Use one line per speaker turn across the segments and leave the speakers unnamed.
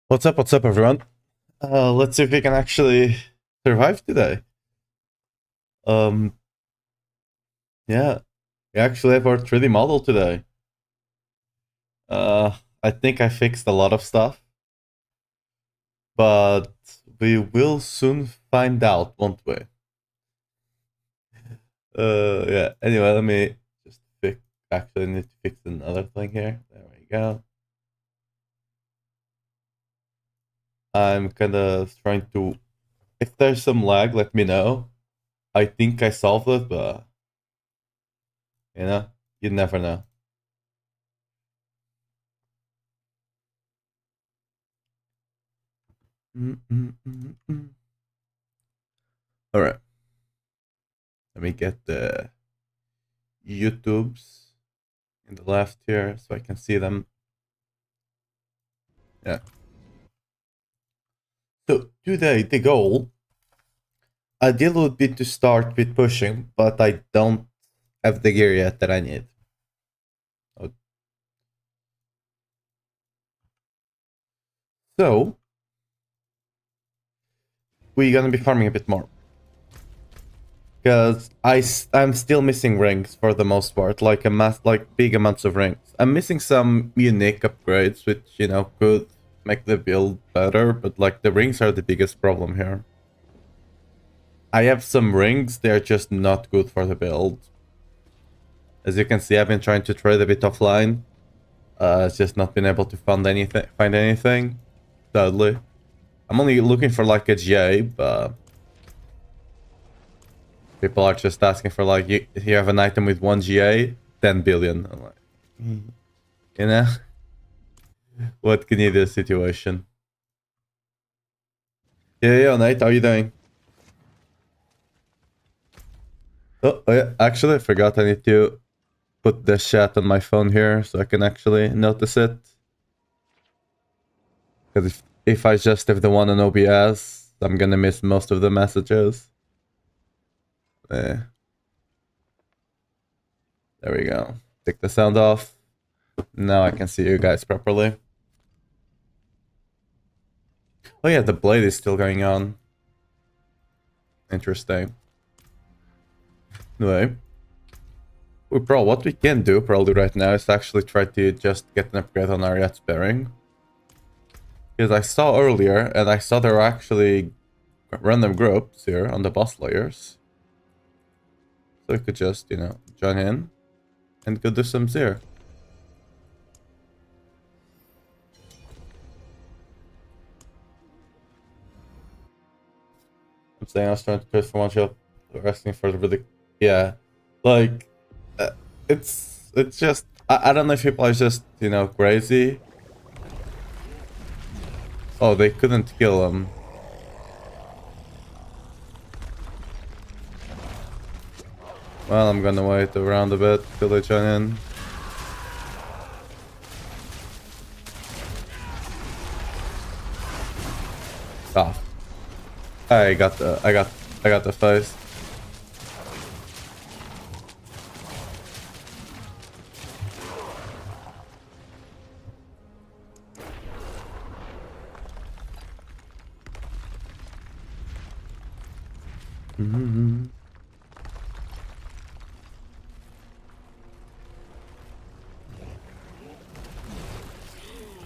What's up, everyone? Let's see if we can actually survive today. Um, yeah, we actually have our 3D model today. I think I fixed a lot of stuff, but we will soon find out, won't we? Yeah. Anyway, let me just fix. Actually, I need to fix another thing here. There we go. I'm kind of trying to. If there's some lag, let me know. I think I solved it, but you never know. All right. Let me get the YouTubes in the left here so I can see them. Yeah. So today the goal ideally would be to start with pushing, but I don't have the gear yet that I need. So we're gonna be farming a bit more. Because I'm still missing rings for the most part, like big amounts of rings. I'm missing some unique upgrades, which could make the build better, but like the rings are the biggest problem here. I have some rings, they're just not good for the build. As you can see, I've been trying to trade a bit offline. It's just not been able to find anything, sadly. I'm only looking for like a GA, but people are just asking for like, you have an item with 1 GA, 10 billion. I'm like, you know? What can you do situation? Yeah, Nate, how are you doing? Oh, yeah, actually, I forgot I need to put the chat on my phone here so I can actually notice it. Because if I just have the one on OBS, I'm gonna miss most of the messages. There we go. Take the sound off. Now I can see you guys properly. Oh yeah, the blade is still going on. Interesting. Anyway. Bro, what we can do probably right now is actually try to just get an upgrade on our yacht bearing. Because I saw earlier, and I saw there were actually random groups here on the boss layers. So we could just, join in and go do some zero. I'm saying I was trying to put for one shot, asking for the really, yeah, like it's just I don't know if people are just crazy. Oh, they couldn't kill him. Well, I'm gonna wait around a bit till they join in. Ah, I got the face.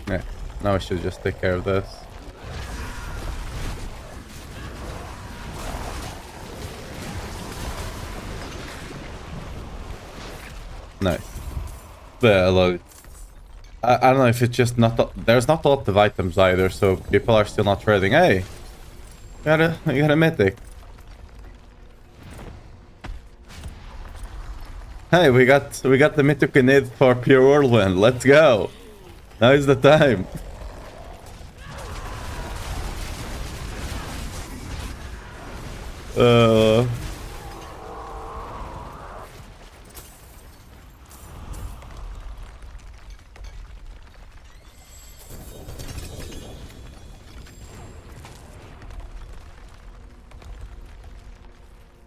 Yeah, now I should just take care of this. Nice. But look, I don't know if it's just not there's not a lot of items either, so people are still not trading. Hey, you got a mythic. Hey, we got the mythic we need for pure whirlwind. Let's go. Now is the time. Uh.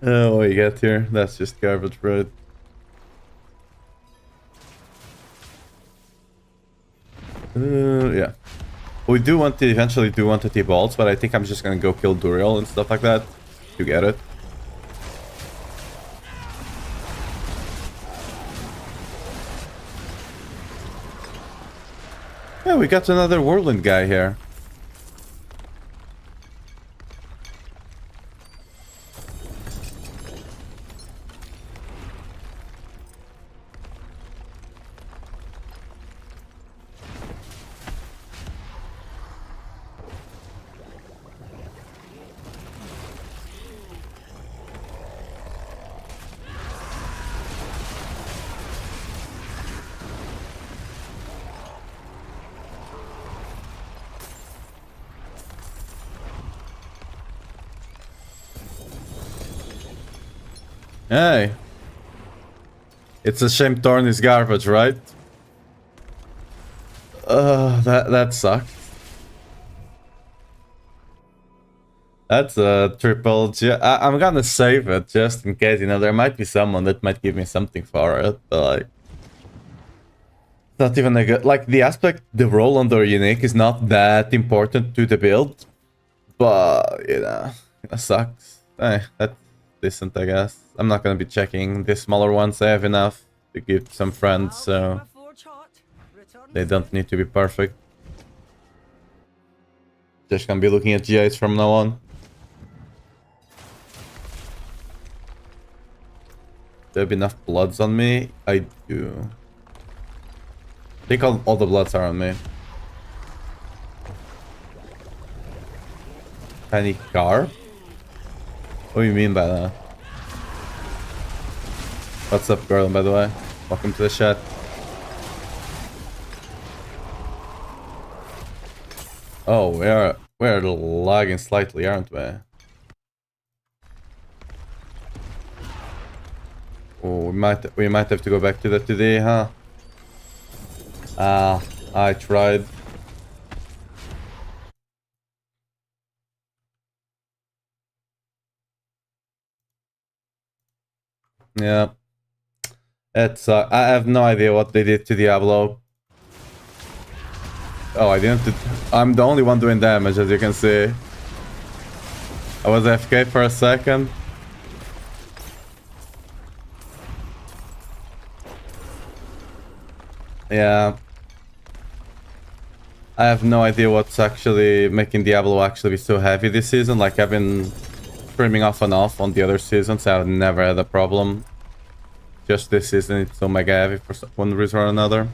Oh, what you got here? That's just garbage bread. Yeah. We do want to eventually do want to T-Bolts, but I think I'm just gonna go kill Duriel and stuff like that to get it. Yeah, we got another Whirlwind guy here. Hey. It's a shame Thorn is garbage, right? That sucks. That's a triple G. I'm gonna save it just in case, you know, there might be someone that might give me something for it, but like... Not even a good... Like, the aspect, the roll on the unique is not that important to the build, but, you know, it sucks. That's decent, I guess. I'm not gonna be checking the smaller ones. I have enough to give some friends, so they don't need to be perfect. Just gonna be looking at GIs from now on. Do I have enough bloods on me? I do. I think all the bloods are on me. Tiny car? What do you mean by that? What's up, girl, by the way? Welcome to the chat. Oh, we're lagging slightly, aren't we? Oh, we might have to go back to that today, huh? I tried. Yeah. It's I have no idea what they did to Diablo. Oh, I didn't. I'm the only one doing damage, as you can see. I was AFK for a second. Yeah. I have no idea what's actually making Diablo actually be so heavy this season. Like, I've been streaming off and off on the other seasons. I've never had a problem. Just this season, it's so mega heavy for one reason or another.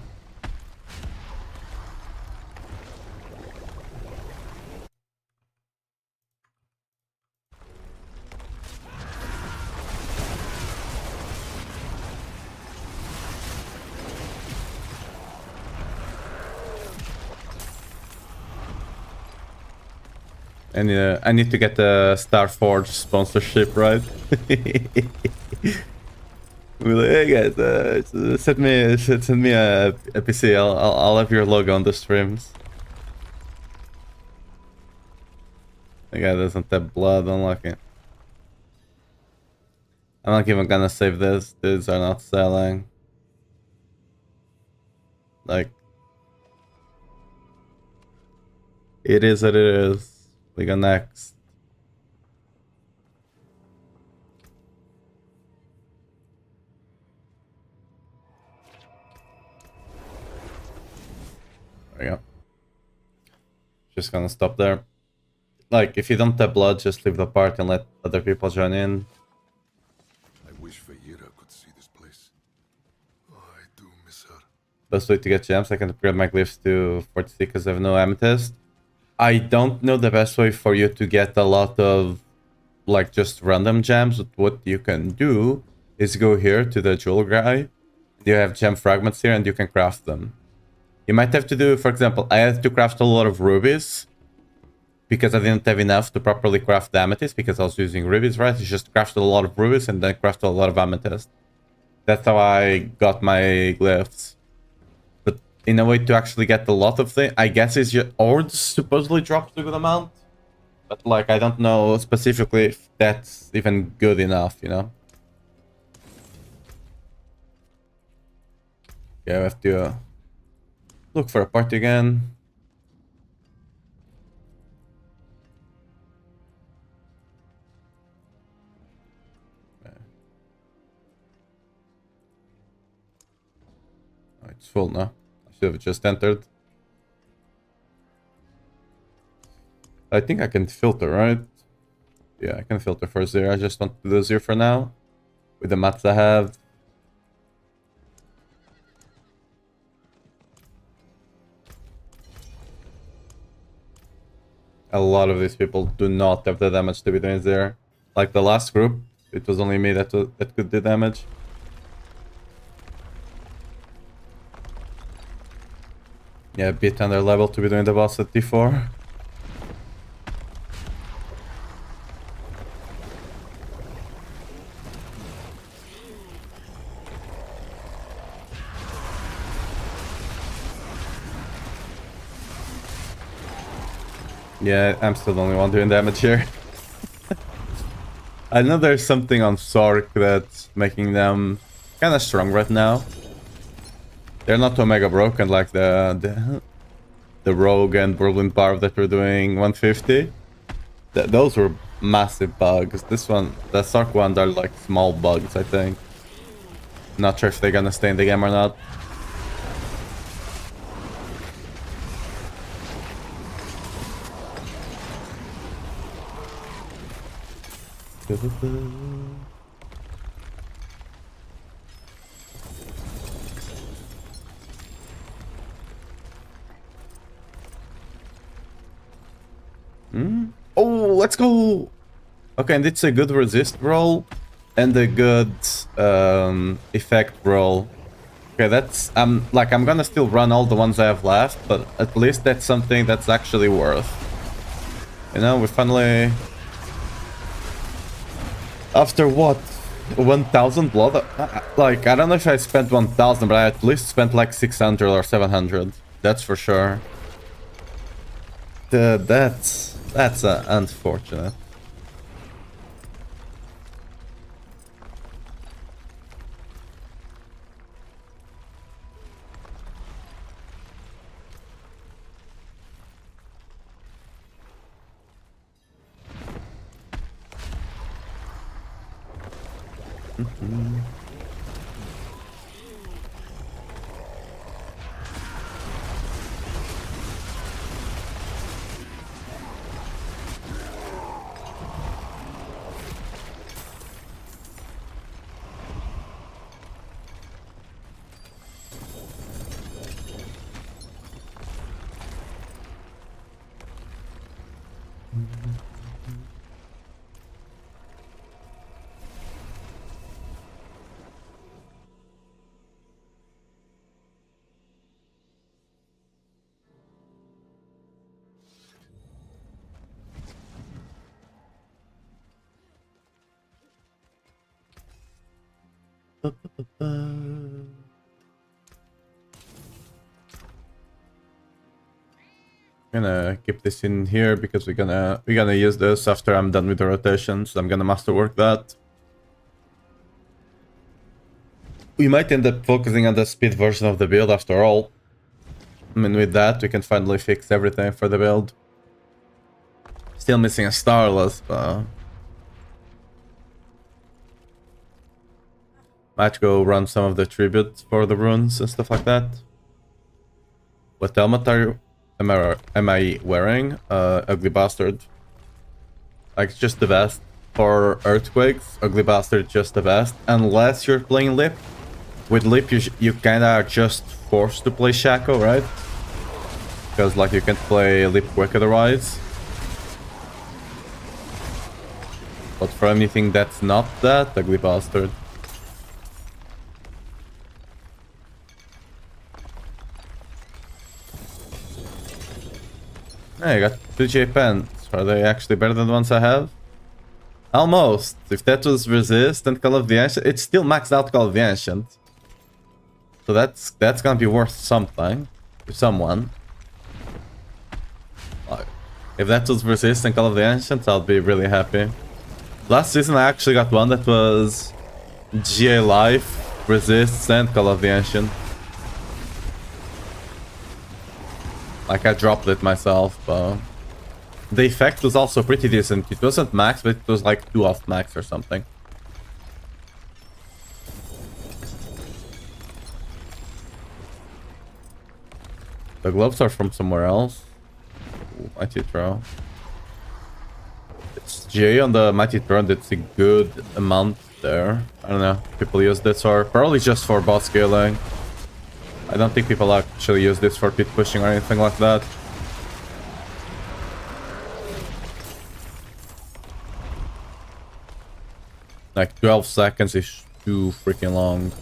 And I need to get the Starforge sponsorship, right? We're like, hey guys, send me a PC. I'll have your logo on the streams. The guy doesn't have blood. Unlucky. I'm not even gonna save this. These are not selling. Like, it is what it is. We go next. There we go. Just gonna stop there. Like, if you don't have blood, just leave the party and let other people join in.
I wish Vieira could see this place. Oh, I do miss her.
Best way to get gems, I can upgrade my glyphs to 46 because I have no amethyst. I don't know the best way for you to get a lot of, like, just random gems. But what you can do is go here to the jewel guy. You have gem fragments here and you can craft them. You might have to do, for example, I had to craft a lot of rubies because I didn't have enough to properly craft the amethyst because I was using rubies, right? I just crafted a lot of rubies and then crafted a lot of amethyst. That's how I got my glyphs. But in a way to actually get a lot of things, I guess is your ords supposedly drops a good amount. But like, I don't know specifically if that's even good enough, you know? Yeah, we have to look for a party again. it's full now. I should have just entered. I think I can filter, right? Yeah, I can filter for 0. I just want to do 0 for now. With the mats I have. A lot of these people do not have the damage to be doing there. Like the last group, it was only me that could do damage. Yeah, a bit under level to be doing the boss at D4. Yeah, I'm still the only one doing damage here. I know there's something on Sork that's making them kind of strong right now. They're not Omega broken like the Rogue and Whirlwind Barb that were doing 150. Those were massive bugs. This one, the Sork ones are like small bugs, I think. Not sure if they're gonna stay in the game or not. Oh, let's go! Okay, and it's a good resist roll and a good effect roll. Okay, that's I'm gonna still run all the ones I have left, but at least that's something that's actually worth. You know, we finally, after what, 1,000 blood? Like, I don't know if I spent 1,000, but I at least spent like 600 or 700. That's for sure. That's unfortunate. Gonna keep this in here because we're gonna use this after I'm done with the rotations. I'm gonna masterwork that. We might end up focusing on the speed version of the build after all. I mean, with that, we can finally fix everything for the build. Still missing a Starless, but... might go run some of the tributes for the runes and stuff like that. What helmet am I wearing? Ugly Bastard. Like, just the best. For Earthquakes, Ugly Bastard just the best. Unless you're playing Lip. With Lip, you kinda are just forced to play Shaco, right? Because, like, you can't play Lip quick otherwise. But for anything that's not that, Ugly Bastard. Hey, I got 2J pants. Are they actually better than the ones I have? Almost. If that was Resist and Call of the Ancient, it's still maxed out Call of the Ancient. So that's gonna be worth something to someone. Like, if that was Resist and Call of the Ancient, I'll be really happy. Last season I actually got one that was GA Life, Resist, and Call of the Ancient. Like, I dropped it myself, but... the effect was also pretty decent. It wasn't max, but it was like 2 off max or something. The gloves are from somewhere else. Ooh, mighty throw. It's J on the mighty throw. That's a good amount there. I don't know. People use this or probably just for boss scaling. I don't think people actually use this for pit pushing or anything like that. Like 12 seconds is too freaking long.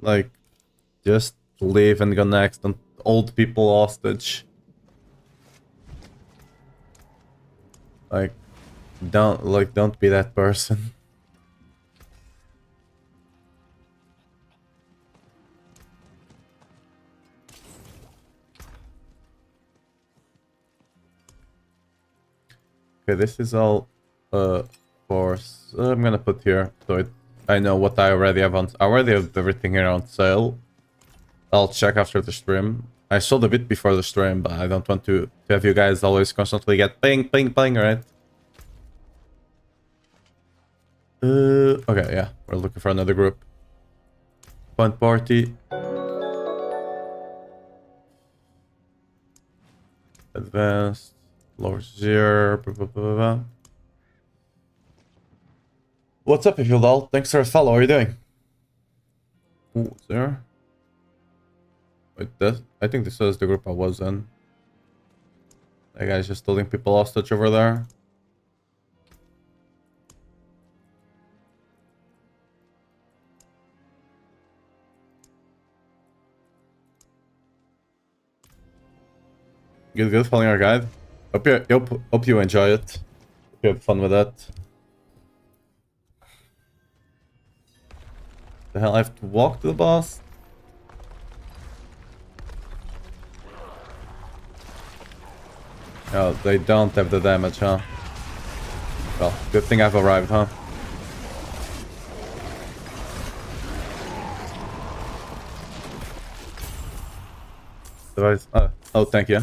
Like, just leave and go next. Don't hold people hostage. Like, don't be that person. Okay, this is all force. I'm gonna put here so I know what I already have on. I already have everything here on sale. I'll check after the stream. I sold a bit before the stream, but I don't want to have you guys always constantly get ping, ping, ping, right? Okay, yeah, we're looking for another group. Point party. Advanced. Lower 0. Blah, blah, blah, blah. What's up, if you lol? Thanks for the follow. How are you doing? Ooh, there. Wait, I think this was the group I was in. That guy's just holding people hostage over there. Good, following our guide. Hope you enjoy it. Hope you have fun with that. The hell, I have to walk to the boss? Oh, they don't have the damage, huh? Well, good thing I've arrived, huh? Device. Oh, thank you.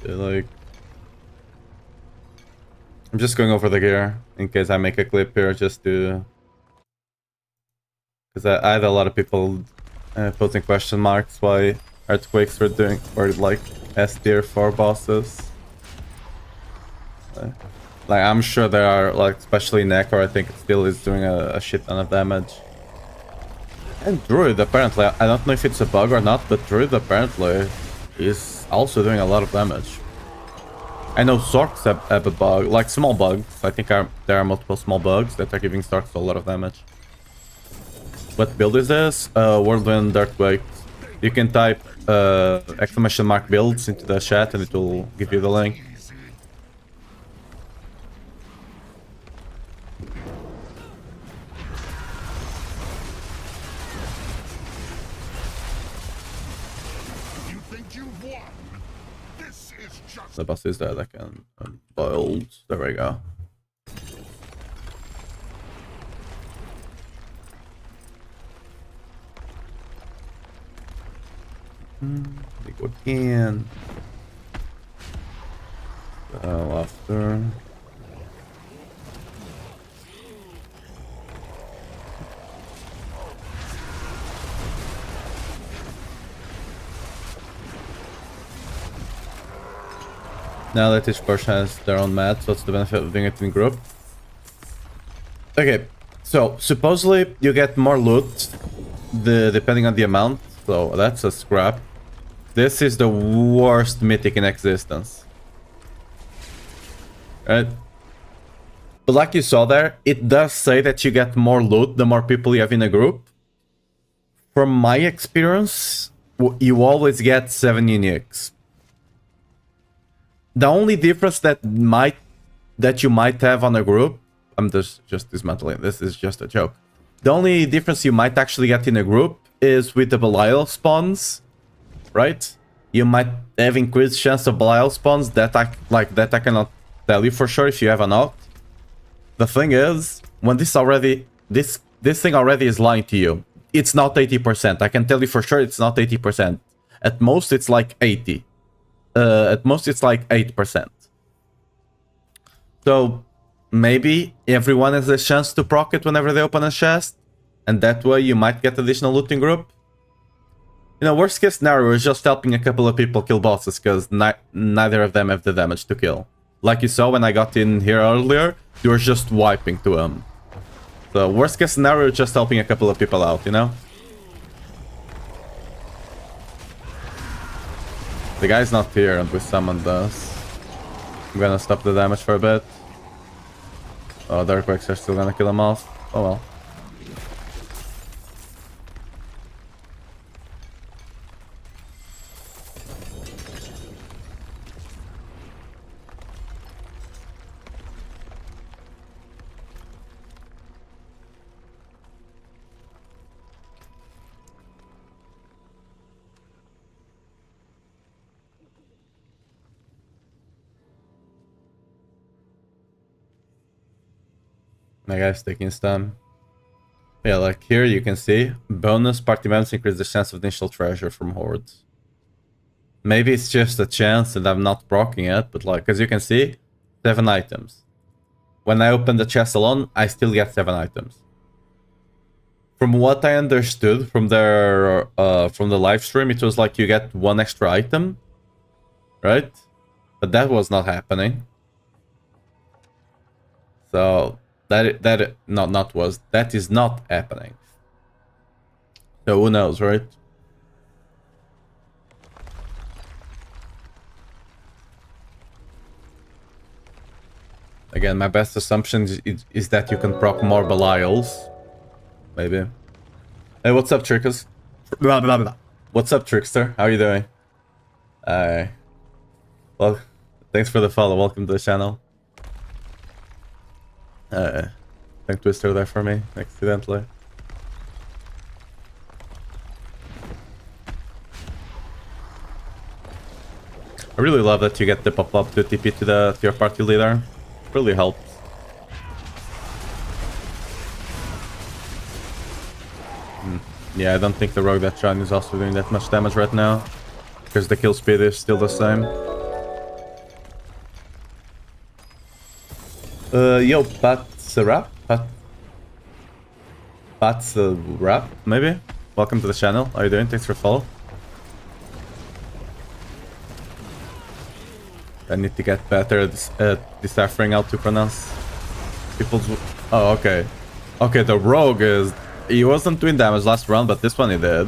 Like, I'm just going over the gear in case I make a clip here, just to, because I had a lot of people posing question marks why earthquakes were like S tier for bosses. Like, I'm sure there are, like, especially Necro, I think it still is doing a shit ton of damage. And Druid, apparently, I don't know if it's a bug or not, but Druid apparently is also doing a lot of damage. I know Zorks have a bug, like small bugs. I think there are multiple small bugs that are giving Zorks a lot of damage. What build is this? Whirlwind Earthquake. You can type exclamation mark builds into the chat and it will give you the link. The boss is dead, I can boiled. There we go. They go again. After. Now that each person has their own mat, so what's the benefit of doing it in group? Okay, so supposedly you get more loot depending on the amount, so that's a scrap. This is the worst mythic in existence. Right? But like you saw there, it does say that you get more loot the more people you have in a group. From my experience, you always get 7 uniques. The only difference that you might have on a group, I'm just dismantling, this is just a joke. The only difference you might actually get in a group is with the Belial spawns, right? You might have increased chance of Belial spawns that I cannot tell you for sure if you have an opt. The thing is, when this this thing already is lying to you. It's not 80%. I can tell you for sure it's not 80%. At most, it's like 80. At most, it's like 8%. So maybe everyone has a chance to proc it whenever they open a chest, and that way you might get additional looting group. You know, worst case scenario is just helping a couple of people kill bosses, because neither of them have the damage to kill. Like you saw when I got in here earlier, you were just wiping to them. So worst case scenario is just helping a couple of people out, you know? The guy's not here and we summoned us. I'm gonna stop the damage for a bit. Oh, the earthquakes are still gonna kill him off. Oh well. My guy's taking his time. Yeah, like here you can see, bonus party members increase the chance of initial treasure from hordes. Maybe it's just a chance and I'm not proccing it, but like, as you can see, 7 items. When I open the chest alone, I still get 7 items. From what I understood from their from the live stream, it was like you get 1 extra item, right? But that was not happening. So that is not happening. So who knows, right? Again, my best assumption is that you can proc more Belials. Maybe. Hey, what's up, Trickers? Blah, blah, blah. What's up, Trickster? How are you doing? Well, thanks for the follow. Welcome to the channel. Thank Twister there for me, accidentally. I really love that you get the pop-up to TP to your party leader. Really helps. Yeah, I don't think the rogue that shot is also doing that much damage right now, because the kill speed is still the same. Yo, Pat's a rap? Pat's a rap, maybe? Welcome to the channel. How are you doing? Thanks for follow. I need to get better at deciphering how to pronounce people's... Oh, okay. Okay, the rogue is... He wasn't doing damage last round, but this one he did.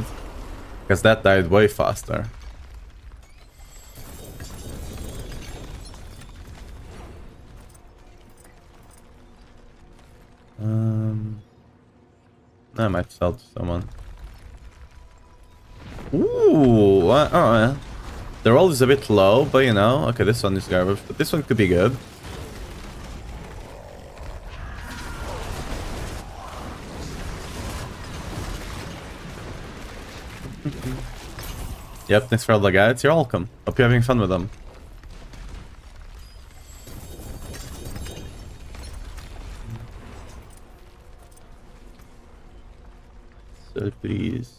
Because that died way faster. I might sell to someone. Ooh, oh, the roll is a bit low, but you know, okay, this one is garbage, but this one could be good. Yep, thanks for all the guides. You're welcome. Hope you're having fun with them. So please.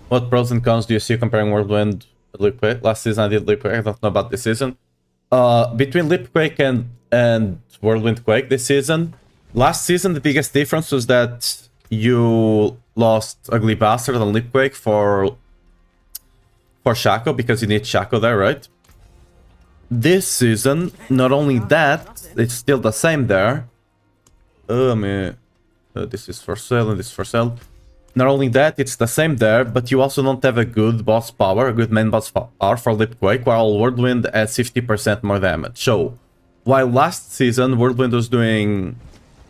What pros and cons do you see comparing Whirlwind and Leapquake? Last season I did Leapquake. I don't know about this season. Between Leapquake and Whirlwind Quake this season, last season the biggest difference was that you lost Ugly Bastard on Leapquake for Shaco, because you need Shaco there, right? This season, not only that, it's still the same there. This is for sale and this is for sale. Not only that, it's the same there, but you also don't have a good boss power, a good main boss power for Leapquake, while Whirlwind adds 50% more damage. So, while last season Whirlwind was doing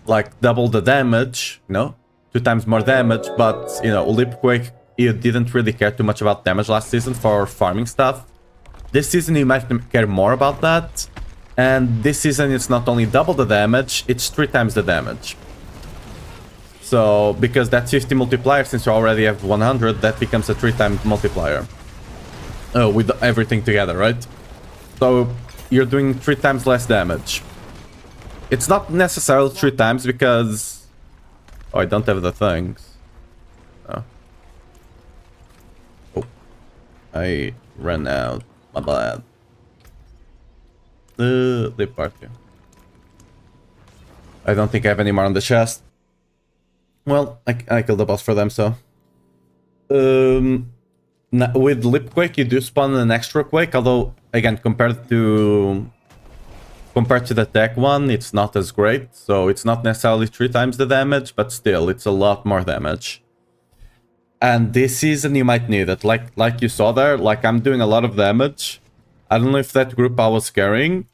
like double the damage, you know, 2 times more damage, but you know, Leapquake, you didn't really care too much about damage last season for farming stuff. This season you might care more about that, and this season it's not only double the damage, it's 3 times the damage. So, because that 50 multiplier, since you already have 100, that becomes a 3 times multiplier. With everything together, right? So, you're doing 3 times less damage. It's not necessarily 3 times because... Oh, I don't have the things. Oh. Oh. I ran out. My bad. The party. I don't think I have any more on the chest. Well, I killed the boss for them, so... With Lip Quake, you do spawn an extra Quake, although, again, compared to the tech one, it's not as great. So it's not necessarily 3 times the damage, but still, it's a lot more damage. And this season, you might need it. Like you saw there, like I'm doing a lot of damage. I don't know if that group I was carrying,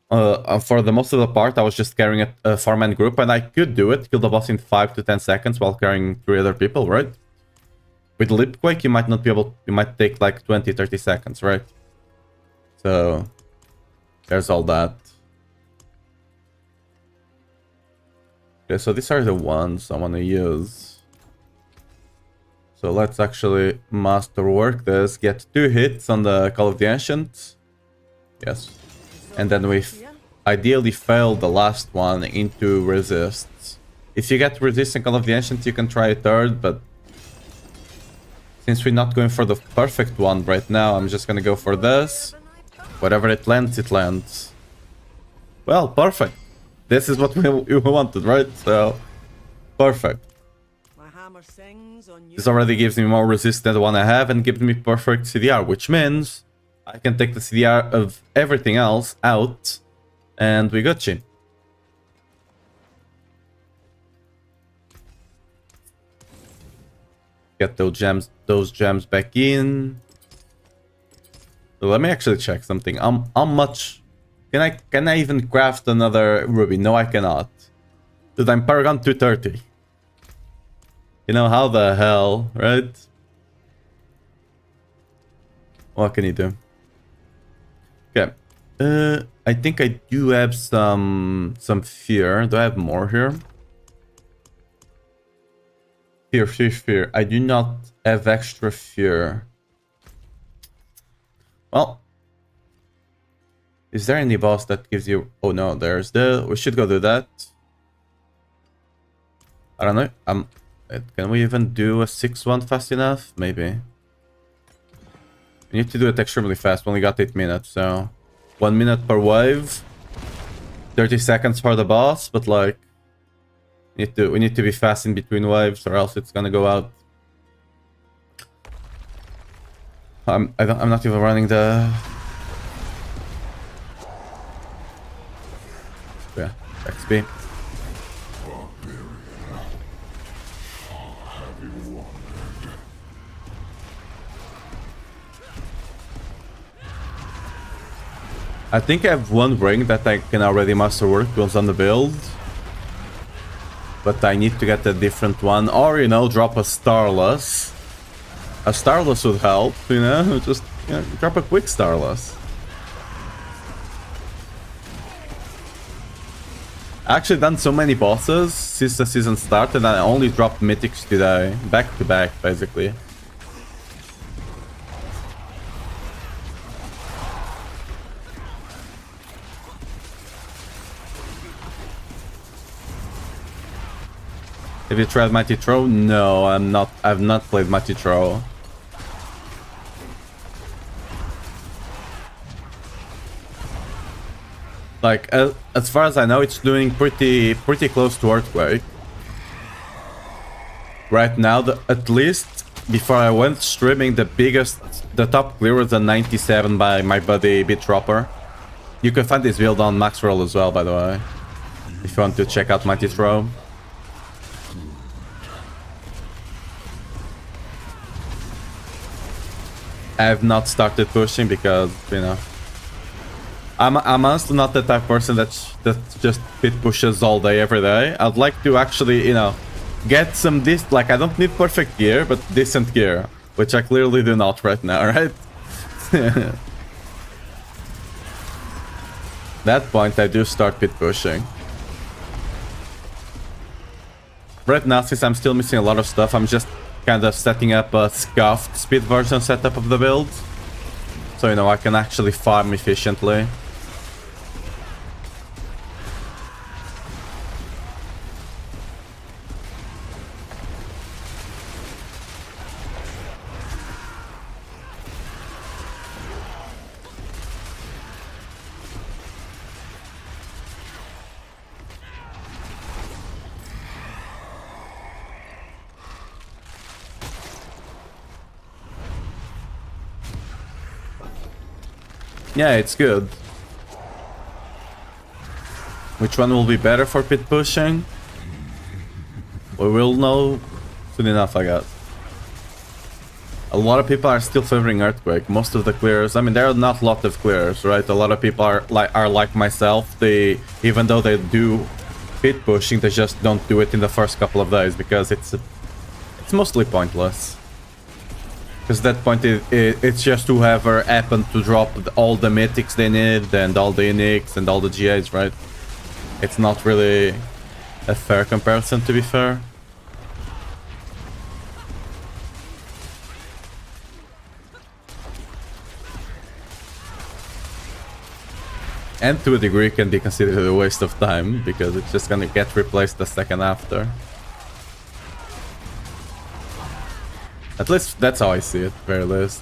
for the most of the part, I was just carrying a 4-man group, and I could do it, kill the boss in 5 to 10 seconds while carrying 3 other people, right? With Lipquake, you might not be able... You might take like 20-30 seconds, right? So... There's all that. Okay, so these are the ones I want to use. So let's actually masterwork this. Get 2 hits on the Call of the Ancient. Yes. And then we ideally fail the last one into resists. If you get resist in Call of the Ancient, you can try a third, but... Since we're not going for the perfect one right now, I'm just gonna go for this. Whatever it lands, it lands. Well, perfect. This is what we wanted, right? So, perfect. This already gives me more resist than the one I have and gives me perfect CDR, which means I can take the CDR of everything else out and we got you. Get those gems back in. So let me actually check something. How much can I even craft another ruby? No, I cannot. Dude, I'm Paragon 230. You know how the hell, right? What can you do? Okay. I think I do have some fear. Do I have more here? Fear. I do not have extra fear. Well, is there any boss that gives you... Oh no, there's the... We should go do that. I don't know. Can we even do a 6-1 fast enough? Maybe. We need to do it extremely fast. We only got 8 minutes, so... 1 minute per wave. 30 seconds for the boss, but like... We need to be fast in between waves, or else it's gonna go out. I'm not even running the... Yeah, XP. I think I have one ring that I can already masterwork once on the build. But I need to get a different one, or, you know, drop a Starless. A Starless would help, you know, just drop a quick Starless. I actually done so many bosses since the season started, and I only dropped mythics today, back to back, basically. Have you tried Mighty Throw? No, I've not played Mighty Throw. Like, as far as I know, it's doing pretty close to Earthquake. Right now, at least, before I went streaming, the top clear was a 97 by my buddy Bitropper. You can find this build on Maxroll as well, by the way, if you want to check out Mighty Throw. I have not started pushing because, you know, I'm honestly not the type of person that just pit pushes all day, every day. I'd like to actually, you know, get some like, I don't need perfect gear, but decent gear, which I clearly do not right now, right? That point, I do start pit pushing. Right now, since I'm still missing a lot of stuff, I'm just kind of setting up a scuffed speed version setup of the build. So, you know, I can actually farm efficiently. Yeah, it's good. Which one will be better for pit pushing? We will know soon enough, I guess. A lot of people are still favoring Earthquake. Most of the clears, I mean, there are not a lot of clears, right? A lot of people are like myself. They, even though they do pit pushing, they just don't do it in the first couple of days because it's mostly pointless. Because at that point, it's just whoever happened to drop all the mythics they need and all the uniques and all the GAs, right? It's not really a fair comparison, to be fair. And to a degree can be considered a waste of time, because it's just gonna get replaced the second after. At least that's how I see it, very least.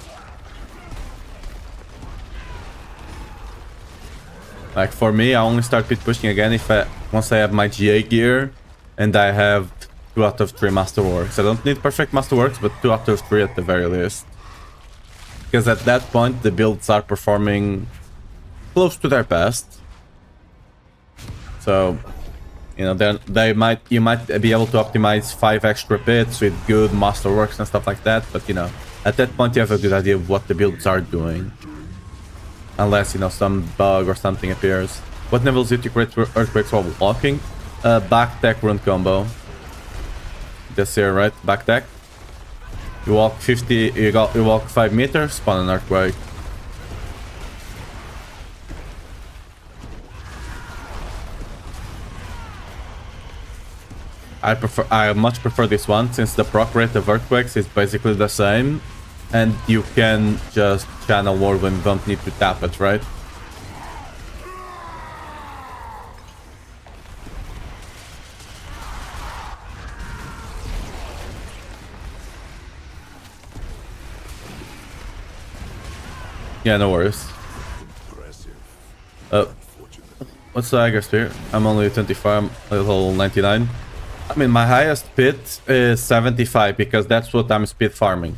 Like for me, I only start pit pushing again if once I have my GA gear and I have 2 out of 3 Masterworks. I don't need perfect Masterworks, but 2 out of 3 at the very least. Because at that point, the builds are performing close to their best. So, you know, then you might be able to optimize 5 extra pits with good Masterworks and stuff like that, but you know, at that point you have a good idea of what the builds are doing. Unless, you know, some bug or something appears. What levels did you create Earthquakes while walking? Back tech rune combo. This here, right? Back tech. You walk 50, you walk 5 meters, spawn an Earthquake. I much prefer this one, since the proc rate of Earthquakes is basically the same, and you can just channel Whirlwind, you don't need to tap it, right? Yeah, no worries. What's the Agar Spear? I'm only 25, I'm level 99. I mean, my highest pit is 75 because that's what I'm speed farming.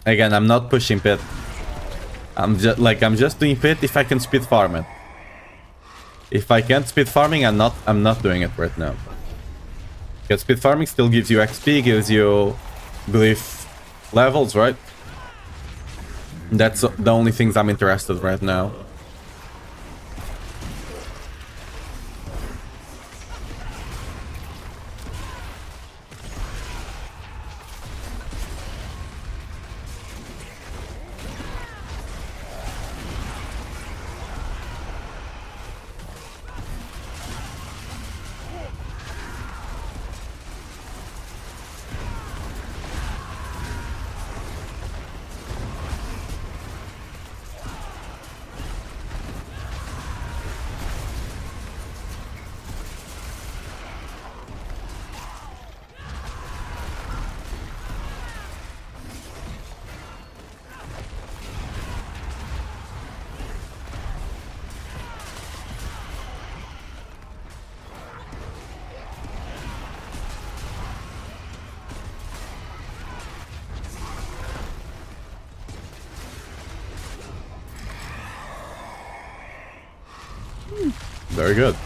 Again, I'm not pushing pit. I'm just doing pit if I can speed farm it. If I can't speed farming, I'm not doing it right now. Because speed farming still gives you XP, gives you belief levels, right? That's the only things I'm interested in right now. Very good.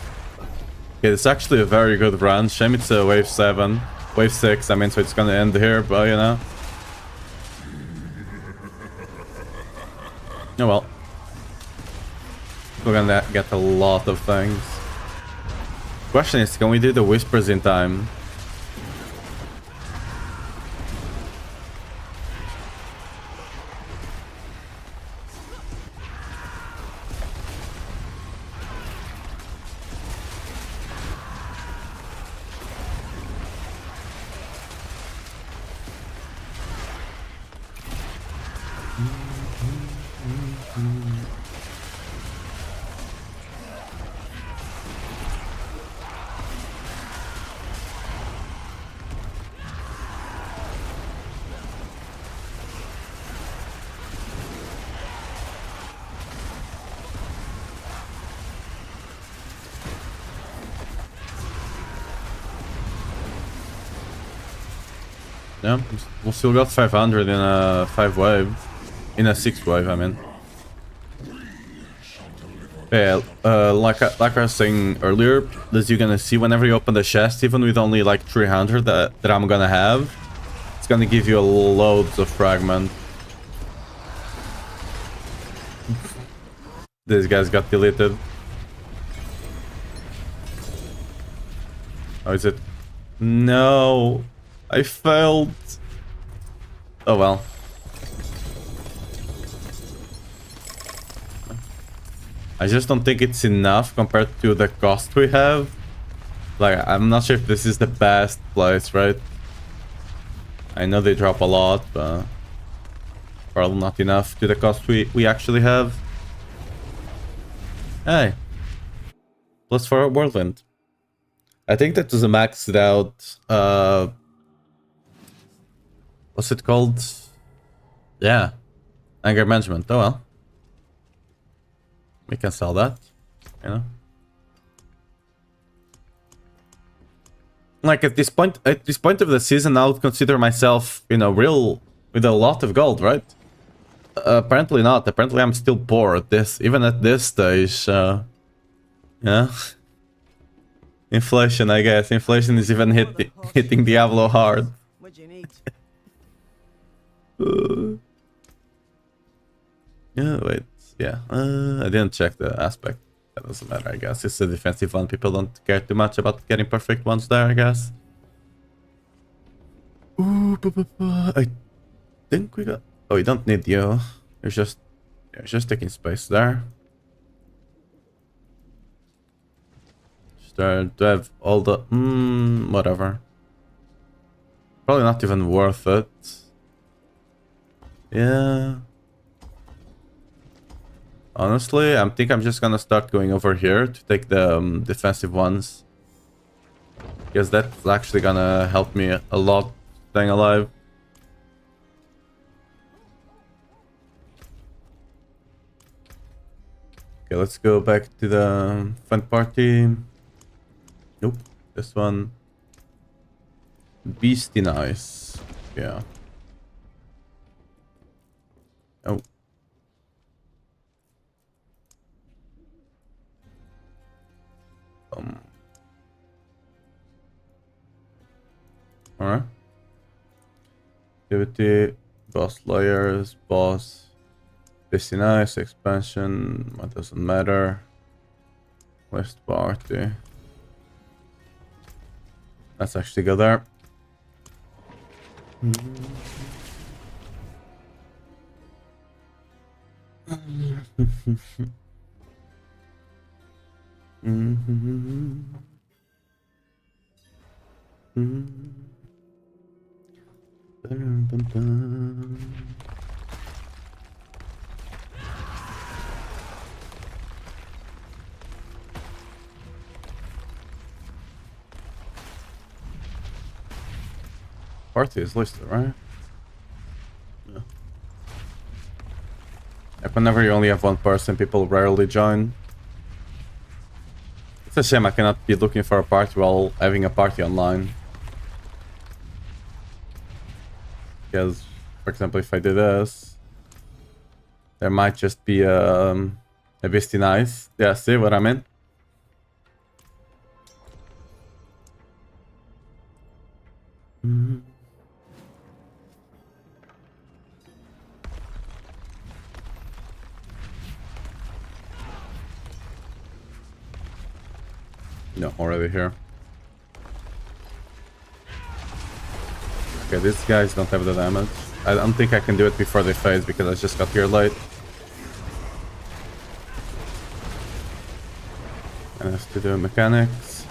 Okay, it's actually a very good run. Shame it's a wave 7. Wave 6, I mean, so it's gonna end here, but you know. Oh well. We're gonna get a lot of things. Question is, can we do the whispers in time? Yeah, we still got 500 in a 5 wave. In a 6 wave, I mean. Yeah, like I was saying earlier, as you're gonna see whenever you open the chest, even with only like 300 that I'm gonna have, it's gonna give you loads of fragment. These guys got deleted. Oh, is it? No, I failed. Oh well. I just don't think it's enough compared to the cost we have. Like, I'm not sure if this is the best place, right? I know they drop a lot, but probably not enough to the cost we actually have. Hey, +4 Whirlwind. I think that was a maxed out, what's it called? Yeah, anger management. Oh well. We can sell that, you know? Like at this point of the season, I would consider myself, you know, real with a lot of gold, right? Apparently not. Apparently I'm still poor at this, even at this stage. Yeah. Inflation, I guess. Inflation is even hitting Diablo hard.
What you need?
Yeah, wait. Yeah. I didn't check the aspect. That doesn't matter, I guess. It's a defensive one. People don't care too much about getting perfect ones there, I guess. Ooh, I think we got... Oh, you don't need you. You're just taking space there. Start to have all the... whatever. Probably not even worth it. Yeah. Honestly, I think I'm just gonna start going over here to take the defensive ones. Because that's actually gonna help me a lot staying alive. Okay, let's go back to the front party. Nope, this one. Beastie nice. Yeah. Oh. Alright. Activity, boss layers, boss. Beastie nice, expansion, what doesn't matter. West party. Let's actually go there. Party is listed, right? Yeah. Like whenever you only have one person, people rarely join. It's a shame I cannot be looking for a party while having a party online. Because, for example, if I do this, there might just be a Beastie nice. Yeah, see what I mean? No, already here. Okay, these guys don't have the damage. I don't think I can do it before they phase because I just got here late. I have to do mechanics.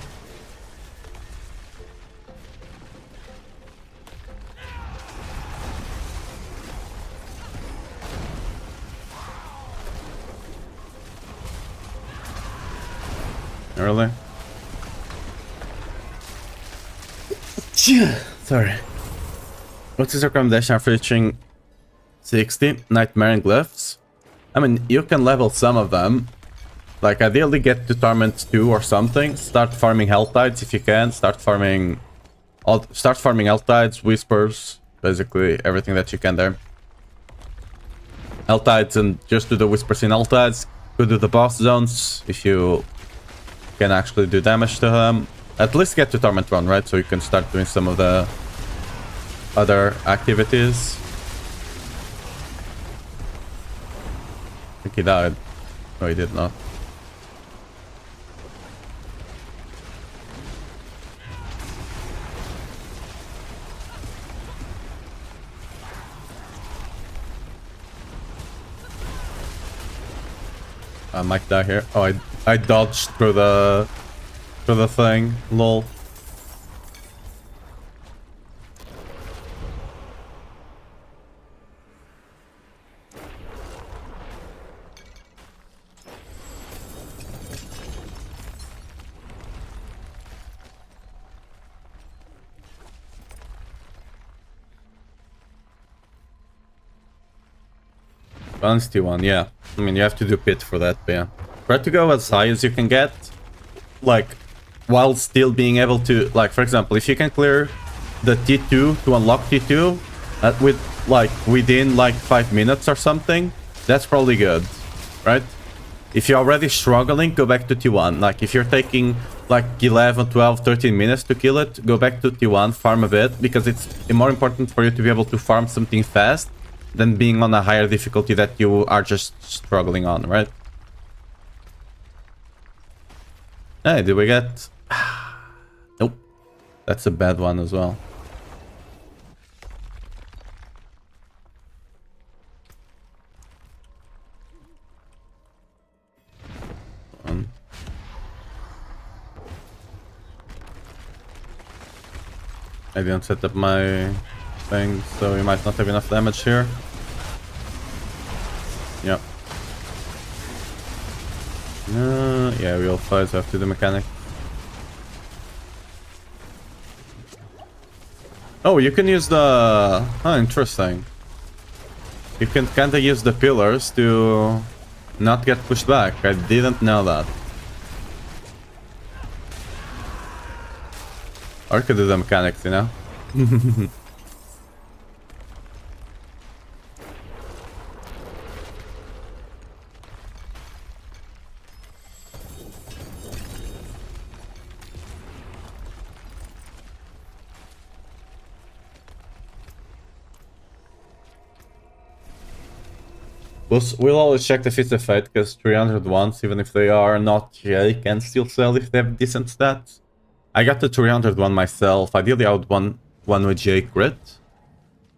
Early. Sorry. What's his recommendation for reaching 60? Nightmare and Glyphs? I mean, you can level some of them. Like, ideally get to Torment 2 or something. Start farming Hell Tides if you can. Start farming Hell Tides, Whispers. Basically, everything that you can there. Hell Tides and just do the Whispers in Hell Tides. Go do the boss zones if you can actually do damage to him. At least get to Torment Run, right? So you can start doing some of the other activities. I think he died. No, he did not. I might die here. Oh, I dodged through the thing. Lol. Balance T1, yeah. I mean, you have to do pit for that, but yeah. Try to go as high as you can get, like, while still being able to, like, for example, if you can clear the T2 to unlock T2 with, like, within, like, 5 minutes or something, that's probably good, right? If you're already struggling, go back to T1. Like, if you're taking, like, 11, 12, 13 minutes to kill it, go back to T1, farm a bit, because it's more important for you to be able to farm something fast than being on a higher difficulty that you are just struggling on, right? Hey, did we get... Nope. That's a bad one as well. I didn't set up my thing, so we might not have enough damage here. Yep. Yeah, we all fight after the mechanic. Oh, you can use the... Oh, interesting. You can kinda use the pillars to not get pushed back. I didn't know that. Or could do the mechanics, you know? We'll always check the Feats of Fate, because 300 ones, even if they are not J, can still sell if they have decent stats. I got the 301 myself. Ideally, I would want one with J crit.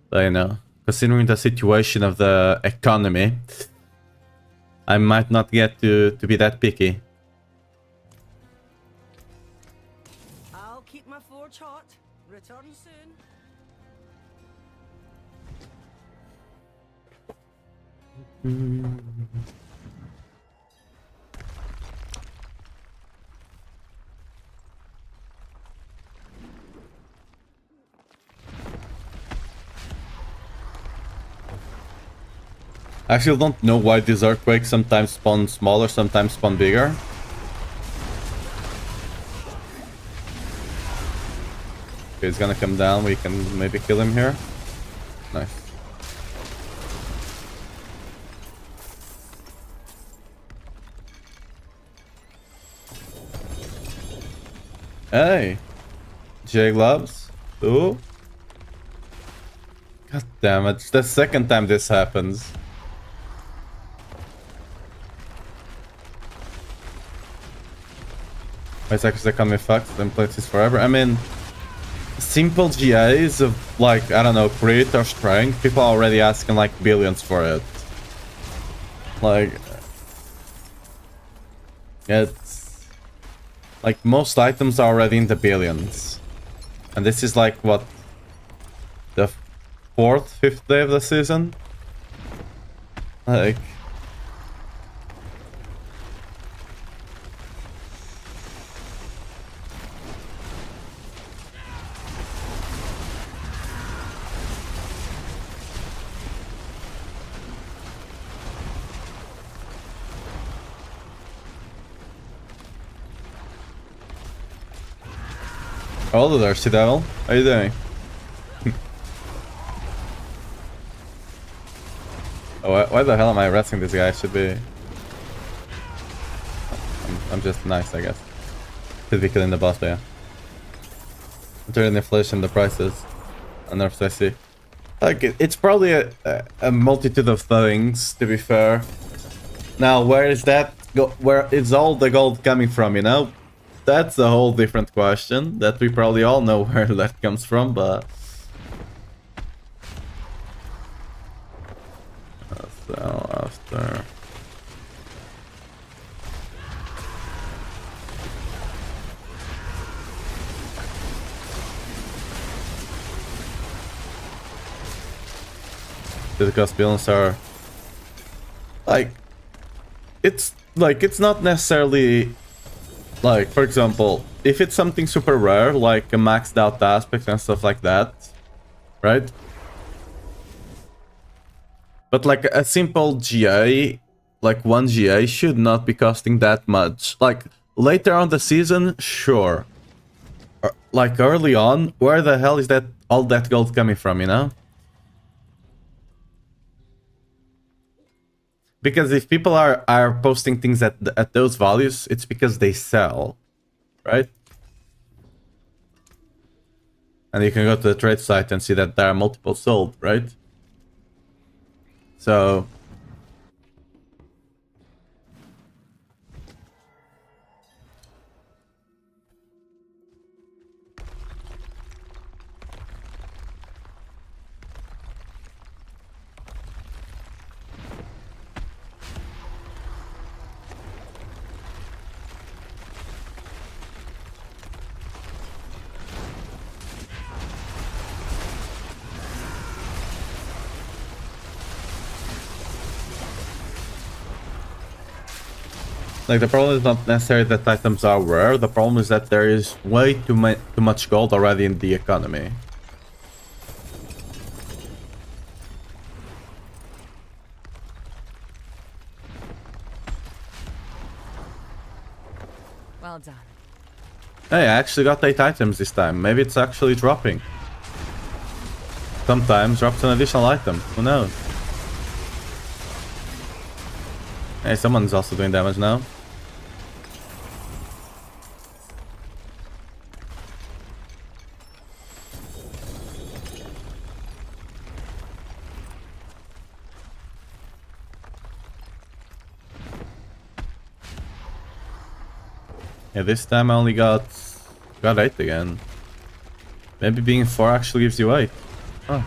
But, you know, considering the situation of the economy, I might not get to be that picky.
I'll keep my forge hot. Return soon.
I actually don't know why these earthquakes sometimes spawn smaller, sometimes spawn bigger. Okay, he's gonna come down. We can maybe kill him here. Nice. Hey! J gloves. Ooh. God damn it. It's the second time this happens. It's actually economy fucked, then places forever. I mean, simple GAs of, like, I don't know, crit or strength, people are already asking like billions for it. Like, it's like most items are already in the billions, and this is like what, the 4th, 5th day of the season. Like, hello there, Sea Devil. How you doing? Oh, why the hell am I arresting this guy? I should be I'm just nice, I guess. Could be killing the boss, but yeah. During inflation, the prices. And nerfs I see. Like, it's probably a multitude of things, to be fair. Now, where is that... where is all the gold coming from, you know? That's a whole different question that we probably all know where that comes from, but... So, after... Because bills are... Like... It's not necessarily... Like, for example, if it's something super rare, like a maxed out aspect and stuff like that, right? But like a simple GA, like one GA should not be costing that much. Like, later on the season, sure. Like, early on, where the hell is that all that gold coming from, you know? Because if people are posting things at those values, it's because they sell, right? And you can go to the trade site and see that there are multiple sold, right? So... Like, the problem is not necessarily that items are rare, the problem is that there is way too much gold already in the economy.
Well done.
Hey, I actually got 8 items this time. Maybe it's actually dropping. Sometimes drops an additional item. Who knows? Hey, someone's also doing damage now. Yeah, this time I only got 8 again. Maybe being 4 actually gives you 8. Huh.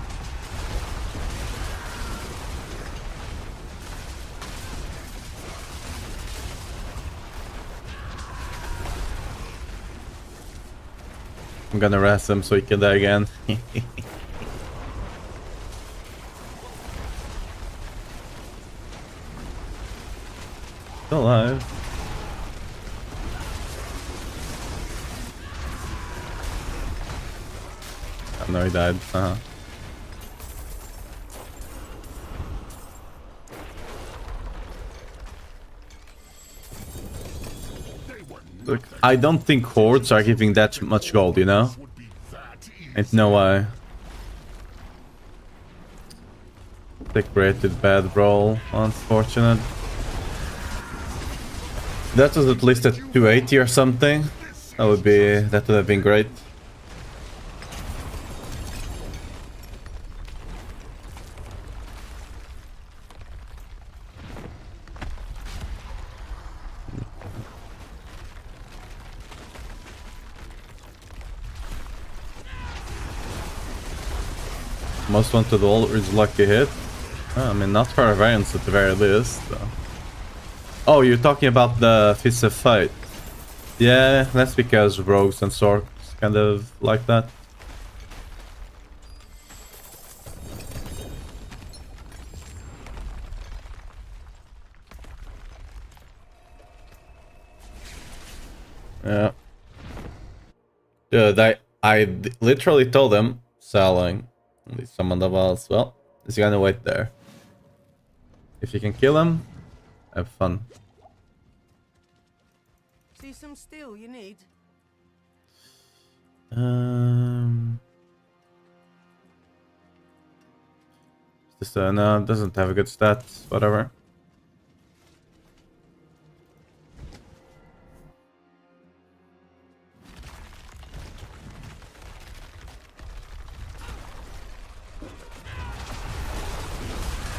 I'm gonna rest him so he can die again. Still alive. Oh, no, he died. Look, I don't think hordes are giving that much gold, you know? Ain't no way. They created bad roll, unfortunate. That was at least at 280 or something. That would have been great. Most wanted all is lucky hit. I mean, not for a variance at the very least. So. Oh, you're talking about the Fist of Fight. Yeah, that's because rogues and swords kind of like that. Yeah. Dude, I literally told him selling. Summon the boss. Well, he's gonna wait there. If you can kill him, have fun.
See some steel you need?
Just no, doesn't have a good stats. Whatever.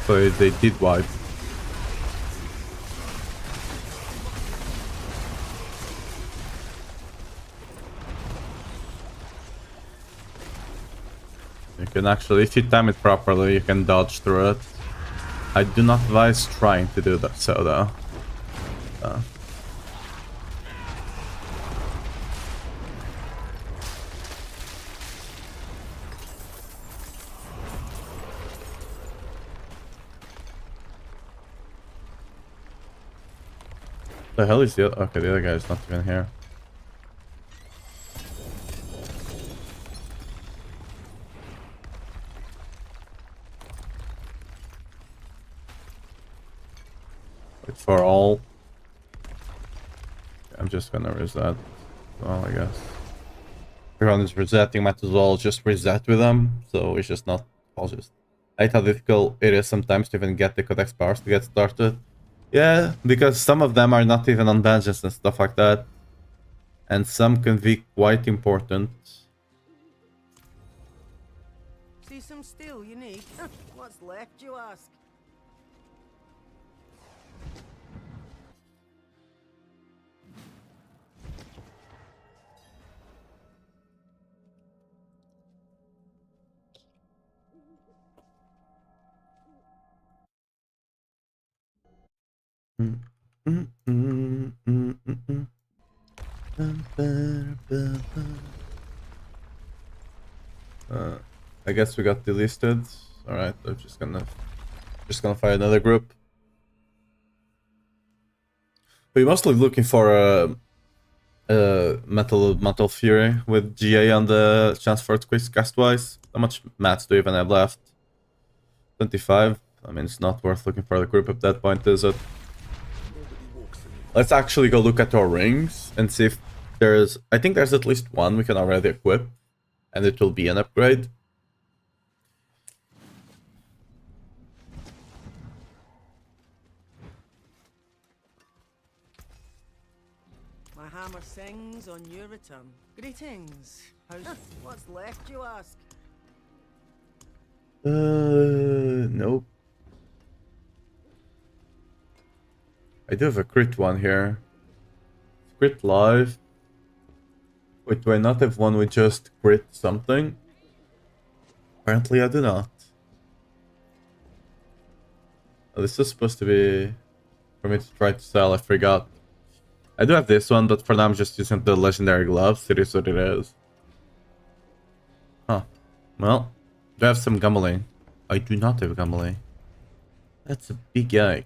So they did wipe. You can actually, if you time it properly, you can dodge through it. I do not advise trying to do that, so though. The hell is the other? Okay, the other guy is not even here. Wait for all. I'm just gonna reset. Well, I guess. Everyone is resetting, might as well just reset with them. So it's just not. I'll just. I hate how difficult it is sometimes to even get the codex bars to get started. Yeah, because some of them are not even on vengeance and stuff like that. And some can be quite important.
See some steel you need? What's left, you ask?
I guess we got delisted. All right, I'm just gonna find another group. We're mostly looking for a metal fury with GA on the chance for quick cast wise. How much mats do you even have left? 25. I mean, it's not worth looking for the group at that point, is it? Let's actually go look at our rings and see if there's... I think there's at least one we can already equip, and it will be an upgrade.
My hammer sings on your return. Greetings. How's what's left, you ask?
Nope. I do have a crit one here. Crit live. Wait, do I not have one with just crit something? Apparently I do not. Oh, this is supposed to be for me to try to sell, I forgot. I do have this one, but for now I'm just using the legendary gloves. It is what it is. Huh. Well, do I have some gummeling? I do not have gummeling. That's a big yikes.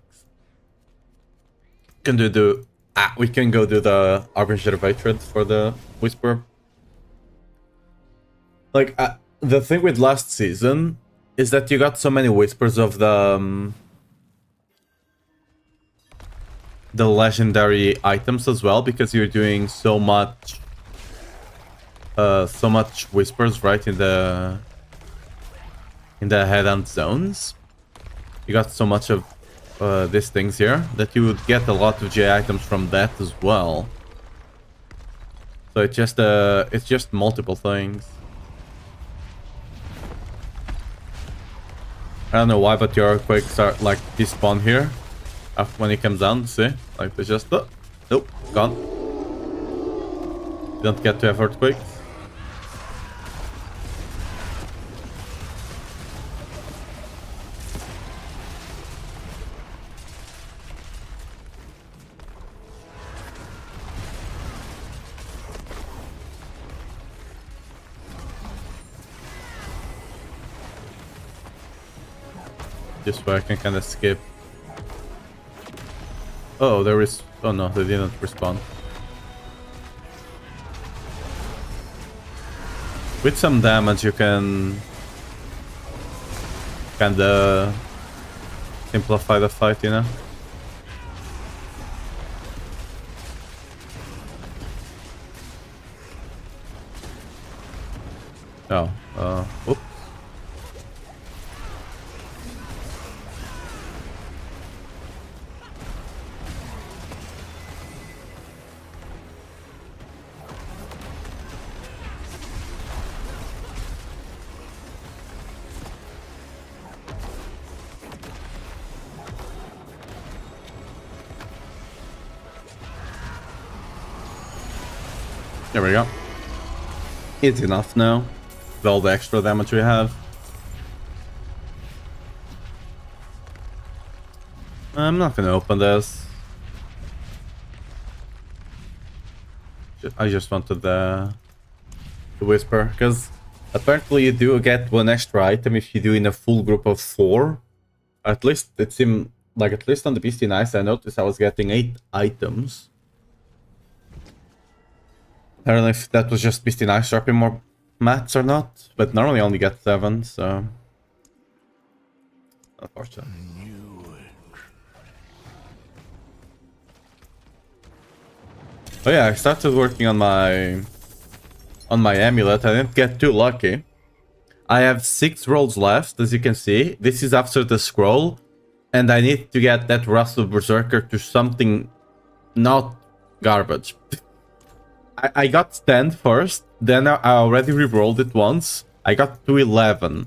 Can do the... we can go do the Harbinger of Hatred for the Whisper. Like, the thing with last season is that you got so many Whispers of the legendary items as well, because you're doing so much Whispers right in the head-on zones. You got so much of these things here that you would get a lot of J items from that as well. So it's just multiple things. I don't know why, but your earthquakes are like despawn here when it comes down. See, like they just nope, gone. You don't get to have earthquakes. This way I can kind of skip. Oh, there is... Oh no, they didn't respond. With some damage you can... kinda... simplify the fight, you know? Oh, oops. There we go. It's enough now. With all the extra damage we have. I'm not gonna open this. I just wanted the whisper, because apparently you do get one extra item if you do in a full group of 4. At least it seemed like, at least on the Beastie Nice, I noticed I was getting 8 items. I don't know if that was just Beastie Nice dropping more mats or not, but normally I only get 7, so unfortunate. Oh yeah, I started working on my amulet. I didn't get too lucky. I have 6 rolls left, as you can see. This is after the scroll, and I need to get that Rusted Berserker to something not garbage. I got 10 first, then I already re-rolled it once. I got to 11.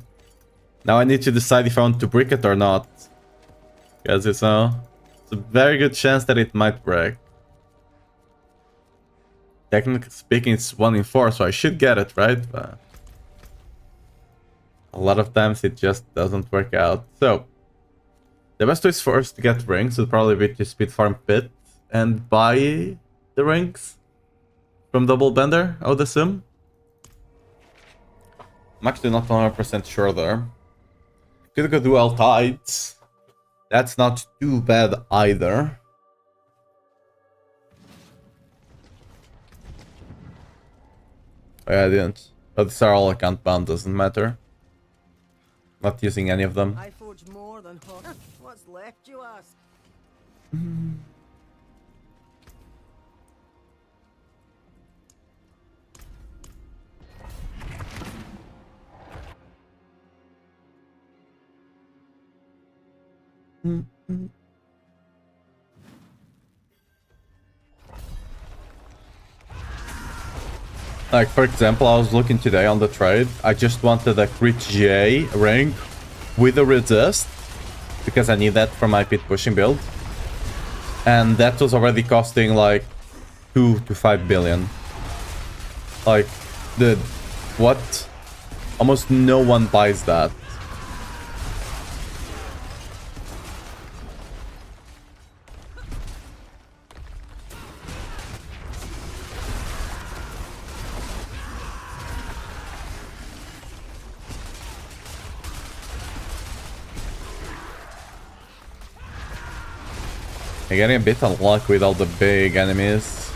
Now I need to decide if I want to brick it or not. Because it's a very good chance that it might break. Technically speaking, it's 1 in 4, so I should get it, right? But a lot of times it just doesn't work out. So, the best way for us to get rings would probably be to speed farm Pit and buy the rings from Double Bender, I would assume. I'm actually not 100% sure there. Could go Dual Tides. That's not too bad either. Oh, yeah, I didn't. But these are all account bound, doesn't matter. Not using any of them.
I forge more than what's left, you ask?
Like, for example, I was looking today on the trade. I just wanted a crit J ring with a resist, because I need that for my pit pushing build. And that was already costing like 2 to 5 billion. Like, what? Almost no one buys that. I'm getting a bit unlucky with all the big enemies.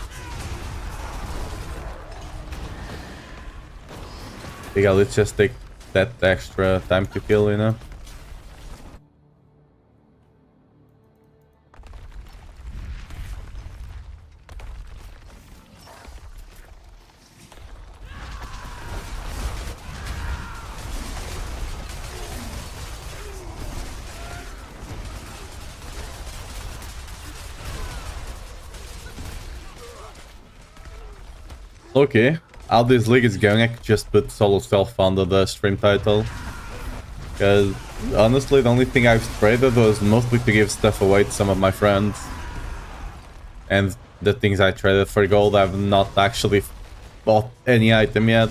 Yeah, let's just take that extra time to kill, you know? Okay, how this league is going, I could just put solo self under the stream title. Because honestly, the only thing I've traded was mostly to give stuff away to some of my friends. And the things I traded for gold, I've not actually bought any item yet.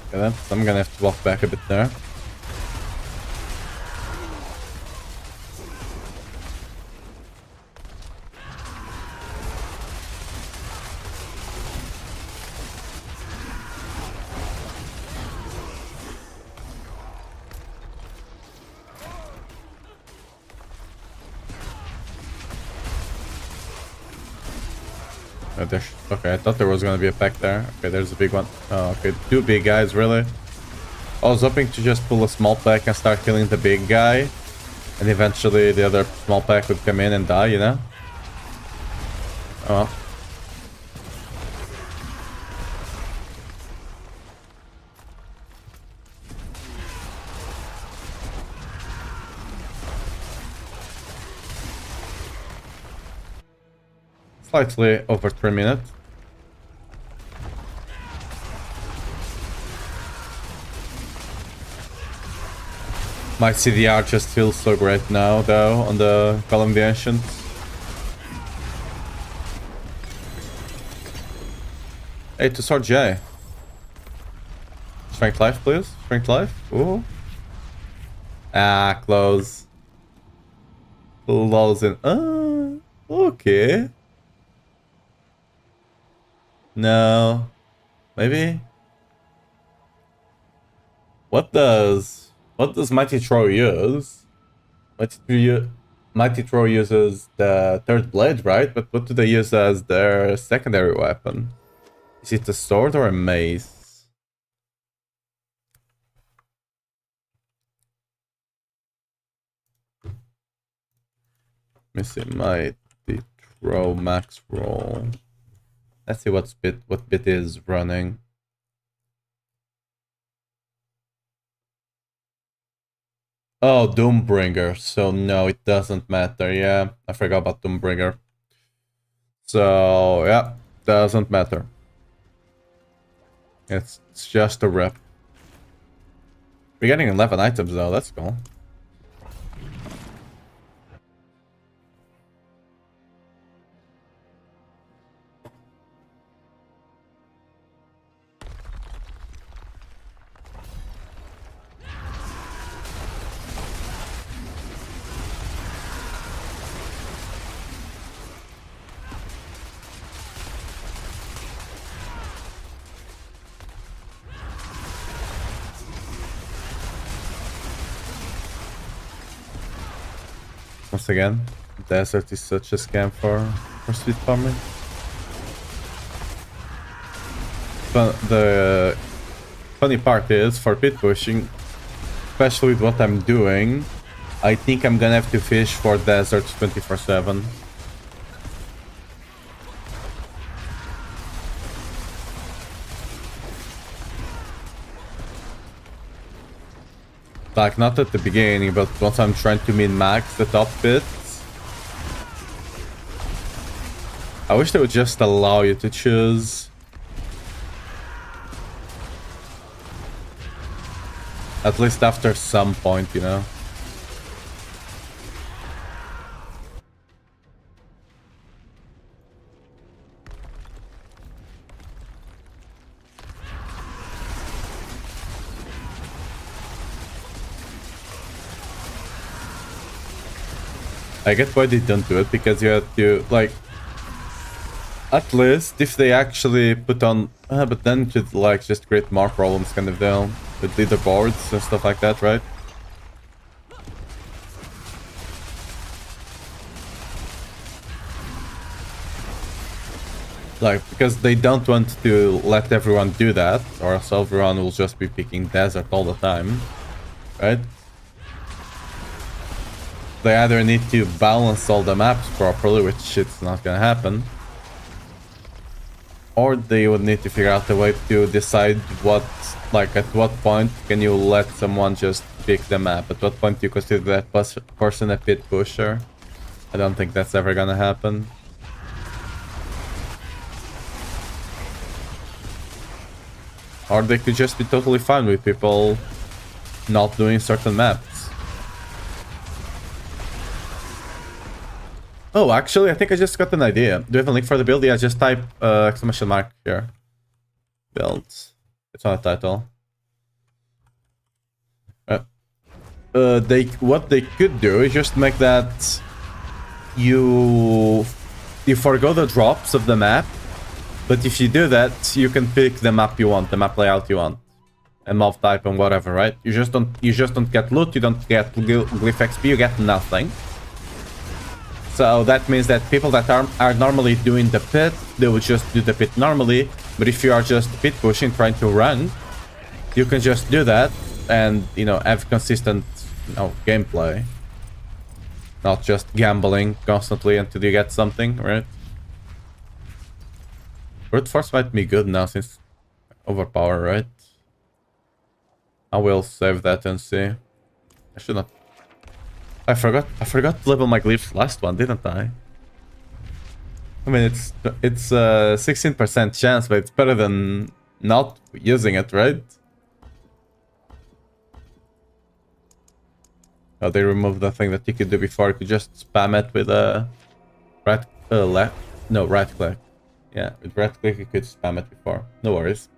Okay, then, so I'm gonna have to walk back a bit there. Okay, I thought there was gonna be a pack there. Okay, there's a big one. Oh, okay, 2 big guys, really? I was hoping to just pull a small pack and start killing the big guy. And eventually the other small pack would come in and die, you know? Oh well. Slightly over 3 minutes. My CDR just feels so great now, though, on the Column of the Ancients. Hey, to start J. Strength life, please. Strength life. Ooh. Ah, close. Close in. Okay. No. Maybe? What does Mighty Troll use? Mighty Troll uses the third blade, right? But what do they use as their secondary weapon? Is it a sword or a mace? Let me see. Mighty Troll max roll. Let's see what bit is running. Oh, Doombringer. So no, it doesn't matter. Yeah, I forgot about Doombringer. So yeah, doesn't matter. It's just a rep. We're getting 11 items though. That's cool. Once again, desert is such a scam for speed farming. But the funny part is, for pit pushing, especially with what I'm doing, I think I'm gonna have to fish for deserts 24/7. Like, not at the beginning, but once I'm trying to min-max the top bits. I wish they would just allow you to choose. At least after some point, you know? I get why they don't do it, because you have to, like... At least, if they actually put on... but then it should, like, just create more problems, kind of deal. With leaderboards and stuff like that, right? Like, because they don't want to let everyone do that, or else everyone will just be picking desert all the time, right? They either need to balance all the maps properly, which it's not gonna happen, or they would need to figure out a way to decide what, like, at what point can you let someone just pick the map? At what point do you consider that person a pit pusher? I don't think that's ever gonna happen. Or they could just be totally fine with people not doing certain maps. Oh, actually, I think I just got an idea. Do you have a link for the build? Yeah, just type exclamation mark here. Builds. It's on the title. What they could do is just make that you forgo the drops of the map, but if you do that, you can pick the map you want, the map layout you want, and mob type and whatever, right? You just don't get loot, you don't get glyph XP, you get nothing. So that means that people that are normally doing the pit, they will just do the pit normally. But if you are just pit pushing, trying to run, you can just do that and, you know, have consistent, you know, gameplay. Not just gambling constantly until you get something, right? Brute Force might be good now since overpower, right? I will save that and see. I should not. I forgot to level my glyphs last one, didn't I? I mean, it's a 16% chance, but it's better than not using it, right? Oh, they removed the thing that you could do before. You could just spam it with a left. No, right click. Yeah, with right click you could spam it before. No worries.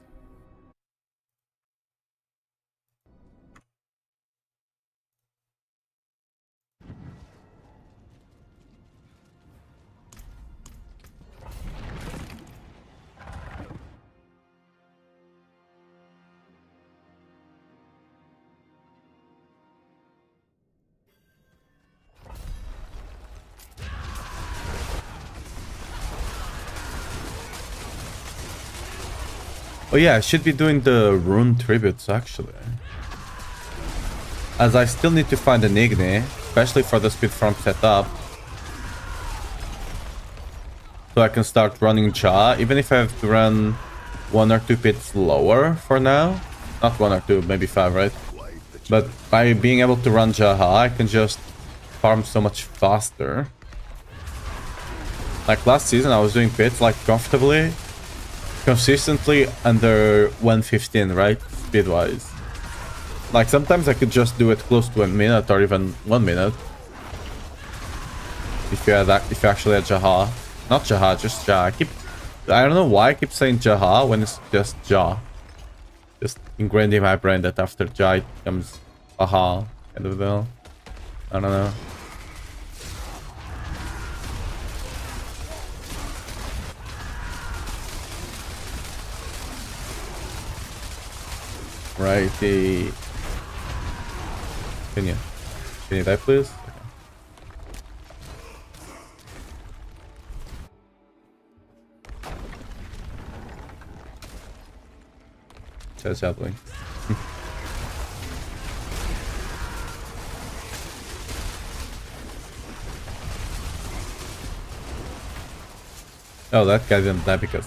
Oh yeah, I should be doing the rune tributes actually. As I still need to find an Igni, especially for the speed farm setup. So I can start running Jaw, even if I have to run 1 or 2 pits lower for now. Not 1 or 2, maybe 5, right? But by being able to run Jaha, I can just farm so much faster. Like last season, I was doing pits like comfortably, consistently under 115, right? Speed-wise. Like sometimes I could just do it close to a minute or even 1 minute. If you actually had Jaha. Not Jaha, just Jah. I don't know why I keep saying Jaha when it's just Jah. Just ingrained in my brain that after Jah it becomes Aha kind of deal. I don't know. Righty. Can you die please? Says happening. Oh, that guy didn't die because...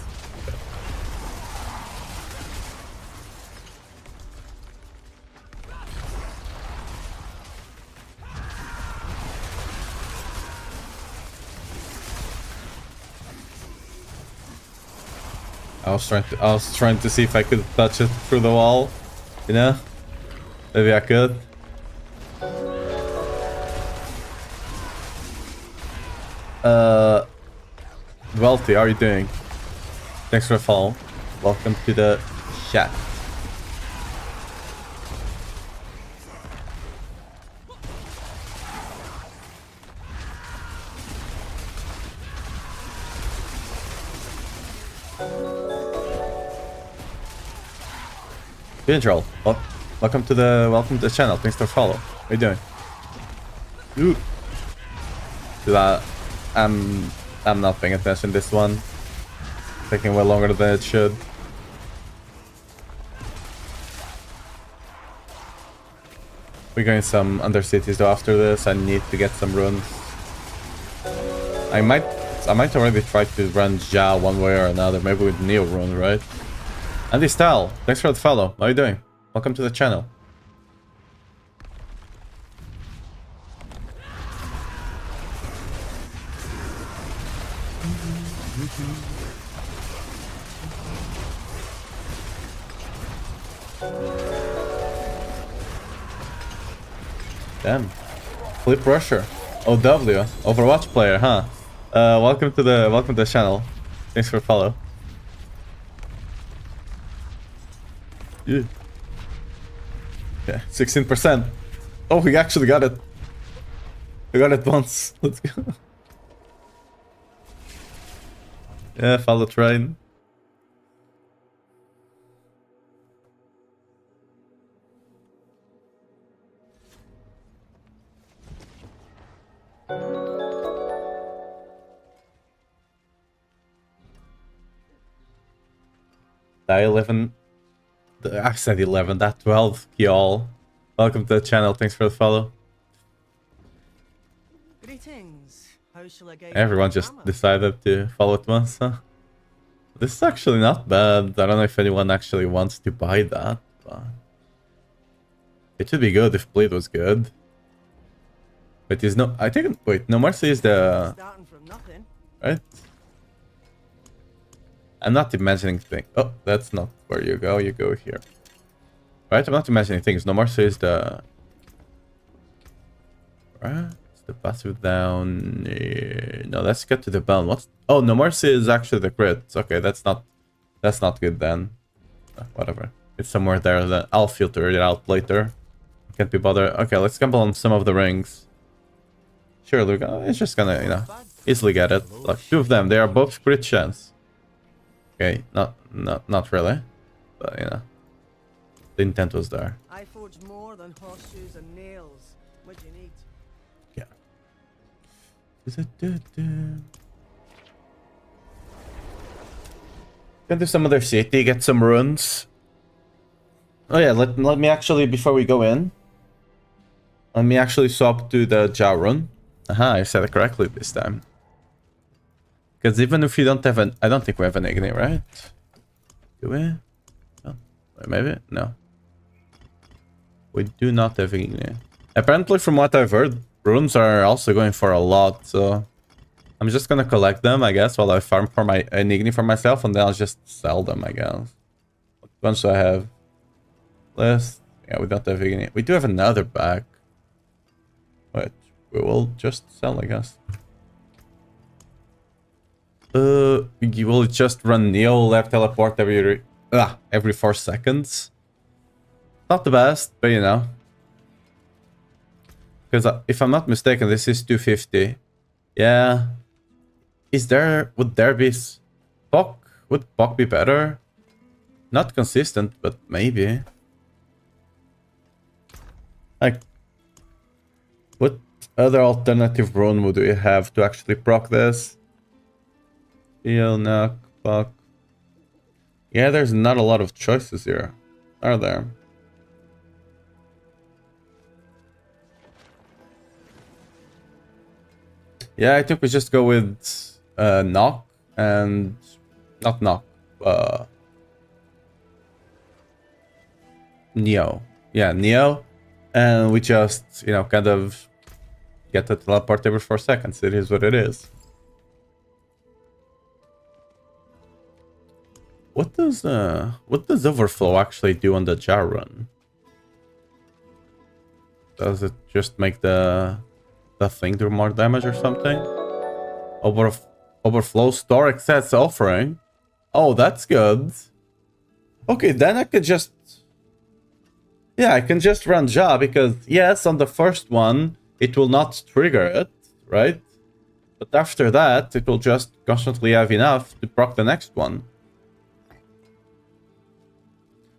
I was trying to see if I could touch it through the wall, you know? Maybe I could. Welty, how are you doing? Thanks for the follow. Welcome to the chat. Control. Well, welcome to the channel. Thanks for follow. How are you doing? Ooh. I'm not paying attention this one. Taking way longer than it should. We're going some undercities though after this. I need to get some runes. I might already try to run Ja one way or another, maybe with Neo rune, right? Andy Style, thanks for the follow. How are you doing? Welcome to the channel. Damn. Flip Rusher. OW. Overwatch player, huh? Welcome to the channel. Thanks for follow. Yeah. Yeah, 16%. Oh, we actually got it. We got it once. Let's go. Yeah, follow train. Die 11. I said 11, that 12, y'all. Welcome to the channel, thanks for the follow.
Greetings. How shall I guide
Everyone
my
just
hammer?
decided to follow at once, huh? This is actually not bad. I don't know if anyone actually wants to buy that, but... It should be good if Bleed was good. But is no... I think... Wait, No Mercy is the...
Starting from nothing.
Right? I'm not imagining things. Oh, that's not where you go. You go here. Right? I'm not imagining things. No Mercy is the... Alright. Is the passive down? No, let's get to the bell. What's... Oh, no mercy is actually the crit. Okay, that's not good then. Whatever. It's somewhere there. That I'll filter it out later. Can't be bothered. Okay, let's gamble on some of the rings. Sure, Luke. It's just gonna, you know, easily get it. Like, two of them. They are both crit chance. Okay, not really. But, you know. The intent was there.
I forge more than horseshoes and nails. What do you need?
Yeah. Can do some other city, get some runes. Oh yeah, let me actually, before we go in, let me actually swap to the Jao rune. Aha, I said it correctly this time. Because even if you don't have an... I don't think we have an Igni, right? Do we? Oh, maybe? No. We do not have Igni. Apparently, from what I've heard, runes are also going for a lot, so... I'm just gonna collect them, I guess, while I farm for an Igni for myself, and then I'll just sell them, I guess. What ones do I have? List. Yeah, we don't have Igni. We do have another bag. Which we will just sell, I guess. You will just run Neo left teleport every 4 seconds. Not the best, but you know. Because if I'm not mistaken, this is 250. Yeah. Would there be... Pok? Would Pok be better? Not consistent, but maybe. Like... What other alternative rune would we have to actually proc this? Heal, knock, Pok. Yeah, there's not a lot of choices here, are there? Yeah, I think we just go with knock and... Not knock. Neo. Yeah, Neo. And we just, you know, kind of get the teleport every 4 seconds. It is what it is. What does overflow actually do on the jar run? Does it just make the thing do more damage or something? Overflow store excess offering. Oh, that's good. Okay, then I could just... Yeah, I can just run Ja, because yes, on the first one, it will not trigger it, right? But after that, it will just constantly have enough to proc the next one.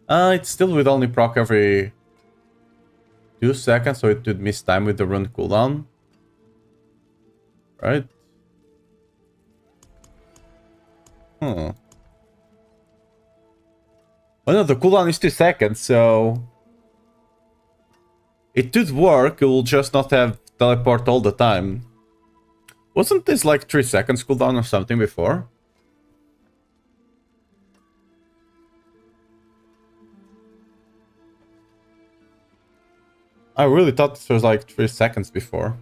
It still would only proc every 2 seconds, so it would miss time with the rune cooldown. Right? Oh no, the cooldown is 2 seconds, so... It could work, it will just not have teleport all the time. Wasn't this like 3 seconds cooldown or something before? I really thought this was like 3 seconds before.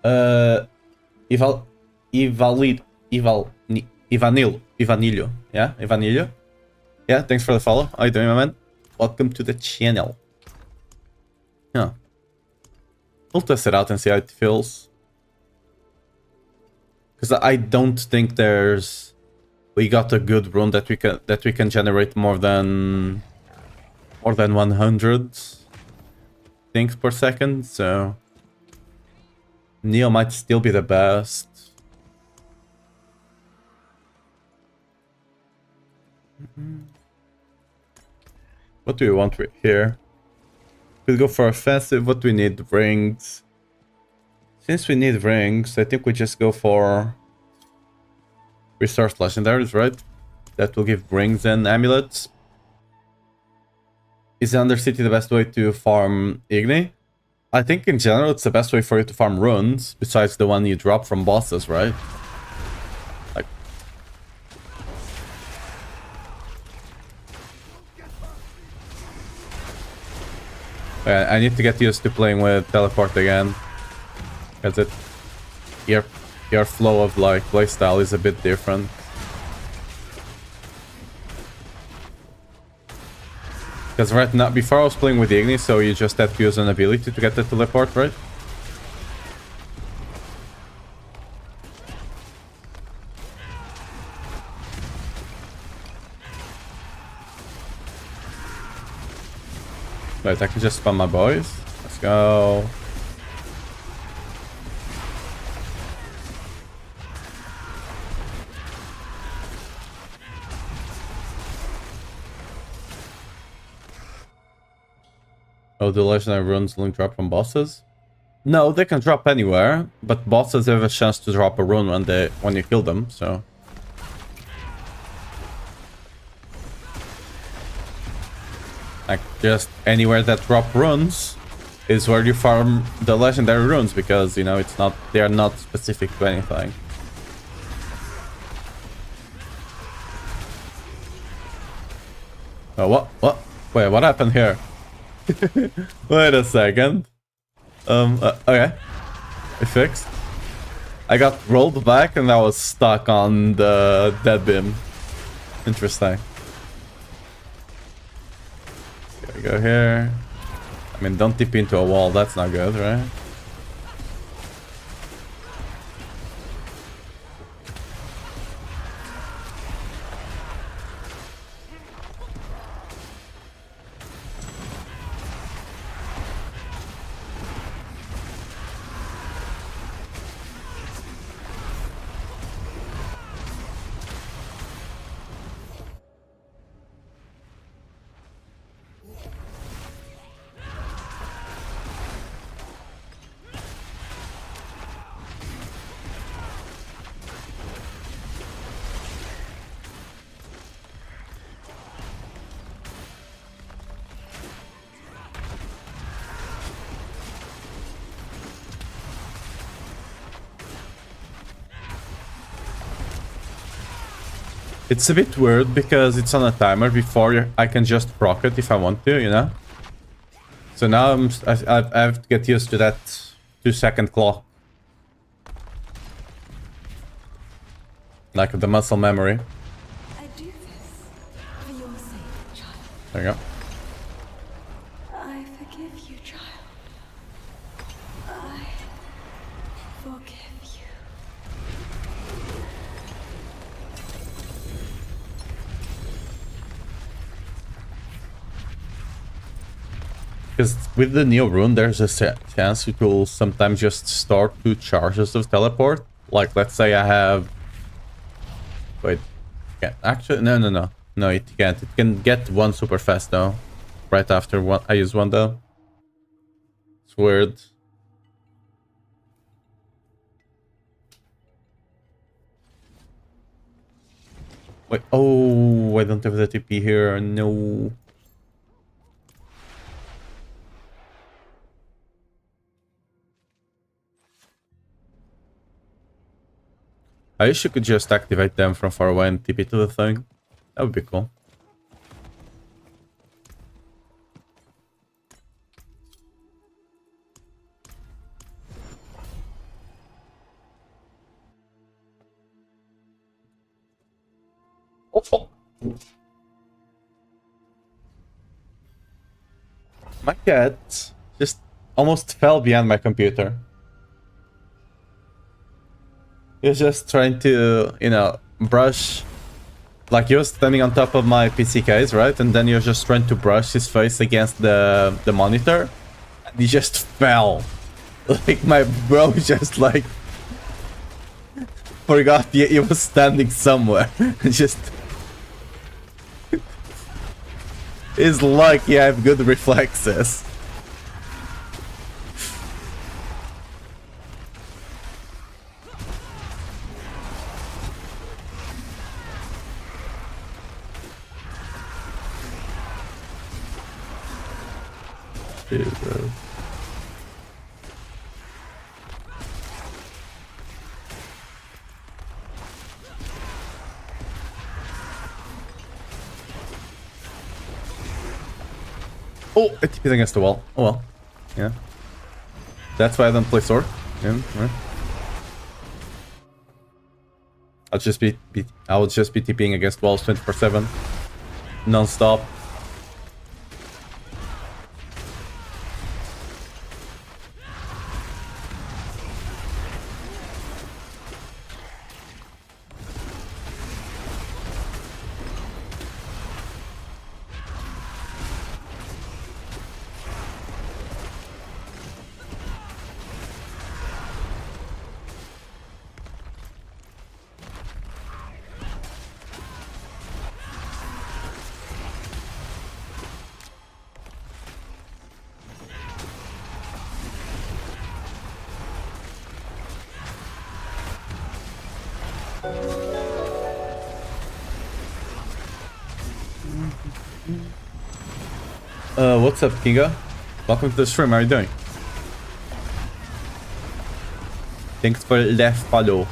Ivanilio. Yeah, Ivanilio. Yeah, thanks for the follow. How you doing, my man? Welcome to the channel. Yeah. We'll test it out and see how it feels. Because I don't think there's... We got a good rune that we can generate more than 100 things per second, so Neo might still be the best. What do we want here? We'll go for offensive. What do we need? Rings. Since we need rings, I think we just go for resource legendaries, right? That will give rings and amulets. Is the Undercity the best way to farm Igni? I think in general it's the best way for you to farm runes, besides the one you drop from bosses, right? Like... I need to get used to playing with teleport again. Because your flow of like playstyle is a bit different. Because right now, before I was playing with Igni, so you just had to use an ability to get the teleport, right? Wait, I can just spam my boys. Let's go. Oh, the legendary runes only drop from bosses? No, they can drop anywhere, but bosses have a chance to drop a rune when you kill them, so... Like, just anywhere that drop runes is where you farm the legendary runes, because, you know, they are not specific to anything. Oh, what? Wait, what happened here? Wait a second. Okay. I fixed. I got rolled back and I was stuck on the dead beam. Interesting. Okay, go here. I mean, don't tip into a wall, that's not good, right? It's a bit weird because it's on a timer before I can just proc it if I want to, you know? So now I have to get used to that 2-second clock. Like the muscle memory.
I do this for your sake, child.
There you go.
I forgive you, child. I forgive you.
Because with the Neo rune, there's a chance it will sometimes just start 2 charges of teleport. Like, let's say I have... Wait. Yeah, actually, no. No, it can't. It can get one super fast, though. Right after one, I use one, though. It's weird. Wait, oh, I don't have the TP here. No. I wish you could just activate them from far away and TP to the thing. That would be cool. Oh. My cat just almost fell behind my computer. He was just trying to, you know, brush. Like, he was standing on top of my PC case, right? And then he was just trying to brush his face against the monitor. And he just fell. Like, my bro just, like, forgot he was standing somewhere. Just... He's lucky I have good reflexes. Jesus. Oh, it's against the wall. Oh well. Yeah. That's why I don't play sword. Yeah. I'll just be TPing against walls 24/7. Non-stop. What's up, Kinga? Welcome to the stream. How are you doing? Thanks for the follow.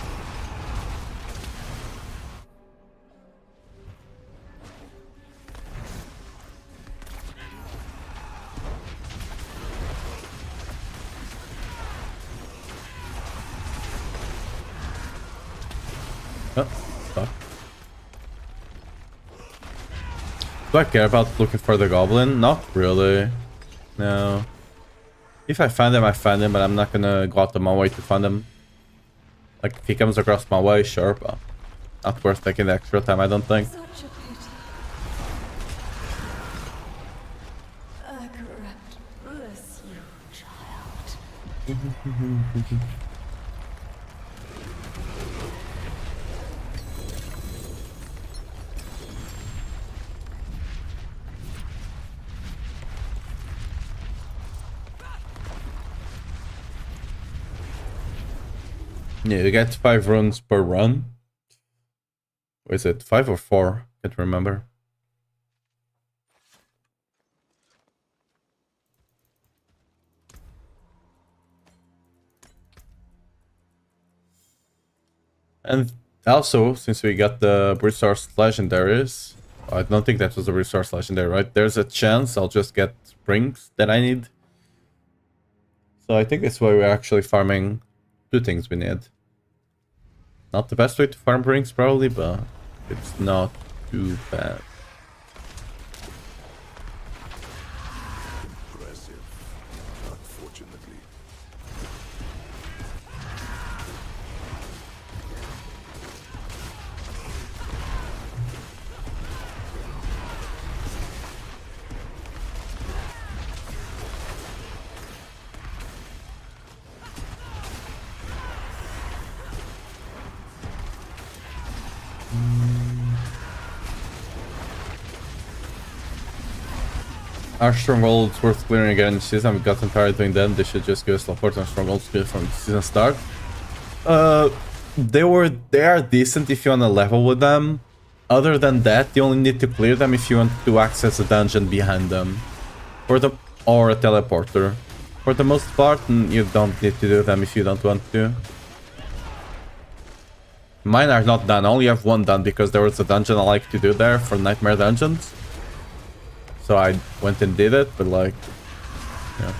Oh, fuck. Do I care about looking for the goblin? Not really. No. If I find him, I find him, but I'm not gonna go out of my way to find him. Like, if he comes across my way, sure, but not worth taking the extra time, I don't think.
Such a pity. Correct. Bless you, child.
Yeah, you get 5 runs per run. Or is it 5 or 4? Can't remember. And also, since we got the resource legendaries, I don't think that was a resource legendary, right? There's a chance I'll just get rings that I need. So I think that's why we're actually farming 2 things we need. Not the best way to farm rings, probably, but it's not too bad.
Impressive. Unfortunately.
Are strongholds worth clearing again in the season? I've gotten tired doing them. They should just give us support on strongholds clear from the season start. They are decent if you want to level with them. Other than that, you only need to clear them if you want to access a dungeon behind them. Or a teleporter. For the most part, you don't need to do them if you don't want to. Mine are not done. I only have one done because there was a dungeon I like to do there for Nightmare Dungeons. So I went and did it, but like, yeah.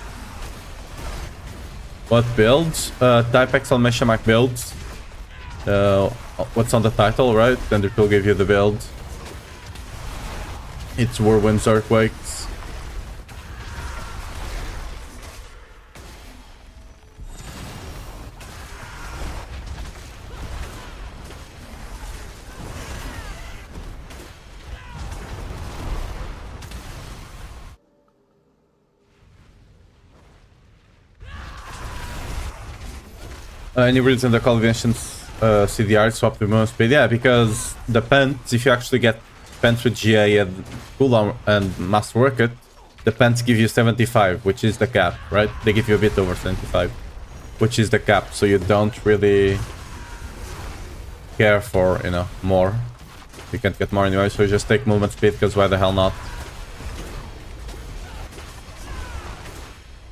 What builds? Type exclamation mark builds. What's on the title, right? Then it will give you the build. It's Whirlwinds Earthquakes. Any reason the Call of Ancients CDR swap the movement speed? Yeah, because the pants, if you actually get pants with GA and cooldown and Master Work It, the pants give you 75, which is the cap, right? They give you a bit over 75, which is the cap, so you don't really care for, you know, more. You can't get more anyway, so you just take movement speed, because why the hell not?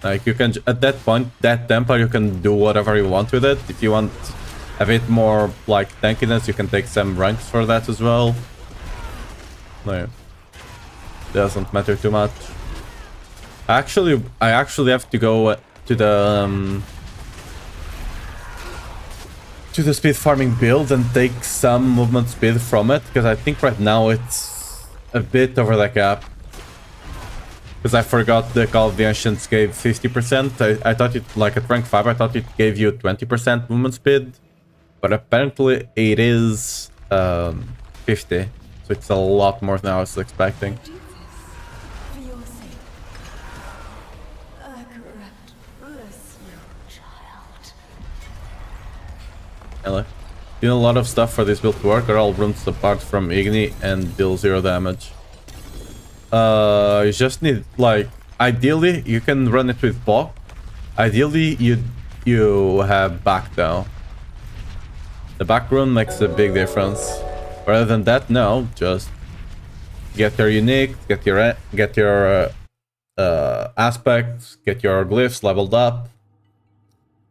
Like, you can, at that point, that Templar, you can do whatever you want with it. If you want a bit more, like, tankiness, you can take some ranks for that as well. No, doesn't matter too much. I actually have to go to the speed farming build and take some movement speed from it, because I think right now it's a bit over the cap. Because I forgot the Call of the Ancients gave 50%. I thought it, like at rank 5, I thought it gave you 20% movement speed. But apparently it is 50. So it's a lot more than I was expecting.
Do this for your sake. Correct. Bless you, child.
Hello. You know, a lot of stuff for this build to work are all runes apart from Igni and deal 0 damage. You just need, like, ideally you can run it with Bok. Ideally you have back though. The back rune makes a big difference. Rather than that, no, just get your unique, get your aspects, get your glyphs leveled up.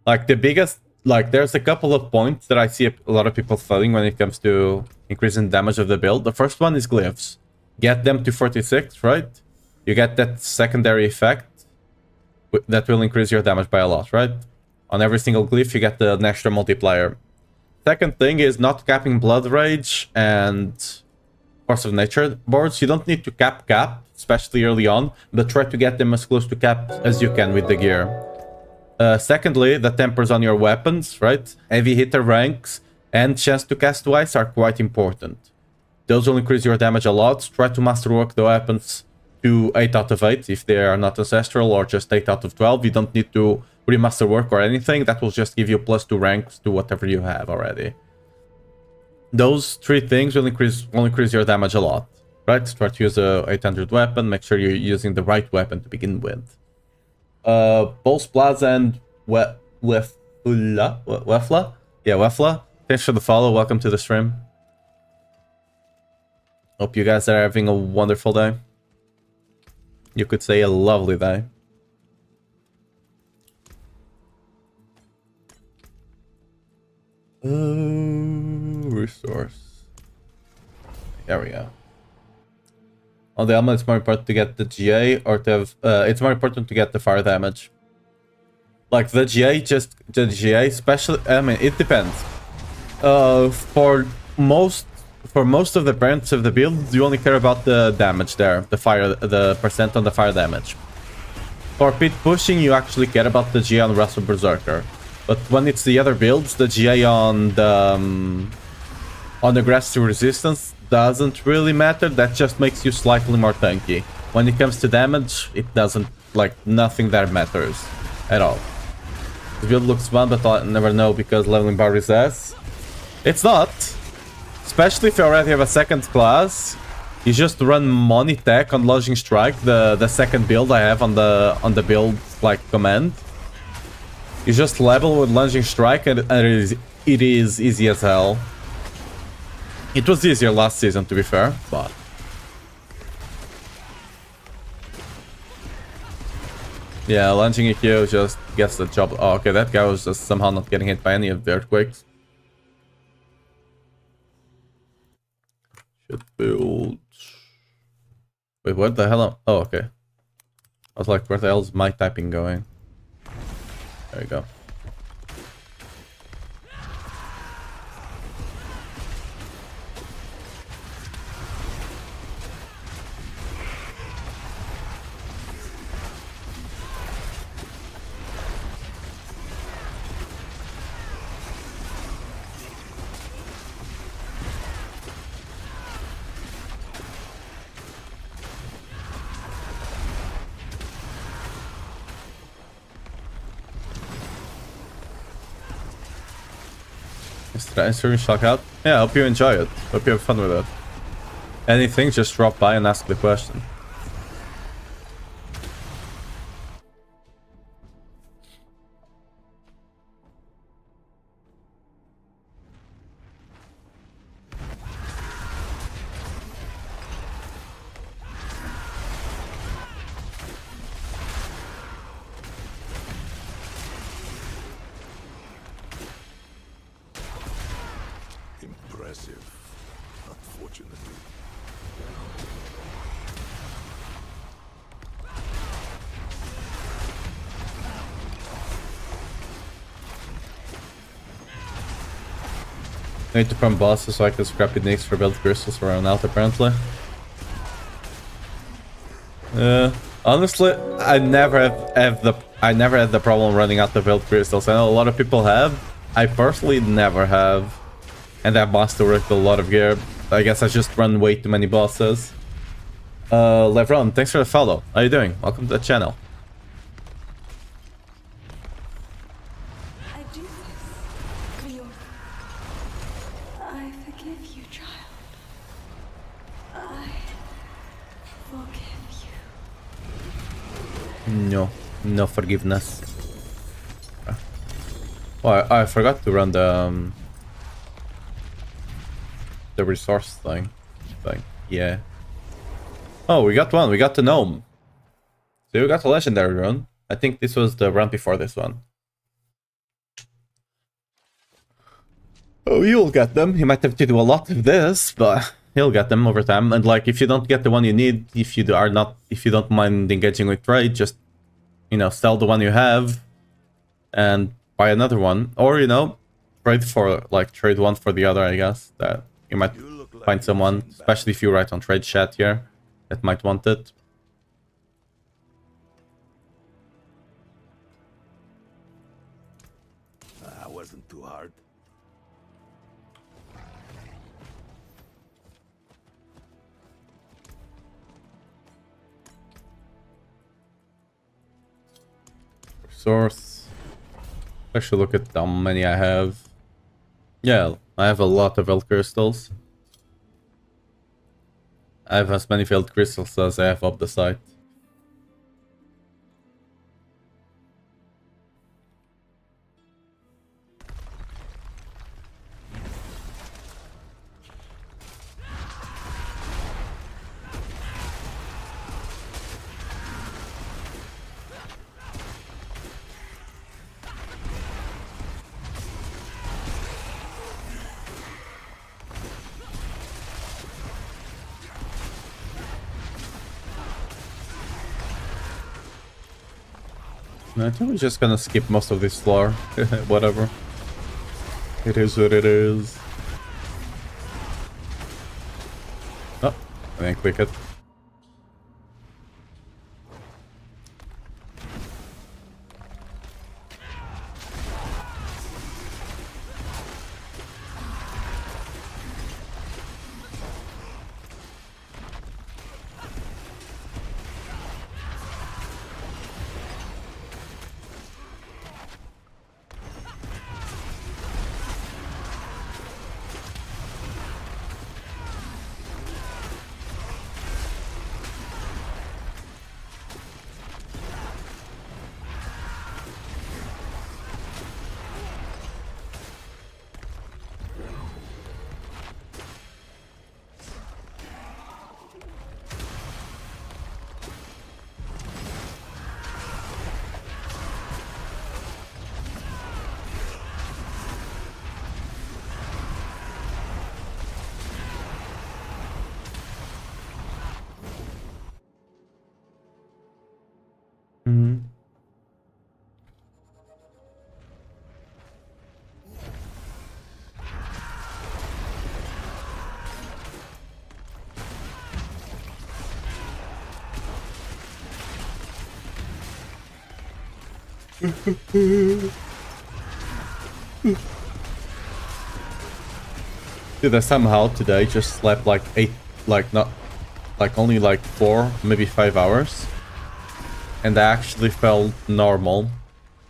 Like the biggest, like there's a couple of points that I see a lot of people failing when it comes to increasing damage of the build. The first one is glyphs. Get them to 46, right? You get that secondary effect that will increase your damage by a lot, right? On every single glyph, you get the extra multiplier. Second thing is not capping Blood Rage and Force of Nature boards. You don't need to cap, especially early on, but try to get them as close to cap as you can with the gear. Secondly, the tempers on your weapons, right? Heavy hitter ranks and chance to cast twice are quite important. Those will increase your damage a lot. Try to masterwork the weapons to 8 out of 8 if they are not ancestral, or just 8 out of 12. You don't need to remasterwork or anything. That will just give you +2 ranks to whatever you have already. Those 3 things will increase your damage a lot, right? Try to use a 800 weapon. Make sure you're using the right weapon to begin with. Pulse Plaza and Wefla? Yeah, Wefla. Thanks for the follow. Welcome to the stream. Hope you guys are having a wonderful day. You could say a lovely day. Resource. There we go. On the helmet, it's more important to get the GA or to have... it's more important to get the fire damage. Like, the GA, especially... I mean, it depends. For most of the parents of the build, you only care about the damage there. The percent on the fire damage. For pit pushing, you actually care about the GA on Wrestle Berserker. But when it's the other builds, the GA on the aggressive resistance doesn't really matter. That just makes you slightly more tanky. When it comes to damage, it doesn't, like, nothing there matters at all. The build looks fun, but I'll never know because leveling bar is ass. It's not. Especially if you already have a second class. You just run Money Tech on Lodging Strike, the second build I have on the build, like, command. You just level with Lunging Strike and it is easy as hell. It was easier last season, to be fair, but... yeah, Lunging EQ just gets the job... oh, okay, that guy was just somehow not getting hit by any of the earthquakes. Should build... wait, what the hell? Oh, okay. I was like, where the hell is my typing going? There we go. Answering shock out. Yeah, I hope you enjoy it. Hope you have fun with it. Anything, just drop by and ask the question. I need to farm bosses so I can scrap nicks for build crystals for run out apparently. Honestly, I never had the problem running out the build crystals. I know a lot of people have. I personally never have. And I've masterworked a lot of gear. I guess I just run way too many bosses. Levron, thanks for the follow. How are you doing? Welcome to the channel. No forgiveness. Oh, I forgot to run the resource thing. Yeah. Oh, we got one. We got the gnome. So you got a legendary rune. I think this was the run before this one. Oh, you'll get them. You might have to do a lot of this, but you'll get them over time. And like, if you don't get the one you need, if you don't mind engaging with trade, just, you know, sell the one you have and buy another one, or, you know, trade one for the other. I guess that you might find someone, especially if you write on trade chat here, that might want it.
Wasn't too hard.
Source. I should look at how many I have. Yeah, I have a lot of Veiled Crystals. I have as many Veiled Crystals as I have up the site. I think we're just gonna skip most of this floor. Whatever. It is what it is. Oh, I didn't click it. Mm-hmm. Dude, I somehow today just slept like 8, not, like only like 4, maybe 5 hours. And I actually felt normal.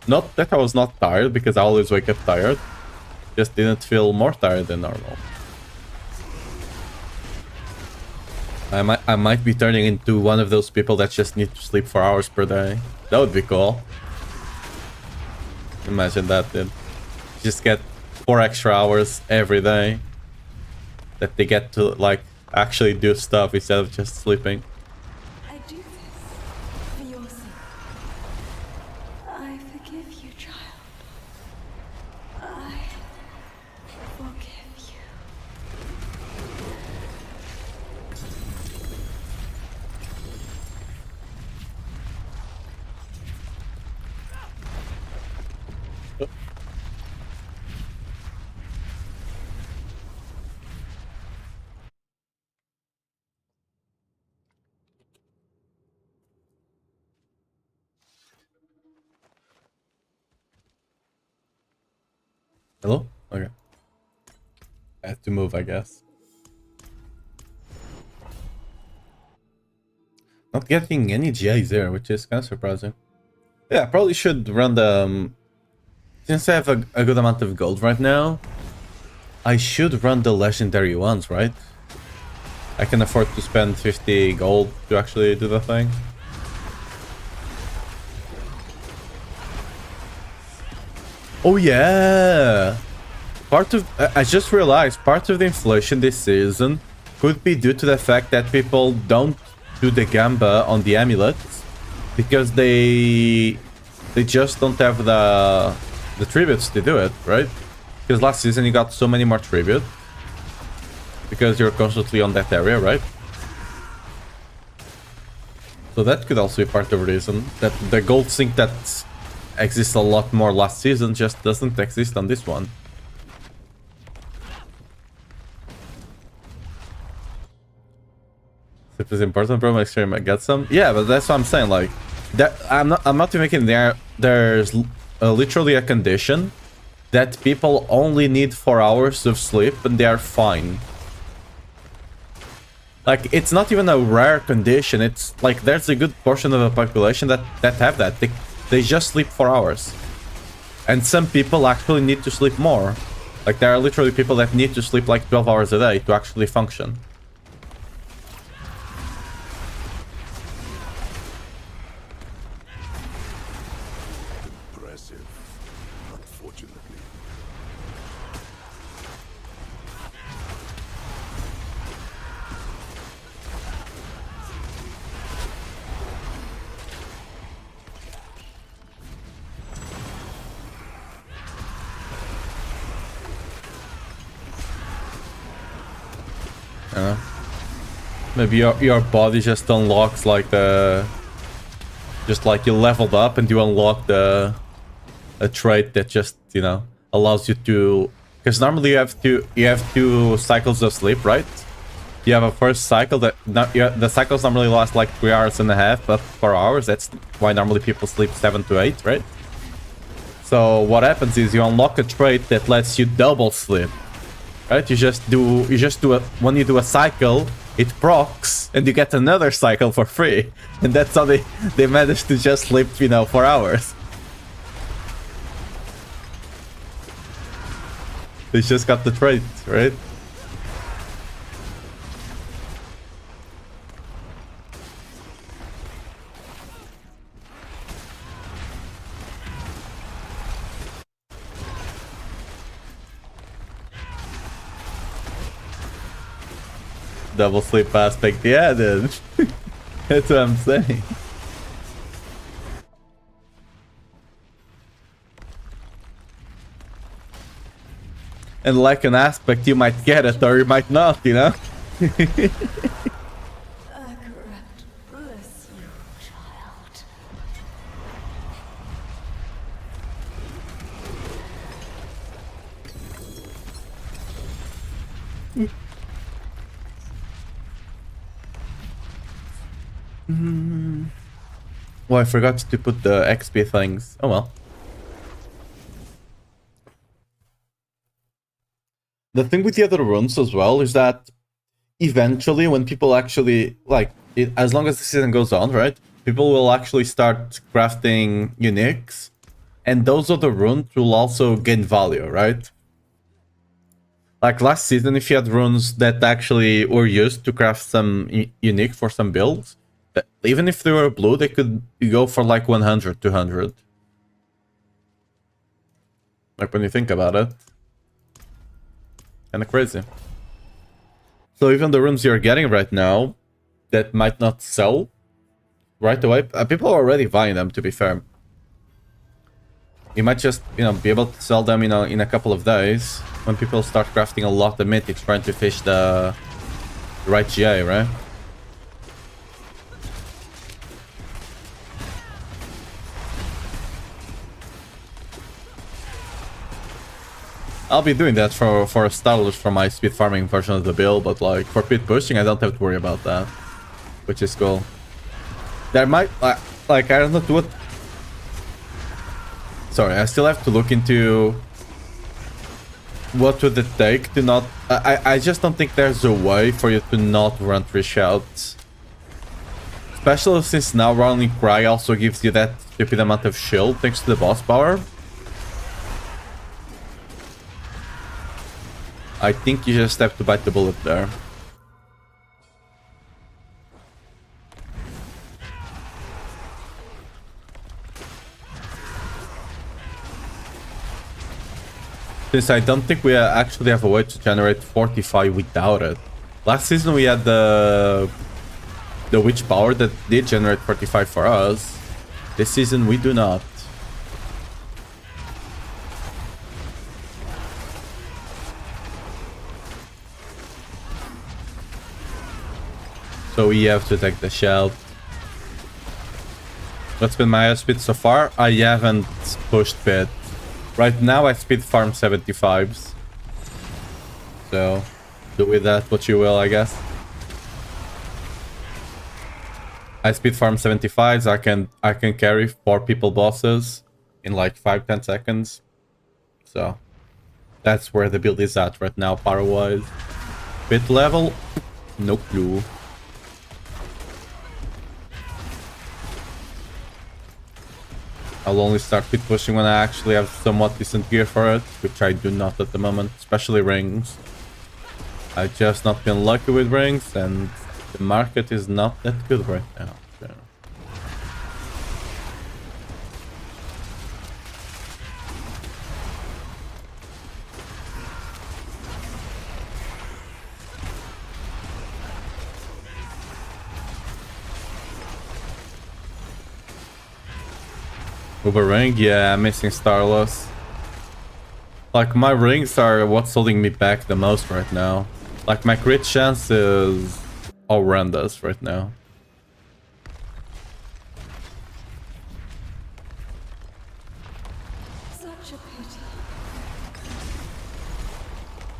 Not that I was not tired, because I always wake up tired. Just didn't feel more tired than normal. I might be turning into one of those people that just need to sleep 4 hours per day. That would be cool. Imagine that, dude. Just get 4 extra hours every day. That they get to, like, actually do stuff instead of just sleeping.
I do this for your sake. I forgive you, child. I forgive you.
Hello? Okay. I have to move, I guess. Not getting any GIs there, which is kind of surprising. Yeah, I probably should run the... since I have a good amount of gold right now, I should run the legendary ones, right? I can afford to spend 50 gold to actually do the thing. Oh yeah! Part of... I just realized part of the inflation this season could be due to the fact that people don't do the gamba on the amulets because they just don't have the tributes to do it, right? Because last season you got so many more tribute because you're constantly on that area, right? So that could also be part of the reason that the gold sink that exists a lot more last season just doesn't exist on this one. If it's important, bro, make sure you might get some. Yeah, but that's what I'm saying. Like, that I'm not even making there. There's literally a condition that people only need 4 hours of sleep and they are fine. Like, it's not even a rare condition. It's like there's a good portion of the population that have that. They just sleep 4 hours. And some people actually need to sleep more. Like, there are literally people that need to sleep like 12 hours a day to actually function.
Impressive, unfortunately.
Maybe your body just unlocks like the... Just like you leveled up and you unlock a trait that just, you know, allows you to... Because normally you have 2 cycles of sleep, right? You have a first cycle that... the cycles normally last like 3 hours and a half, but 4 hours. That's why normally people sleep 7 to 8, right? So what happens is you unlock a trait that lets you double sleep. Right? You just do when you do a cycle, it procs and you get another cycle for free. And that's how they managed to just sleep, you know, 4 hours. They just got the trait, right? Double sleep aspect, yeah, dude. That's what I'm saying. And like an aspect, you might get it or you might not, you know?
Agarest, bless you, child.
Oh, I forgot to put the XP things. Oh well. The thing with the other runes as well is that eventually when people actually, like, as long as the season goes on, right? People will actually start crafting uniques. And those other runes will also gain value, right? Like last season, if you had runes that actually were used to craft some unique for some builds, even if they were blue, they could go for like 100, 200. Like when you think about it. Kinda crazy. So even the runes you're getting right now that might not sell right away, people are already buying them, to be fair. You might just, you know, be able to sell them, you know, in a couple of days when people start crafting a lot of mythics trying to fish the right GA, right? I'll be doing that for starters for my speed farming version of the build, but like for pit pushing, I don't have to worry about that, which is cool. There might like I don't know what. Sorry, I still have to look into what would it take to not. I just don't think there's a way for you to not run 3 shouts, especially since now running Cry also gives you that stupid amount of shield thanks to the boss power. I think you just have to bite the bullet there. Since I don't think we actually have a way to generate 45 without it. Last season we had the witch power that did generate 45 for us. This season we do not. So we have to take the shell. What's been my speed so far? I haven't pushed bit. Right now I speed farm 75s. So do with that what you will, I guess. I speed farm 75s. I can carry 4 people bosses in like 5-10 seconds. So that's where the build is at right now, power wise. Bit level, no clue. I'll only start pit pushing when I actually have somewhat decent gear for it, which I do not at the moment, especially rings. I've just not been lucky with rings, and the market is not that good right now. So. Uber ring, yeah, I'm missing Starless. Like, my rings are what's holding me back the most right now. Like, my crit chance is horrendous right now.
Such a pity.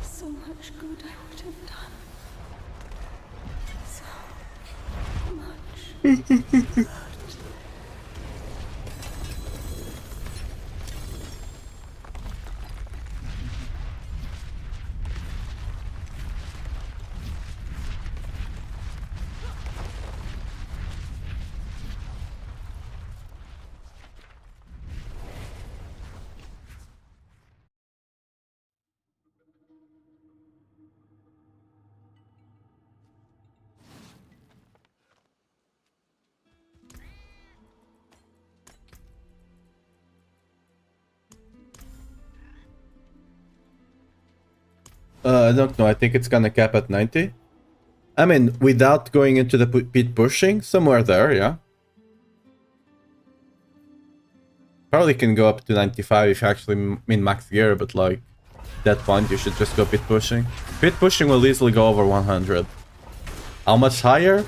So much good I would have done. So much.
I don't know. I think it's gonna cap at 90. I mean, without going into the pit pushing, somewhere there, yeah. Probably can go up to 95 if you actually min max gear, but like, that point you should just go pit pushing. Pit pushing will easily go over 100. How much higher?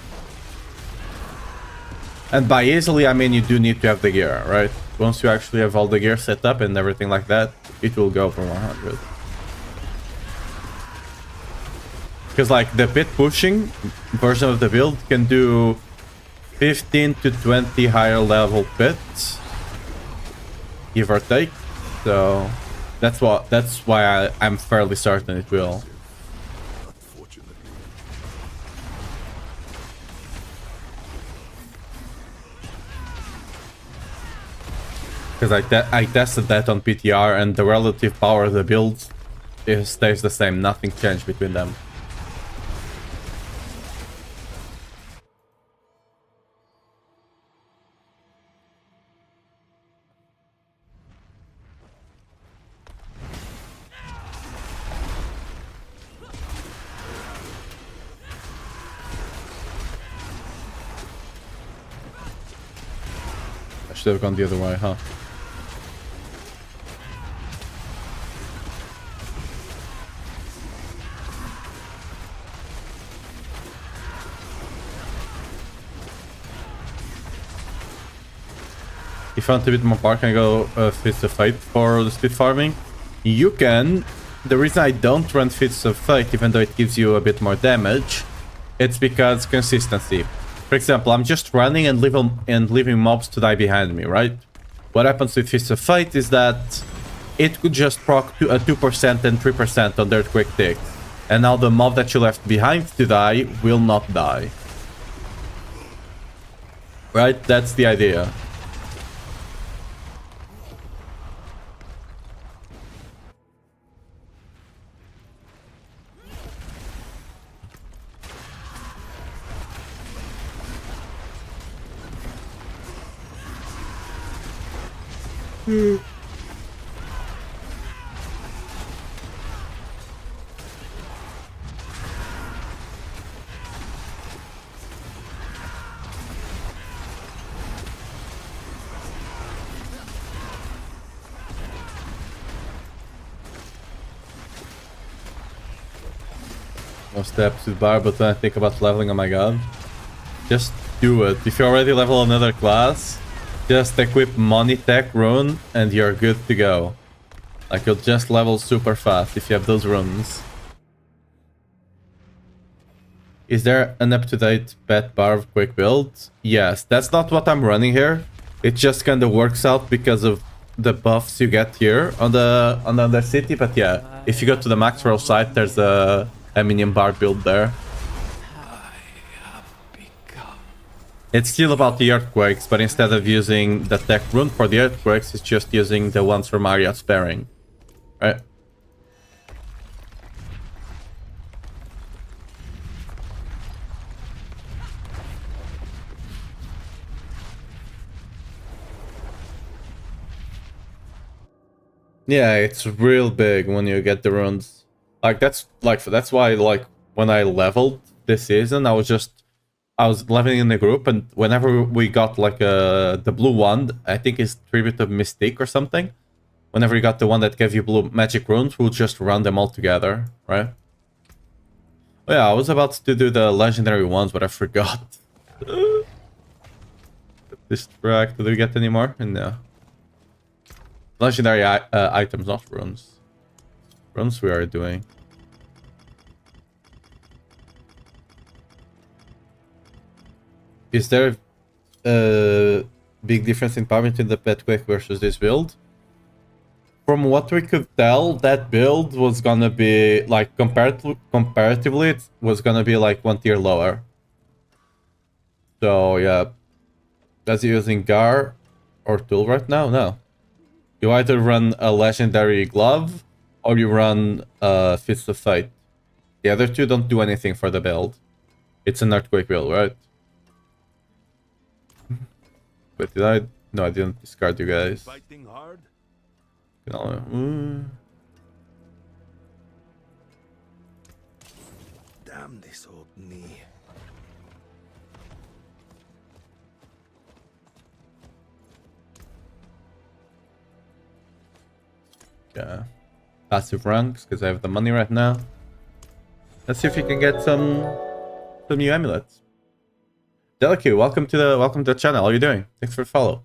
And by easily, I mean you do need to have the gear, right? Once you actually have all the gear set up and everything like that, it will go for 100. Because like the pit pushing version of the build can do 15 to 20 higher level pits, give or take. So that's why I'm fairly certain it will. Because I tested that on PTR and the relative power of the build stays the same. Nothing changed between them. I should have gone the other way, huh? If you want a bit more power, can I go Fist of Fate for the speed farming? You can. The reason I don't run Fist of Fate, even though it gives you a bit more damage, it's because consistency. For example, I'm just running and leaving mobs to die behind me, right? What happens with Fist of Fate is that it could just proc a 2% and 3% on their quick tick. And now the mob that you left behind to die will not die. Right? That's the idea. No steps to bar, but when I think about leveling, oh my god. Just do it. If you already level another class, just equip Money Tech rune and you're good to go. Like, you'll just level super fast if you have those runes. Is there an up-to-date pet barb quick build? Yes, that's not what I'm running here. It just kind of works out because of the buffs you get here on the other city. But yeah, if you go to the Maxwell site, there's a minion barb build there. It's still about the earthquakes, but instead of using the tech rune for the earthquakes, it's just using the ones from Ariad's pairing. Right? Yeah, it's real big when you get the runes. Like that's why like when I leveled this season, I was leveling in the group, and whenever we got like the blue wand, I think it's Tribute of Mystique or something. Whenever you got the one that gave you blue magic runes, we'll just run them all together, right? Oh yeah, I was about to do the legendary ones, but I forgot. Distract. Did we get any more? No. Legendary items, not runes. Runes we are doing. Is there a big difference in power between the pet quick versus this build? From what we could tell, that build was gonna be like comparatively, it was gonna be like 1 tier lower. So yeah, that's using Gar or Tool right now? No. You either run a legendary glove or you run Fist of Fate. The other two don't do anything for the build. It's an earthquake build, right? But did I? No, I didn't discard you guys.
Fighting hard? Damn this old knee.
Yeah. Passive ranks, because I have the money right now. Let's see if we can get some new amulets. Delicu, welcome to the channel. How are you doing? Thanks for the follow.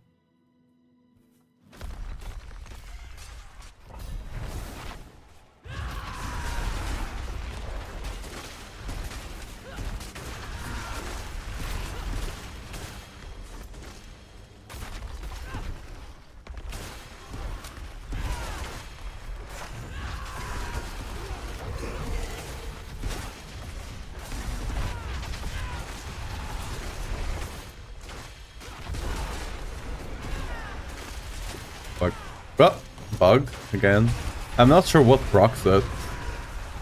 Bug again. I'm not sure what procs it.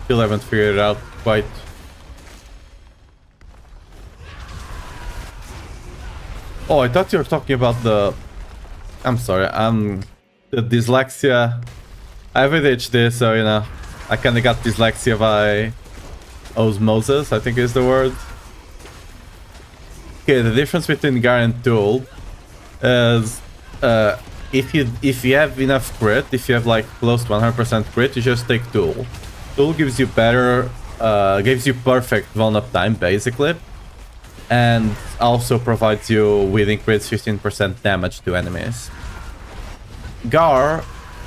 Still haven't figured it out quite. Oh, I thought you were talking about the... I'm sorry, the dyslexia. I have ADHD, so you know, I kinda got dyslexia by osmosis, I think is the word. Okay, the difference between Gar and Tool is if you have enough crit, if you have like close to 100% crit, you just take Tool. Tool gives you gives you perfect vuln-up time basically, and also provides you with increased 15% damage to enemies. Gar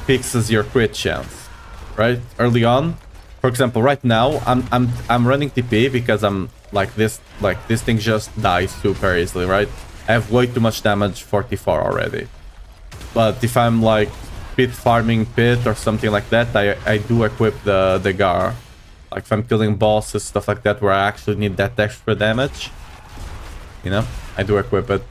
fixes your crit chance, right? Early on, for example, right now I'm running TP because I'm like this thing just dies super easily, right? I have way too much damage 44 already. But if I'm like pit farming pit or something like that, I do equip the Gar. Like if I'm killing bosses, stuff like that, where I actually need that extra damage, you know, I do equip it.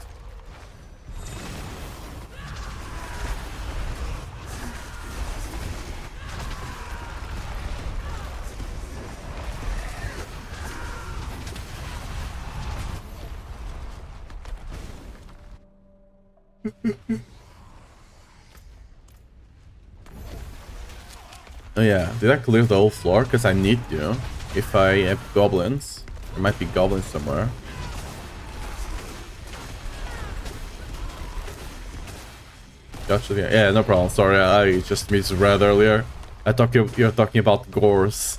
Oh yeah, did I clear the whole floor? Because I need to. If I have goblins. There might be goblins somewhere. Gotcha, yeah, no problem. Sorry, I just misread earlier. I thought you were talking about gores.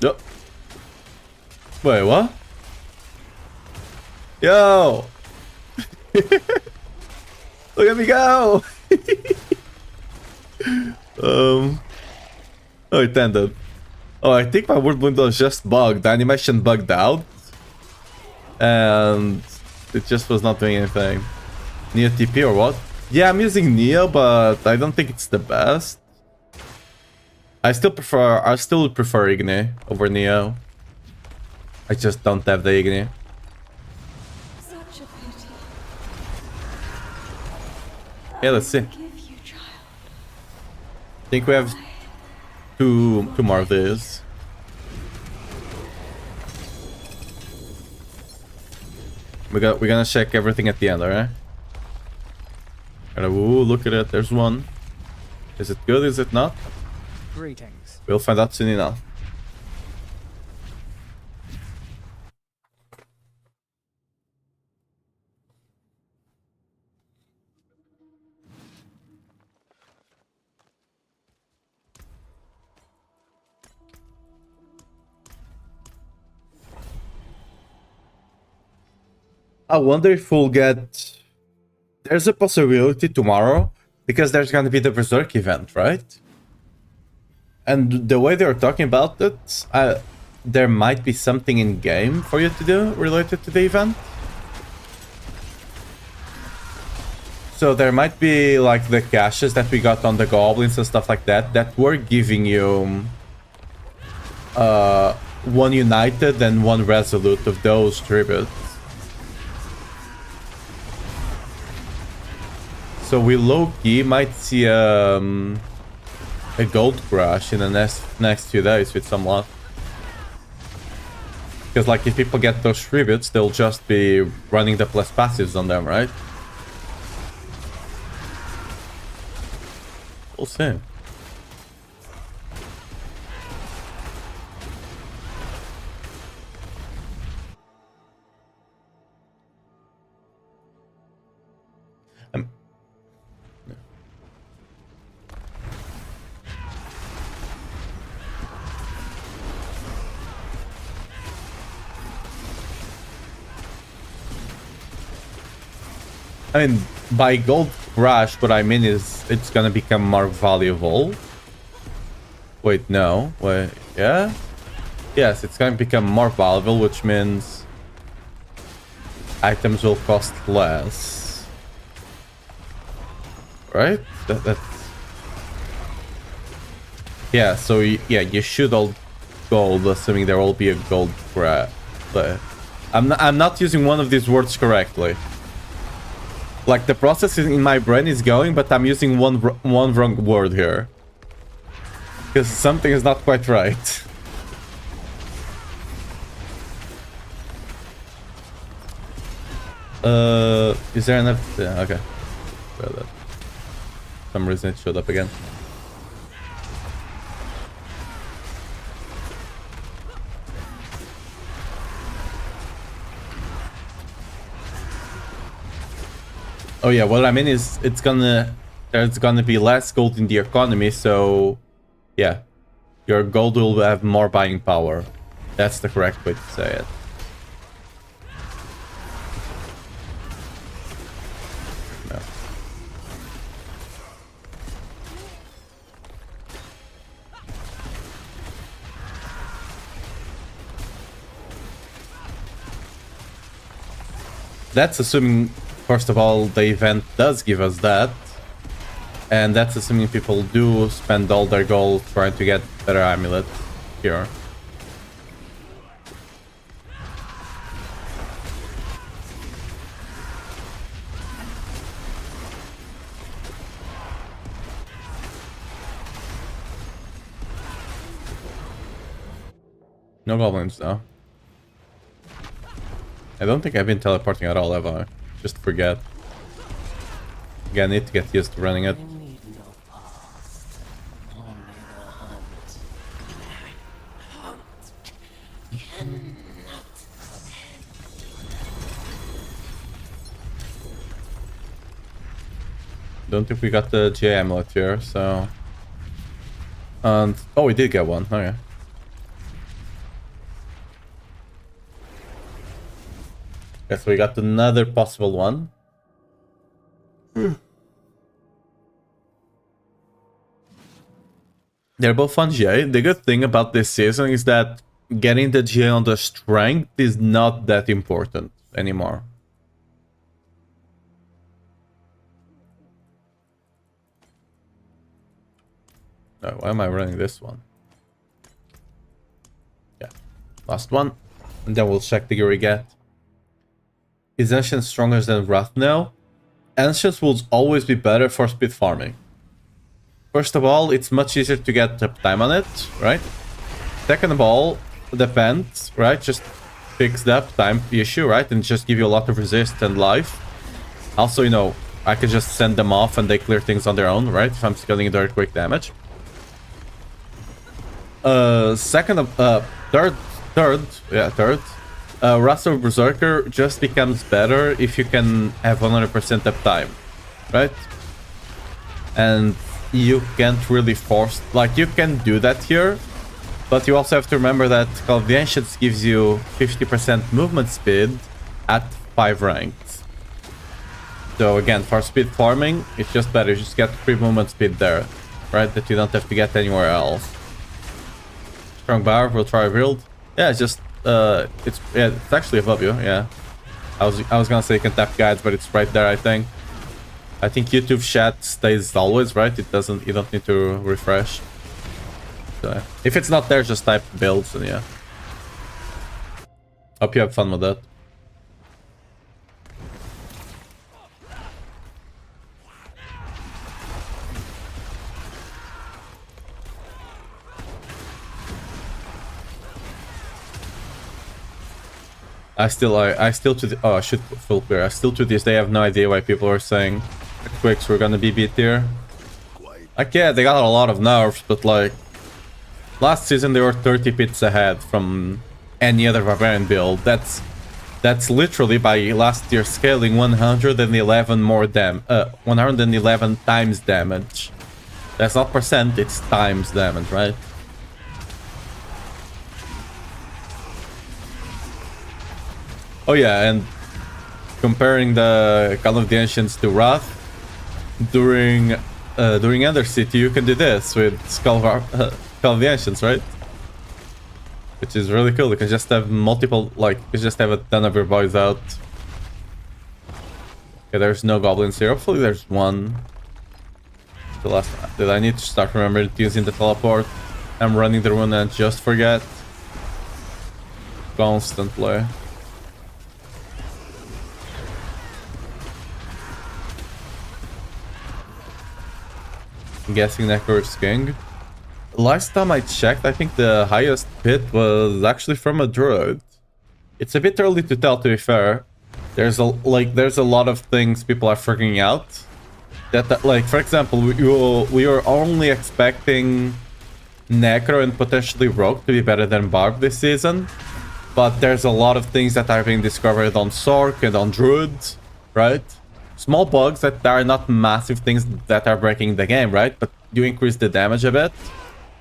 Yep. Wait, what? Yo! Look at me go! Oh, it ended. Oh, I think my word window is just bugged. The animation bugged out. And it just was not doing anything. Neo TP or what? Yeah, I'm using Neo, but I don't think it's the best. I still prefer Igni over Neo. I just don't have the Igni.
Such a pity.
Yeah, let's see.
Forgive you, child.
I think we have two more of these. We're gonna check everything at the end, alright? Ooh, look at it. There's one. Is it good? Is it not?
Greetings.
We'll find out soon enough. I wonder if we'll get... There's a possibility tomorrow, because there's gonna be the Berserk event, right? And the way they're talking about it, there might be something in-game for you to do related to the event. So there might be like the caches that we got on the goblins and stuff like that, that were giving you one United and one Resolute of those tributes. So we low-key might see a gold crash in the next few days with some luck. Because like if people get those tributes, they'll just be running the plus passives on them, right? We'll see. I mean, by gold rush, what I mean is it's gonna become more valuable. Wait, no. Wait, yeah? Yes, it's gonna become more valuable, which means items will cost less. Right? That's... Yeah, so yeah, you should all gold, assuming there will be a gold grab. But I'm not using one of these words correctly. Like, the process in my brain is going, but I'm using one wrong word here. Because something is not quite right. Is there enough? Yeah, okay. For some reason it showed up again. Oh yeah, what I mean is there's gonna be less gold in the economy, so yeah, your gold will have more buying power. That's the correct way to say it. No. That's assuming, first of all, the event does give us that. And that's assuming people do spend all their gold trying to get better amulet here. No goblins though. I don't think I've been teleporting at all, ever. Just forget. Again, I need to get used to running it. Don't think we got the GA amulet here, so... And... Oh, we did get one. Okay. Okay, so we got another possible one. They're both on GA. The good thing about this season is that getting the GA on the strength is not that important anymore. Oh, why am I running this one? Yeah, last one. And then we'll check the gear we get. Is Ancient stronger than Wrath now? Ancients will always be better for speed farming. First of all, it's much easier to get uptime on it, right? Second of all, the pants, right? Just fix the uptime issue, right? And just give you a lot of resist and life. Also, you know, I could just send them off and they clear things on their own, right? If I'm scaling the earthquake damage. Third. Russell Berserker just becomes better if you can have 100% uptime, right? And you can't really force, like, you can do that here, but you also have to remember that Call of the Ancients gives you 50% movement speed at 5 ranks. So again, for speed farming, it's just better. You just get free movement speed there, right? That you don't have to get anywhere else. Strong bar, we'll try a build. Yeah, it's just it's actually above you. Yeah, I was gonna say you can tap guides, but it's right there. I think YouTube chat stays always, right? It doesn't. You don't need to refresh. So if it's not there, just type builds and yeah. Hope you have fun with that. I still to the, oh, I should full clear. I still to this day have no idea why people are saying Quicks were gonna be beat here. Like, yeah, they got a lot of nerfs, but like last season they were 30 pits ahead from any other barbarian build. That's literally by last year scaling 111 more 111 times damage. That's not percent, it's times damage, right? Oh yeah, and comparing the Call of the Ancients to Wrath, during Ender City you can do this with Call of the Ancients, right? Which is really cool. You can just have multiple, like, you just have a ton of your boys out. Okay, there's no goblins here. Hopefully there's one. The last that I need to start remembering using the teleport. I'm running the rune and just forget. Constantly. I'm guessing Necro is king. Last time I checked, I think the highest pit was actually from a druid. It's a bit early to tell, to be fair. There's a lot of things people are figuring out. That like, for example, we were only expecting Necro and potentially Rogue to be better than Barb this season. But there's a lot of things that are being discovered on Sork and on Druids, right? Small bugs that are not massive things that are breaking the game, right? But you increase the damage a bit.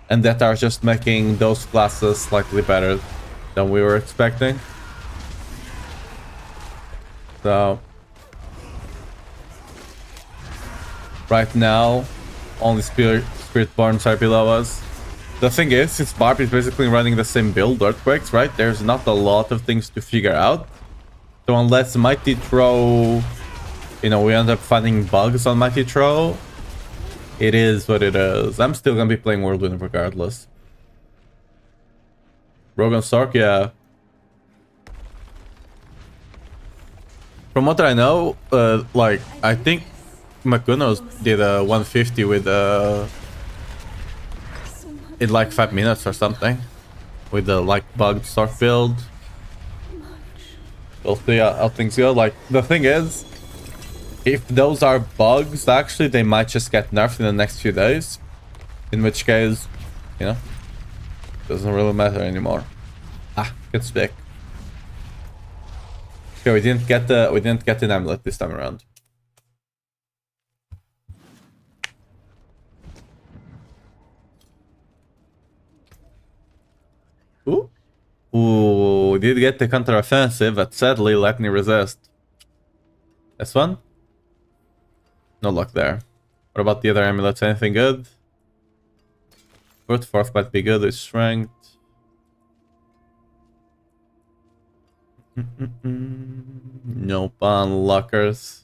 And that are just making those classes slightly better than we were expecting. So right now, only Spiritborns are below us. The thing is, since Barb is basically running the same build, Earthquakes, right? There's not a lot of things to figure out. So unless Mighty Throw, you know, we end up finding bugs on Mighty Throw, it is what it is. I'm still gonna be playing Whirlwind regardless. Rogan Stark, yeah. From what I know, like, I think Makunos did a 150 with in like 5 minutes or something. With the like bugged Stark build. We'll see how things go. Like, the thing is, if those are bugs, actually, they might just get nerfed in the next few days. In which case, you know, doesn't really matter anymore. Ah, good stick. Okay, we didn't get an amulet this time around. Ooh, we did get the counter-offensive, but sadly let me resist. This one? No luck there. What about the other amulets? Anything good? Brute force might be good with strength. Nope, unlockers.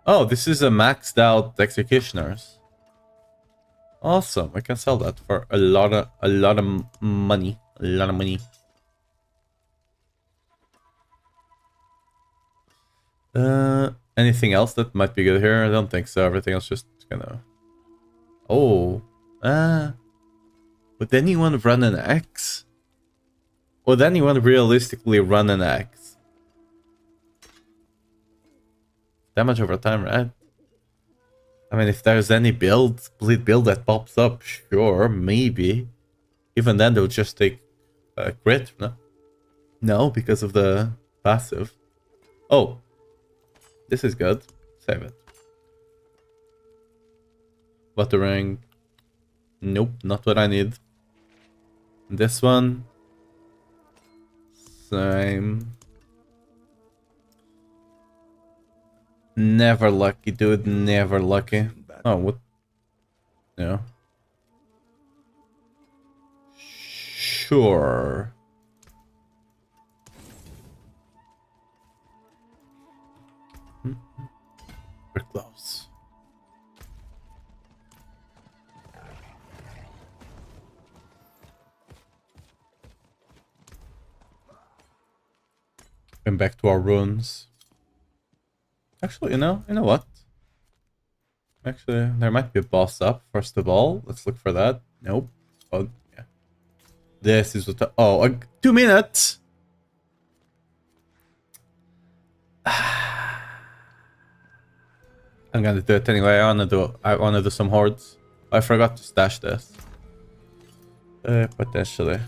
Oh, this is a maxed out executioners. Awesome, we can sell that for a lot of money. A lot of money. Anything else that might be good here? I don't think so. Everything else just gonna. Oh, would anyone run an X? Would anyone realistically run an X? Damage over time, right? I mean, if there's any bleed build that pops up, sure, maybe. Even then, they'll just take a crit, no? No, because of the passive. Oh, this is good. Save it. Buttering. Nope, not what I need. This one. Same. Never lucky, dude. Never lucky. Oh, what? Yeah. Sure. We're close. Going back to our runes. Actually, you know what? Actually, there might be a boss up, first of all. Let's look for that. Nope. Oh, yeah. This is what... Oh, 2 minutes! I'm gonna do it anyway. I wanna do some hordes. I forgot to stash this. Potentially.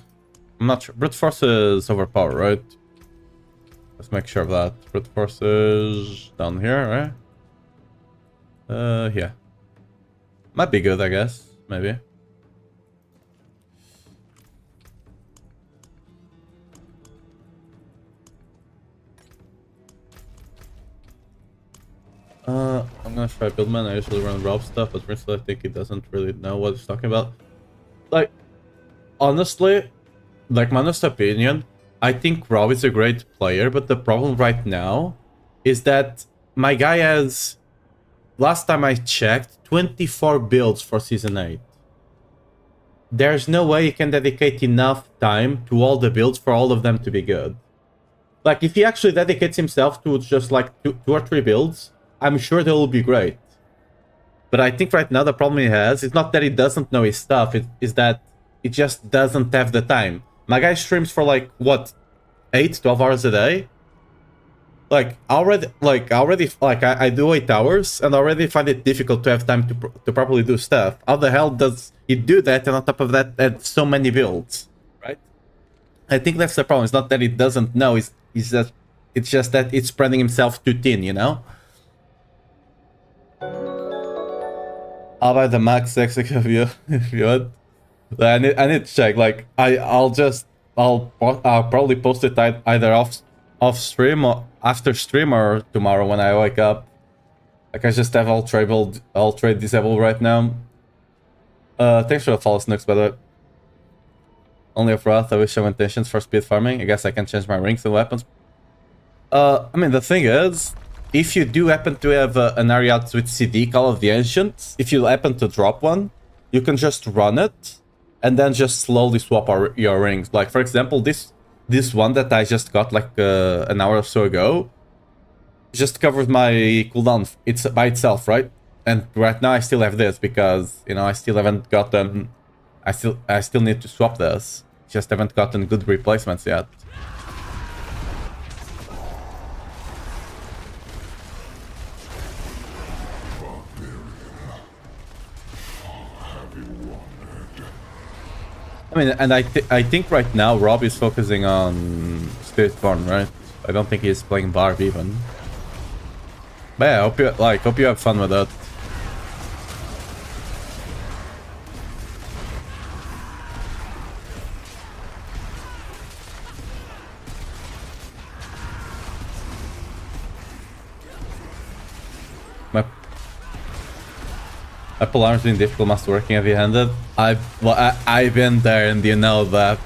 I'm not sure. Brute force is overpowered, right? Let's make sure of that. Brute force is down here, right? Yeah. Might be good, I guess. Maybe. I'm gonna try Buildman. I usually run Rob stuff, but recently I think he doesn't really know what he's talking about. Like, honestly, like my honest opinion, I think Rob is a great player, but the problem right now is that my guy has, last time I checked, 24 builds for Season 8. There's no way he can dedicate enough time to all the builds for all of them to be good. Like, if he actually dedicates himself to just like two or three builds, I'm sure they will be great. But I think right now the problem he has is not that he doesn't know his stuff, it is that he just doesn't have the time. My guy streams for like, what, 8-12 hours a day? Like, I do 8 hours and already find it difficult to have time to properly do stuff. How the hell does he do that, and on top of that, add so many builds, right? I think that's the problem. It's not that he doesn't know, it's just that it's spreading himself too thin, you know? I'll buy the max exec if you want. I need to check. Like I'll probably post it either off stream or after stream or tomorrow when I wake up. Like I just have all trade disabled right now. Thanks for the follow, Snooks, by the way. Only of Wrath, I wish I have intentions for speed farming. I guess I can change my rings and weapons. I mean, the thing is, if you do happen to have an area out with CD, Call of the Ancients, if you happen to drop one, you can just run it and then just slowly swap your rings. Like, for example, this one that I just got like an hour or so ago just covered my cooldown. It's by itself, right? And right now I still have this because, you know, I still haven't gotten... I still need to swap this. Just haven't gotten good replacements yet. I mean, and I think right now Rob is focusing on Spiritborn, right? I don't think he's playing Barb even. But yeah, hope you have fun with that. Apple arms been difficult master working heavy-handed. I've been there, and you know that.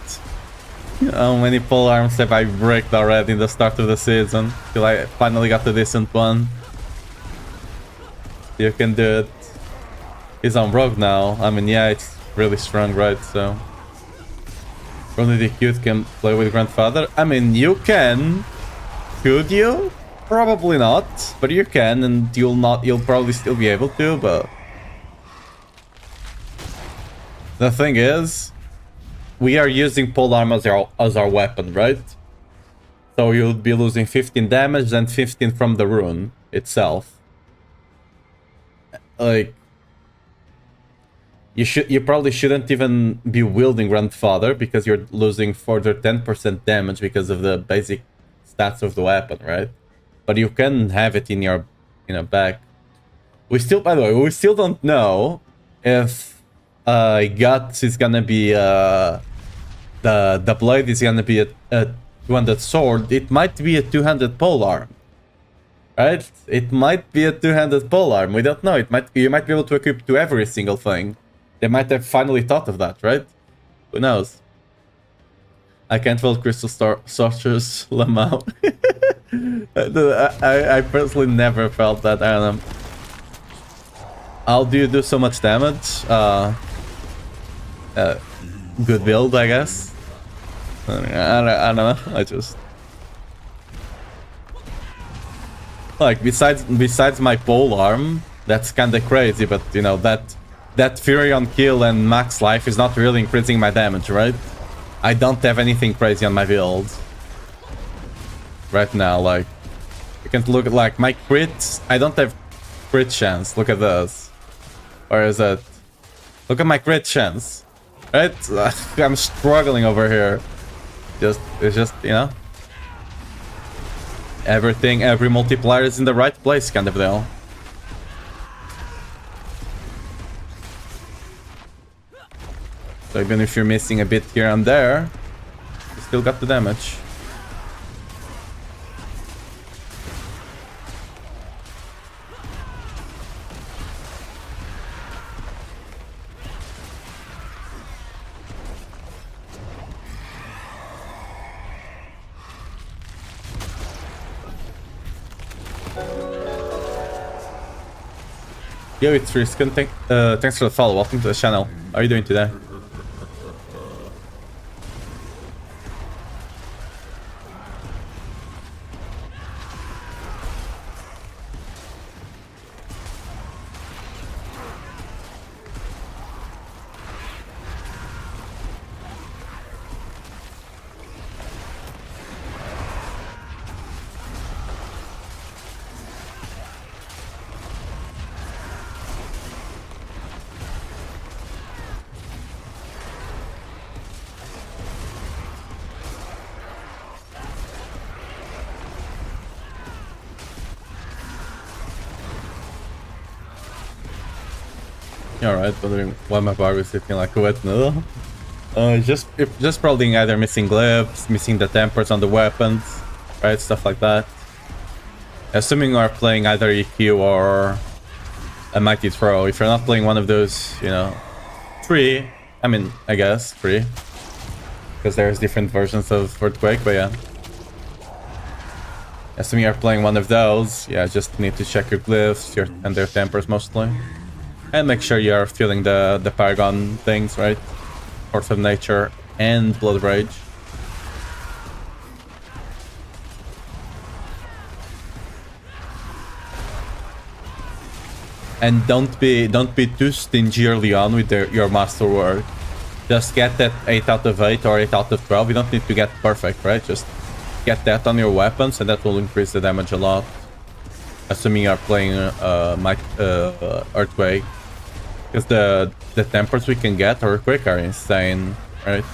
How many pole arms have I bricked already in the start of the season? Till I finally got a decent one. You can do it. He's on rogue now. I mean, yeah, it's really strong, right? So only the cute can play with grandfather. I mean, you can. Could you? Probably not, but you can, and you'll probably still be able to, but the thing is, we are using polearm as our weapon, right? So you'll be losing 15 damage and 15 from the rune itself. Like, you probably shouldn't even be wielding grandfather because you're losing further 10% damage because of the basic stats of the weapon, right? But you can have it in your back. We still, by the way, we still don't know if guts is gonna be the blade is gonna be a two-handed sword. It might be a two-handed polearm, right? It might be a two-handed polearm. We don't know. You might be able to equip to every single thing. They might have finally thought of that, right? Who knows? I can't hold Crystal Sorcerer's Lamau. I personally never felt that. I don't know. How do you do so much damage? Good build, I guess. I don't know. I just like besides my polearm, that's kind of crazy. But you know that Fury on kill and max life is not really increasing my damage, right? I don't have anything crazy on my build right now. Like, you can look at like my crits. I don't have crit chance. Look at this. Or is it? Look at my crit chance. Right? I'm struggling over here. It's just, you know, every multiplier is in the right place, kind of deal. So even if you're missing a bit here and there, you still got the damage. Yo, it's Riskin. Thanks for the follow. Welcome to the channel. How are you doing today? Alright, wondering why my bar is looking like a wet noodle. Just probably either missing glyphs, missing the tempers on the weapons, right? Stuff like that. Assuming you are playing either EQ or a Mighty Throw. If you're not playing one of those, you know, three, I mean, I guess, three. Because there's different versions of Earthquake, but yeah. Assuming you're playing one of those, yeah, just need to check your glyphs and their tempers mostly. And make sure you're feeling the Paragon things, right? Force of Nature and Blood Rage. And don't be too stingy early on with your masterwork. Just get that 8 out of 8 or 8 out of 12. You don't need to get perfect, right? Just get that on your weapons and that will increase the damage a lot. Assuming you're playing Earthquake. Because the tempers we can get Earthquake are insane, right?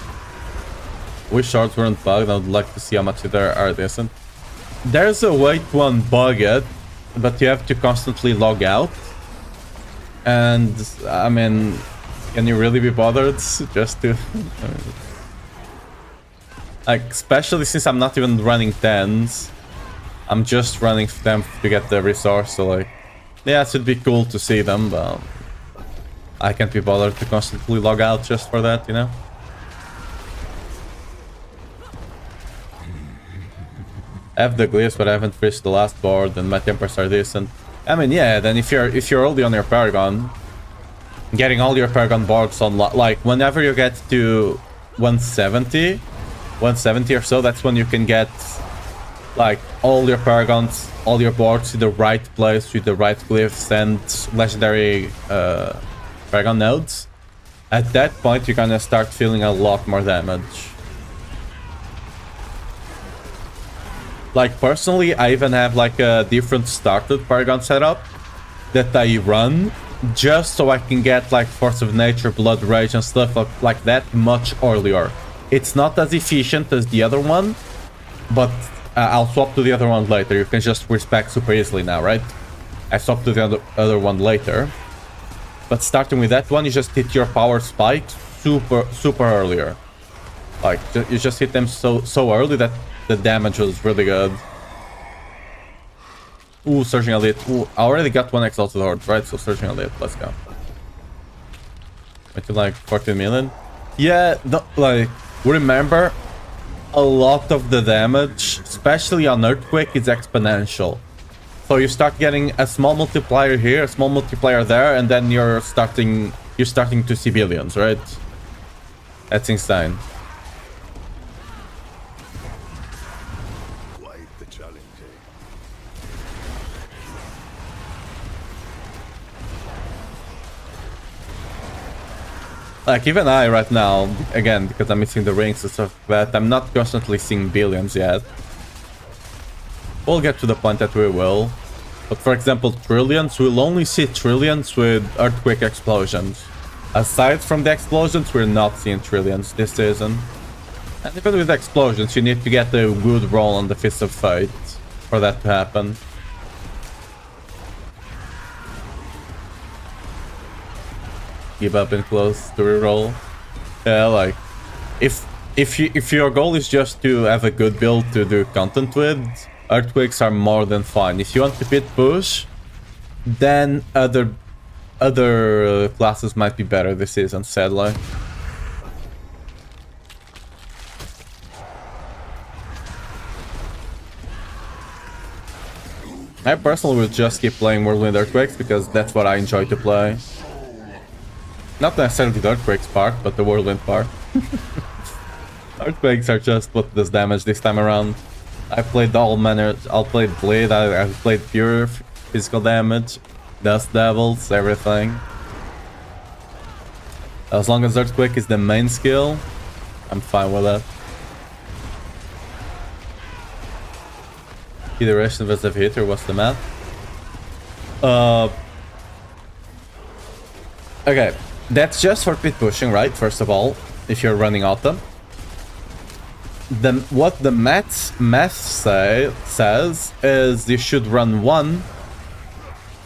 Wish shards weren't bugged. I would like to see how much there are decent. There's a way to unbug it, but you have to constantly log out. And, I mean, can you really be bothered just to... like, especially since I'm not even running 10s. I'm just running them to get the resource, so like... yeah, it should be cool to see them, but... I can't be bothered to constantly log out just for that, you know? I have the glyphs, but I haven't reached the last board, and my tempers are decent. I mean, yeah, then if you're early on your Paragon, getting all your Paragon boards on, like, whenever you get to 170 or so, that's when you can get, like, all your Paragons, all your boards to the right place with the right glyphs and legendary Paragon nodes. At that point, you're gonna start feeling a lot more damage. Like, personally, I even have, like, a different started Paragon setup that I run just so I can get, like, Force of Nature, Blood Rage, and stuff like that much earlier. It's not as efficient as the other one, but I'll swap to the other one later. You can just respec super easily now, right? I swapped to the other one later. But starting with that one, you just hit your power spikes super earlier. Like, you just hit them so early that the damage was really good. Ooh, Surging Elite. Ooh, I already got one Exalted Horde, right? So Surging Elite, let's go. Went to like 14 million. Yeah, like, remember, a lot of the damage, especially on Earthquake, is exponential. So you start getting a small multiplier here, a small multiplier there, and then you're starting to see billions, right? That's insane.
Quite the challenge, eh?
Like, even I right now, again, because I'm missing the rings and stuff like that, I'm not constantly seeing billions yet. We'll get to the point that we will. But for example, trillions, we'll only see trillions with Earthquake explosions. Aside from the explosions, we're not seeing trillions this season. And even with explosions, you need to get a good roll on the Fist of Fate for that to happen. Give up and close to reroll. Yeah, like, if your goal is just to have a good build to do content with, Earthquakes are more than fine. If you want to pit push, then other classes might be better this season, sadly. I personally would just keep playing Whirlwind Earthquakes because that's what I enjoy to play. Not necessarily the Earthquakes part, but the Whirlwind part. Earthquakes are just what does damage this time around. I played all manners. I played Blade. I played pure physical damage, Dust Devils, everything. As long as Earthquake is the main skill, I'm fine with that. Iteration versus hitter. What's the math? Okay, that's just for pit pushing, right? First of all, if you're running autumn. What the math says is you should run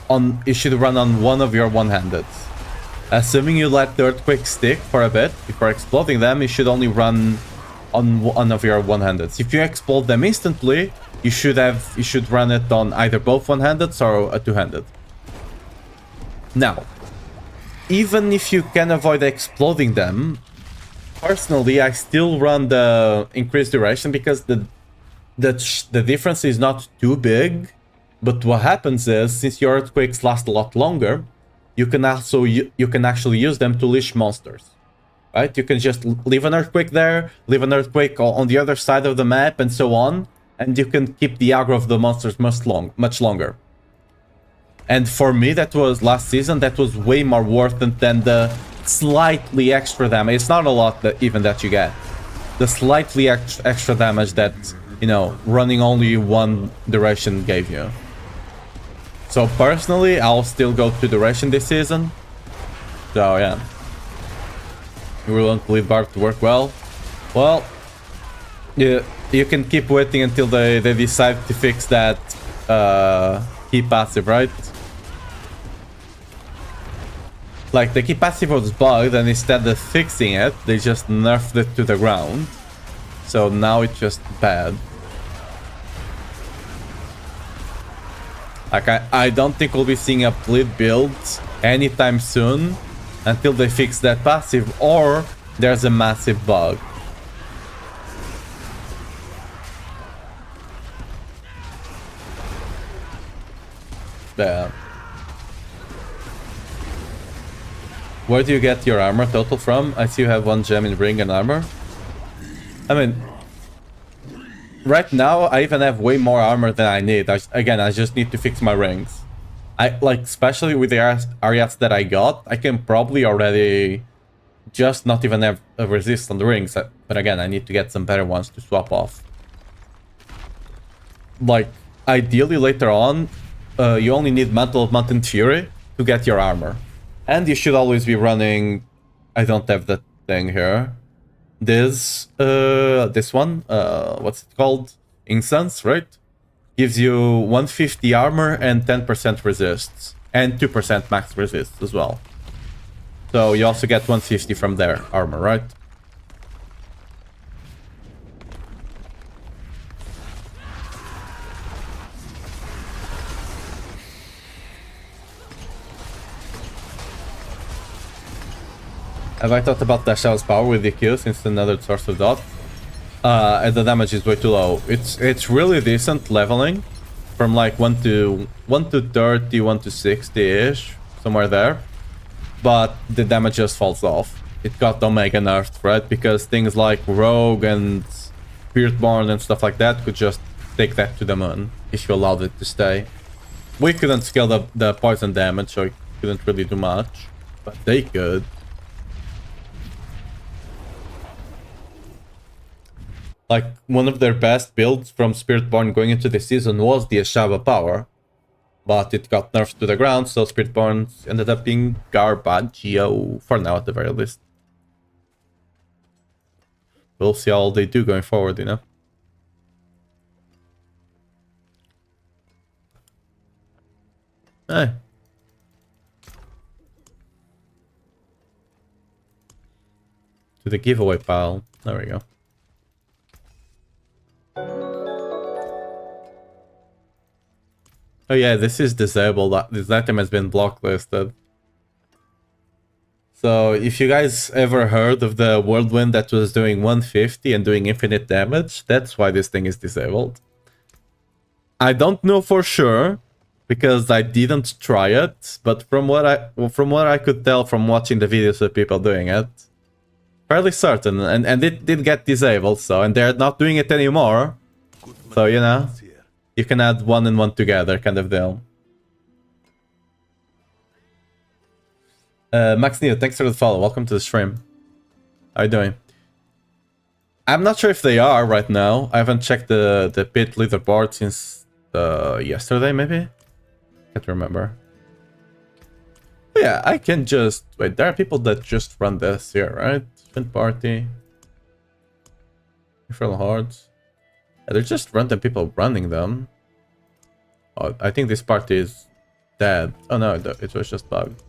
on one of your one-handed. Assuming you let the Earthquake stick for a bit before exploding them, you should only run on one of your one-handeds. If you explode them instantly, you should run it on either both one-handeds or a two-handed. Now, even if you can avoid exploding them, personally, I still run the increased duration because the difference is not too big. But what happens is, since your Earthquakes last a lot longer, you can actually use them to leash monsters, right? You can just leave an Earthquake there, leave an Earthquake on the other side of the map, and so on, and you can keep the aggro of the monsters much longer. And for me, that was last season. That was way more worth it than the slightly extra damage. It's not a lot that you get. The slightly extra damage that, you know, running only one duration gave you. So personally, I'll still go to duration this season. So yeah. You will want Lead Barb to work well. Well, you can keep waiting until they decide to fix that key passive, right? Like, the key passive was bugged, and instead of fixing it, they just nerfed it to the ground. So now it's just bad. Like, I don't think we'll be seeing a bleed build anytime soon until they fix that passive, or there's a massive bug. Yeah. Where do you get your armor total from? I see you have 1 gem in ring and armor. I mean, right now I even have way more armor than I need. Again, I just need to fix my rings. I like, especially with the areas that I got, I can probably already just not even have a resist on the rings. But again, I need to get some better ones to swap off. Like, ideally later on, you only need Mantle of Mountain Fury to get your armor. And you should always be running... I don't have that thing here. This one, what's it called? Incense, right? Gives you 150 armor and 10% resists. And 2% max resist as well. So you also get 150 from their armor, right? Have I thought about Dash Out's power with the Q since another source of dot? And the damage is way too low. It's really decent leveling from like 1 to 30, 1 to 60-ish, somewhere there. But the damage just falls off. It got Omega nerfed, right? Because things like Rogue and Spiritborn and stuff like that could just take that to the moon if you allowed it to stay. We couldn't scale the poison damage, so it couldn't really do much. But they could. Like, one of their best builds from Spiritborn going into the season was the Ashaba power. But it got nerfed to the ground, so Spiritborn ended up being garbage, for now at the very least. We'll see how they do going forward, you know? Hey. To the giveaway pile. There we go. Oh yeah, this is disabled. This item has been blocklisted. So if you guys ever heard of the whirlwind that was doing 150 and doing infinite damage, that's why this thing is disabled. I don't know for sure because I didn't try it, but from what I could tell from watching the videos of people doing it, fairly certain, and it did get disabled. So, and they're not doing it anymore. So, you know, you can add 1 and 1 together, kind of deal. Max Neo, thanks for the follow. Welcome to the stream. How you doing? I'm not sure if they are right now. I haven't checked the pit leaderboard since yesterday, maybe? Can't remember. But yeah, I can just... Wait, there are people that just run this here, right? Sprint party. Infernal Hordes. Yeah, they're just random people running them. Oh, I think this party is dead. Oh no, it was just bugged.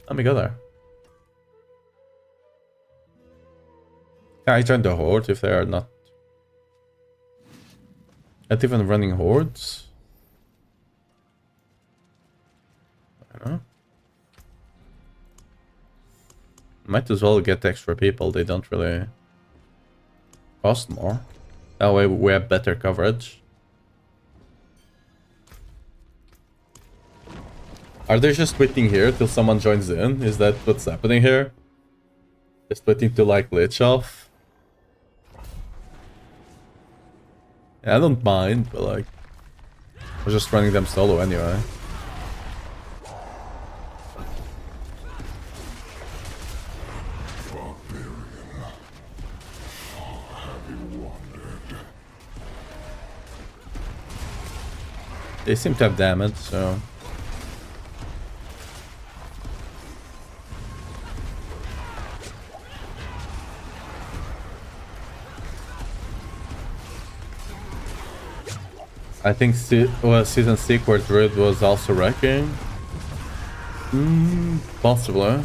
Let me go there. Can I join the horde if they are not even running hordes? I don't know. Might as well get extra people. They don't really cost more. That way we have better coverage. Are they just waiting here till someone joins in? Is that what's happening here? Just waiting to like glitch off? Yeah, I don't mind, but like... I'm just running them solo anyway. They seem to have damage, so... I think Season Secret Druid was also wrecking. Possibly.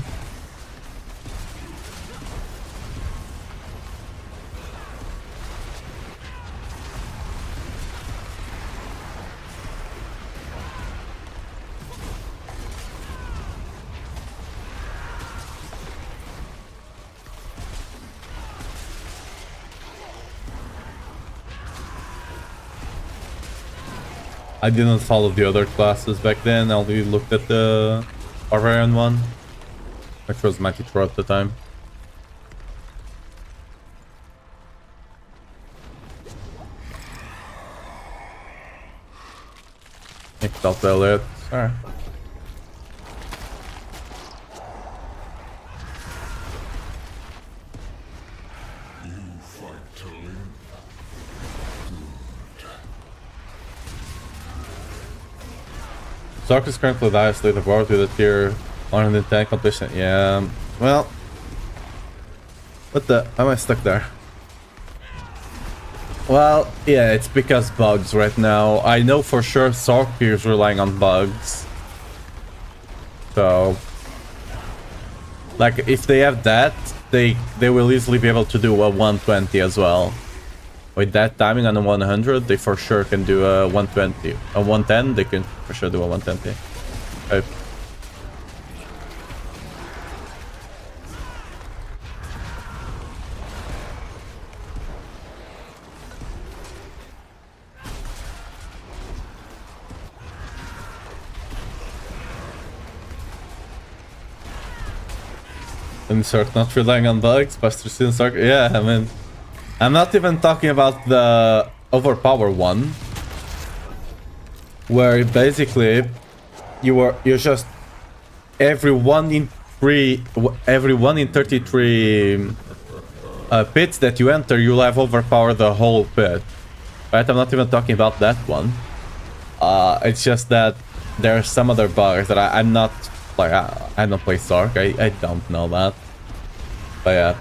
I didn't follow the other classes back then. I only looked at the Barbarian one, which was Mighty Throw at the time. Picked up the lit. Alright. Zark is currently the highest leaderboard with a tier 110 completion. Yeah, well, what the? How am I stuck there? Well, yeah, it's because bugs right now. I know for sure Zark is relying on bugs. So, like, if they have that, they will easily be able to do a 120 as well. With that timing on a 100, they for sure can do a 120. A 110, they can for sure do a 120. Right. Insert not relying on bugs, Buster Insert. Yeah, I mean, I'm not even talking about the overpower one, where basically you're just every 1 in 33 pits that you enter, you'll have overpowered the whole pit. Right? I'm not even talking about that one. It's just that there are some other bugs that I'm not like I don't play Zark. I don't know that. But yeah.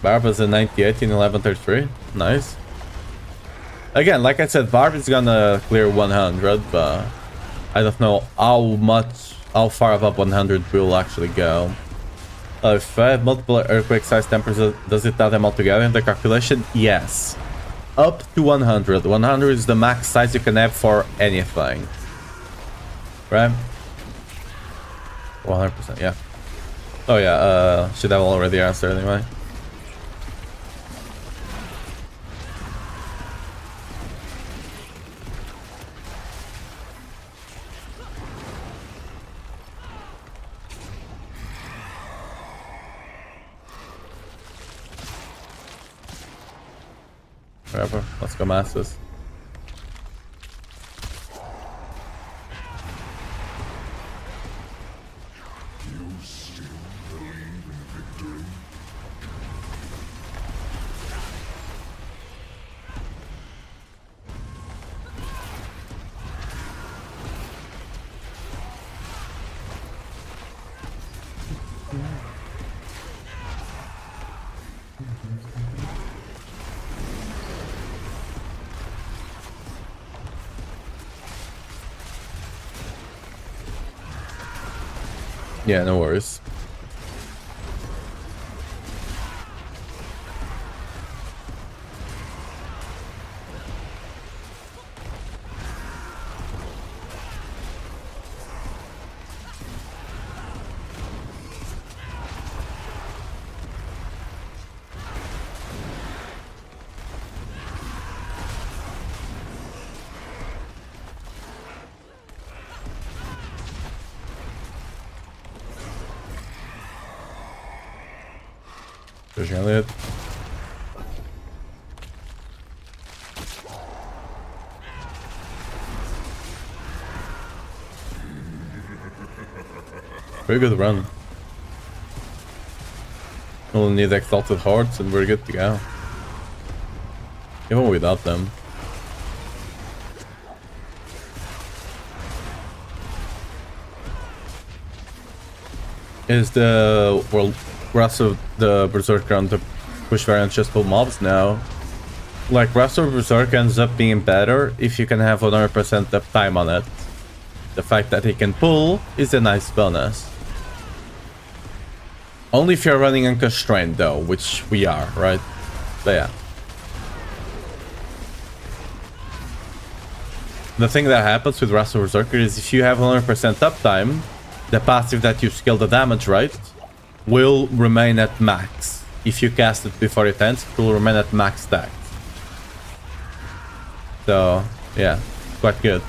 Barb is a 98 in 1133. Nice. Again, like I said, Barb is gonna clear 100, but I don't know how far above 100 we'll actually go. If I have multiple earthquake size tempers, does it add them all together in the calculation? Yes. Up to 100. 100 is the max size you can have for anything. Right? 100%, yeah. Oh yeah, should have already answered anyway. Whatever, let's go Masters. Yeah, no worries. Pushing Elliot. Pretty good run. We'll need exalted hearts and we're good to go. Even without them. Is the rest of the Berserker on the push variant just pull mobs now? Like, rest of Berserk ends up being better if you can have 100% uptime on it. The fact that he can pull is a nice bonus. Only if you're running unconstrained though, which we are, right? But yeah. The thing that happens with Rest of Berserker is if you have 100% uptime, the passive that you scale the damage right will remain at max. If you cast it before it ends, it will remain at max stack. So yeah, quite good.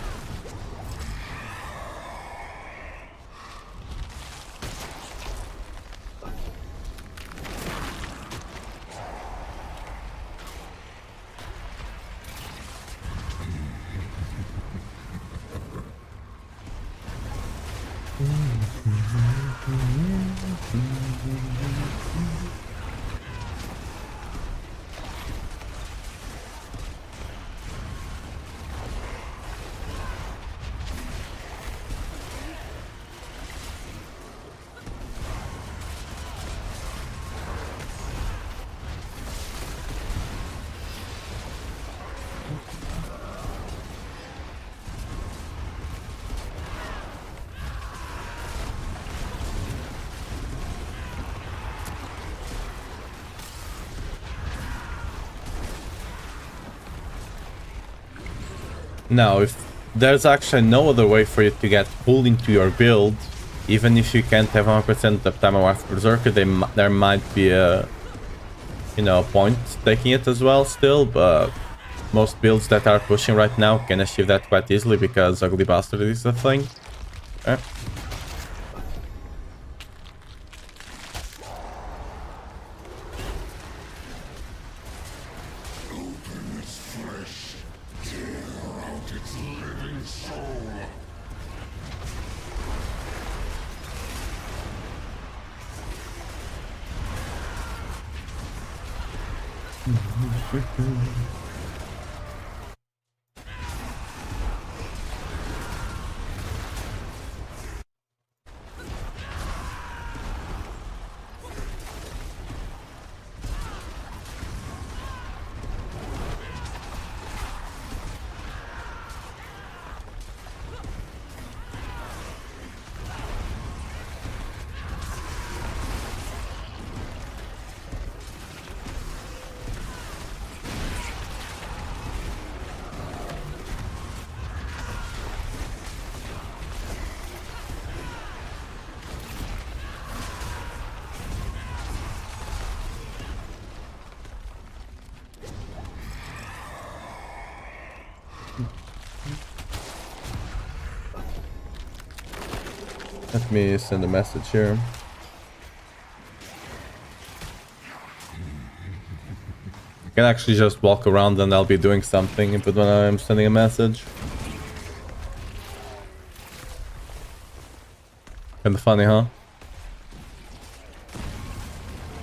Now, if there's actually no other way for you to get pulled into your build, even if you can't have 100% uptime of Berserker, there might be a, you know, point taking it as well still, but most builds that are pushing right now can achieve that quite easily because Ugly Bastard is the thing. Okay. Let me send a message here. I can actually just walk around and I'll be doing something, but when I'm sending a message. Kinda funny, huh?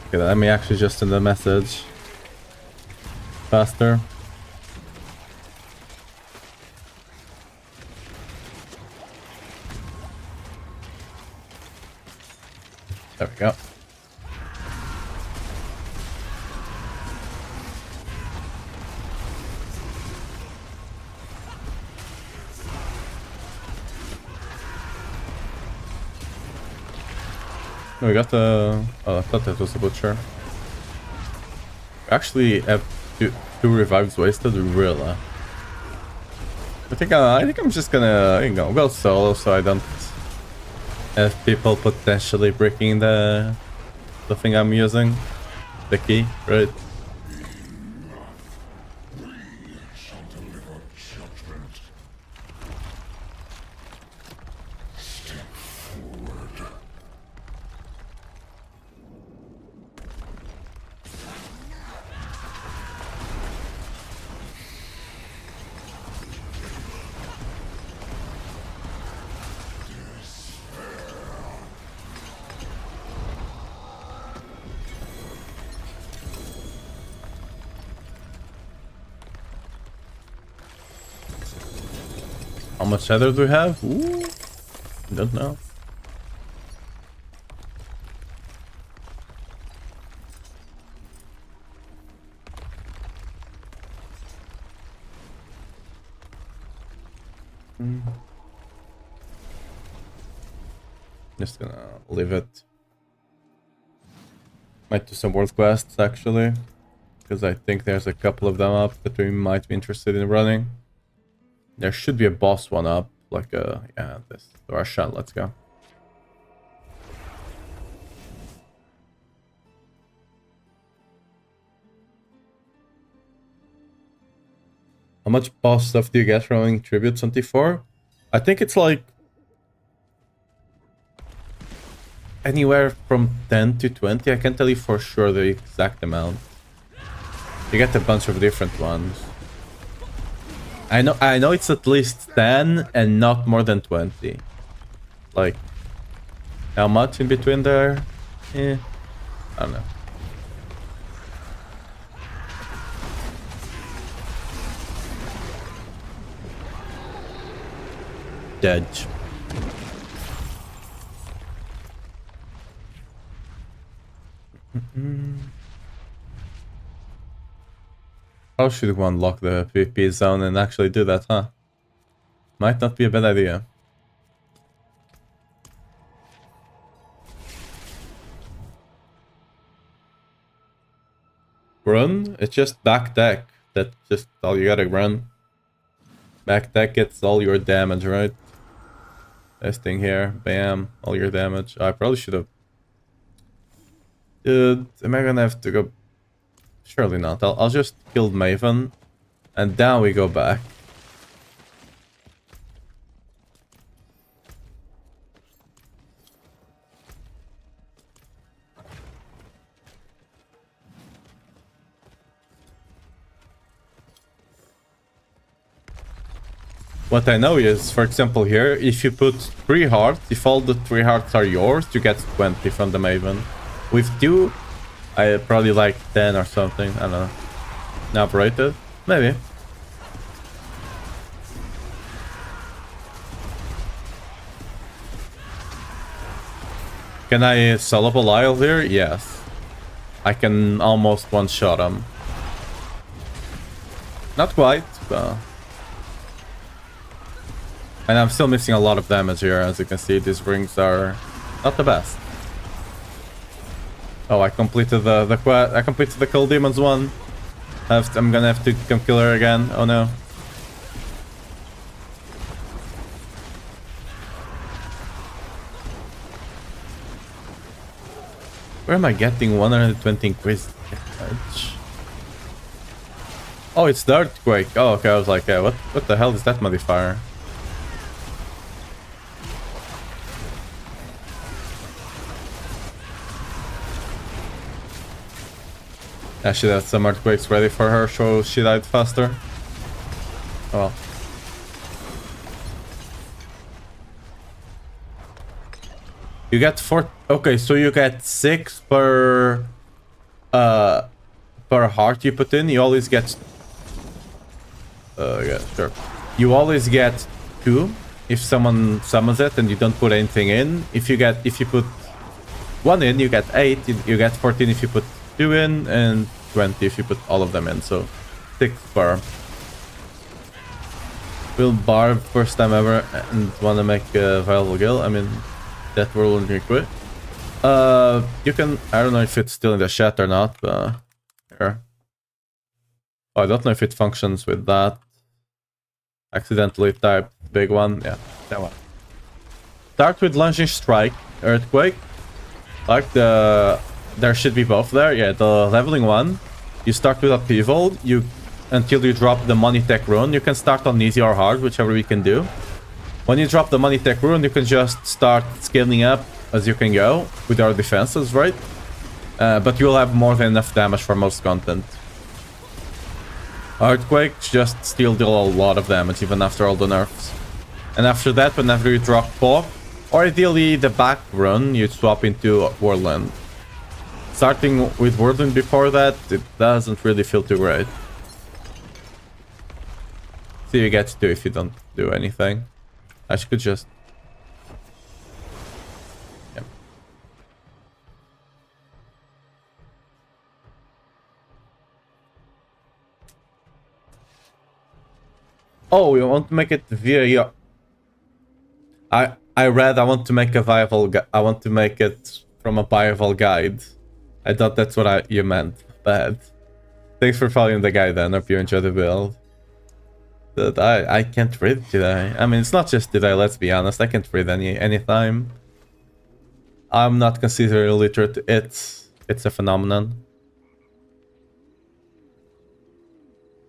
Okay, let me actually just send a message. Faster. There we go. We got the... Oh, I thought that was a butcher. We actually have two revives wasted, really. I think I'm just gonna, you know, go solo so I don't have people potentially breaking the thing I'm using. The key, right? How much heather do we have? Ooh, don't know. Just gonna leave it. Might do some world quests actually, because I think there's a couple of them up that we might be interested in running. There should be a boss one up, like yeah, this Russia. Let's go. How much boss stuff do you get from running tributes on T4? I think it's like anywhere from 10 to 20. I can't tell you for sure the exact amount. You get a bunch of different ones. I know it's at least 10 and not more than 20. Like, how much in between there? I don't know. Judge. How should we unlock the PvP zone and actually do that, huh? Might not be a bad idea. Run? It's just back deck. That's just all you gotta run. Back deck gets all your damage, right? This thing here, bam, all your damage. I probably should have. Dude, am I gonna have to go? Surely not. I'll just kill Maven, and then we go back. What I know is, for example here, if you put 3 hearts, if all the 3 hearts are yours, you get 20 from the Maven. With 2, I probably like 10 or something, I don't know. Not rated? Maybe. Can I solo Belial here? Yes. I can almost one-shot him. Not quite, but... And I'm still missing a lot of damage here, as you can see. These rings are not the best. Oh, I completed the quest. I completed the Cold Demons one. I'm gonna have to come kill her again. Oh no. Where am I getting 120 increased damage? Oh, it's the earthquake. Oh, okay. I was like, yeah, what the hell is that modifier? I should have some earthquakes ready for her, so she died faster. Oh well. You get 4. Okay, so you get 6 per heart you put in. You always get. Yeah, sure. You always get 2 if someone summons it and you don't put anything in. If you put 1 in, you get 8. You get 14 if you put 2 in, and 20 if you put all of them in. So 6 per. Will Barb first time ever and wanna make a viable guild? I mean, that will be quick. You can. I don't know if it's still in the chat or not. Here. Oh, I don't know if it functions with that. Accidentally typed big one. Yeah, that one. Start with lunging strike, earthquake. Like there should be both there. Yeah, the leveling one. You start with upheaval. Until you drop the money tech rune. You can start on easy or hard, whichever we can do. When you drop the money tech rune, you can just start scaling up as you can go with our defenses, right? But you'll have more than enough damage for most content. Earthquake just still deal a lot of damage even after all the nerfs. And after that, whenever you drop Fog, or ideally the back run, you swap into Whirlwind. Starting with Whirlwind before that, it doesn't really feel too great. So you get to if you don't do anything. I could just... Yeah. Oh, you want to make it via... I read I want to make a viable... I want to make it from a viable guide. I thought that's what you meant. Bad. Thanks for following the guide then. Hope you enjoy the build. But I can't read today. I mean, it's not just today, let's be honest. I can't read any time. I'm not considered illiterate. It's a phenomenon.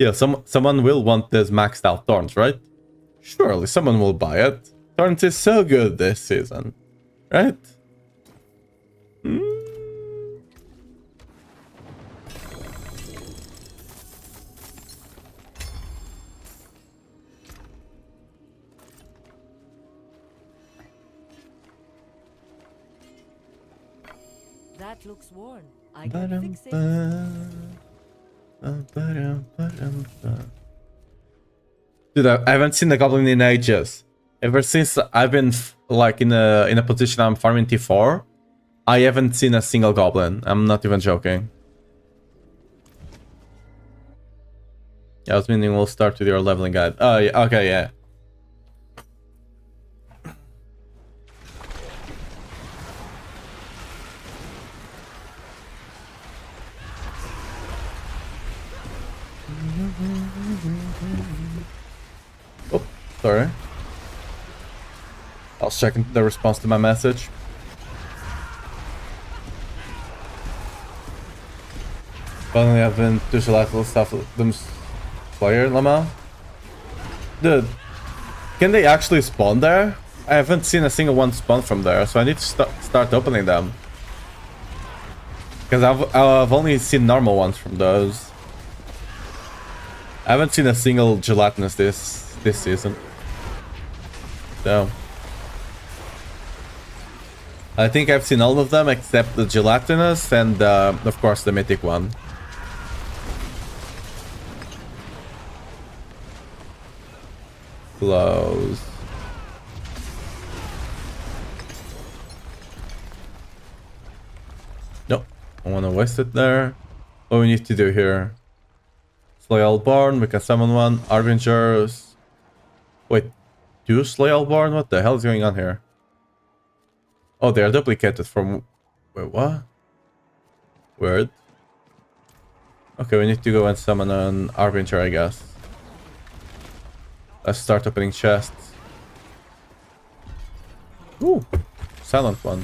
Yeah, someone will want this maxed out Thorns, right? Surely someone will buy it. Thorns is so good this season, right?
That looks worn. I can fix it.
Dude, I haven't seen a goblin in ages. Ever since I've been like in a position I'm farming T4, I haven't seen a single goblin. I'm not even joking. Yeah, I was meaning we'll start with your leveling guide. Oh yeah, okay, yeah. Oh, sorry. I was checking the response to my message. Finally, I've been to Gelato stuff them player Lama. Dude, can they actually spawn there? I haven't seen a single one spawn from there, so I need to start opening them. Because I've only seen normal ones from those. I haven't seen a single gelatinous this season. So I think I've seen all of them except the gelatinous and of course the mythic one. Close. Nope, I want to waste it there. What do we need to do here? Slay Allborn, we can summon one. Arbingers. Wait, two Slay Allborn? What the hell is going on here? Oh, they are duplicated from... Wait, what? Weird. Okay, we need to go and summon an Arbinger, I guess. Let's start opening chests. Ooh, silent one.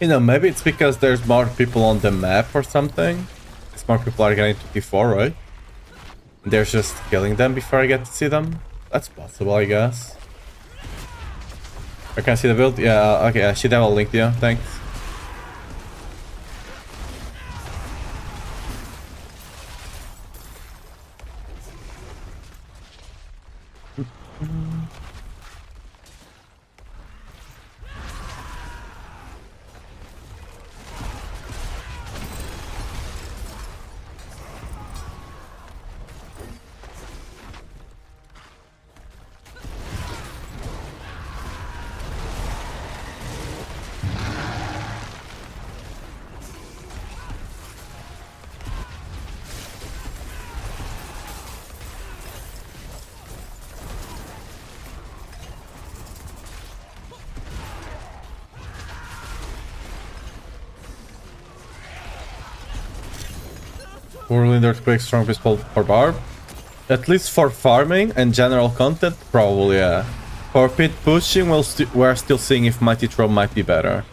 You know, maybe it's because there's more people on the map or something. Because more people are getting to T4, right? They're just killing them before I get to see them. That's possible, I guess. I can see the build. Yeah, okay, I should have a link to you. Thanks. Whirling Earthquake, Strong Pistol for Barb. At least for farming and general content, probably, yeah. For pit pushing, we're still seeing if Mighty Throw might be better.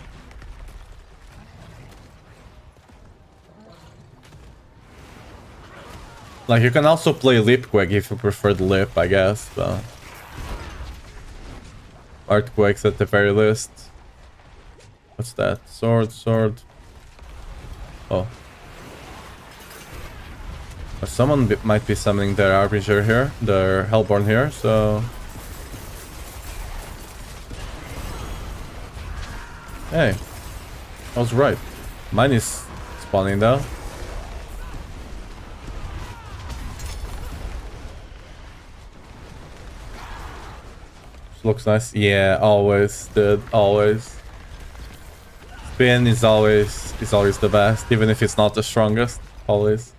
Like, you can also play Lipquake if you prefer the Lip, I guess, but... Earthquakes at the very least. What's that? Sword. Oh. Someone might be summoning their Arbinger here, their Hellborn here, so... Hey, I was right. Mine is spawning though. Looks nice. Yeah, always, dude, always. Spin is always the best, even if it's not the strongest, always.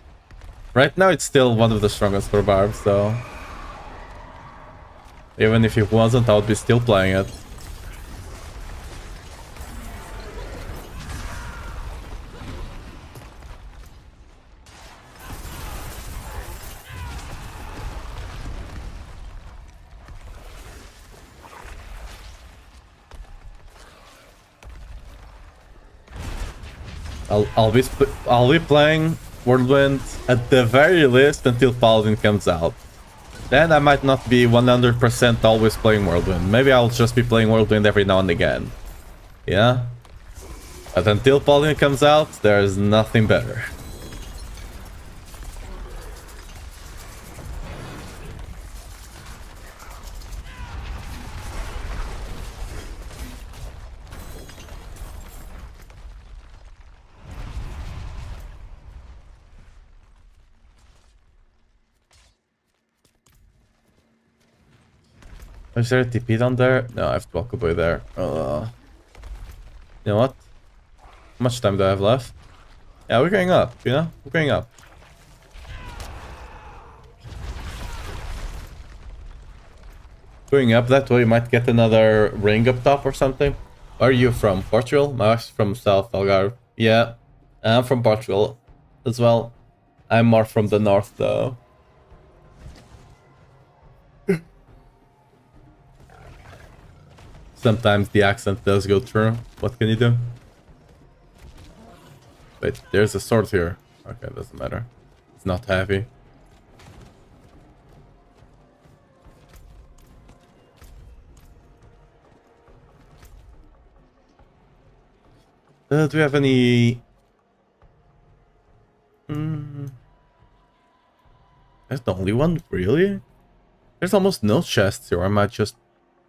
Right now it's still one of the strongest for Barb, so... Even if it wasn't, I would be still playing it. I'll be playing Whirlwind at the very least until Paladin comes out. Then I might not be 100% always playing Whirlwind. Maybe I'll just be playing Whirlwind every now and again. Yeah? But until Paladin comes out, there's nothing better. Is there a TP down there? No, I have to walk away there. You know what? How much time do I have left? Yeah, we're going up, you know? We're going up. Going up that way, you might get another ring up top or something. Where are you from? Portugal? My wife's from South Algarve. Yeah, I'm from Portugal as well. I'm more from the north though. Sometimes the accent does go through. What can you do? Wait, there's a sword here. Okay, doesn't matter. It's not heavy. Do we have any... That's the only one? Really? There's almost no chests here. I might just...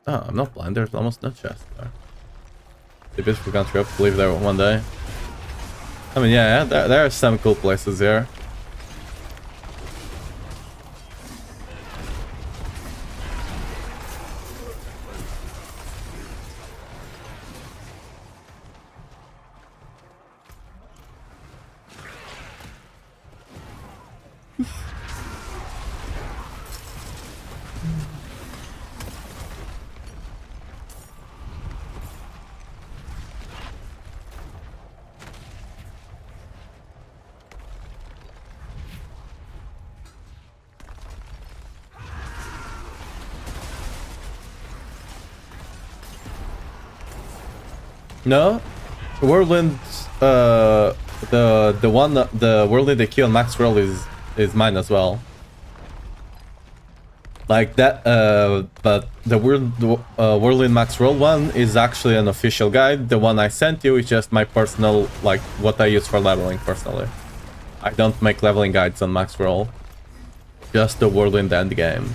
Oh, I'm not blind. There's almost no chest there. The beautiful country. I hope to live there one day. I mean, yeah, there are some cool places here. No, Whirlwind, the Whirlwind AQ on max roll is mine as well. Like that, but the Whirlwind max roll one is actually an official guide. The one I sent you is just my personal, like what I use for leveling personally. I don't make leveling guides on max roll. Just the Whirlwind end game.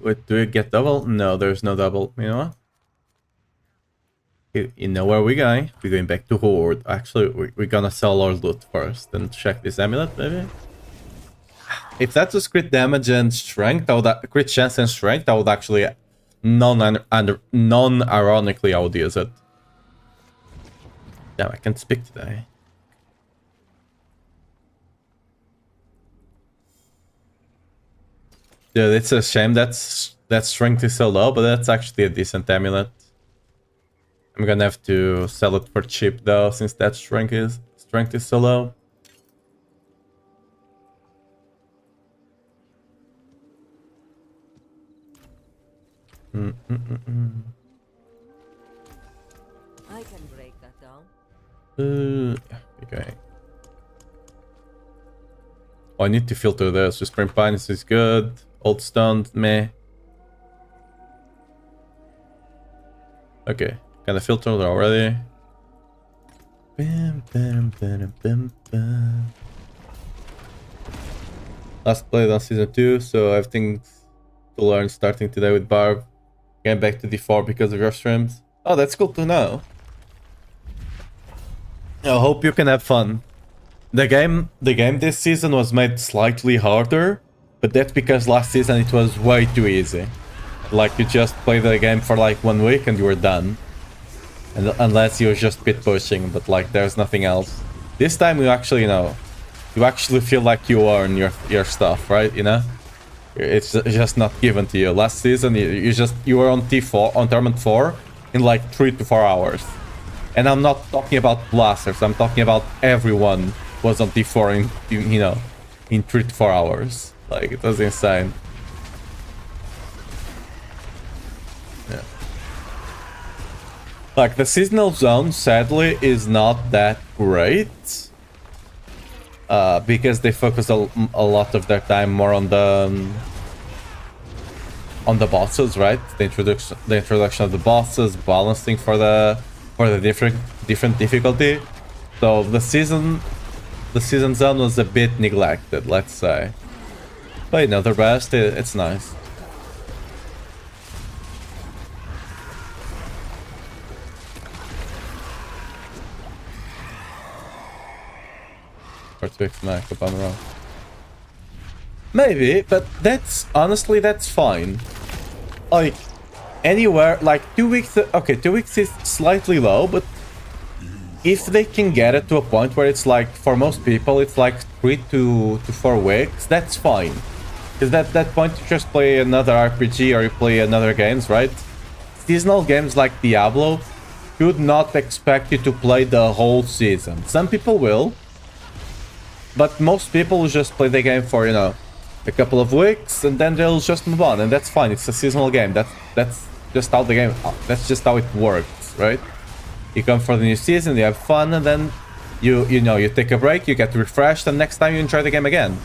Wait, do we get double? No, there's no double. You know what? You know where we're going? We're going back to Horde. Actually, we're gonna sell our loot first and check this amulet, maybe? If that was crit damage and strength, I would crit chance and strength, I would actually non-ironically I would use it. Damn, I can't speak today. Dude, it's a shame that strength is so low, but that's actually a decent amulet. I'm gonna have to sell it for cheap though, since that strength is so low.
I can break that down.
Okay. Oh, I need to filter this. Scream Pines is good. Old Stone, meh. Okay, kind of filtered already. Last played on season 2, so I have things to learn starting today with Barb. Getting back to D4 because of your streams. Oh, that's cool to know. I hope you can have fun. The game this season was made slightly harder, but that's because last season it was way too easy. Like, you just played the game for like 1 week and you were done. And unless you're just bit pushing, but like there's nothing else. This time you actually, you actually feel like you earn your stuff, right? It's just not given to you. Last season you were on T4 on tournament 4 in like 3 to 4 hours. And I'm not talking about blasters, I'm talking about everyone was on T4 in 3 to 4 hours. Like, it was insane. Yeah. Like, the seasonal zone sadly is not that great. Because they focus a lot of their time more on the bosses, right? The introduction of the bosses, balancing for the different difficulty. So the season zone was a bit neglected, let's say. But the rest, it's nice. Or Twix Mac up on the wrong. Maybe, but honestly that's fine. Like, anywhere, like 2 weeks, okay, 2 weeks is slightly low, but if they can get it to a point where it's like, for most people, it's like 3 to 4 weeks, that's fine. Because at that point you just play another RPG or you play another games, right? Seasonal games like Diablo should not expect you to play the whole season. Some people will, but most people will just play the game for, a couple of weeks and then they'll just move on, and that's fine. It's a seasonal game. That's just how the game, that's just how it works, right? You come for the new season, you have fun, and then you take a break, you get refreshed, and next time you enjoy the game again.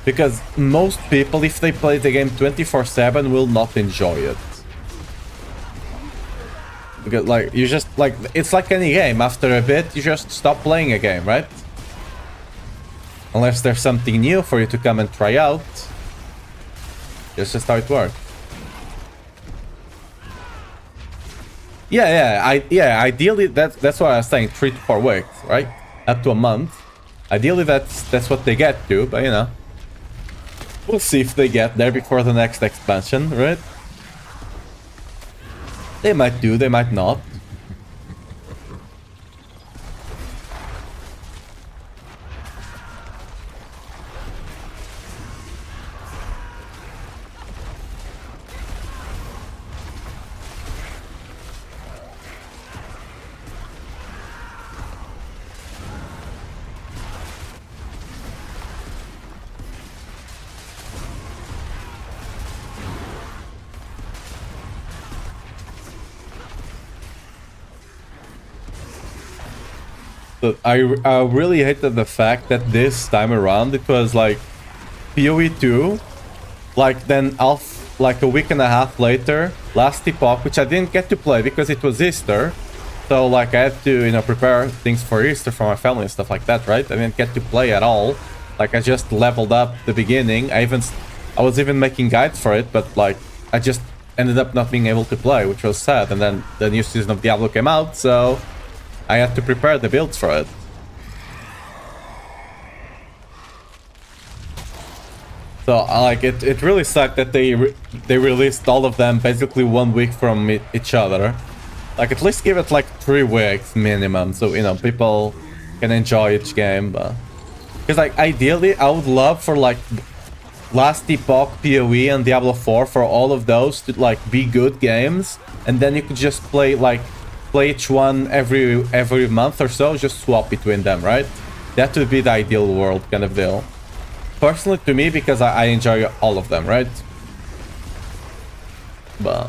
Because most people, if they play the game 24/7, will not enjoy it. Because, like, you just, like, it's like any game. After a bit, you just stop playing a game, right? Unless there's something new for you to come and try out. That's just how it works. Yeah, ideally, that's what I was saying, 3 to 4 weeks, right? Up to a month. Ideally, that's what they get to, but, we'll see if they get there before the next expansion, right? They might do, they might not. But I really hated the fact that this time around it was like PoE 2, like then like a week and a half later, last epoch, which I didn't get to play because it was Easter. So like I had to, prepare things for Easter for my family and stuff like that, right? I didn't get to play at all. Like I just leveled up the beginning. I was even making guides for it, but like I just ended up not being able to play, which was sad. And then the new season of Diablo came out, so I had to prepare the builds for it. So like it really sucked that they released all of them basically 1 week from each other. Like, at least give it like 3 weeks minimum, so people can enjoy each game. Because like ideally, I would love for like Last Epoch, PoE, and Diablo 4 for all of those to like be good games, and then you could just play each one every month or so, just swap between them, right? That would be the ideal world kind of deal. Personally, to me, because I enjoy all of them, right? But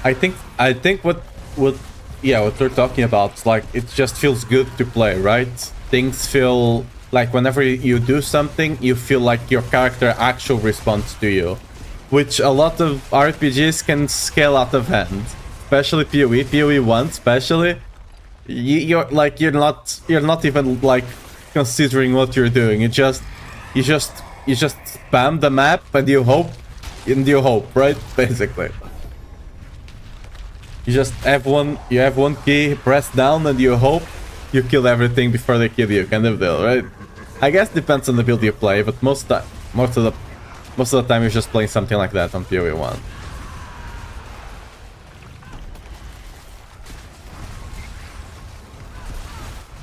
I think what what yeah, what we're talking about, like, it just feels good to play, right? Things feel like whenever you do something, you feel like your character actually responds to you, which a lot of RPGs can scale out of hand, especially PoE 1 especially. You're like, you're not even like considering what you're doing. You just spam the map and you hope, right? Basically. You have one key, press down, and you hope you kill everything before they kill you, kind of deal, right? I guess it depends on the build you play, but most of the time you're just playing something like that on PoE 1.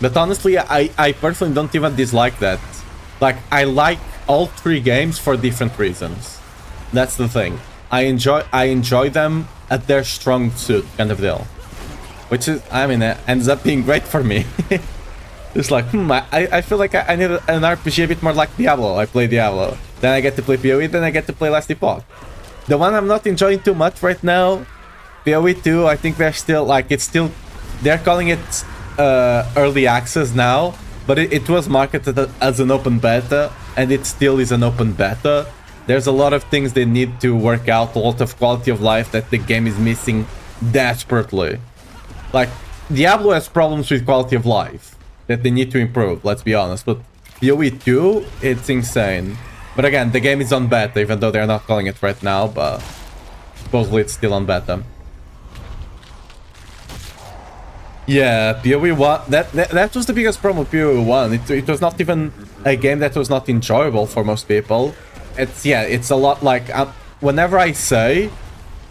But honestly, I personally don't even dislike that. Like, I like all three games for different reasons. That's the thing. I enjoy them at their strong suit, kind of deal. Which is, I mean, it ends up being great for me. It's like, I feel like I need an RPG a bit more like Diablo. I play Diablo. Then I get to play PoE, then I get to play Last Epoch. The one I'm not enjoying too much right now, PoE 2, I think they're still, like, they're calling it early access now, but it was marketed as an open beta, and it still is an open beta. There's a lot of things they need to work out, a lot of quality of life that the game is missing desperately. Like, Diablo has problems with quality of life that they need to improve, let's be honest, but PoE 2, it's insane. But again, the game is on beta, even though they're not calling it right now, but supposedly it's still on beta. Yeah, PoE 1, that was the biggest problem with PoE 1. It was not even a game that was not enjoyable for most people. It's a lot like, whenever I say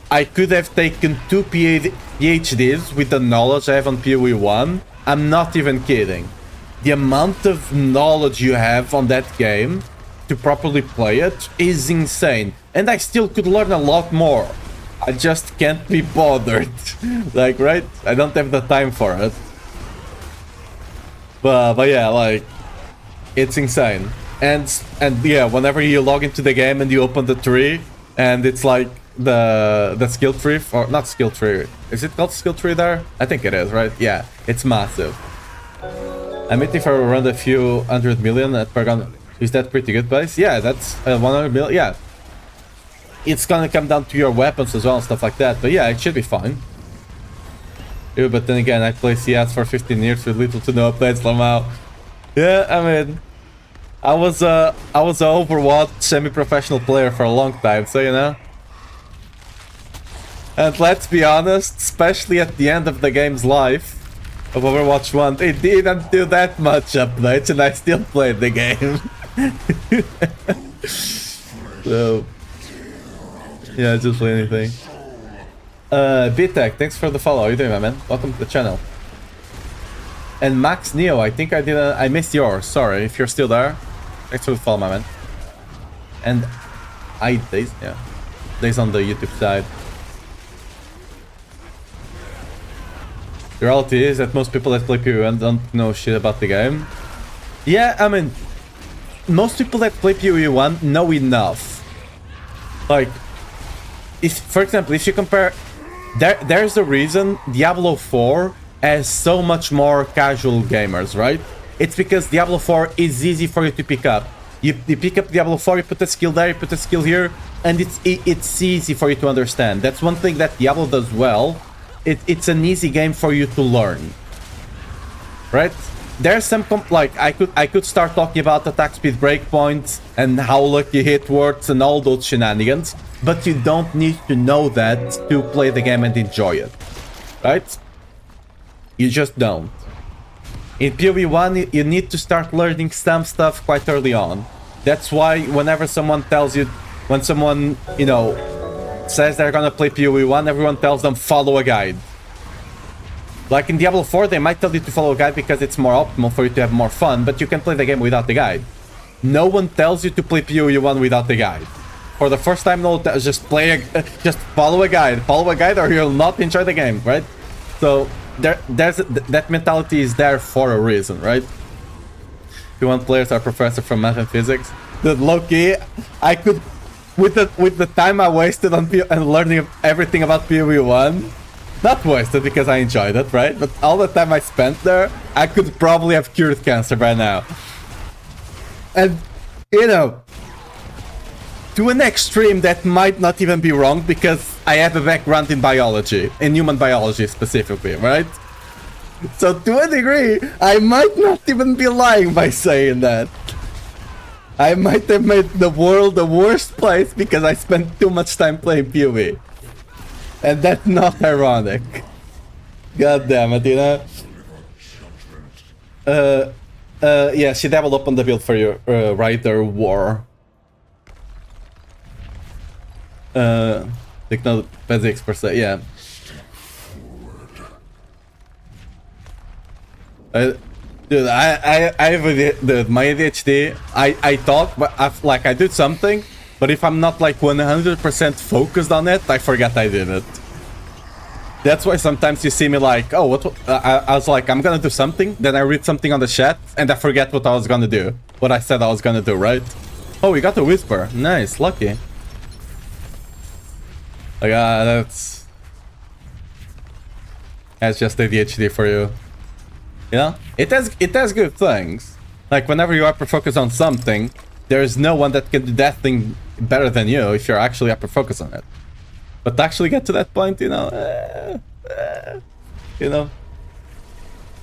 I could have taken 2 PhDs with the knowledge I have on PoE 1, I'm not even kidding. The amount of knowledge you have on that game to properly play it is insane. And I still could learn a lot more. I just can't be bothered. Like, right? I don't have the time for it. But yeah, like, it's insane. And yeah, whenever you log into the game and you open the tree, and it's like the skill tree, or not skill tree. Is it called skill tree there? I think it is, right? Yeah, it's massive. I mean, if I run a few 100 million at per gun, is that pretty good place? Yeah, that's 100 million. Yeah. It's gonna come down to your weapons as well and stuff like that, but yeah, it should be fine. Yeah, but then again, I play CS for 15 years with little to no updates somehow. Yeah, I mean, I was a Overwatch semi-professional player for a long time, so you know. And let's be honest, especially at the end of the game's life of Overwatch 1, it didn't do that much updates, and I still played the game. So yeah, just play anything. BTech, thanks for the follow. How you doing, my man? Welcome to the channel. And Max Neo, I think I missed yours. Sorry, if you're still there. Thanks for the follow, my man. And Days, yeah. Days on the YouTube side. The reality is that most people that play PoE don't know shit about the game. Yeah, I mean, most people that play PoE 1 know enough. Like, for example, if you compare, there's a reason Diablo 4 has so much more casual gamers, right? It's because Diablo 4 is easy for you to pick up. You pick up Diablo 4, you put a skill there, you put a skill here, and it's easy for you to understand. That's one thing that Diablo does well. It's an easy game for you to learn, right? There's some like I could start talking about attack speed breakpoints and how lucky hit works and all those shenanigans, but you don't need to know that to play the game and enjoy it, right? You just don't. In PoE 1, you need to start learning some stuff quite early on. That's why whenever someone tells you, when someone, you know, says they're gonna play PoE 1, everyone tells them follow a guide. Like in Diablo 4, they might tell you to follow a guide because it's more optimal for you to have more fun, but you can play the game without the guide. No one tells you to play PoE 1 without the guide. For the first time, no, just follow a guide, or you'll not enjoy the game, right? So that mentality is there for a reason, right? If you want players are professor from math and physics, the low-key, I could, with the time I wasted on learning everything about PoE 1, Not wasted because I enjoyed it, right? But all the time I spent there, I could probably have cured cancer by now. And, you know, to an extreme that might not even be wrong because I have a background in biology, in human biology specifically, right? So to a degree, I might not even be lying by saying that. I might have made the world the worst place because I spent too much time playing PoE. And that's not ironic. God damn it, you know? Yeah, she developed on the build for you, Rider War. Techno physics per se, yeah. Dude, I have my ADHD. I talk, but I did something, but if I'm not like 100% focused on it, I forget I did it. That's why sometimes you see me like, oh, what? I was like, I'm gonna do something, then I read something on the chat, and I forget what I was gonna do. What I said I was gonna do, right? Oh, we got a whisper. Nice, lucky. Like, that's just ADHD for you. Yeah, it has good things. Like whenever you hyper focus on something, there is no one that can do that thing better than you if you're actually hyper focused on it. But to actually get to that point, you know,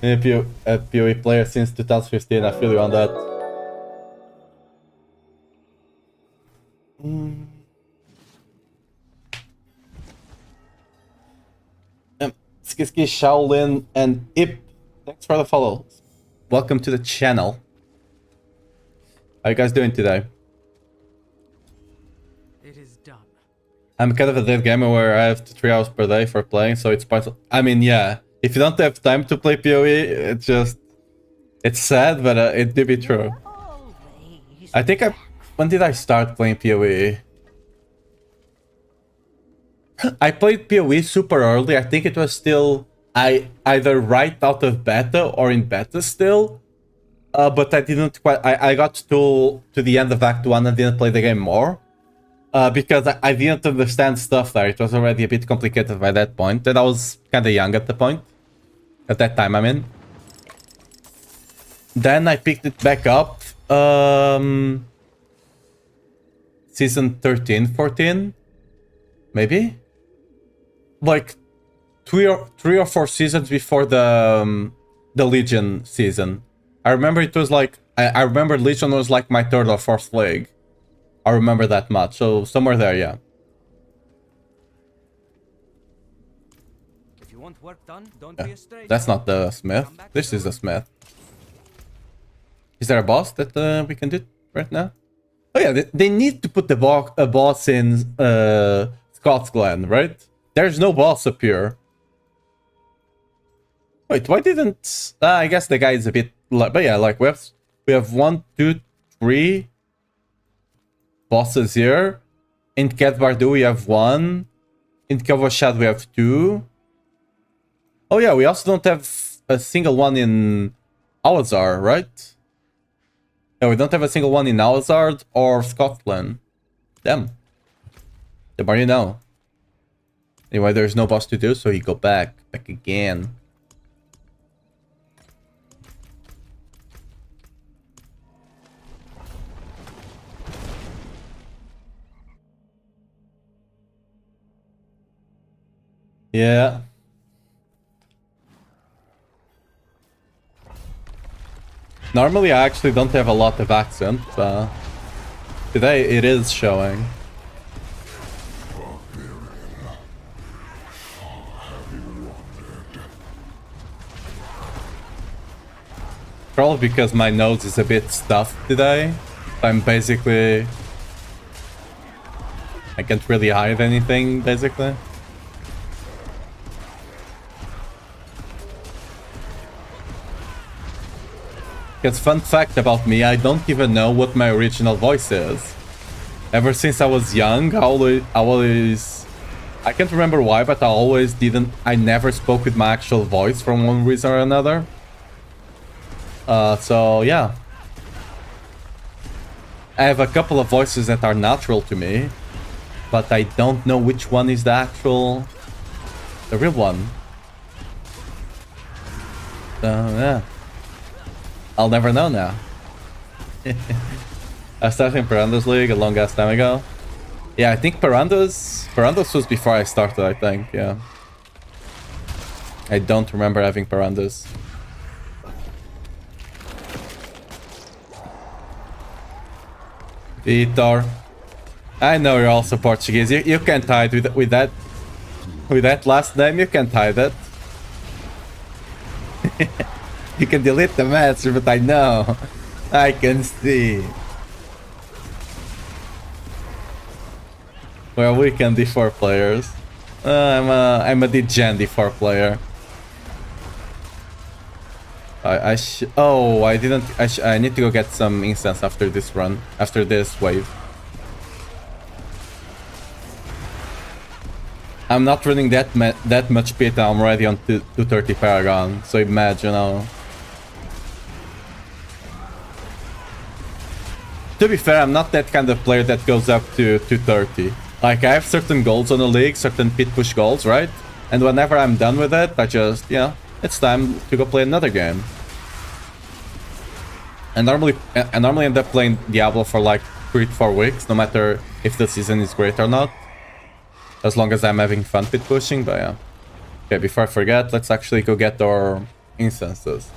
if you a PoE player since 2015, I feel you on that. Skiski, Shaolin, and Ip. Thanks for the follow. Welcome to the channel. How you guys doing today?
It is done.
I'm kind of a dead gamer where I have 3 hours per day for playing, so it's pointless. I mean, yeah, if you don't have time to play PoE, it's sad, but it do be true. I think when did I start playing PoE? I played PoE super early. I think it was still either right out of beta or in beta still. But I didn't quite. I got to the end of Act 1 and didn't play the game more. Because I didn't understand stuff there. It was already a bit complicated by that point. And I was kind of young at the point. At that time, I mean. Then I picked it back up. Season 13, 14? Maybe? Like 3 or 4 seasons before the Legion season. I remember it was like I remember Legion was like my 3rd or 4th league. I remember that much, so somewhere there, yeah.
If you want work done, don't be a stranger.
That's not the smith. This is the smith. Is there a boss that we can do right now? Oh yeah, they need to put a boss in Scott's Glen, right? There's no boss up here. Wait, why didn't... I guess the guy is a bit... But yeah, like we have 1, 2, 3 bosses here. In Cat Bardu we have 1. In Kavoshad we have 2. Oh yeah, we also don't have a single one in Alazar, right? Yeah, we don't have a single one in Alazard or Scotland. Damn. The more you know. Anyway, there's no boss to do, so you go back again. Yeah. Normally I actually don't have a lot of accent, but today it is showing. Probably because my nose is a bit stuffed today. I'm basically... I can't really hide anything, basically. Because fun fact about me, I don't even know what my original voice is. Ever since I was young, I can't remember why, but I never spoke with my actual voice for one reason or another. So yeah. I have a couple of voices that are natural to me, but I don't know which one is the actual The real one. So, yeah. I'll never know now. I started in Piranda's League a long ass time ago. Yeah, I think Piranda's was before I started, I think, yeah. I don't remember having Piranda's. Vitor. I know you're also Portuguese. You can't hide with that last name. You can't hide it. You can delete the match, but I know. I can see. Well, we can D4 players. I'm a degen D4 player. I didn't. I need to go get some incense after this run. After this wave. I'm not running that much pit. I'm already on 230 Paragon. So imagine how. To be fair, I'm not that kind of player that goes up to 230. Like, I have certain goals on the league, certain pit push goals, right? And whenever I'm done with it, I just, you know, it's time to go play another game. I normally end up playing Diablo for like 3 to 4 weeks, no matter if the season is great or not. As long as I'm having fun pit pushing, but yeah. Okay, before I forget, let's actually go get our incenses.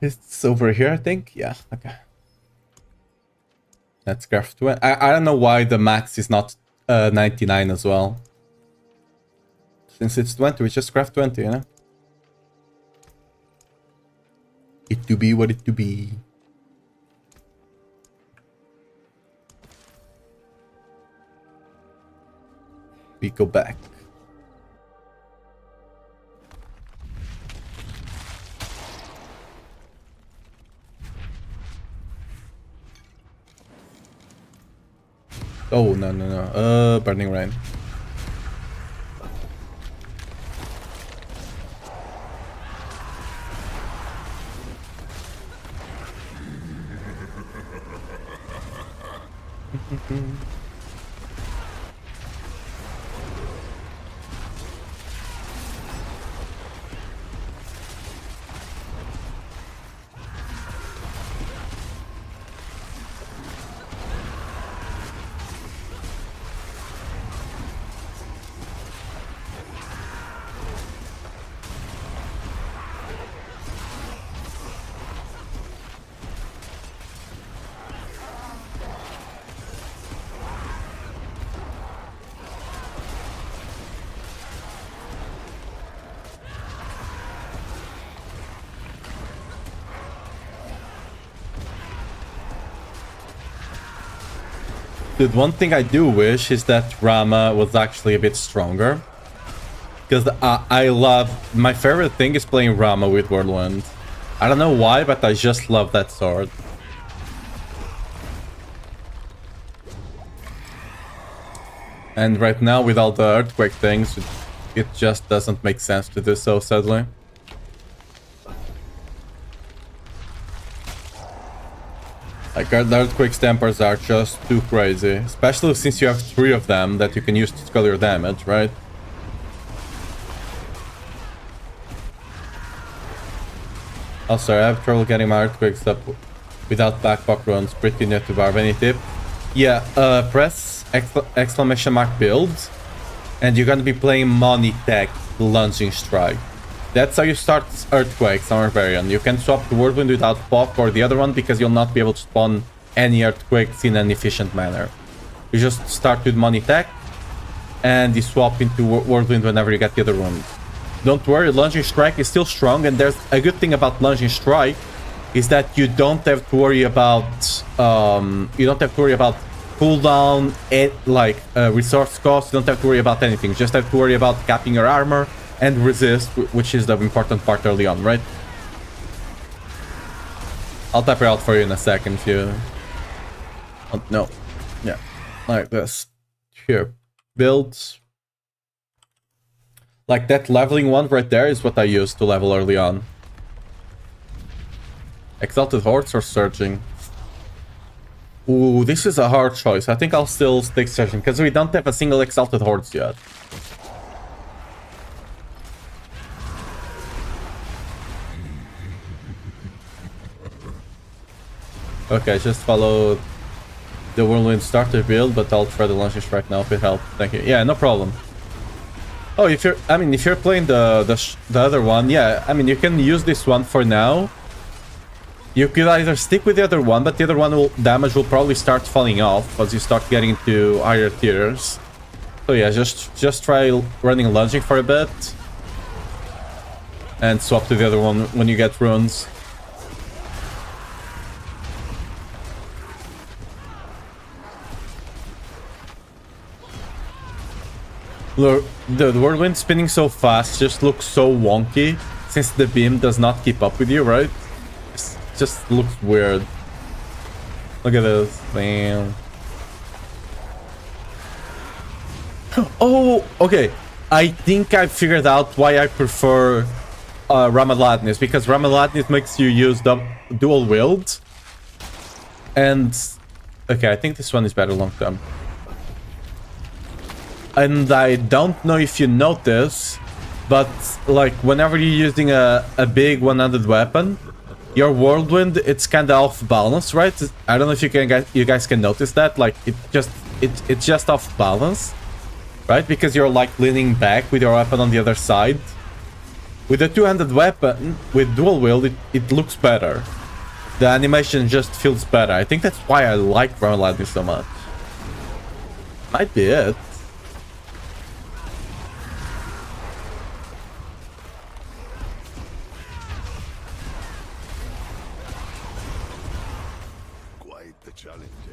It's over here, I think. Yeah, okay. Let's craft 20. I don't know why the max is not 99 as well. Since it's 20, we just craft 20, you know? It to be what it to be. We go back. Oh, no. Burning Rain. Dude, one thing I do wish is that Rama was actually a bit stronger. Because I love... My favorite thing is playing Rama with Whirlwind. I don't know why, but I just love that sword. And right now, with all the earthquake things, it just doesn't make sense to do so, sadly. Like, the earthquake stampers are just too crazy. Especially since you have 3 of them that you can use to scale your damage, right? Oh, sorry, I have trouble getting my earthquakes up without backpack runs. Pretty near to Barb. Any tip? Yeah, press exclamation mark build, and you're gonna be playing Money Tech Lunging Strike. That's how you start earthquakes on Barbarian. You can swap to Whirlwind without pop or the other one because you'll not be able to spawn any earthquakes in an efficient manner. You just start with Money Tech, and you swap into Whirlwind whenever you get the other one. Don't worry, Lunging Strike is still strong, and there's a good thing about Lunging Strike is that you don't have to worry about cooldown, resource cost. You don't have to worry about anything. You just have to worry about capping your armor and resist, which is the important part early on, right? I'll type it out for you in a second if you... Oh, no. Yeah, like this. Here. Builds. Like that leveling one right there is what I used to level early on. Exalted Hordes or Surging? Ooh, this is a hard choice. I think I'll still stick Surging, because we don't have a single Exalted Hordes yet. Okay, just follow the Whirlwind starter build, but I'll try the launches right now if it helps. Thank you. Yeah, no problem. Oh, if you're playing the other one, yeah, I mean, you can use this one for now. You could either stick with the other one, but the other one damage will probably start falling off as you start getting into higher tiers. So yeah, just try running lunging for a bit. And swap to the other one when you get runes. Look, the whirlwind spinning so fast just looks so wonky since the beam does not keep up with you, right? It just looks weird. Look at this. Bam. Oh, okay. I think I figured out why I prefer Ramaladnis, because Ramaladnis makes you use the dual wield. And okay, I think this one is better long term. And I don't know if you notice, but like whenever you're using a big one-handed weapon, your whirlwind, it's kind of off balance, right? I don't know if you guys can notice that. Like it's just off balance, right? Because you're like leaning back with your weapon on the other side. With a two-handed weapon with dual wield, it looks better. The animation just feels better. I think that's why I like Ramaladnis so much. Might be it.
The challenge, eh?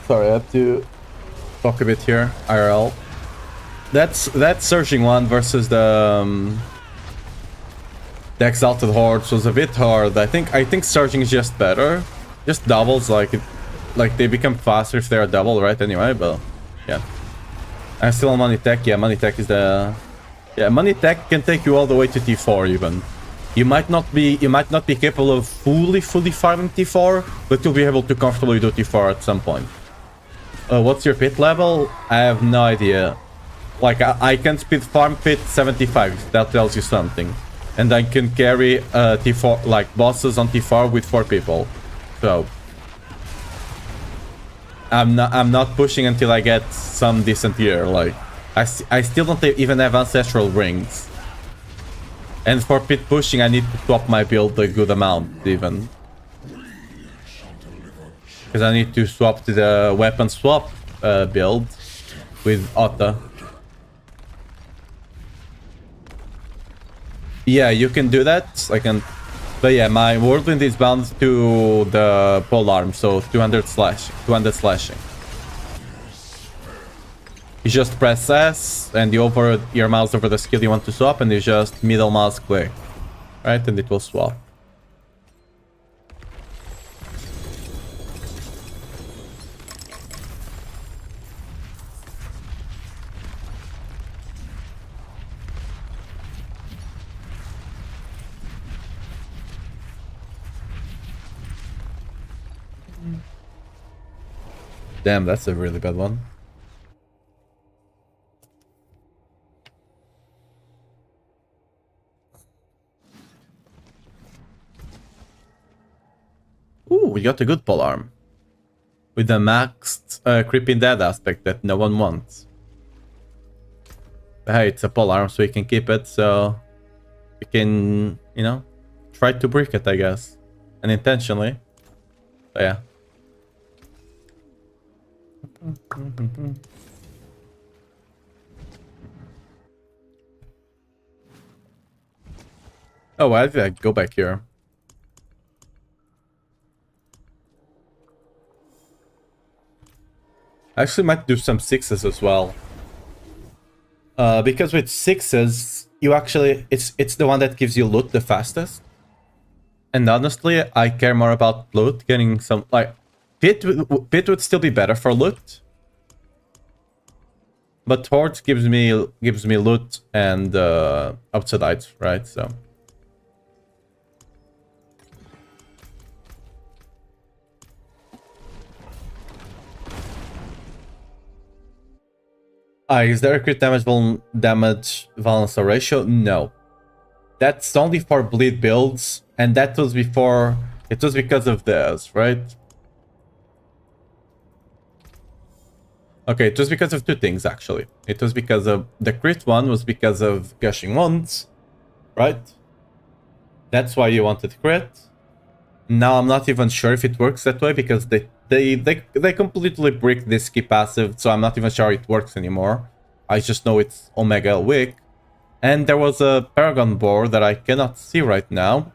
Sorry, I have to talk a bit here. IRL. That Surging one versus the Exalted Hordes was a bit hard. I think Surging is just better. Just doubles, like they become faster if they are double, right? Anyway, but yeah. I'm still on Money Tech. Yeah, Money Tech is the... Yeah, Money Tech can take you all the way to T4 even. You might not be capable of fully farming T4, but you'll be able to comfortably do T4 at some point. What's your pit level? I have no idea. Like, I can speed farm pit 75, if that tells you something. And I can carry T4, like, bosses on T4 with 4 people. So... I'm not pushing until I get some decent gear, like... I still don't even have Ancestral Rings. And for pit pushing, I need to swap my build a good amount, even. Because I need to swap to the weapon swap build with Otta. Yeah, you can do that. I can... But yeah, my whirlwind is bound to the polearm, so 200 slashing. You just press S and you over your mouse over the skill you want to swap, and you just middle mouse click, right? And it will swap. Damn, that's a really bad one. Ooh, we got a good polearm. With the maxed creeping dead aspect that no one wants. But hey, it's a polearm, so we can keep it, so... We can, you know, try to break it, I guess. Unintentionally. But yeah. Oh, why did I go back here? I actually might do some 6s as well. Because with 6s, you actually... It's the one that gives you loot the fastest. And honestly, I care more about loot, getting some... Like, Pit would still be better for loot. But Horde gives me loot and outside, right? So... is there a crit damage balance ratio? No. That's only for bleed builds, and that was before... It was because of this, right? Okay, it was because of two things, actually. It was because of... The crit one was because of Gushing Wounds, right? That's why you wanted crit. Now I'm not even sure if it works that way, because they completely bricked this key passive, so I'm not even sure it works anymore. I just know it's Omega weak. And there was a Paragon board that I cannot see right now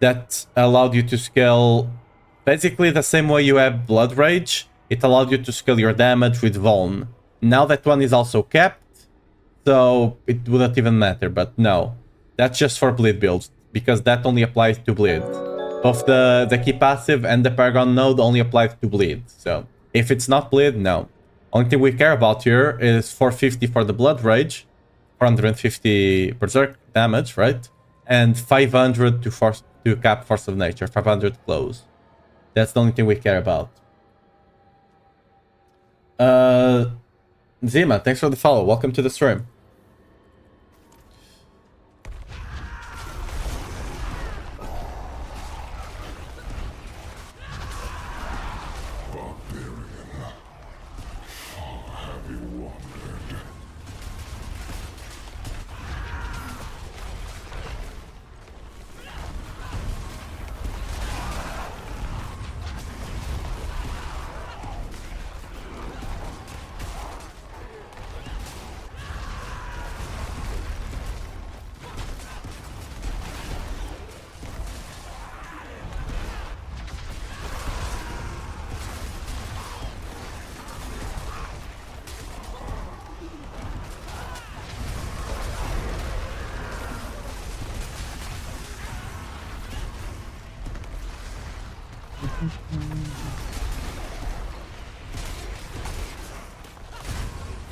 that allowed you to scale basically the same way you have Blood Rage. It allowed you to scale your damage with Vuln. Now that one is also capped, so it wouldn't even matter, but no. That's just for bleed builds, because that only applies to bleed. Both the key passive and the Paragon node only applies to bleed, so if it's not bleed, no. Only thing we care about here is 450 for the Blood Rage, 450 Berserk damage, right? And 500 to cap Force of Nature, 500 close. That's the only thing we care about. Zima, thanks for the follow. Welcome to the stream.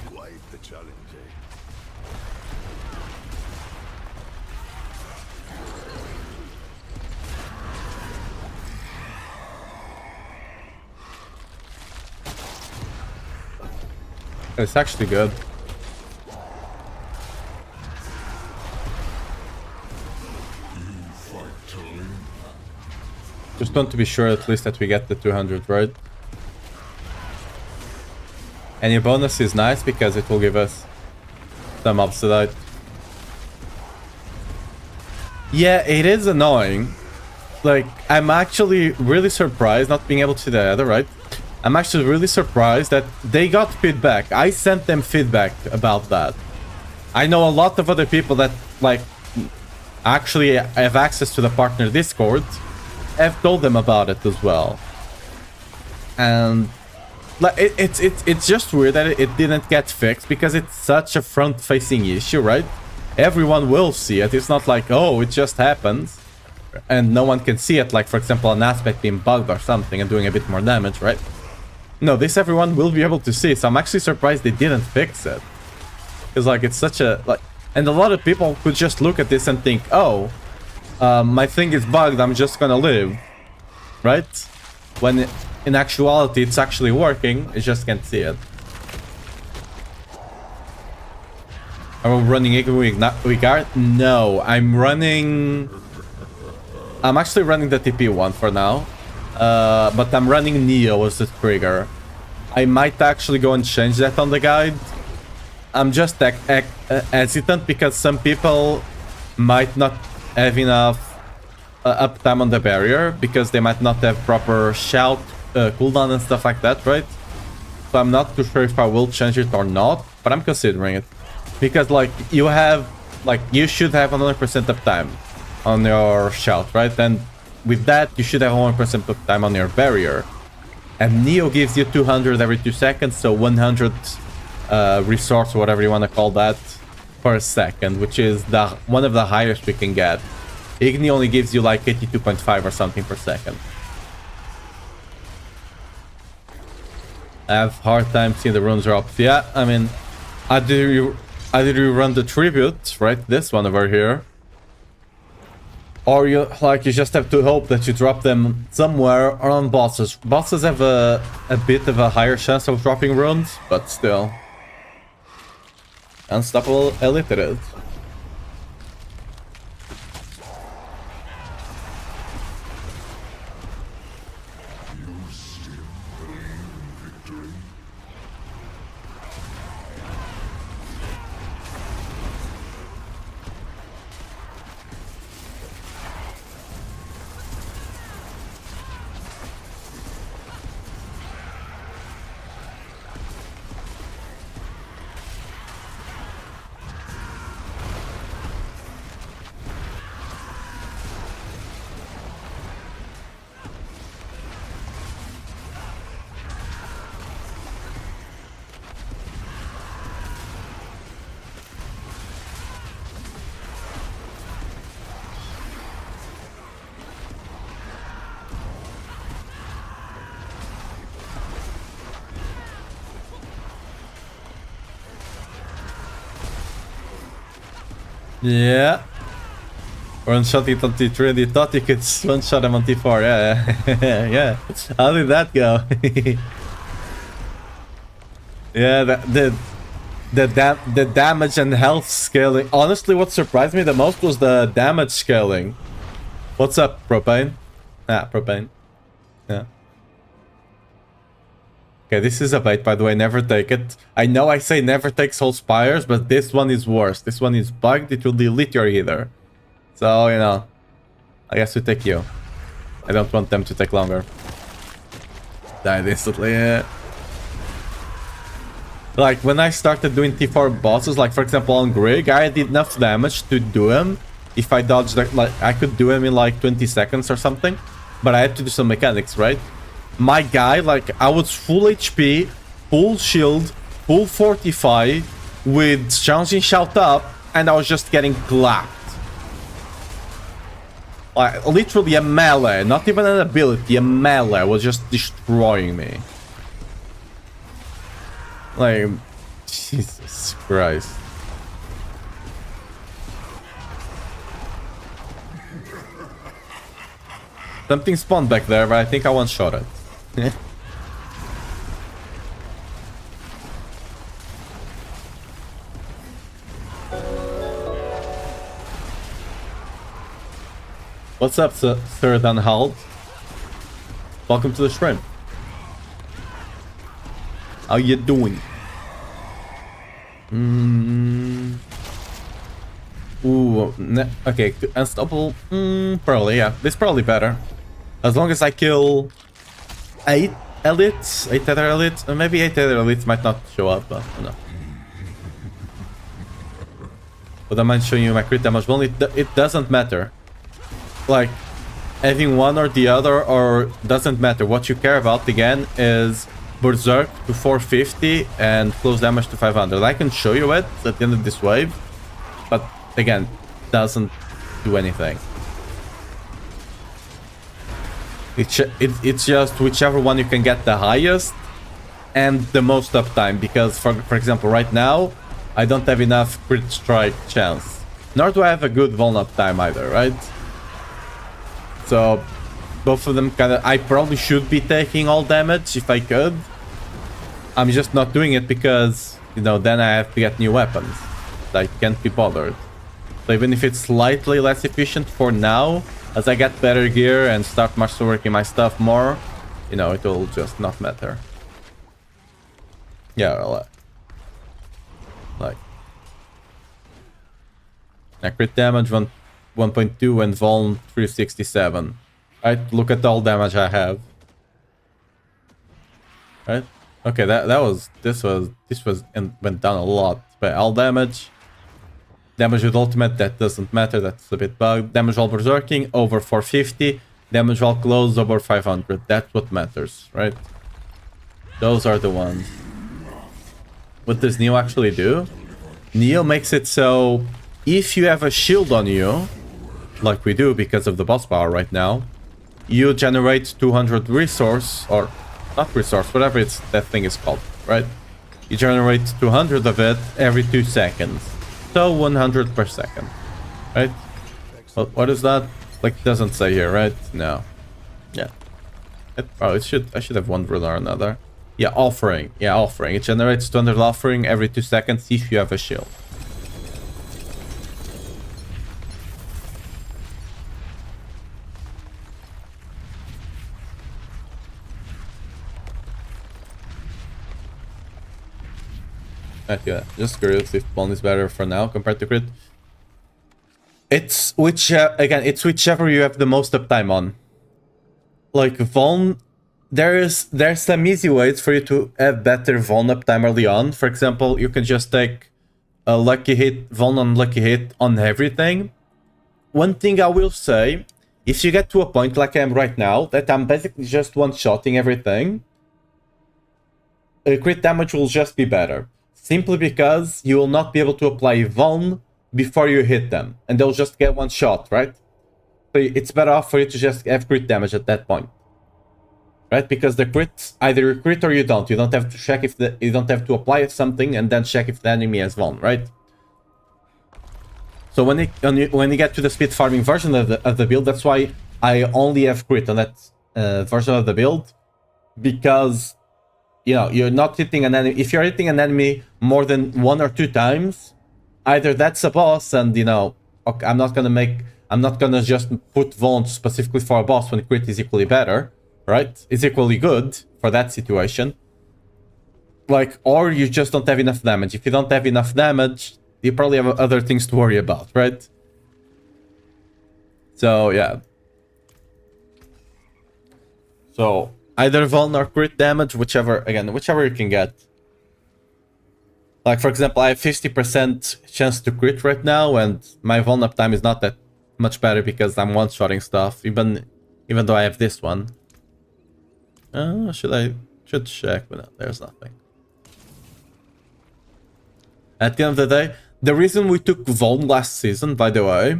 Quite the challenge, eh?
It's actually good. Just want to be sure at least that we get the 200, right? And your bonus is nice because it will give us some upside. Yeah, it is annoying. Like, I'm actually really surprised not being able to do the other, right? I'm actually really surprised that they got feedback. I sent them feedback about that. I know a lot of other people that, like, actually have access to the partner Discord. Have told them about it as well. And like it's just weird that it didn't get fixed because it's such a front-facing issue, right? Everyone will see it. It's not like, oh, it just happens and no one can see it, like for example an aspect being bugged or something and doing a bit more damage, right? No, this everyone will be able to see, so I'm actually surprised they didn't fix it. Because like it's such a like, and a lot of people could just look at this and think, oh, my thing is bugged, I'm just gonna live, right? When in actuality it's actually working, you just can't see it. Are we running Igard? No, I'm actually running the TP one for now. But I'm running Neo as the trigger. I might actually go and change that on the guide. I'm just hesitant because some people might not have enough uptime on the barrier because they might not have proper shout cooldown and stuff like that, right? So I'm not too sure if I will change it or not, but I'm considering it. Because like you should have 100% uptime on your shout, right? And with that, you should have 100% uptime on your barrier. And Neo gives you 200 every 2 seconds, so 100 resource, whatever you want to call that, per second, which is one of the highest we can get. Igni only gives you like 82.5 or something per second. I have hard time seeing the rune drops. Yeah, I mean, either you run the tribute, right? This one over here. Or you just have to hope that you drop them somewhere around bosses. Bosses have a bit of a higher chance of dropping runes, but still. Unstoppable elite it is. Yeah. One-shot it on T3 and you thought you could one-shot him on T4, yeah. Yeah. How did that go? Yeah, the damage and health scaling. Honestly, what surprised me the most was the damage scaling. What's up, Propane? Ah, Propane. Yeah. Okay, this is a bait, by the way, never take it. I know I say never take Soul Spires, but this one is worse. This one is bugged, it will delete your healer. So, you know, I guess we take you. I don't want them to take longer. Died instantly, yeah. Like, when I started doing T4 bosses, like, for example, on Grig, I did enough damage to do him. If I dodged, like, I could do him in, like, 20 seconds or something. But I had to do some mechanics, right? My guy, like, I was full HP, full shield, full fortify, with challenging shout up, and I was just getting clapped. Like, literally a melee, not even an ability, a melee was just destroying me. Like, Jesus Christ. Something spawned back there, but I think I one-shot it. What's up, Sir Dunhald? Welcome to the stream. How you doing? Ooh, okay, unstoppable. Probably, yeah. This is probably better. As long as I kill 8 elites, 8 other elites, and maybe 8 other elites might not show up, but no. But I might show you my crit damage. Well, it doesn't matter. Like, having one or the other or doesn't matter. What you care about again is Berserk to 450 and close damage to 500. I can show you it at the end of this wave, but again, doesn't do anything. It's just whichever one you can get the highest and the most uptime, because for example right now I don't have enough crit strike chance, nor do I have a good vuln uptime either, right? So both of them I probably should be taking all damage if I could. I'm just not doing it because, you know, then I have to get new weapons. I can't be bothered. So even if it's slightly less efficient for now, as I get better gear and start masterworking my stuff more, you know, it will just not matter. Yeah, like crit damage 1.2 and vuln 367. Right, look at all damage I have. Right, okay, this went down a lot. But all damage with ultimate, that doesn't matter, that's a bit bugged. Damage while berserking over 450, damage while close over 500. That's what matters, right? Those are the ones. What does Neo actually do? Neo makes it so if you have a shield on you, like we do because of the boss power right now, you generate 200 resource, or not resource, whatever that thing is called, right? You generate 200 of it every 2 seconds. So 100 per second, right? Well, what is that? Like, it doesn't say here, right? No. Yeah. I should have one rule or another. Yeah, offering. Yeah, offering. It generates 200 offering every 2 seconds if you have a shield. Yeah, just curious if Bond is better for now compared to crit. It's it's whichever you have the most uptime on. Like Vuln, there's some easy ways for you to have better Vuln uptime early on. For example, you can just take a lucky hit, Vuln on lucky hit on everything. One thing I will say, if you get to a point like I am right now, that I'm basically just one-shotting everything, crit damage will just be better. Simply because you will not be able to apply Vuln before you hit them. And they'll just get one shot, right? So it's better off for you to just have crit damage at that point. Right? Because the crits, either you crit or you don't. You don't have to check if you don't have to apply something and then check if the enemy has Vuln, right? So when you get to the speed farming version of the build, that's why I only have crit on that version of the build. Because, you know, you're not hitting an enemy. If you're hitting an enemy more than 1 or 2 times, either that's a boss, and you know, okay, I'm not gonna just put Vuln specifically for a boss when crit is equally better, right? It's equally good for that situation. Like, or you just don't have enough damage. If you don't have enough damage, you probably have other things to worry about, right? So yeah. So either Vuln or crit damage, whichever you can get. Like, for example, I have 50% chance to crit right now, and my Vuln uptime is not that much better because I'm one-shotting stuff, even though I have this one. Should check, but no, there's nothing. At the end of the day, the reason we took Vuln last season, by the way...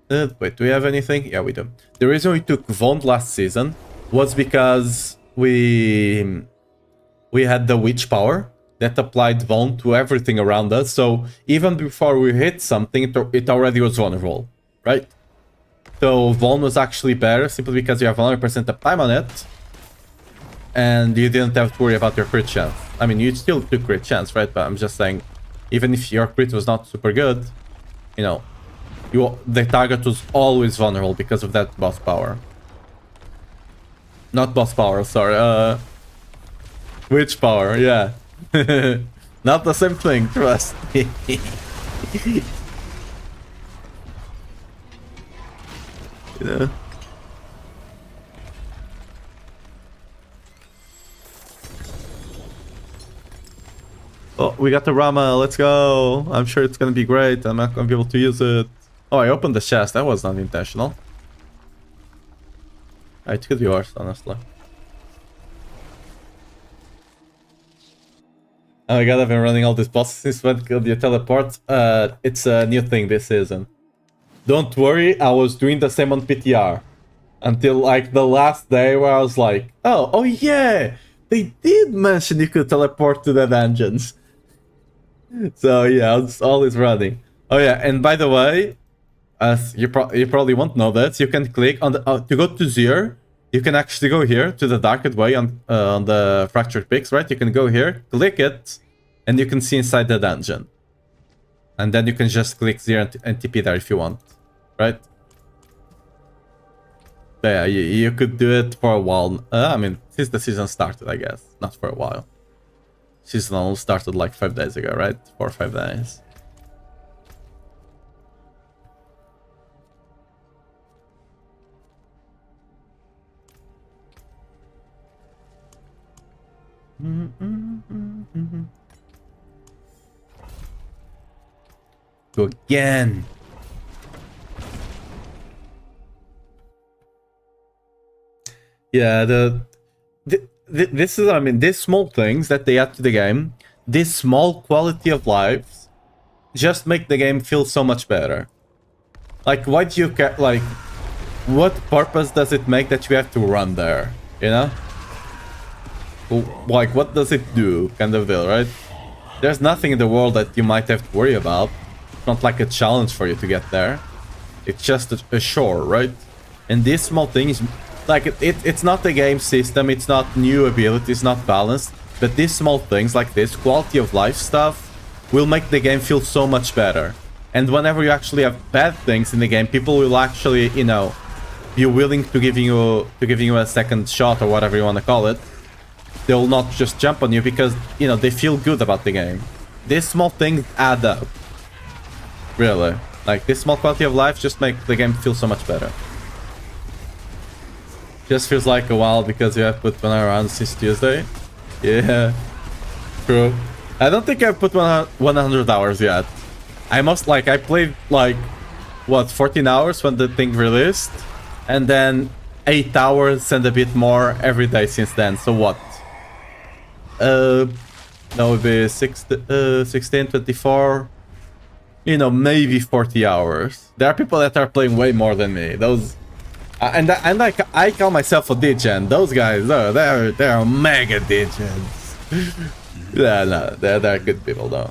wait, do we have anything? Yeah, we do. The reason we took Vuln last season was because we had the witch power that applied Vuln to everything around us, so even before we hit something, it already was vulnerable, right? So Vuln was actually better simply because you have 100% uptime on it, and you didn't have to worry about your crit chance. I mean, you still took crit chance, right? But I'm just saying, even if your crit was not super good, you know, the target was always vulnerable because of that boss power. Not boss power, sorry. Witch power, yeah. Not the same thing, trust me. You know? Oh, we got the Rama. Let's go. I'm sure it's gonna be great. I'm not gonna be able to use it. Oh, I opened the chest. That was not intentional. It could be worse, honestly. Oh my god, I've been running all these bosses since when killed you teleport. It's a new thing this season. Don't worry, I was doing the same on PTR. Until like the last day where I was like, oh yeah! They did mention you could teleport to the dungeons. So yeah, I was always running. Oh yeah, and by the way, as you probably won't know that, you can click on the to go to Zir. You can actually go here to the Darkest Way on the Fractured Peaks, right? You can go here, click it, and you can see inside the dungeon. And then you can just click Zir and TP there if you want, right? But yeah, you could do it for a while. I mean, since the season started, I guess, not for a while. Seasonal started like 5 days ago, right? 4 or 5 days. Go again. Yeah, this is, I mean, these small things that they add to the game, this small quality of lives, just make the game feel so much better. Like, why do you care? Like, what purpose does it make that you have to run there? You know? Like, what does it do? Kind of deal, right? There's nothing in the world that you might have to worry about. It's not like a challenge for you to get there. It's just a shore, right? And these small things, like, it's not the game system, it's not new abilities, not balanced, but these small things like this, quality of life stuff, will make the game feel so much better. And whenever you actually have bad things in the game, people will actually, you know, be willing to giving you a second shot or whatever you want to call it. They will not just jump on you because, you know, they feel good about the game. These small things add up. Really. Like, this small quality of life just make the game feel so much better. Just feels like a while because you have put one around since Tuesday. Yeah. True. I don't think I've put 100 hours yet. I played like, what, 14 hours when the thing released? And then 8 hours and a bit more every day since then. So what? That would be 16, 24, you know, maybe 40 hours. There are people that are playing way more than me. Those, and I call myself a degen. Those guys, they're mega degens. Yeah, no, they're good people though.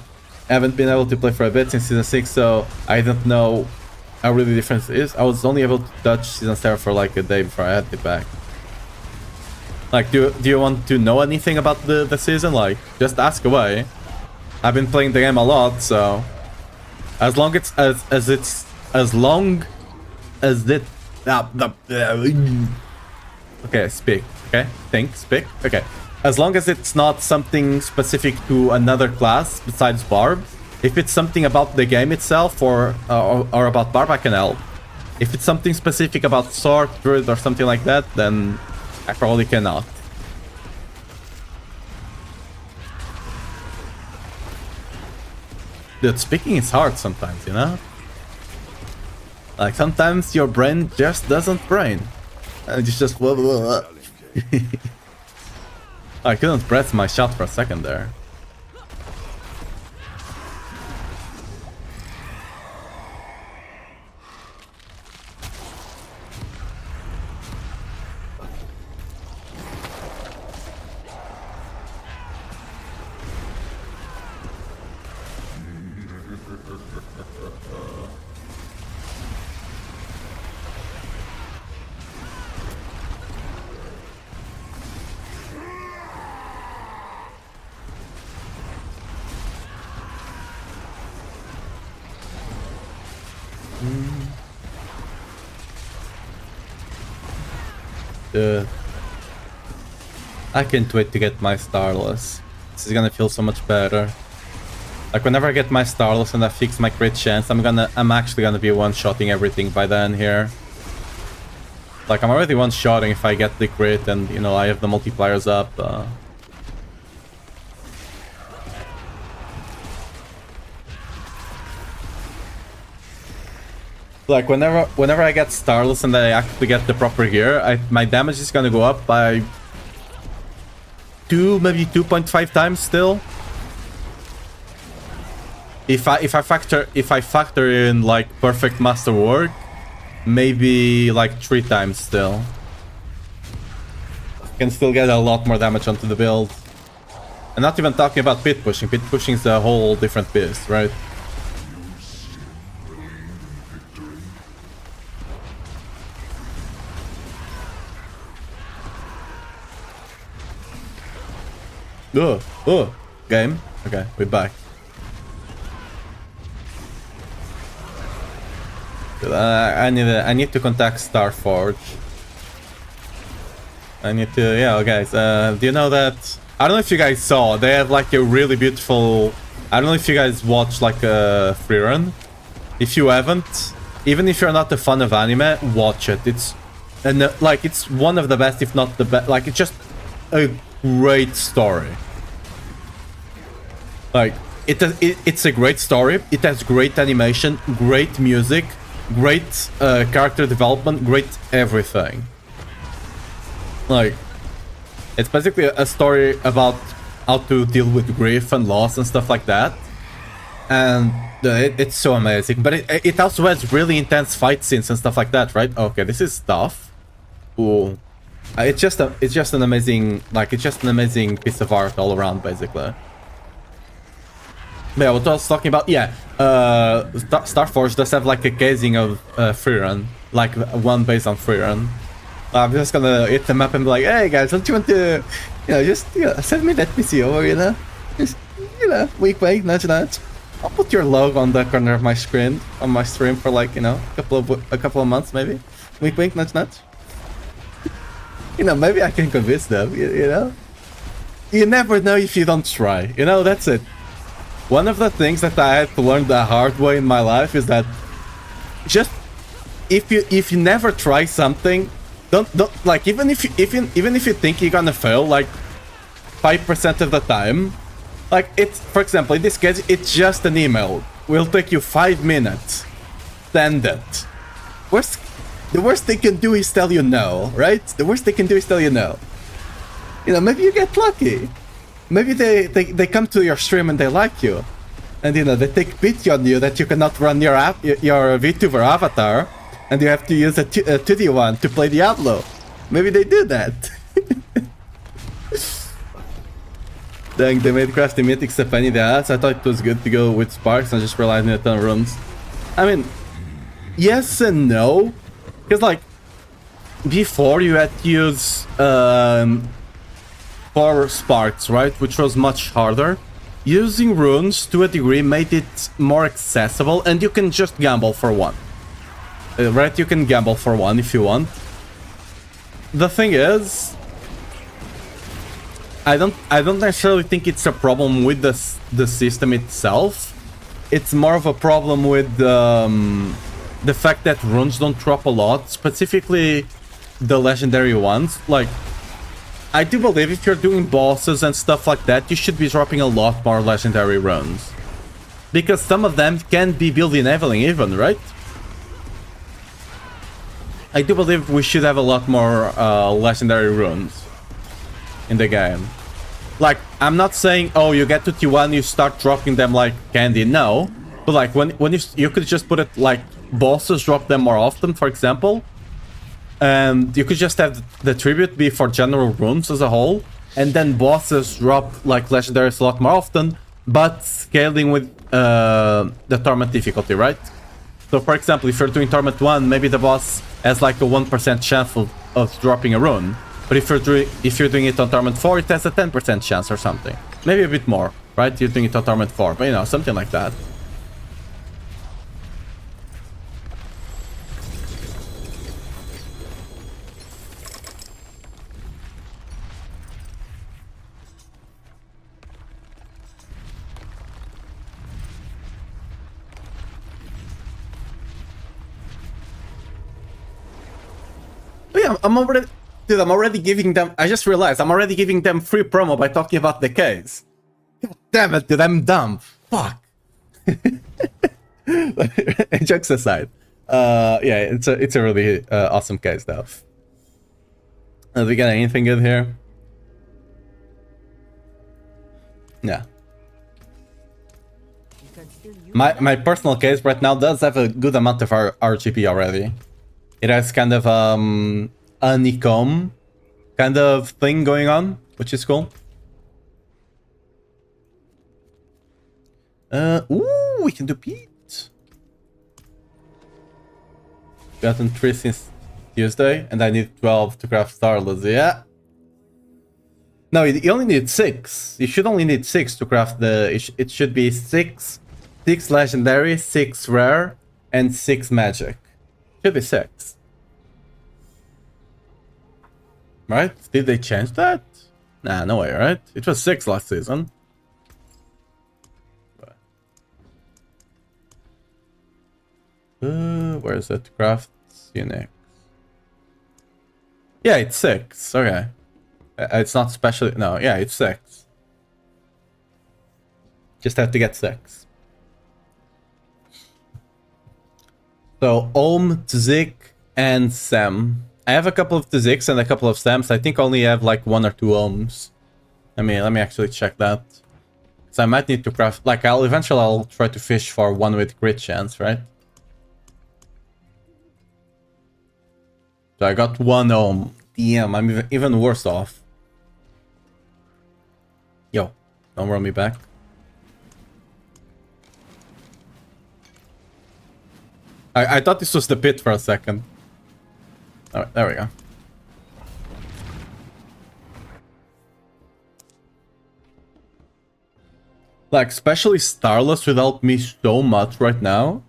I haven't been able to play for a bit since season 6, so I don't know how really the difference is. I was only able to touch season 7 for like a day before I had it back. Like, do you want to know anything about the season? Like, just ask away. I've been playing the game a lot, so as long as it okay, speak. Okay, think, speak. Okay, as long as it's not something specific to another class besides Barb. If it's something about the game itself or about Barb, I can help. If it's something specific about Sword, Druid, or something like that, then I probably cannot. Dude, speaking is hard sometimes, you know? Like, sometimes your brain just doesn't brain. And it's just blah, blah, blah. I couldn't press my shot for a second there. I can't wait to get my Starless. This is gonna feel so much better. Like, whenever I get my Starless and I fix my crit chance, I'm actually gonna be one-shotting everything by then here. Like, I'm already one-shotting if I get the crit and, you know, I have the multipliers up. Like, whenever I get Starless and I actually get the proper gear, my damage is gonna go up by 2, maybe 2.5 times still. If I factor in like perfect master work, maybe like 3 times still. Can still get a lot more damage onto the build. And not even talking about pit pushing. Pit pushing is a whole different beast, right? Oh, game. Okay, we're back. I need to contact Starforge. I need to, yeah, guys. Do you know that? I don't know if you guys saw. They have like a really beautiful. I don't know if you guys watch like a free run. If you haven't, even if you're not a fan of anime, watch it. It's like it's one of the best, if not the best. Like it's just a great story. Like it's a great story. It has great animation, great music, great character development, great everything. Like it's basically a story about how to deal with grief and loss and stuff like that. And it's so amazing. But it also has really intense fight scenes and stuff like that, right? Okay, this is tough. Ooh. It's just an amazing, like, it's just an amazing piece of art all around, basically. Yeah, what I was talking about, yeah, Starforge does have like a casing of freerun, like one based on freerun. I'm just gonna hit them up and be like, hey guys, don't you want to, you know, just, you know, send me that PC over, you know? Just, you know, wink, nudge, nudge. I'll put your logo on the corner of my screen, on my stream for like, you know, a couple of months maybe. Wink, nudge, nudge. You know, maybe I can convince them, you know? You never know if you don't try, you know, that's it. One of the things that I had to learn the hard way in my life is that just if you never try something, don't like, even if you think you're gonna fail like 5% of the time, like it's, for example, in this case, it's just an email. Will take you 5 minutes. Send it. The worst they can do is tell you no, right? The worst they can do is tell you no. You know, maybe you get lucky. Maybe they come to your stream and they like you. And, you know, they take pity on you that you cannot run your VTuber avatar and you have to use a 2D one to play Diablo. Maybe they do that. Dang, they made crafty mythics a pain in the ass. I thought it was good to go with sparks and just rely on a ton of runes. I mean, yes and no. Because, like, before you had to use 4 sparks, right? Which was much harder. Using runes, to a degree, made it more accessible, and you can just gamble for one. Right? You can gamble for one if you want. The thing is, I don't necessarily think it's a problem with the system itself. It's more of a problem with the fact that runes don't drop a lot, specifically the legendary ones. Like, I do believe if you're doing bosses and stuff like that, you should be dropping a lot more legendary runes. Because some of them can be build enabling even, right? I do believe we should have a lot more legendary runes in the game. Like, I'm not saying, oh, you get to T1, you start dropping them like candy, no. But like, when you could just put it like, bosses drop them more often, for example. And you could just have the tribute be for general runes as a whole. And then bosses drop like legendaries a lot more often, but scaling with the Torment difficulty, right? So for example, if you're doing Torment 1, maybe the boss has like a 1% chance of dropping a rune. But if you're doing it on Torment 4, it has a 10% chance or something. Maybe a bit more, right? You're doing it on Torment 4, but you know, something like that. I'm already... Dude, I'm already giving them... I just realized I'm already giving them free promo by talking about the case. God damn it, dude, I'm dumb. Fuck. Jokes aside. Yeah, it's a really awesome case, though. Do we get anything good here? Yeah. My personal case right now does have a good amount of RGB already. It has kind of honeycomb kind of thing going on, which is cool. Ooh, we can do Pete. Gotten 3 since Tuesday, and I need 12 to craft Starless. Yeah. No, you only need 6. You should only need 6 to craft the... It should be 6 legendary, 6 rare, and 6 magic. Should be 6. Right? Did they change that? Nah, no way, right? It was 6 last season. Where is it? Crafts Unix. Yeah, it's 6. Okay. It's not special. No, yeah, it's 6. Just have to get 6. So, Ohm, Tzik, and Sam. I have a couple of Tziks and a couple of Sams. I think I only have like 1 or 2 Ohms. Let me actually check that. So I might need to craft... Like, I'll try to fish for one with crit chance, right? So I got 1 ohm. Damn, I'm even worse off. Yo, don't roll me back. I thought this was the pit for a second. Alright, there we go. Like, especially Starless would help me so much right now.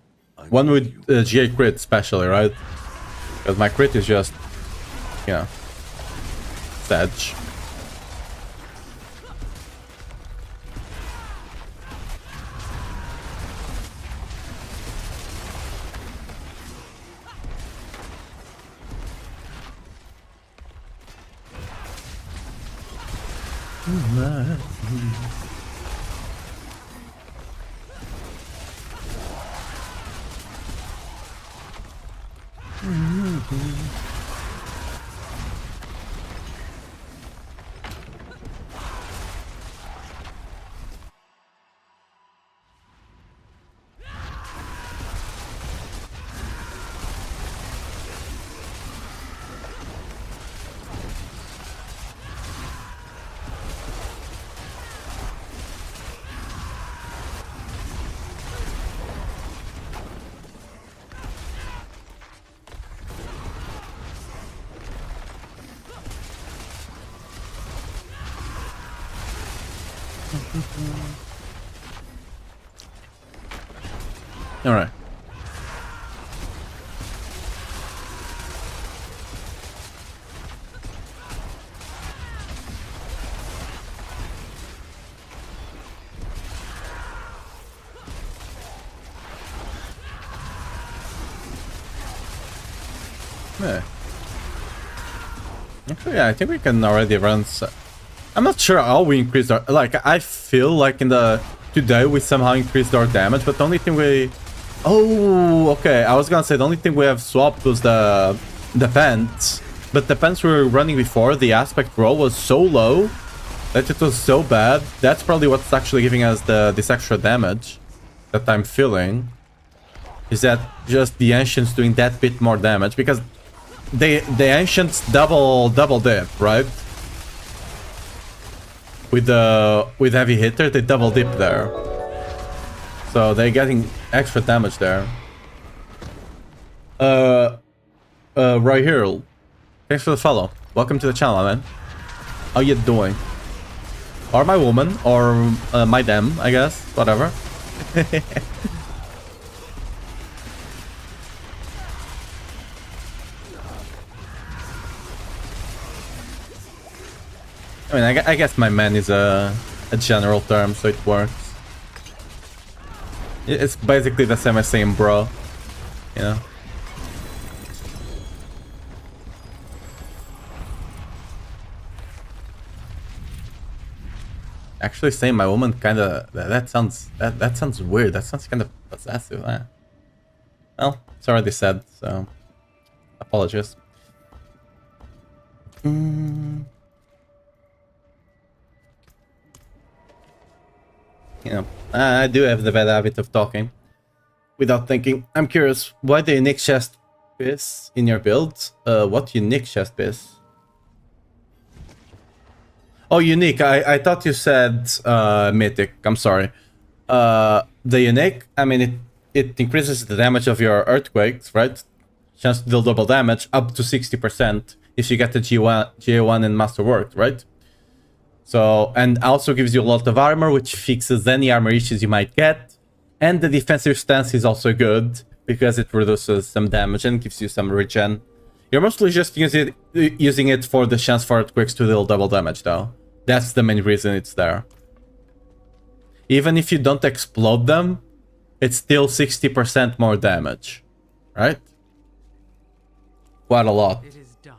One with GA crit especially, right? Because my crit is just, you know, sedge. All right. Yeah. Actually, yeah, I think we can already run. I'm not sure how we increased our... Like, I feel like in the... Today we somehow increased our damage, but the only thing we... Oh, okay. I was gonna say the only thing we have swapped was the pants. But the pants we were running before, the aspect roll was so low that it was so bad. That's probably what's actually giving us this extra damage that I'm feeling. Is that just the Ancients doing that bit more damage? Because the Ancients double dip, right? With heavy hitter, they double dip there. So they're getting extra damage there. Right here. Thanks for the follow. Welcome to the channel, man. How you doing? Or my woman, or my them, I guess. Whatever. I mean, I guess my man is a general term, so it works. It's basically the same as saying bro, you know? Actually, saying my woman kind of that sounds weird. That sounds kind of possessive. Well, it's already said, so apologies. You know, I do have the bad habit of talking without thinking. I'm curious, why the unique chest piece in your build? What unique chest piece? Oh, unique. I thought you said mythic. I'm sorry. The unique, I mean, it increases the damage of your earthquakes, right? Chance to deal double damage up to 60% if you get the GA1 and Masterwork, right? So, and also gives you a lot of armor, which fixes any armor issues you might get. And the defensive stance is also good because it reduces some damage and gives you some regen. You're mostly just using it for the chance for earthquakes to deal double damage, though. That's the main reason it's there. Even if you don't explode them, it's still 60% more damage, right? Quite a lot.
It is done.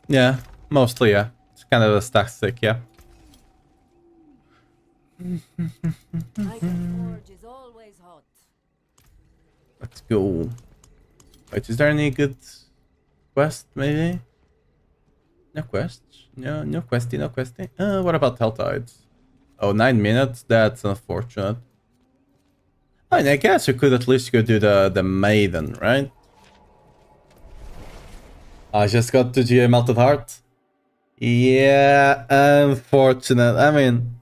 Yeah, mostly, yeah. It's kind of a static, yeah.
My forge is always hot.
Let's go. Wait, is there any good quest, maybe? No quest? No questy, no questy. What about Helltides? Oh, 9 minutes? That's unfortunate. I mean, I guess you could at least go do the Maiden, right? I just got to GA Melted Heart. Yeah, unfortunate. I mean...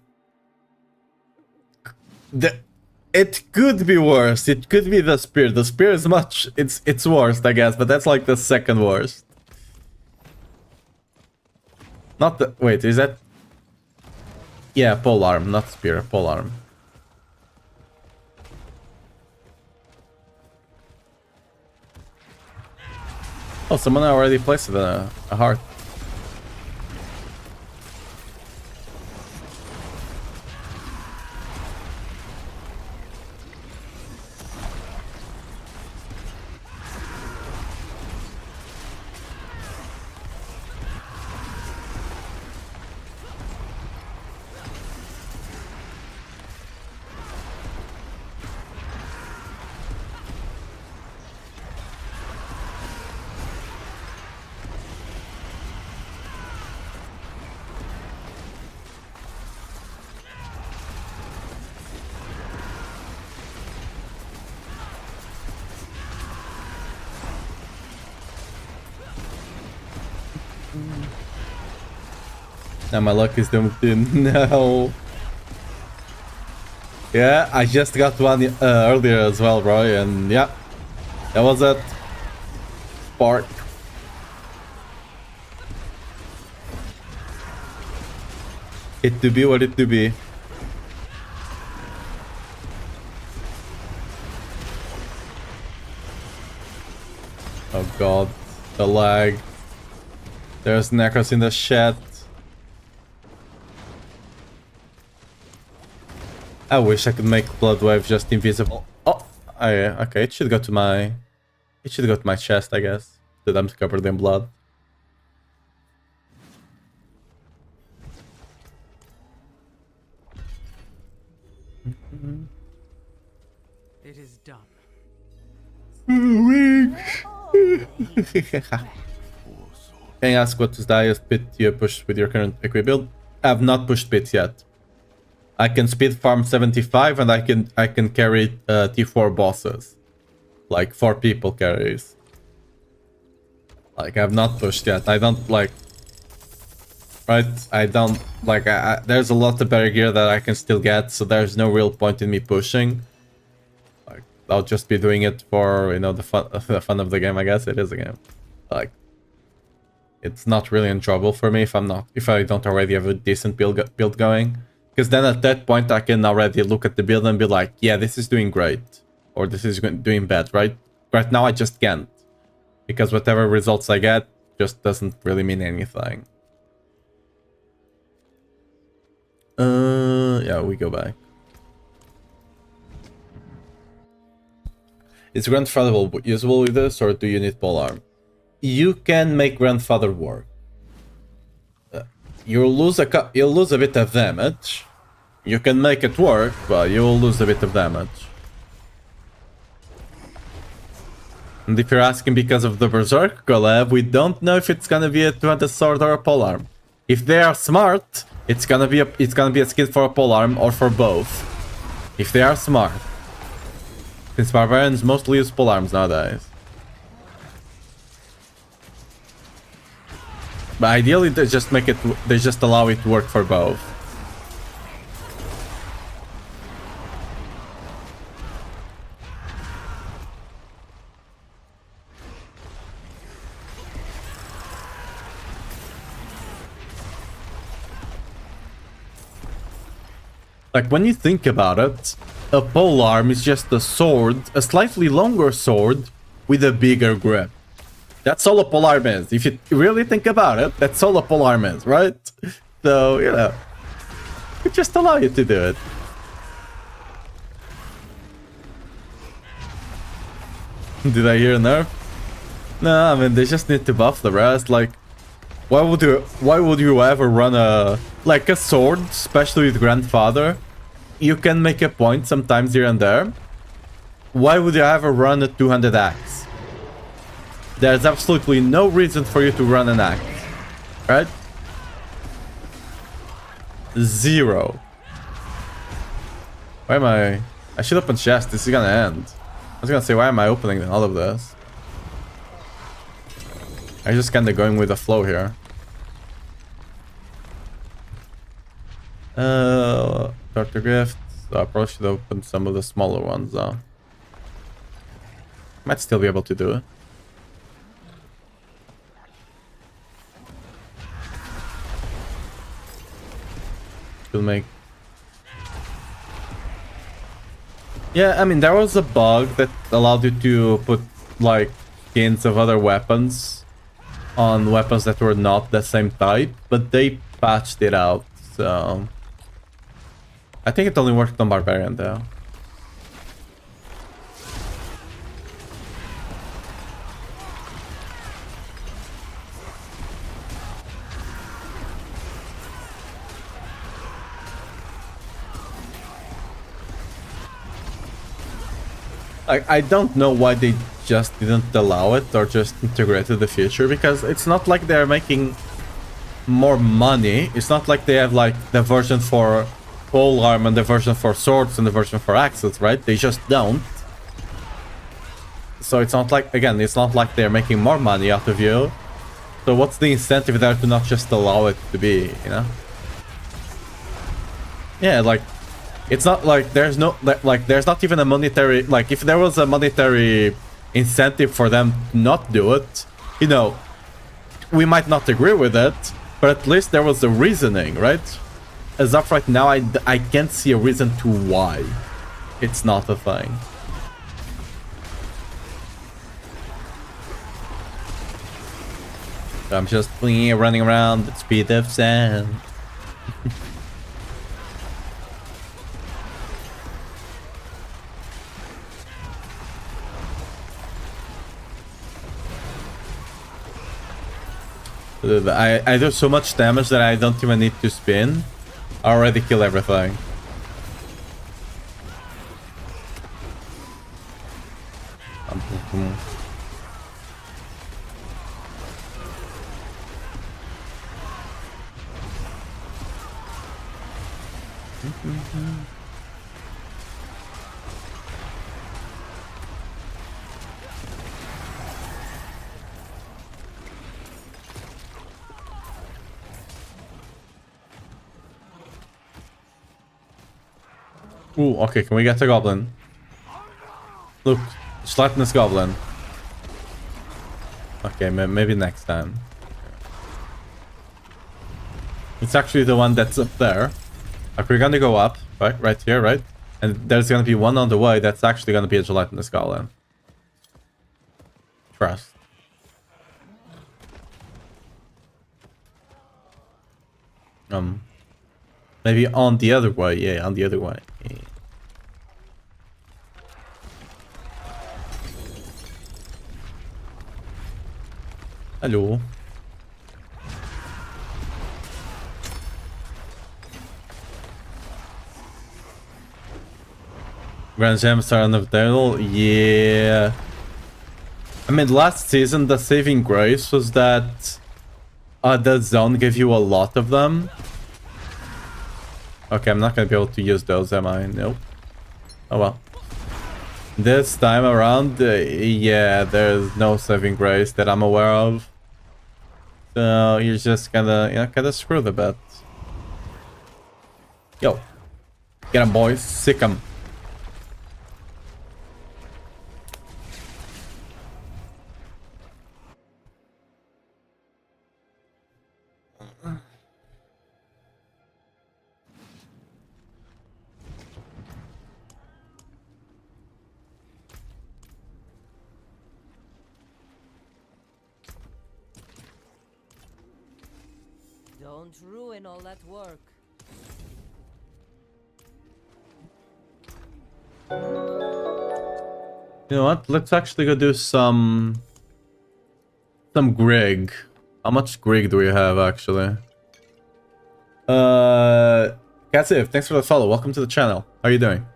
It could be worse. It could be the spear. The spear is much... It's worst, I guess, but that's like the second worst. Not the... Wait, is that... Yeah, polearm, not spear, polearm. Oh, someone already placed a heart. Now my luck is doomed in. No. Yeah, I just got one earlier as well, bro, and yeah, that was it. Spark. It to be what it to be. Oh god, the lag. There's Necros in the chat. I wish I could make Bloodwave just invisible. Oh, okay. It should go to my. It should go to my chest, I guess. That I'm covered in blood.
It is done.
Can I ask what is the highest bit you push with your current equi build? I have not pushed bits yet. I can speed farm 75 and I can carry T4 bosses. Like 4 people carries. Like I've not pushed yet. I don't like... Right? I don't... Like there's a lot of better gear that I can still get, so there's no real point in me pushing. Like I'll just be doing it for, you know, the fun of the game, I guess. It is a game. Like it's not really in trouble for me if I don't already have a decent build going. Because then at that point I can already look at the build and be like, yeah, this is doing great. Or this is doing bad, right? Right now I just can't. Because whatever results I get just doesn't really mean anything. Yeah, we go back. Is grandfather usable with this, or do you need polearm? You can make grandfather work. You'll lose a bit of damage. You can make it work, but you'll lose a bit of damage. And if you're asking because of the Berserk collab, we don't know if it's gonna be a two-handed sword or a polearm. If they are smart, it's gonna be a skin for a polearm or for both. If they are smart. Since barbarians mostly use polearms nowadays. But ideally they just allow it to work for both. Like, when you think about it, a polearm is just a sword, a slightly longer sword with a bigger grip. That's all a polearm is. If you really think about it, that's all a polearm is, right? So, you know, it just allow you to do it. Did I hear a nerf? No, I mean, they just need to buff the rest. Like, why would you ever run a sword, especially with grandfather? You can make a point sometimes here and there. Why would you ever run a two-handed axe? There's absolutely no reason for you to run an axe, right? Zero. Why am I should open chest. This is gonna end. I was gonna say, why am I opening all of this? I'm just kinda going with the flow here. Starter gift. So I probably should open some of the smaller ones though. Might still be able to do it. Will make. Yeah, I mean, there was a bug that allowed you to put like skins of other weapons on weapons that were not the same type, but they patched it out, so I think it only worked on Barbarian though. I don't know why they just didn't allow it or just integrated the feature, because it's not like they're making more money. It's not like they have like the version for polearm and the version for swords and the version for axes, right? They just don't. So it's not like, again, it's not like they're making more money out of you. So what's the incentive there to not just allow it to be, you know? Yeah, like, it's not like there's no, like, there's not even a monetary, like, if there was a monetary incentive for them to not do it, you know, we might not agree with it, but at least there was a reasoning, right? As of right now, I can't see a reason to why it's not a thing. I'm just running around at speed of sound. I do so much damage that I don't even need to spin. I already kill everything. Ooh, okay, can we get the goblin? Look, Slatinous goblin. Okay, maybe next time. It's actually the one that's up there. Like, we're gonna go up, right here, right? And there's gonna be one on the way that's actually gonna be a Gelatinous goblin. Trust. Maybe on the other way. Yeah, on the other way. Yeah. Hello. Grand Jam Star of Devil? Yeah. I mean, last season, the saving grace was that the zone gave you a lot of them. Okay, I'm not gonna be able to use those, am I? Nope. Oh well. This time around, yeah, there's no saving grace that I'm aware of. So you're just kinda screwed a bit. Yo. Get 'em, boys. Sick 'em.
Don't ruin all that work.
You know what? Let's actually go do some Grig. How much Grig do we have actually? Catsiv, thanks for the follow. Welcome to the channel. How are you doing?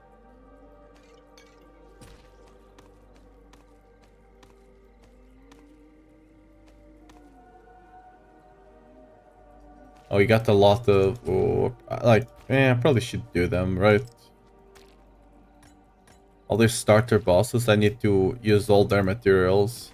Oh, we got a lot of like, I probably should do them, right? All these starter bosses, I need to use all their materials.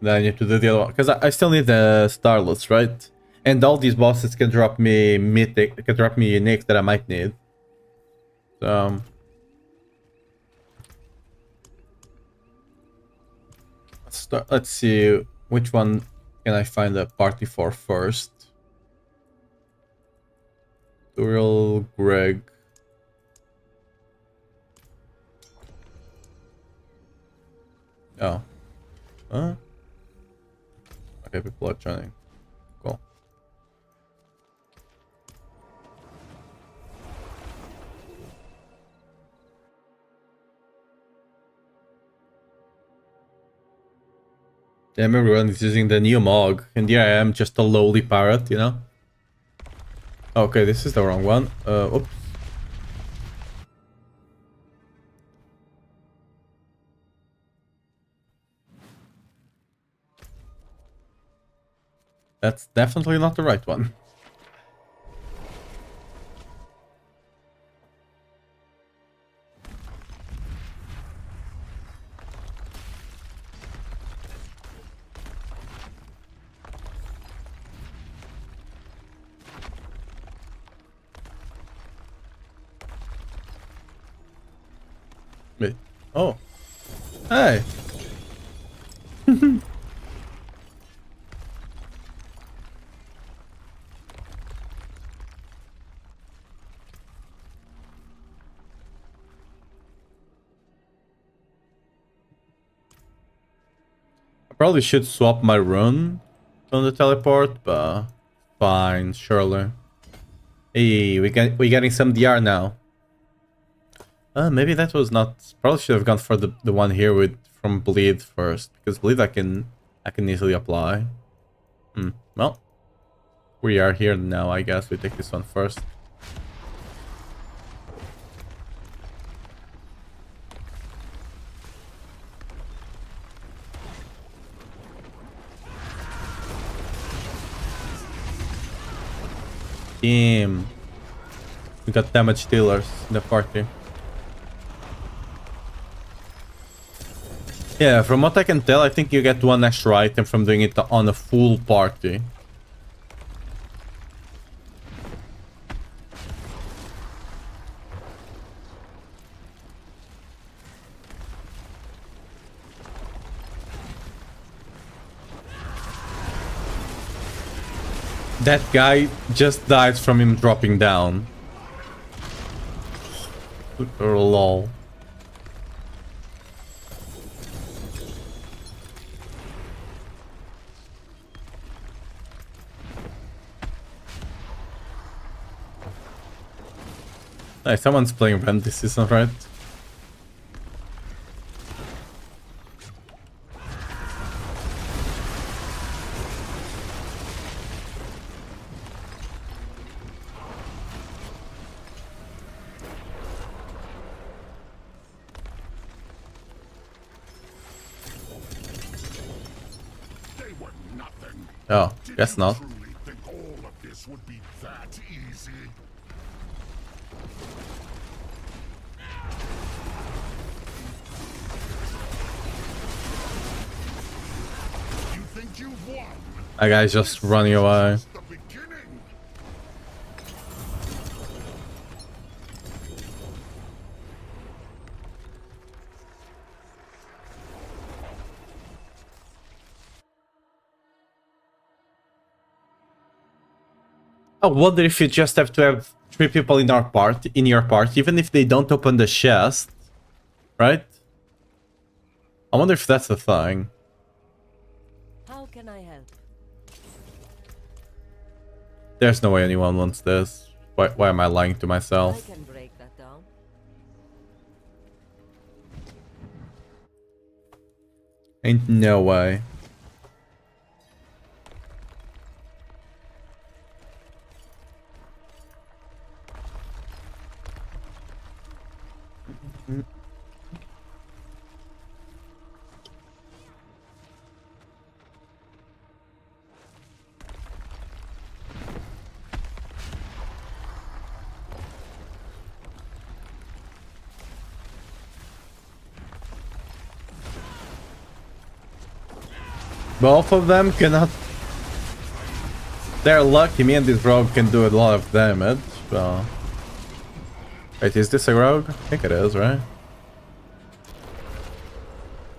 Then I need to do the other one because I still need the starlets, right? And all these bosses can drop me mythic, can drop me unique that I might need. So let's see which one can I find a party for first. Turiel, Greg. Oh. Huh? Okay, people are joining. Cool. Damn, everyone is using the new Mog, and here I am, just a lowly parrot, you know? Okay, this is the wrong one. Oops. That's definitely not the right one. Wait. Oh. Hey. I probably should swap my rune on the teleport, but fine, surely. Hey, we getting some DR now. Maybe that was not. Probably should have gone for the one here with from bleed first, because bleed I can easily apply. Well, we are here now. I guess we take this one first. Damn. We got damage dealers in the party. Yeah, from what I can tell, I think you get one extra item from doing it on a full party. That guy just died from him dropping down. Lol. Hey, someone's playing Rend this season, right?
They were nothing.
Oh,
Did
guess
you
not.
truly think all of this would be that easy? You think you've won?
That guy's just running away.
It's the beginning.
I wonder if you just have to have 3 people in your party, even if they don't open the chest, right? I wonder if that's the thing.
How can I help?
There's no way anyone wants this. Why am I lying to
I
myself?
can break that down.
Ain't no way. Both of them cannot... They're lucky me and this rogue can do a lot of damage, but... Wait, is this a rogue? I think it is, right?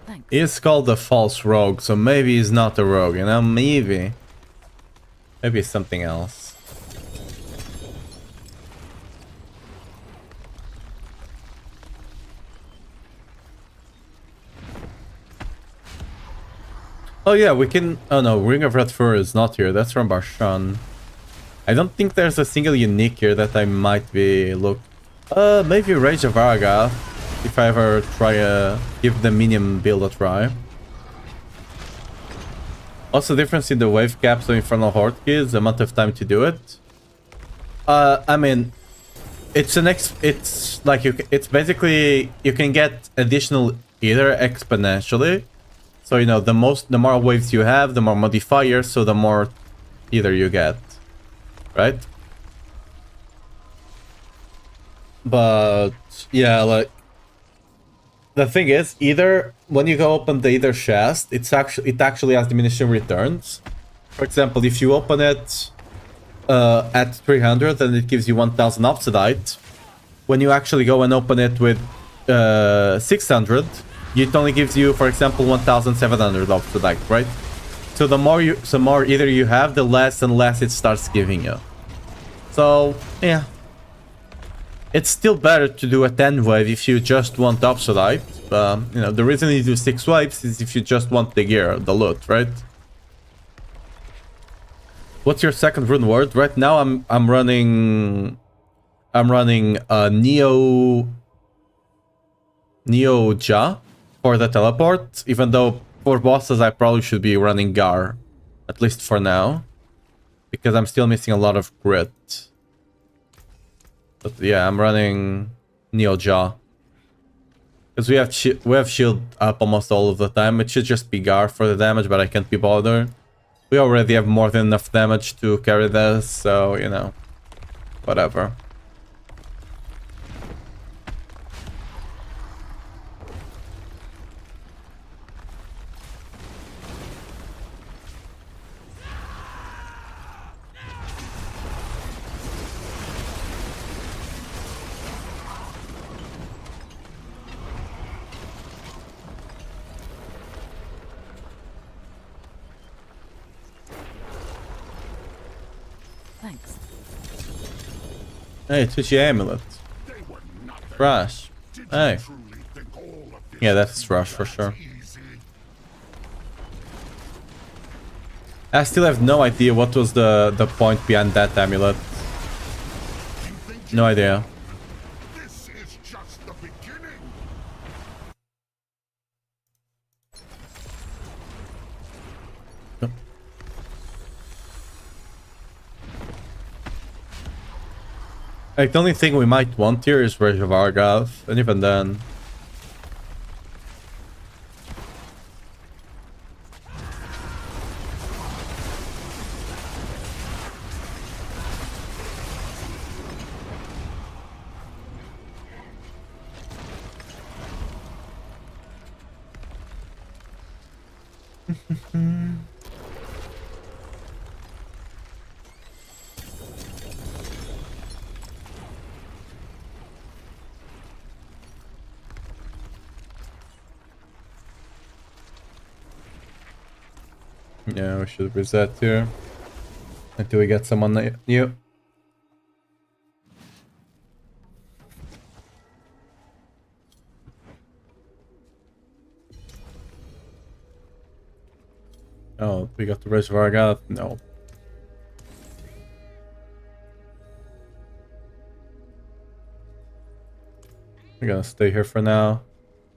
Thanks.
He's called a false rogue, so maybe he's not a rogue, you know? Maybe. Maybe it's something else. Oh yeah, we can... Oh no, Ring of Red Fur is not here. That's from Barshan. I don't think there's a single unique here that I might be... maybe Rage of Aragath. If I ever try give the minion build a try. Also difference in the wave caps of Infernal Horde is the amount of time to do it. I mean... It's like it's basically... You can get additional either exponentially. So, you know, the more waves you have, the more modifiers, so the more either you get, right? But, yeah, like, the thing is, either, when you go open the either chest, it actually has diminishing returns. For example, if you open it at 300, then it gives you 1000 Obsidite. When you actually go and open it with 600, it only gives you, for example, 1700 Obsidite, right? So the more either you have, the less and less it starts giving you. So, yeah. It's still better to do a 10 wave if you just want Obsidite. You know, the reason you do 6 waves is if you just want the gear, the loot, right? What's your second rune word? Right now I'm running Neo Ja for the teleport, even though for bosses I probably should be running Gar, at least for now, because I'm still missing a lot of grit. But yeah, I'm running Neo Ja because we have shield up almost all of the time. It should just be Gar for the damage, but I can't be bothered. We already have more than enough damage to carry this, so you know, whatever.
Thanks.
Hey, Twitchy Amulet.
They were nothing.
Rush.
Did you
Hey.
truly think all of this
Yeah, that's
would be
Rush for
that
sure.
easy?
I still have no idea what was the point behind that amulet.
You think
No idea. Like, the only thing we might want here is Reservoir Gath, and even then... Yeah, we should reset here until we get someone new. Oh, we got the Reservoir Gath? No. We're gonna stay here for now.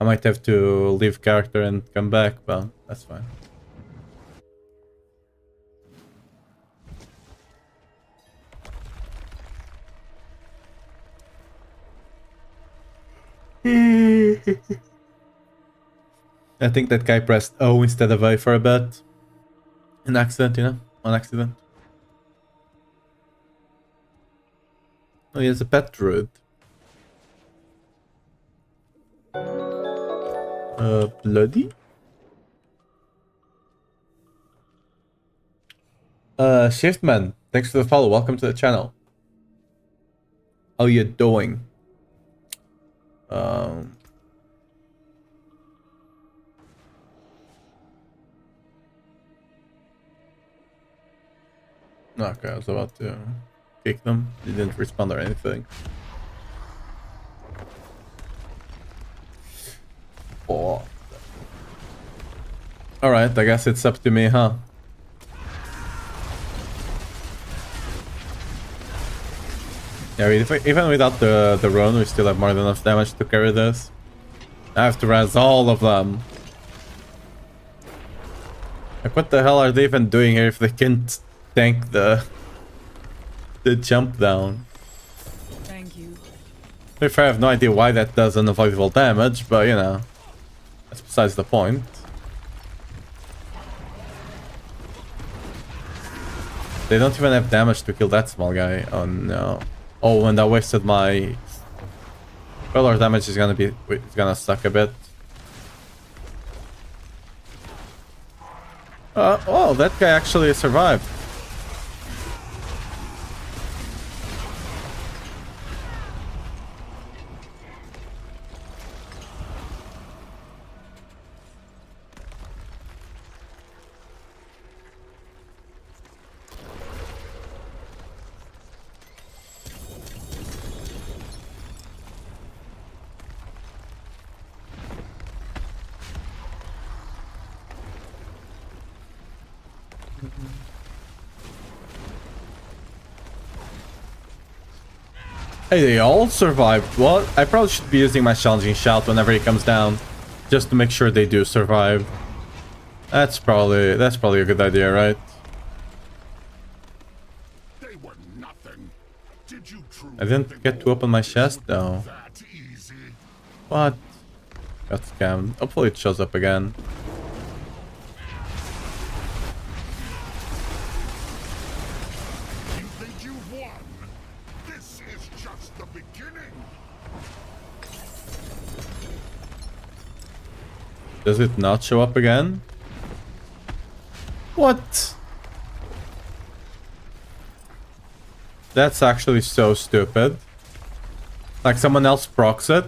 I might have to leave character and come back, but that's fine. I think that guy pressed O instead of A for a bit. An accident, you know? On accident. Oh, he has a pet druid. Bloody? Shiftman, thanks for the follow. Welcome to the channel. How you doing? Okay, I was about to kick them. They didn't respond or anything. Oh. Alright, I guess it's up to me, huh? Yeah, even without the rune, we still have more than enough damage to carry this. I have to res all of them. Like, what the hell are they even doing here if they can't tank the jump down?
Thank you.
If I have no idea why that does unavoidable damage, but you know, that's besides the point. They don't even have damage to kill that small guy. Oh no. Oh, and that wasted my... Well, our damage is gonna suck a bit. Oh, that guy actually survived. Hey, they all survived. Well, I probably should be using my challenging shout whenever he comes down, just to make sure they do survive. That's probably a good idea, right?
They were nothing. Did you truly
I didn't get to open my chest though.
that easy?
What? Got scammed. Hopefully it shows up again.
You think you've won? This is just the beginning.
Does it not show up again? What? That's actually so stupid. Like someone else procs it.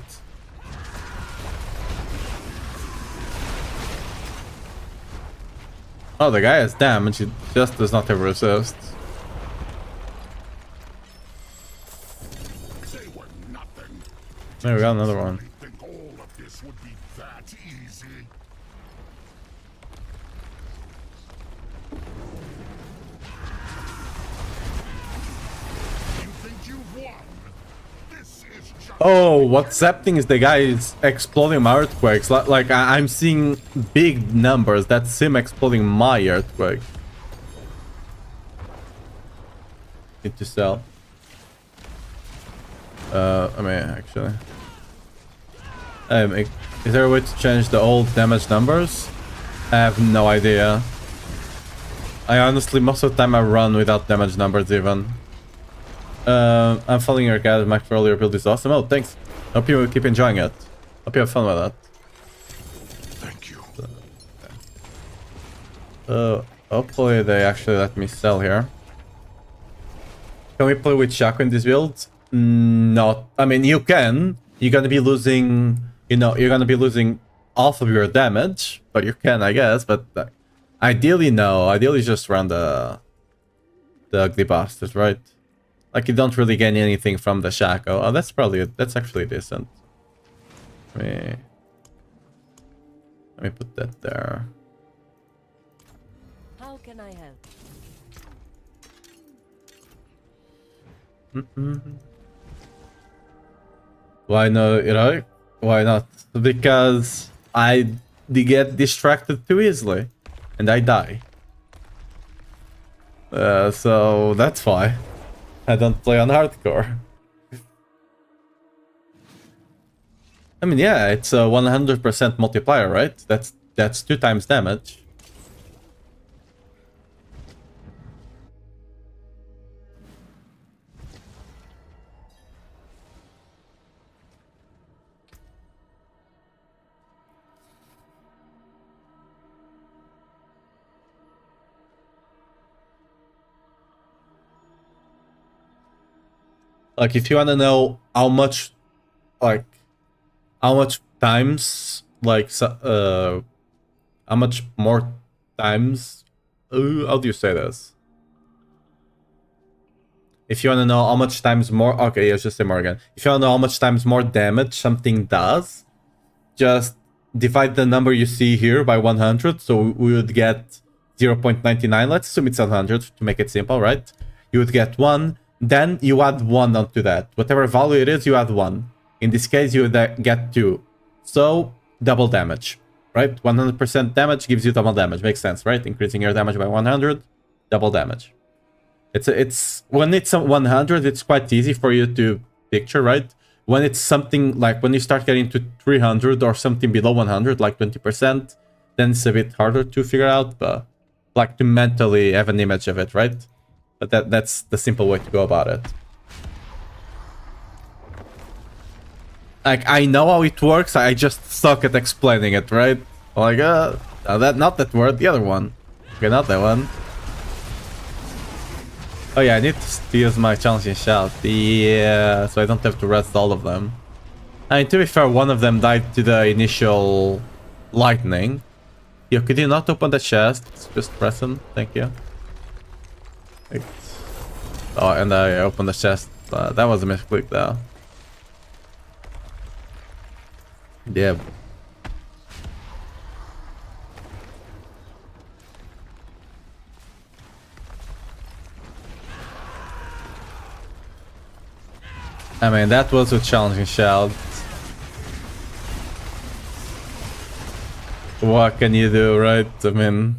Oh, the guy has damage, he just does not have resist.
They were nothing.
There we got another one.
You think all of this would be that easy? You think you've won? This is just
Oh, what's happening is the guy is exploding my earthquakes. Like I'm seeing big numbers. That's him exploding my earthquake. Need to sell. I mean, actually. Is there a way to change the old damage numbers? I have no idea. I honestly, most of the time I run without damage numbers even. I'm following your guide. My earlier build is awesome. Oh, thanks. Hope you keep enjoying it. Hope you have fun with that.
Thank you.
Hopefully they actually let me sell here. Can we play with Shaco in this build? Not. I mean, you can. You're gonna be losing. You know, you're gonna be losing half of your damage, but you can, I guess. But ideally, no. Ideally, just run the ugly bastard, right? Like you don't really gain anything from the Shaco. Oh, that's actually decent. Let me put that there.
How can I help?
Why no, you know? Why not? Because I get distracted too easily. And I die. So that's why. I don't play on hardcore. I mean, yeah, it's a 100% multiplier, right? That's 2 times damage. Like, if you want to know how much, like, how much times, like, how much more times, how do you say this? If you want to know how much times more, okay, let's just say more again. If you want to know how much times more damage something does, just divide the number you see here by 100, so we would get 0.99. Let's assume it's 100 to make it simple, right? You would get 1, then you add 1 onto that. Whatever value it is, you add 1. In this case, you would get 2. So, double damage, right? 100% damage gives you double damage. Makes sense, right? Increasing your damage by 100, double damage. It's when it's 100, it's quite easy for you to picture, right? When it's something like when you start getting to 300 or something below 100, like 20%, then it's a bit harder to figure out, but like to mentally have an image of it, right? But that's the simple way to go about it. Like, I know how it works, I just suck at explaining it, right? Like, not that word, the other one. Okay, not that one. Oh yeah, I need to use my challenging shout. Yeah, so I don't have to rest all of them. I mean, to be fair, one of them died to the initial lightning. Yo, could you not open the chest? Just press them, thank you. Wait. Oh, and I opened the chest. That was a misclick though. Yeah. I mean, that was a challenging shout. What can you do, right? I mean...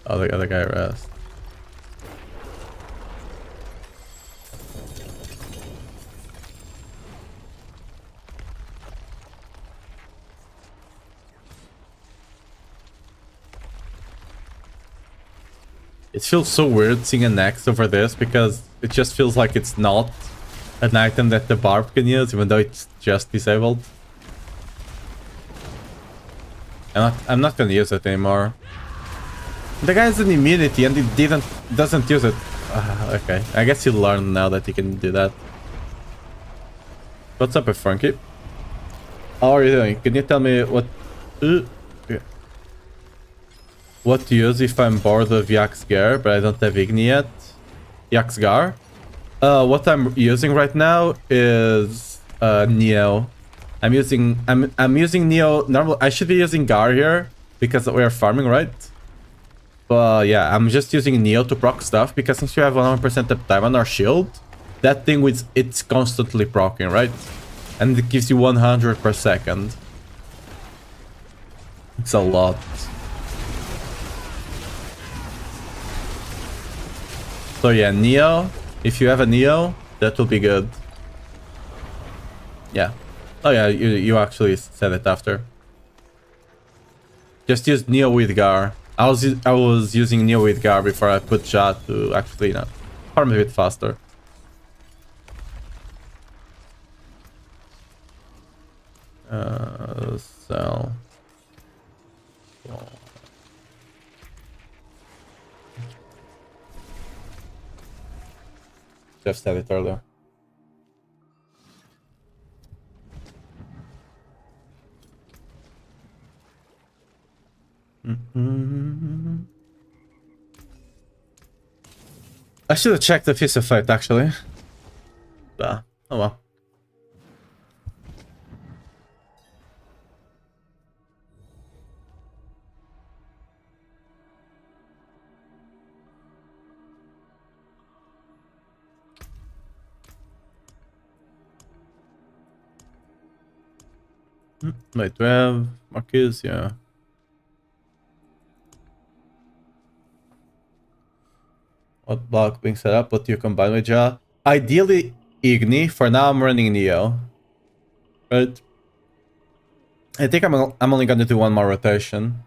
Oh, the other guy rest. It feels so weird seeing an axe over this because it just feels like it's not an item that the barb can use, even though it's just disabled. I'm not gonna use it anymore. The guy has an immunity and he doesn't use it. Okay, I guess you learn now that he can do that. What's up, Frankie? How are you doing? Can you tell me what to use if I'm bored of Yaxgar, but I don't have Igni yet? Yaxgar? What I'm using right now is Neo. I'm using Neo. Normal. I should be using Gar here because we are farming, right? But yeah, I'm just using Neo to proc stuff because since we have 100% uptime on our shield, that thing it's constantly proccing, right? And it gives you 100 per second. It's a lot. So yeah, Neo. If you have a Neo, that will be good. Yeah. Oh yeah, you actually said it after. Just use Neo with Gar. I was using Neo with Gar before I put Shot to actually, farm a bit faster. So. Jeff said it earlier. I should have checked if it's effect actually. Oh well. Wait, do we have Marquis? Yeah. What block being set up? What do you combine with Ja? Ideally, Igni. For now, I'm running Neo. But I think I'm only gonna do one more rotation.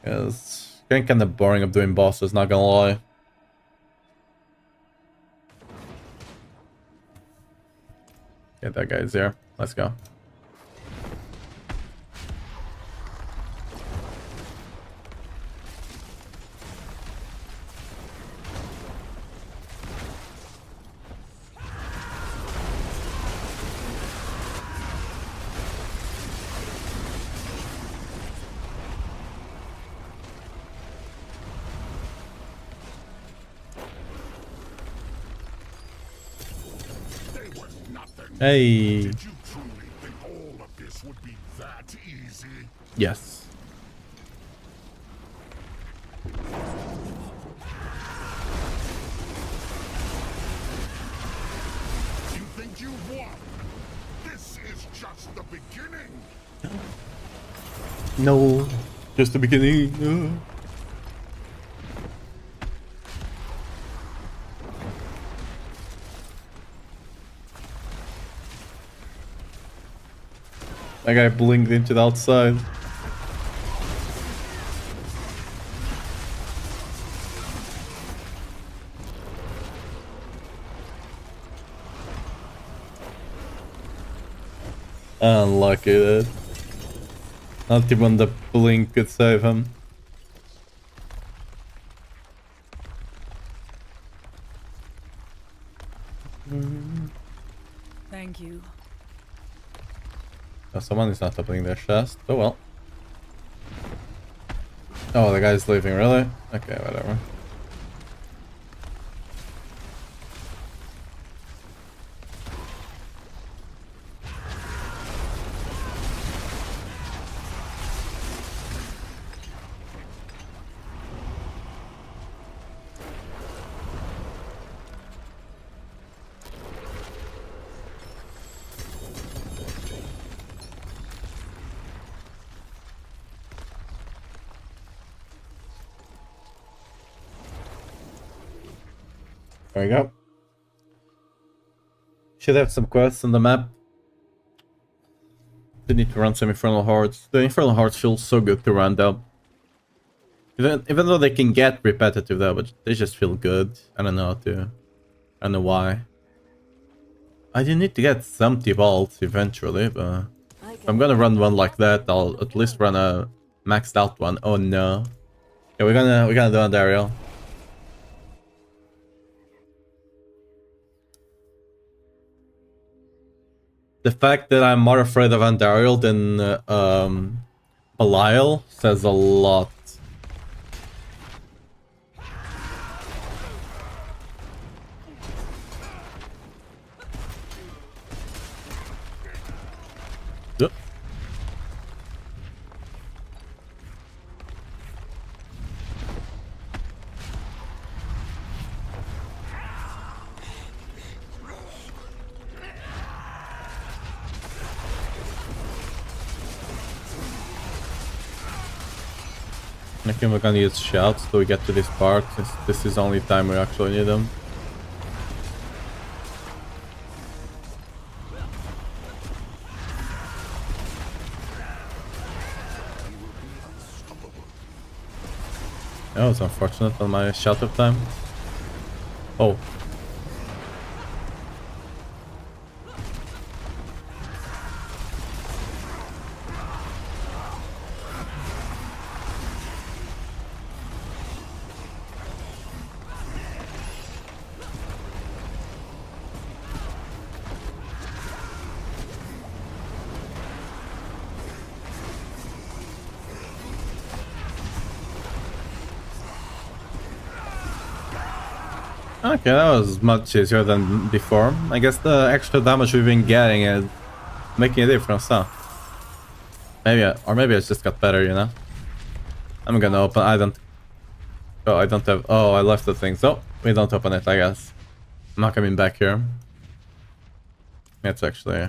It's getting kind of boring of doing bosses, not gonna lie. Yeah, that guy's there. Let's go. Hey.
Did you truly think all of this would be that easy?
Yes.
You think you've won? This is just the beginning.
No. Just the beginning. That guy blinked into the outside. Unlucky, dude. Not even the blink could save him.
Thank you.
Oh, someone is not opening their chest. Oh well. Oh, the guy's leaving, really? Okay, whatever. There we go. Should have some quests on the map. They need to run some Infernal Hordes. The Infernal Hordes feel so good to run though. Even though they can get repetitive though, but they just feel good. I don't know how to... I don't know why. I do need to get some T-Bolts eventually, but... If I'm gonna run one like that, I'll at least run a maxed out one. Oh no. Yeah, we're gonna do an Ariel. The fact that I'm more afraid of Andariel than Belial says a lot. Yep. I think we're gonna use shouts till we get to this part, since this is the only time we actually need them. That was unfortunate on my shout up time. Oh. Okay, that was much easier than before. I guess the extra damage we've been getting is making a difference, huh? Maybe, or maybe it just got better, you know? I'm gonna open, I don't have, oh, I left the thing, so we don't open it, I guess. I'm not coming back here. It's actually...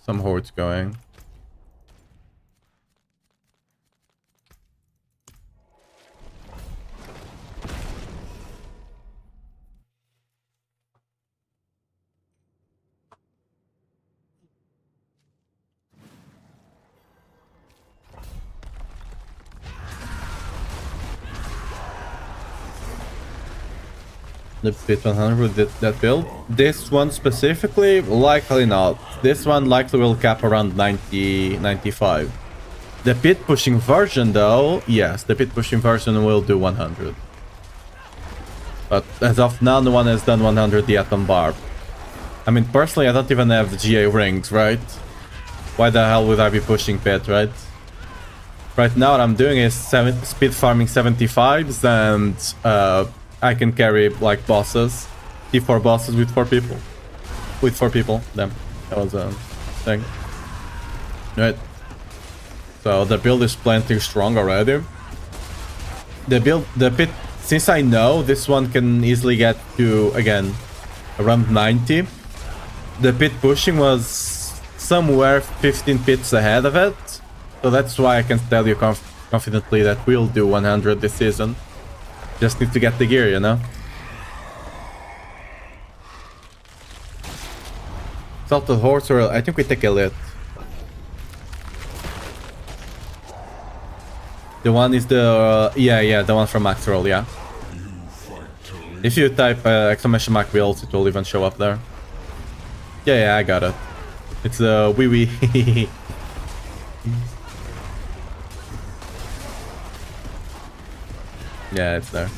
some hordes going. The Pit 100 with that build. This one specifically, likely not. This one likely will cap around 90, 95. The Pit pushing version though, yes, the Pit pushing version will do 100. But as of now, no one has done 100 yet on Barb. I mean, personally, I don't even have the GA rings, right? Why the hell would I be pushing Pit, right? Right now, what I'm doing is speed farming 75s and I can carry like bosses, T4 bosses with 4 people. With 4 people, damn, that was a thing. Right. So the build is plenty strong already. The Pit, since I know this one can easily get to, again, around 90. The Pit pushing was somewhere 15 pits ahead of it. So that's why I can tell you confidently that we'll do 100 this season. Just need to get the gear, you know? Salted horse, or I think we take Elite. The one is the... yeah, the one from Max Roll, yeah. If you type exclamation mark builds, it will even show up there. Yeah, I got it. It's the wee wee. Yeah, it's there.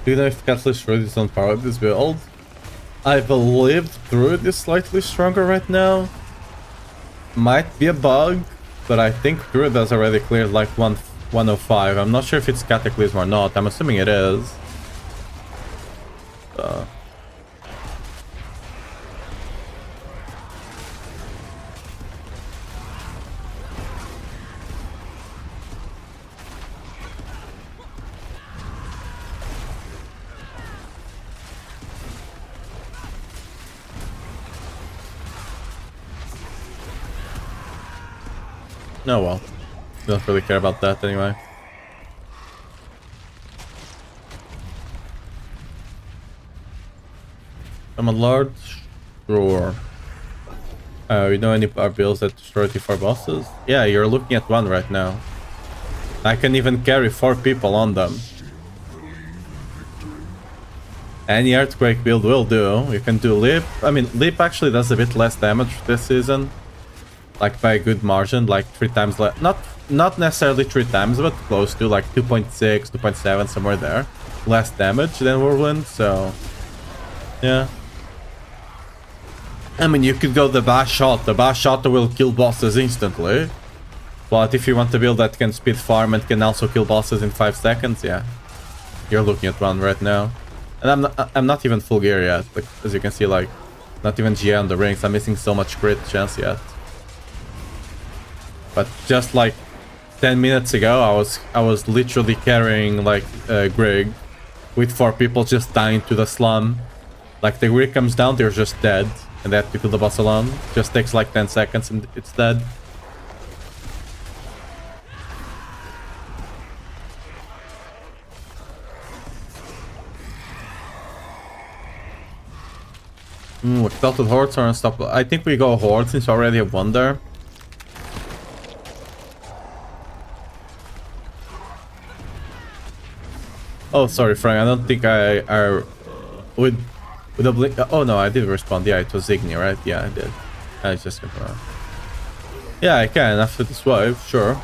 Do you know if Catalyst Road is on par with this build? I believe Druid is slightly stronger right now. Might be a bug, but I think Druid has already cleared like 105. I'm not sure if it's Cataclysm or not. I'm assuming it is. Oh well. Don't really care about that anyway. I'm a lord? Sure. You know any builds that destroy T4 bosses? Yeah, you're looking at one right now. I can even carry 4 people on them. Any earthquake build will do. You can do Leap. I mean, Leap actually does a bit less damage this season. Like by a good margin, like 3 times less. Not necessarily 3 times, but close to like 2.6, 2.7, somewhere there. Less damage than Whirlwind, so yeah. I mean, you could go the Bash Shot. The Bash Shot will kill bosses instantly. But if you want to build that can speed farm and can also kill bosses in 5 seconds, yeah. You're looking at one right now. And I'm not even full gear yet. Like, as you can see, like, not even GA on the rings. I'm missing so much crit chance yet. But just like 10 minutes ago, I was literally carrying like Grig with 4 people just dying to the slum. Like the Grig comes down, they're just dead, and they have to kill the boss alone. Just takes like 10 seconds and it's dead. Exalted Hordes are unstoppable. I think we go Horde since we already have one there. Oh, sorry, Frank. I don't think I with a blink. Oh no, I did respond. Yeah, it was Igni, right? Yeah, I did. I just yeah, I can after this wave, sure.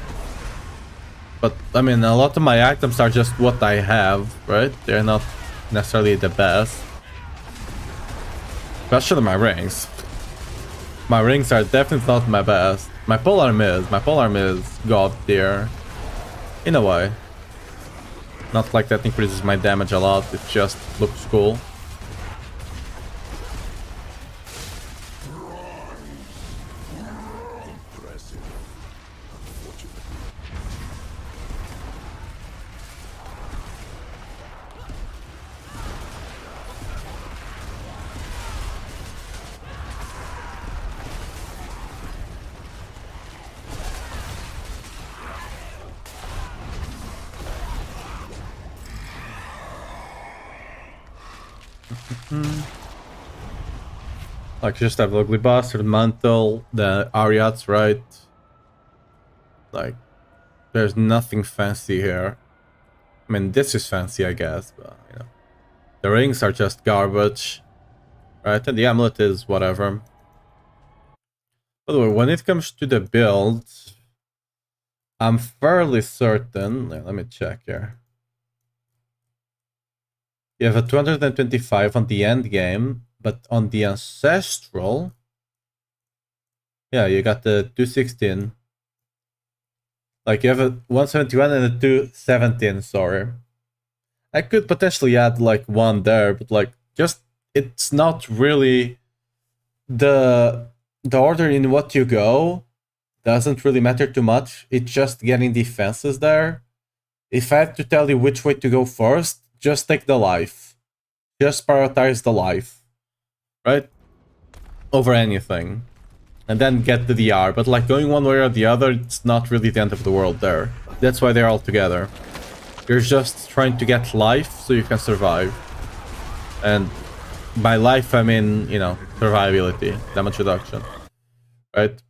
But I mean, a lot of my items are just what I have, right? They're not necessarily the best. Especially my rings. My rings are definitely not my best. My polearm is. My polearm is god tier. In a way. Not like that increases my damage a lot, it just looks cool. Like, just have Ugly Bastard, Mantle, the Ariats, right? Like, there's nothing fancy here. I mean, this is fancy, I guess, but, you know. The rings are just garbage, right? And the amulet is whatever. By the way, when it comes to the build, I'm fairly certain... Let me check here. You have a 225 on the end game, but on the Ancestral... Yeah, you got the 216. Like, you have a 171 and a 217, sorry. I could potentially add, like, one there, but, like, just... It's not really... The order in what you go doesn't really matter too much. It's just getting defenses there. If I had to tell you which way to go first, just take the life. Just prioritize the life. Right? Over anything. And then get the DR. But like going one way or the other, it's not really the end of the world there. That's why they're all together. You're just trying to get life so you can survive. And by life, I mean, you know, survivability, damage reduction. Right?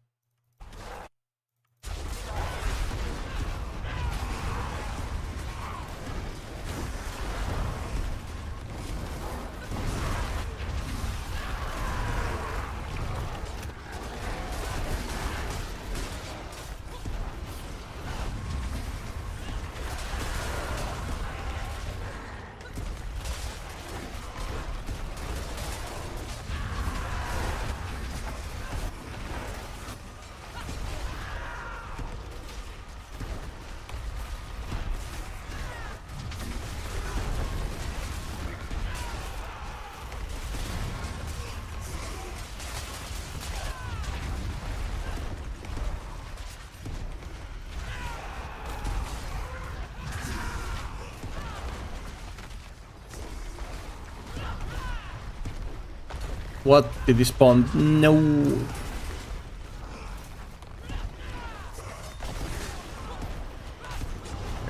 What? Did he spawn? No.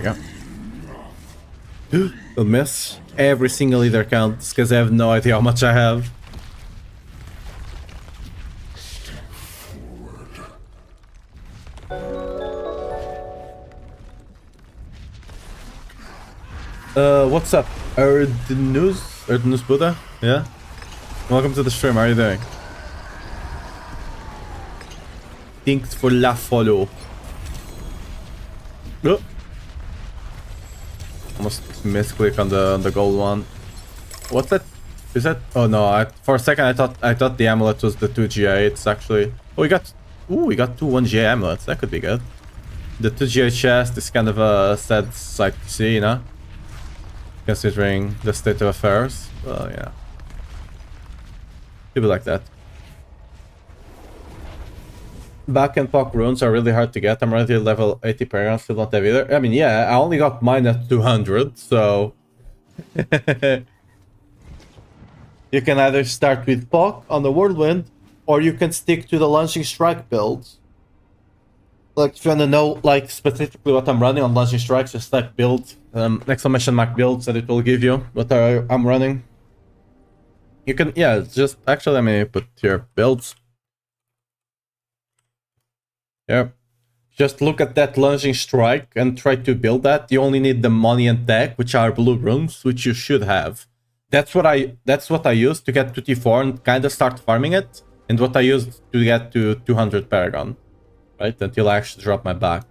There we go. Don't miss. Every single leader counts, because I have no idea how much I have. What's up? Erdnus Buddha? Yeah? Welcome to the stream, how are you doing? Thanks for la follow. Oh. Almost misclick on the gold one. What's that? Is that? Oh no! For a second I thought the amulet was the 2 GA. It's actually. Oh, we got 2 1 GA amulets. That could be good. The 2 GA chest is kind of a sad sight to see, you know, considering the state of affairs. Well, yeah. People like that. Back and Pock runes are really hard to get. I'm already level 80 Paragon, still don't have either. I mean, yeah, I only got mine at 200, so... You can either start with Pock on the Whirlwind, or you can stick to the Launching Strike builds. Like, if you wanna know, like, specifically what I'm running on Launching Strikes, just like build, exclamation mark builds, and it will give you what I'm running. You can, yeah, just, actually, let me put here, builds. Yeah. Just look at that Lunging Strike and try to build that. You only need the money and tech, which are blue runes, which you should have. That's what I used to get to T4 and kind of start farming it, and what I used to get to 200 Paragon, right? Until I actually drop my back.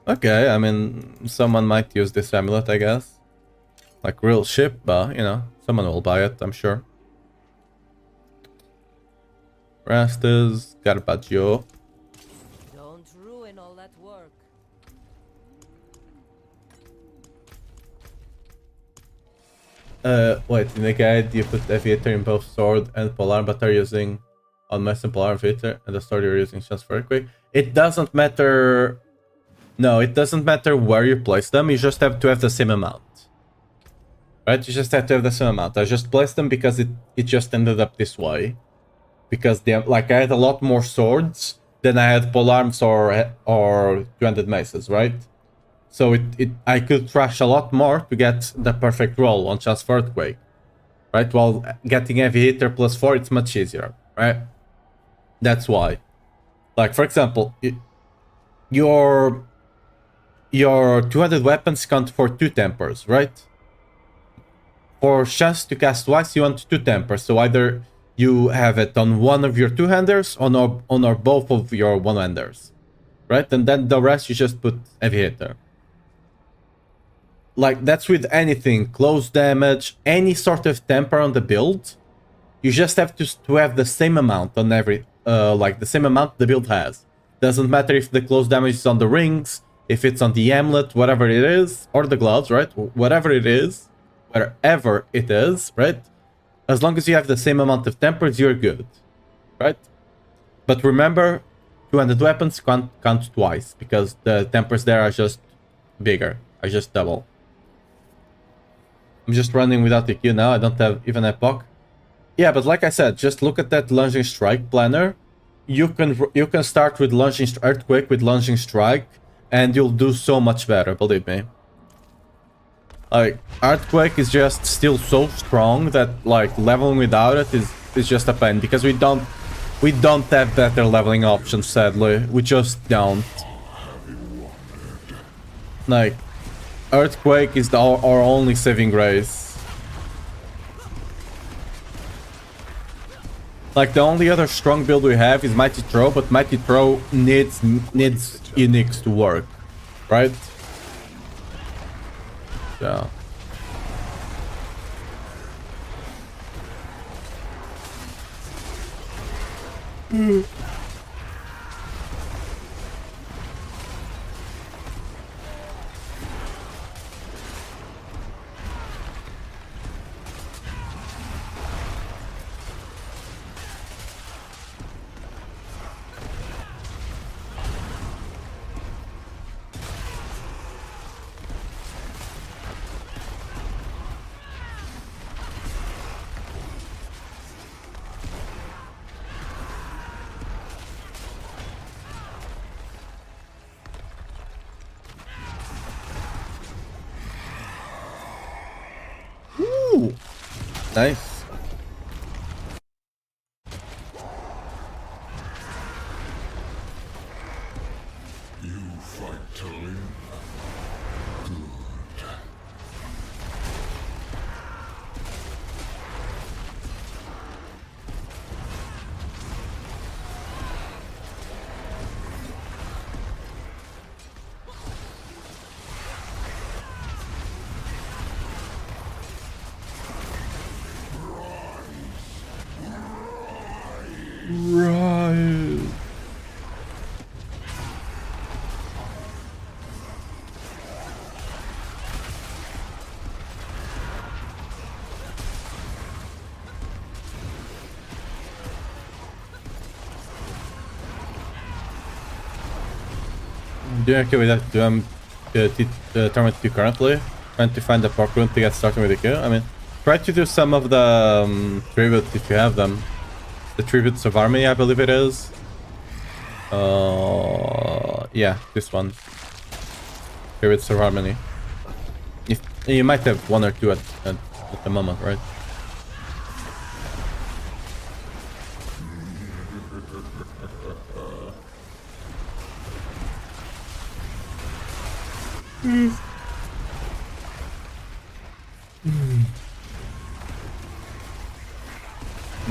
Okay, I mean, someone might use this amulet, I guess. Like real ship, but you know, someone will buy it, I'm sure. Rest is Garbaggio.
Don't ruin all that work.
Wait, in the guide you put Aviator in both sword and polearm, but are using on Mass and polearm Aviator, and the sword you're using chance for earthquake. It doesn't matter. No, it doesn't matter where you place them, you just have to have the same amount. Right, you just have to have the same amount. I just placed them because it just ended up this way. Because like I had a lot more swords than I had polearms or 200 maces, right? So I could trash a lot more to get the perfect roll on chance for earthquake. Right? While getting heavy hitter plus 4, it's much easier, right? That's why. Like for example, your 200 weapons count for 2 tempers, right? For chance to cast twice, you want 2 tempers, so either you have it on one of your 2-handers or both of your 1-handers, right? And then the rest you just put heavy hitter. Like, that's with anything, close damage, any sort of temper on the build. You just have to have the same amount on every, like the same amount the build has. Doesn't matter if the close damage is on the rings, if it's on the amulet, whatever it is, or the gloves, right? Whatever it is. Wherever it is, right? As long as you have the same amount of tempers, you're good, right? But remember, 200 weapons can't count twice, because the tempers there are just bigger, are just double. I'm just running without the Q now, I don't have even a POC. Yeah, but like I said, just look at that Lunging Strike planner. You can start with Lunging Earthquake with Lunging Strike, and you'll do so much better, believe me. Like, Earthquake is just still so strong that, like, leveling without it is just a pain, because we don't have better leveling options, sadly. We just don't. Like, Earthquake is our only saving grace. Like, the only other strong build we have is Mighty Throw, but Mighty Throw needs uniques to work, right? So. Ooh! Nice.
You fight to live.
Right. Doing okay with that. Tournament queue currently. Trying to find the park room to get started with the queue. I mean, try to do some of the tributes if you have them. The tributes of Harmony, I believe it is. Yeah, this one. Tributes of Harmony. If you might have one or two at the moment, right?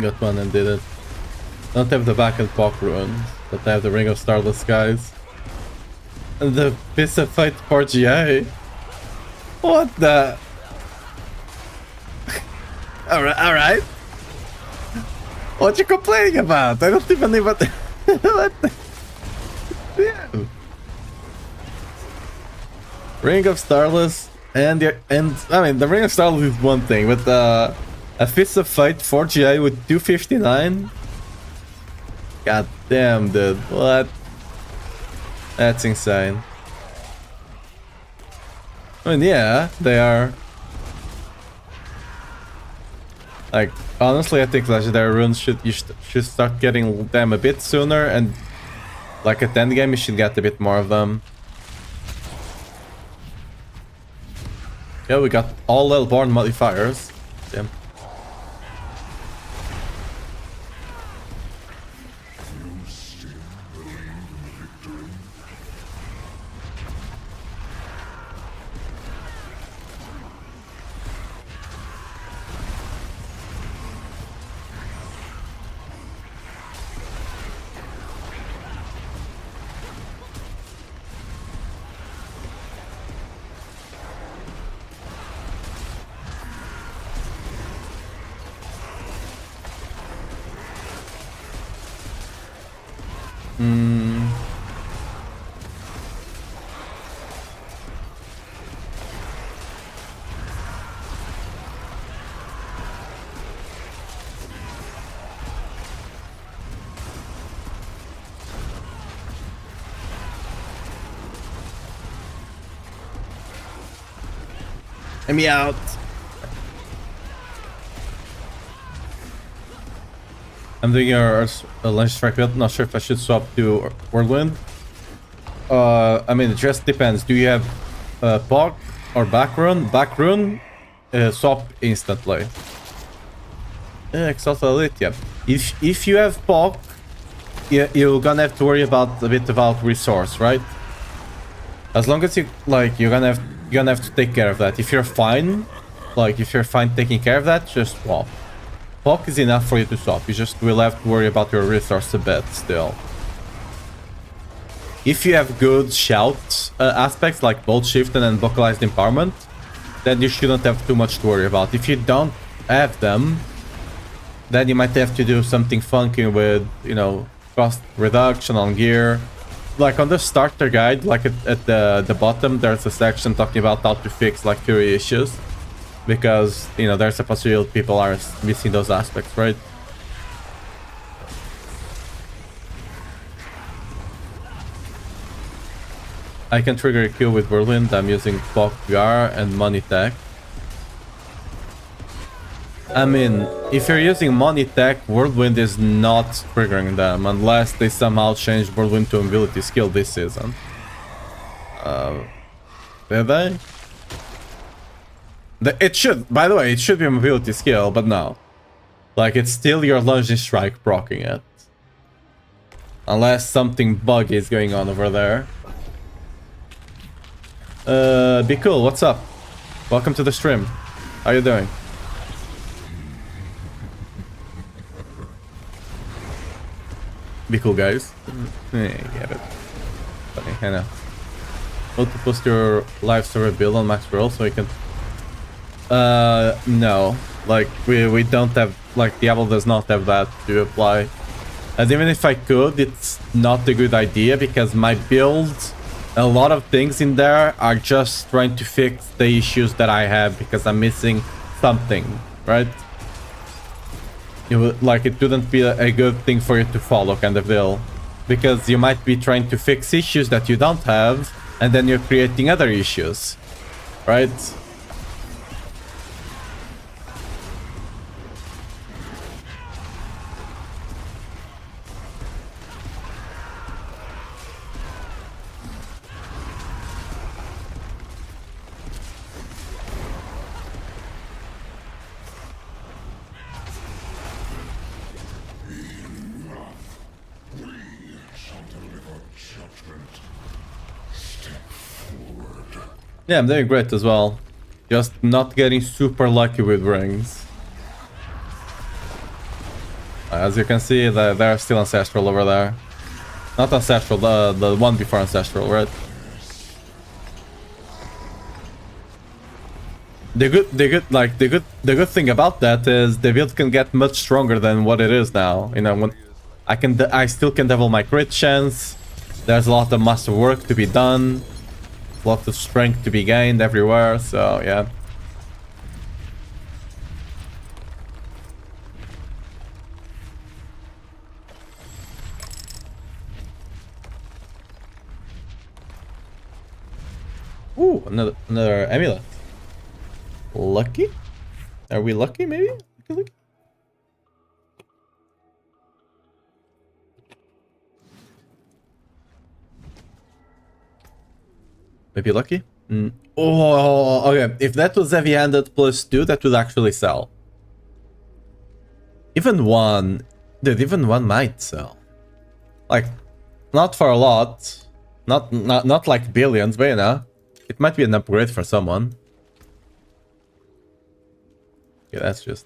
Got one and did it. Don't have the back and Pok ruins, but I have the Ring of Starless Skies. And the piece of fight for GA. What the? Alright. What you complaining about? I don't even what the? Yeah. Ring of Starless and I mean the Ring of Starless is one thing, but a Fist of Fight 4GI with 259? God damn, dude. What? That's insane. I mean, yeah, they are. Like, honestly, I think legendary runes should start getting them a bit sooner, and like at end game, you should get a bit more of them. Yeah, we got all L-born modifiers. Damn. Let me out. I'm doing a lunch strike build. Not sure if I should swap to Whirlwind. I mean, it just depends. Do you have Pog or back rune? Back rune, swap instantly. Exalted Elite, yeah. If you have Pog, you're gonna have to worry about a bit about resource, right? As long as you like, you're gonna have to take care of that. If you're fine, taking care of that, just swap. Pog is enough for you to swap. You just will have to worry about your resource a bit still. If you have good shout aspects like Bolt Shifting and Vocalized Empowerment, then you shouldn't have too much to worry about. If you don't have them, then you might have to do something funky with, you know, cost reduction on gear. Like on the starter guide, like at the bottom, there's a section talking about how to fix like Fury issues. Because, you know, there's a possibility people are missing those aspects, right? I can trigger a Q with Whirlwind. I'm using Pog VR and Money Tech. I mean, if you're using Money Tech, Whirlwind is not triggering them unless they somehow change Whirlwind to ability skill this season. Did they? It should, by the way, it should be a mobility skill, but no. Like, it's still your lunging strike proccing it. Unless something buggy is going on over there. Be cool, what's up? Welcome to the stream. How you doing? Be cool, guys. Get it. Funny, I know. Want to post your live server build on max roll so we can... no. Like, we don't have... Like, Diablo does not have that to apply. And even if I could, it's not a good idea because my build... A lot of things in there are just trying to fix the issues that I have because I'm missing something, right? Like, it wouldn't be a good thing for you to follow, kind of deal. Because you might be trying to fix issues that you don't have, and then you're creating other issues, right? Yeah, I'm doing great as well. Just not getting super lucky with rings. As you can see, they're still Ancestral over there. Not Ancestral, the one before Ancestral, right? The good thing about that is the build can get much stronger than what it is now. You know, when I still can double my crit chance. There's a lot of master work to be done. Lots of strength to be gained everywhere, so yeah. Ooh, another amulet. Lucky? Are we lucky, maybe? Lucky? Maybe lucky? Oh, okay. If that was heavy-handed +2, that would actually sell. Even one... Dude, even one might sell. Like, not for a lot. Not like billions, but you know. It might be an upgrade for someone. Yeah, that's just...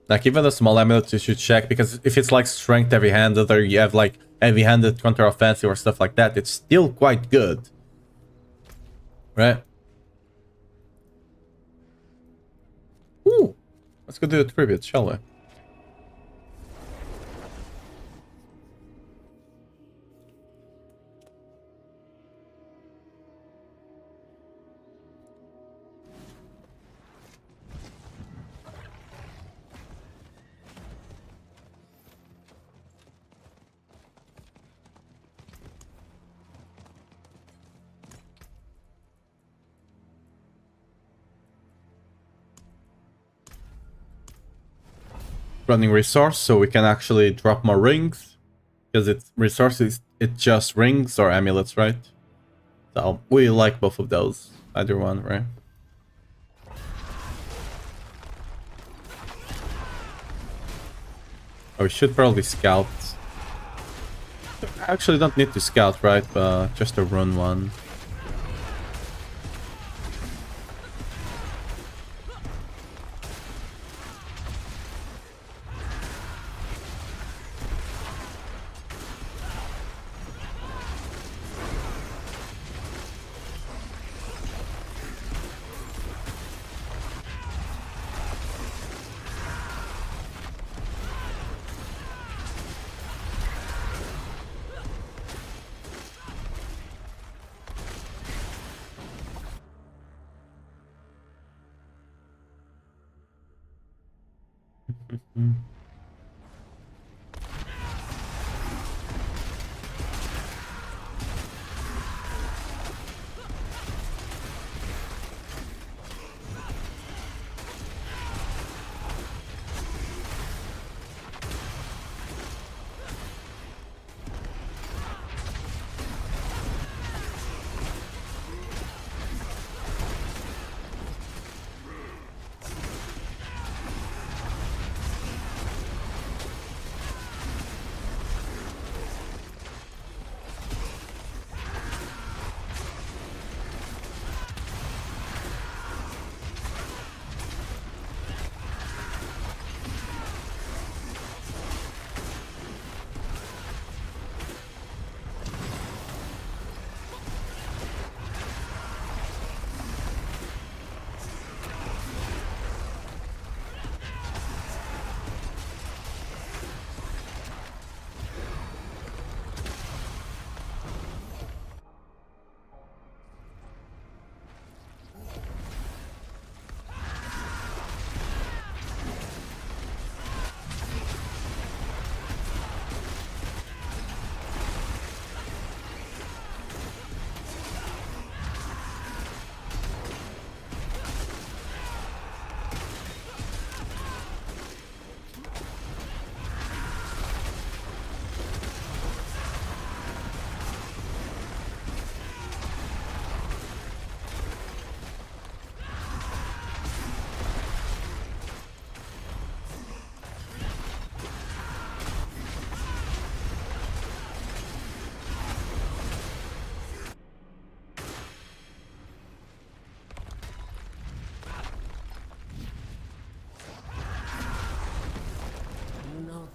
Like, even the small amulets you should check, because if it's like strength heavy-handed, or you have like heavy-handed counter-offensive or stuff like that, it's still quite good. Right? Ooh! Let's go do a tribute, shall we? Running resource, so we can actually drop more rings. Because it's resources, it just rings or amulets, right? So we like both of those. Either one, right? Oh, we should probably scout. I actually don't need to scout, right? Just to run one.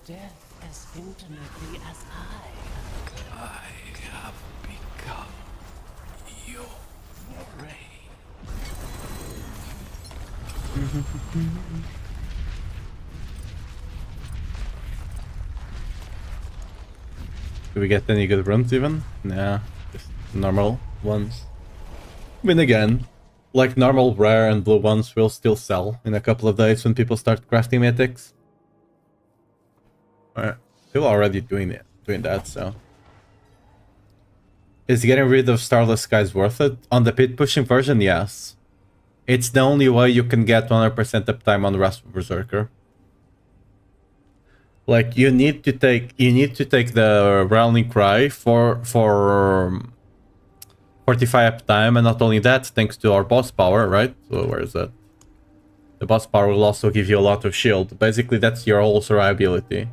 death as intimately as I have become your prey.
Do we get any good runs even? Nah, just normal ones. I mean, again, like normal rare and blue ones will still sell in a couple of days when people start crafting mythics. Alright, people are already doing that, so. Is getting rid of Starless Skies worth it? On the pit pushing version, yes. It's the only way you can get 100% uptime on the rest of Berserker. Like you need to take the Rowling Cry for 45 uptime, and not only that, thanks to our boss power, right? So where is that? The boss power will also give you a lot of shield. Basically, that's your whole survivability.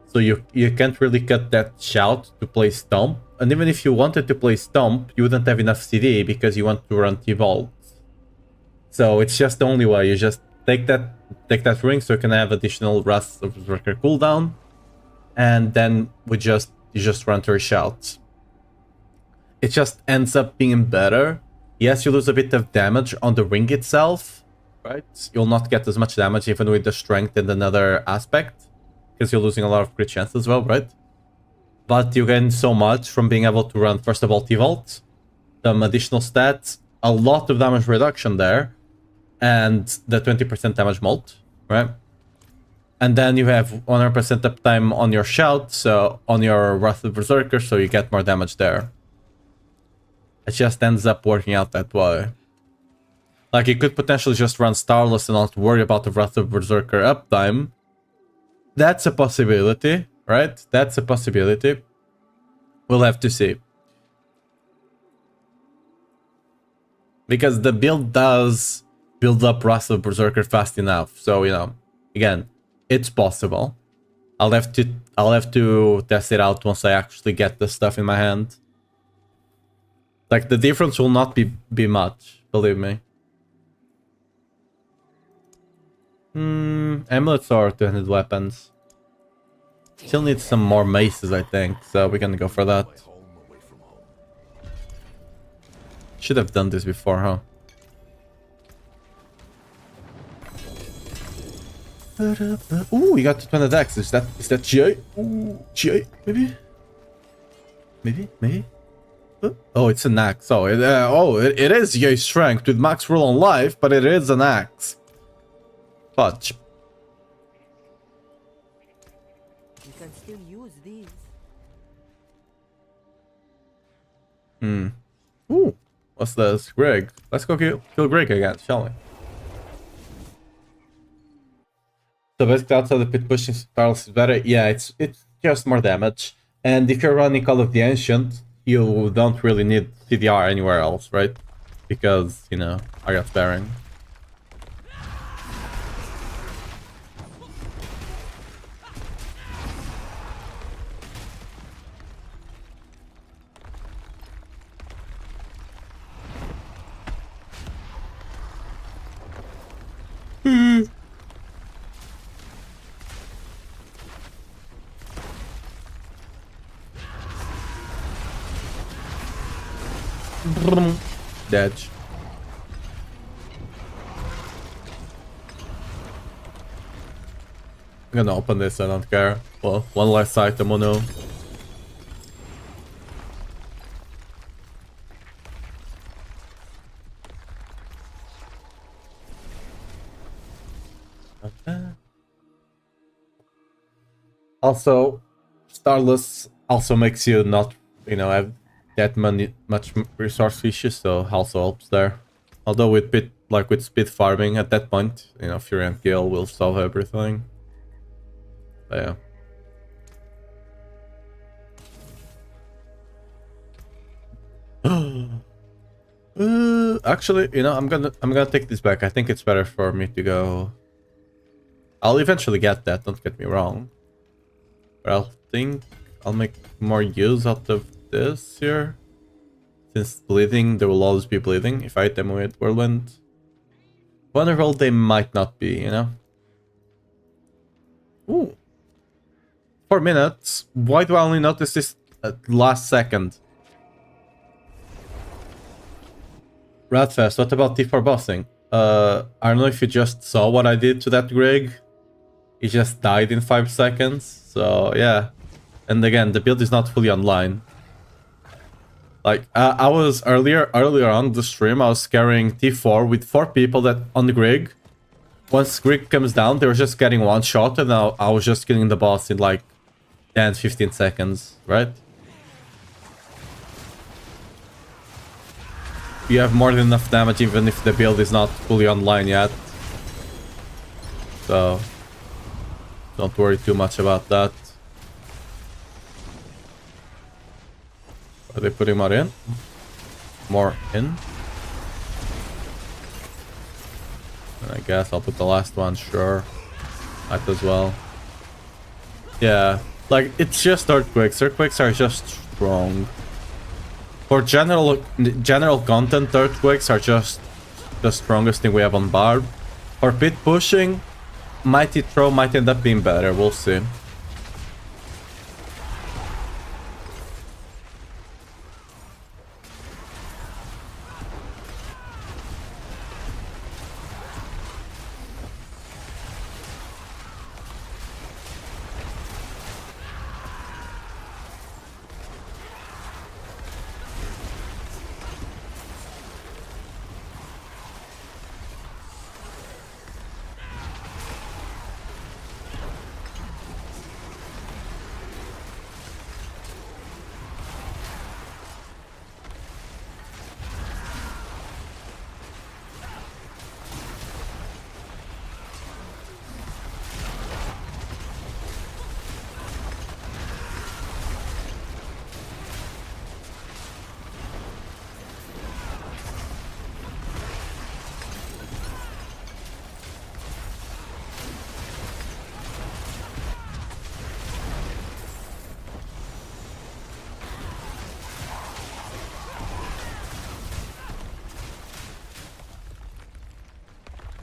So you can't really cut that shout to play Stomp. And even if you wanted to play Stomp, you wouldn't have enough CD because you want to run T-Vault. So it's just the only way. You just take that ring so you can have additional Wrath of Berserker cooldown. And then you just run to shout. It just ends up being better. Yes, you lose a bit of damage on the ring itself, right? You'll not get as much damage even with the strength in another aspect, because you're losing a lot of crit chance as well, right? But you gain so much from being able to run, first of all, T-Vault, some additional stats, a lot of damage reduction there, and the 20% damage molt, right? And then you have 100% uptime on your shout, so on your Wrath of Berserker, so you get more damage there. It just ends up working out that way. Like, you could potentially just run Starless and not worry about the Wrath of Berserker uptime. That's a possibility, right? That's a possibility. We'll have to see. Because the build does build up Wrath of Berserker fast enough. So, you know, again, it's possible. I'll have to test it out once I actually get the stuff in my hand. Like, the difference will not be much, believe me. Amulets or two-handed weapons. Still need some more maces, I think, so we're gonna go for that. Should have done this before, huh? Ooh, we got 200 attacks. Is that GA? Ooh, GA, maybe? Maybe? Oh, it's an axe. Oh, it is GA strength with max roll on life, but it is an axe. Fudge.
You can still use these.
Ooh, what's this? Greg. Let's go kill Greg again, shall we? So basically outside the pit pushing Starless is better. Yeah, it's just more damage. And if you're running Call of the Ancient, you don't really need CDR anywhere else, right? Because, you know, I got sparing. Dead. I'm gonna open this, I don't care. Well, one less item, oh no. Also, Starless also makes you not, you know, have that much resource issues, so also helps there. Although with speed farming at that point, you know, Fury and Gale will solve everything. But yeah. Actually, you know, I'm gonna take this back. I think it's better for me to go. I'll eventually get that, don't get me wrong. But I think I'll make more use out of this here. Since bleeding, there will always be bleeding if I hit them with Whirlwind. Vulnerable, they might not be, you know? Ooh. 4 minutes. Why do I only notice this at last second? Radfest, what about T4 bossing? I don't know if you just saw what I did to that Greg. He just died in 5 seconds. So yeah. And again, the build is not fully online. Like I was earlier on the stream, I was carrying T4 with 4 people that on the Grig. Once Grig comes down, they were just getting one shot, and I was just killing the boss in like 10-15 seconds, right? You have more than enough damage even if the build is not fully online yet. So don't worry too much about that. Are they putting more in? More in? And I guess I'll put the last one, sure. Might as well. Yeah, like it's just earthquakes. Earthquakes are just strong. For general content, earthquakes are just the strongest thing we have on Barb. For pit pushing, Mighty Throw might end up being better, we'll see.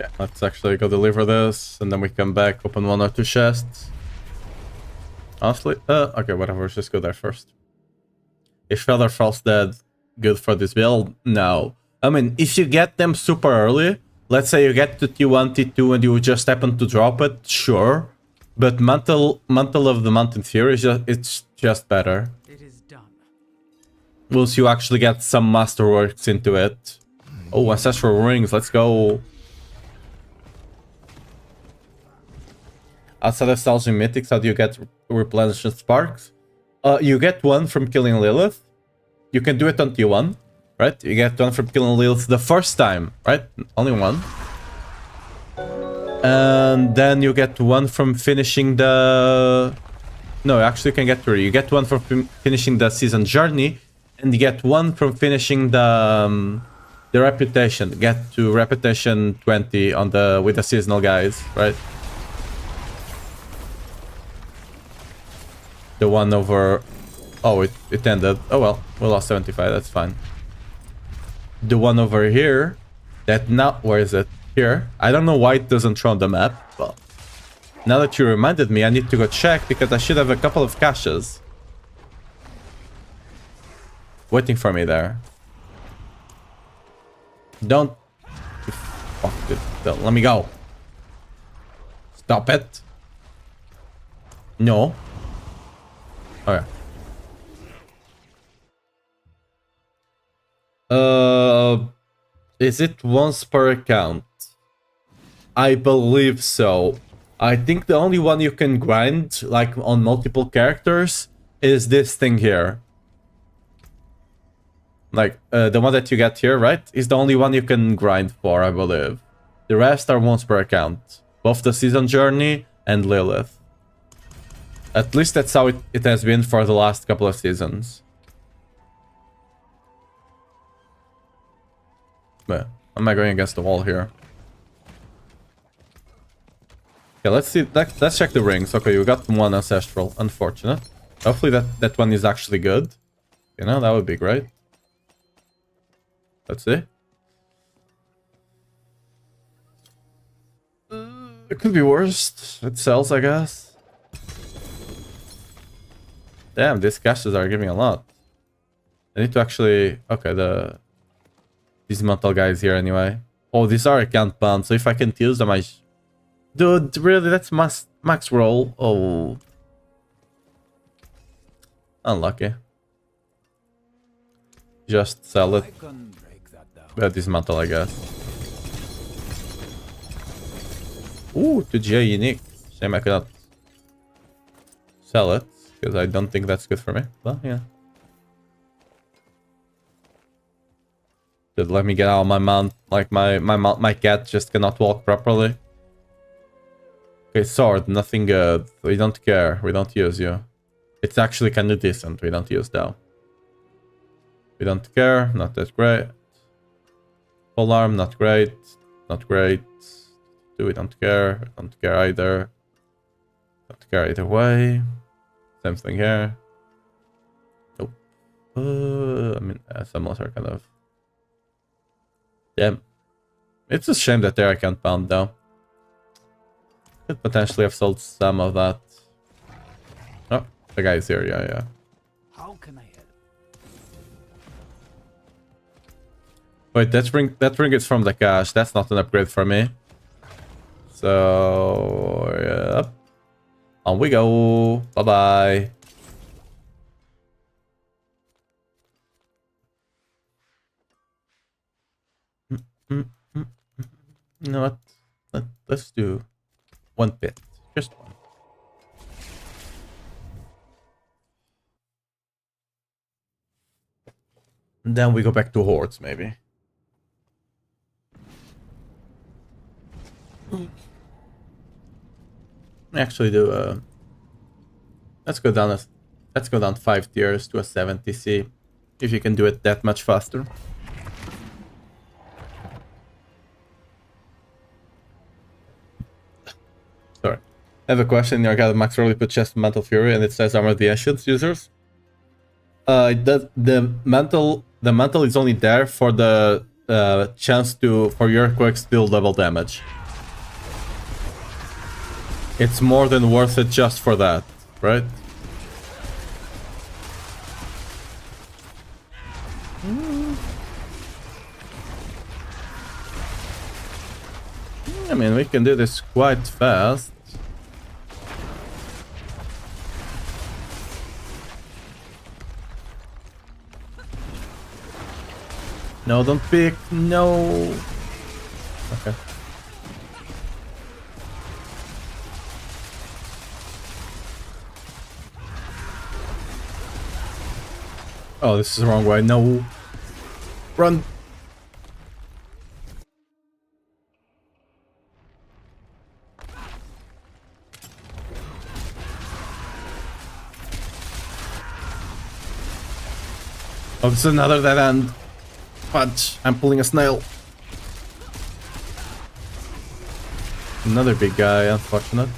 Yeah, let's actually go deliver this, and then we come back, open 1 or 2 chests. Honestly, okay, whatever, let's just go there first. Is Feather Falls Dead good for this build? No. I mean, if you get them super early, let's say you get to T1, T2, and you just happen to drop it, sure. But Mantle of the Mountain Fury is it's just better.
It is done.
Once you actually get some masterworks into it. Oh, Ancestral Rings, let's go. Outside of Salging Mythics, how do you get replenishment sparks? You get one from killing Lilith. You can do it on T1, right? You get one from killing Lilith the first time, right? Only one. And then you get one from finishing the... No, actually you can get 3. You get one from finishing the season journey, and you get one from finishing the reputation. Get to reputation 20 on the with the seasonal guys, right? The one over... Oh, it ended. Oh well, we lost 75, that's fine. The one over here, that now... Where is it? Here. I don't know why it doesn't show on the map, but... Now that you reminded me, I need to go check, because I should have a couple of caches waiting for me there. Don't... Fuck it. Don't let me go. Stop it. No. Okay. Is it once per account? I believe so. I think the only one you can grind, like on multiple characters, is this thing here. Like, the one that you get here, right? Is the only one you can grind for, I believe. The rest are once per account. Both the season journey and Lilith. At least that's how it has been for the last couple of seasons. But am I going against the wall here? Yeah, let's see. Let's check the rings. Okay, you got one ancestral. Unfortunate. Hopefully that one is actually good. You know, that would be great. Let's see. It could be worse. It sells, I guess. Damn, these caches are giving a lot. I need to actually... Okay, these mental guys here anyway. Oh, these are account bound, so if I can't use them, Dude, really? That's max roll? Oh. Unlucky. Just sell it.
I can break that down.
Dismantle, I guess. Ooh, 2GA unique. Shame I cannot sell it, because I don't think that's good for me. Well, yeah. Just let me get out of my mount. Like, my cat just cannot walk properly. Okay, sword, nothing good. We don't care. We don't use you. It's actually kind of decent. We don't use though. We don't care. Not that great. Full arm, not great. Not great. We don't care. Don't care either. Don't care either way. Same thing here. Nope. I mean, some are kind of... Damn. It's a shame that I can't pound though. Could potentially have sold some of that. Oh, the guy's here. Yeah.
How can I help?
Wait, that ring is from the cache. That's not an upgrade for me. So, yep. On we go. Bye-bye. You know what? Let's do one pit. Just one. And then we go back to hordes, maybe. Actually do let's go down 5 tiers to a 70, see if you can do it that much faster. Sorry. I have a question. Your guy Max early put chest mental fury and it says armor the ancients users. The mental is only there for the chance for your quakes to deal double damage. It's more than worth it just for that, right? I mean, we can do this quite fast. No, don't pick. No. Okay. Oh, this is the wrong way. No. Run. Oh, this is another dead end. Fudge. I'm pulling a snail. Another big guy, unfortunate.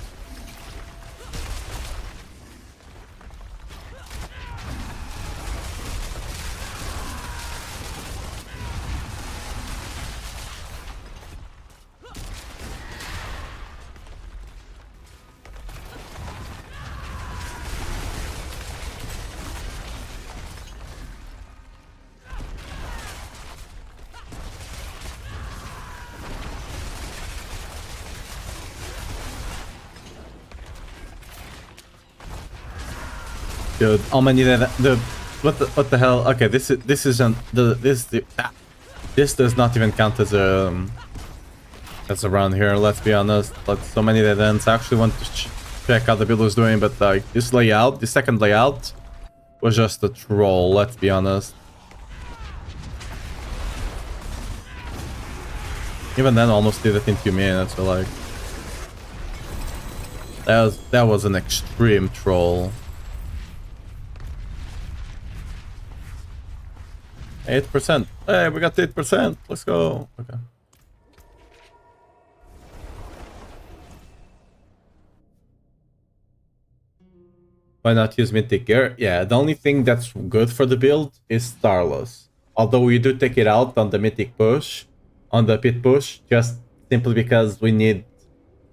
Dude, how many what the hell? Okay, this does not even count as around here. Let's be honest. But so many dead ends. I actually want to check how the build was doing, but like this layout, the second layout, was just a troll. Let's be honest. Even then, almost did it in 2 minutes. So like that was an extreme troll. 8%. Hey, we got 8%. Let's go. Okay. Why not use Mythic Gear? Yeah, the only thing that's good for the build is Starless. Although we do take it out on the Mythic push, on the pit push, just simply because we need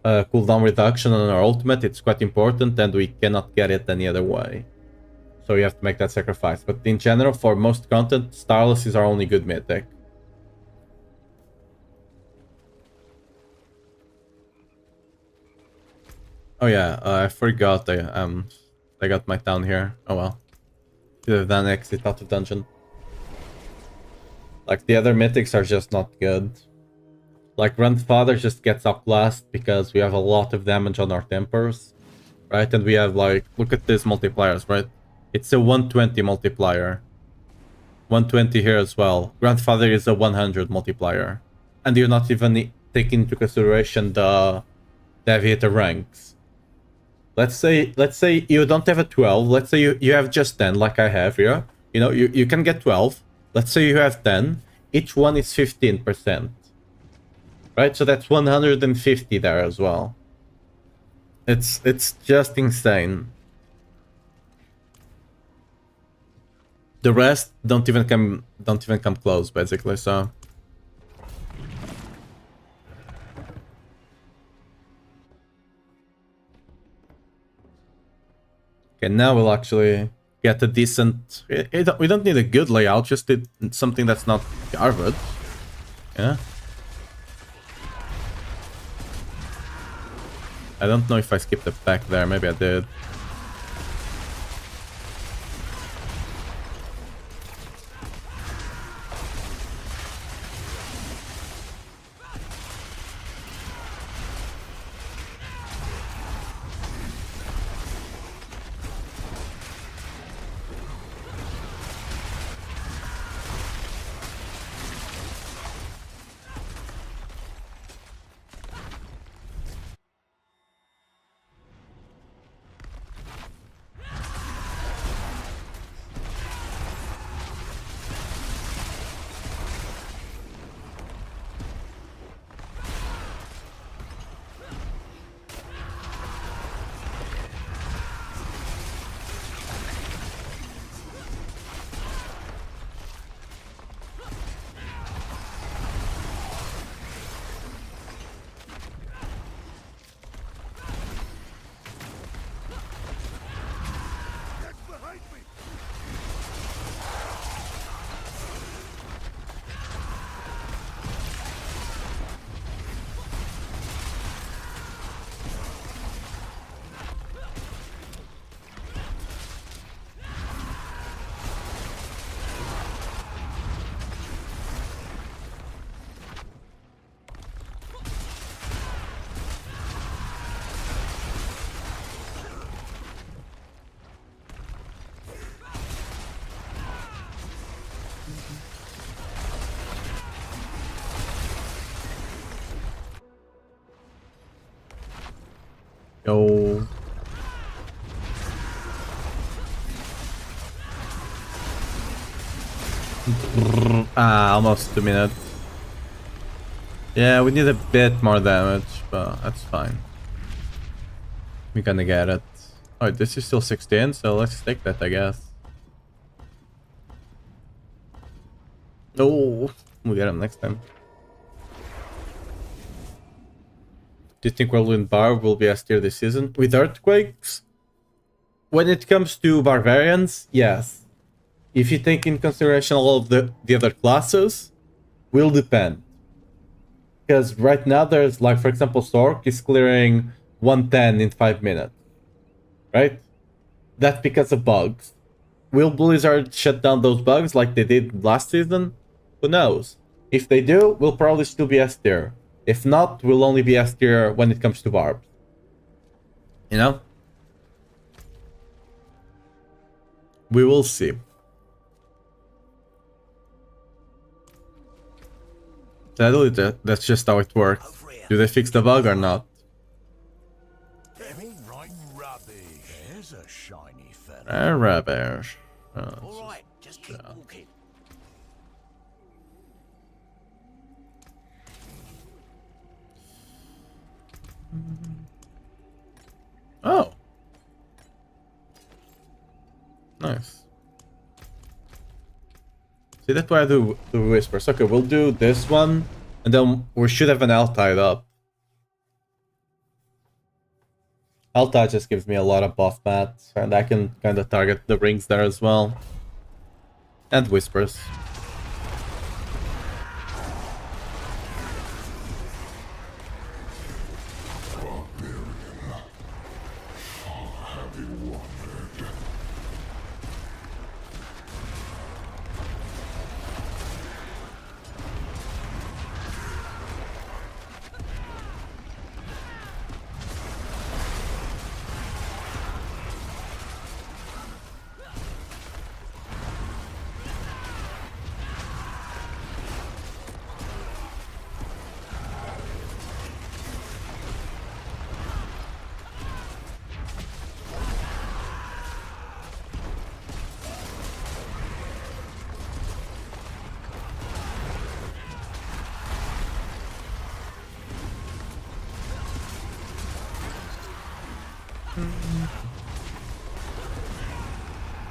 cooldown reduction on our ultimate. It's quite important and we cannot get it any other way. so you have to make that sacrifice. But in general, for most content, Starless is our only good mythic. Oh yeah, I forgot I got my town here. Oh well. Should have done exit out of dungeon. Like, the other mythics are just not good. Like, Grandfather just gets up last because we have a lot of damage on our tempers. Right? And we have, like, look at these multipliers, right? It's a 120 multiplier. 120 here as well. Grandfather is a 100 multiplier. And you're not even taking into consideration the aviator ranks. Let's say you don't have a 12. Let's say you have just 10, like I have here. You know, you can get 12. Let's say you have 10. Each one is 15%. Right? So that's 150 there as well. It's just insane. The rest don't even come close, basically, so. Okay, now we'll actually get a decent... We don't need a good layout, just something that's not garbage. Yeah? I don't know if I skipped it back there, maybe I did. Yo. Almost 2 minutes. Yeah, we need a bit more damage, but that's fine. We're gonna get it. Oh, this is still 16, so let's take that, I guess. No, we'll get him next time. Do you think Whirlwind Barb will be S tier this season? With Earthquakes? When it comes to Barbarians, yes. If you take in consideration all of the other classes, will depend. Because right now there's, like, for example, Sork is clearing 110 in 5 minutes. Right? That's because of bugs. Will Blizzard shut down those bugs like they did last season? Who knows? If they do, we'll probably still be S tier. If not, we'll only be S tier when it comes to barbs. You know? We will see. Sadly, that's just how it works. Do they fix the bug or not?
There's a shiny feather.
Rubbish.
All right, just keep walking.
Oh. Nice. See, that's why I do the whispers. Okay, we'll do this one, and then we should have an L tied up. Alta just gives me a lot of buff mats, and I can kind of target the rings there as well. And whispers.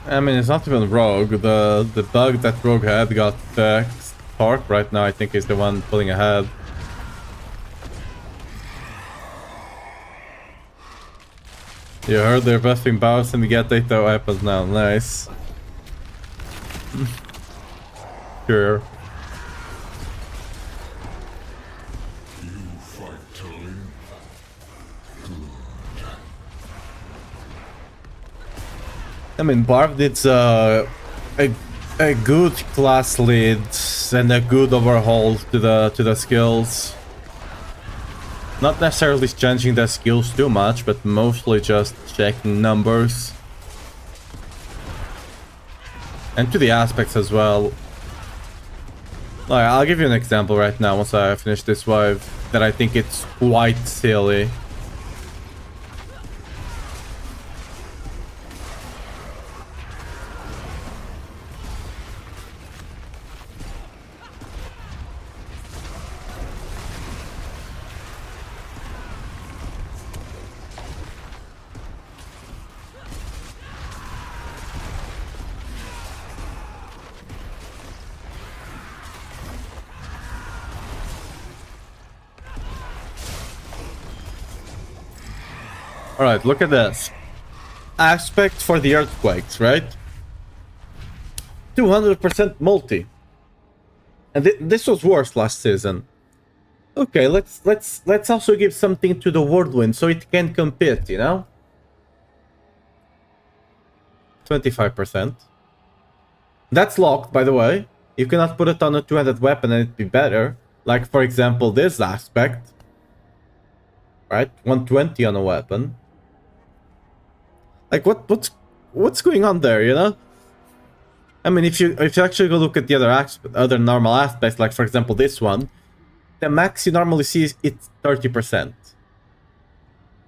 I mean, it's not even Rogue. The bug that Rogue had got Spark right now, I think, is the one pulling ahead. You heard they're buffing bows and we get data weapons now. Nice. Sure. I mean, Barb needs a good class lead and a good overhaul to the skills. Not necessarily changing the skills too much, but mostly just checking numbers. And to the aspects as well. Like, I'll give you an example right now once I finish this wave that I think it's quite silly. Alright, look at this. Aspect for the earthquakes, right? 200% multi. And this was worse last season. Okay, let's also give something to the whirlwind so it can compete, you know? 25%. That's locked, by the way. You cannot put it on a two-handed weapon and it'd be better. Like, for example, this aspect. Right? 120 on a weapon. Like, what's going on there, you know? I mean, if you actually go look at the other normal aspects, like for example this one, the max you normally see is it's 30%.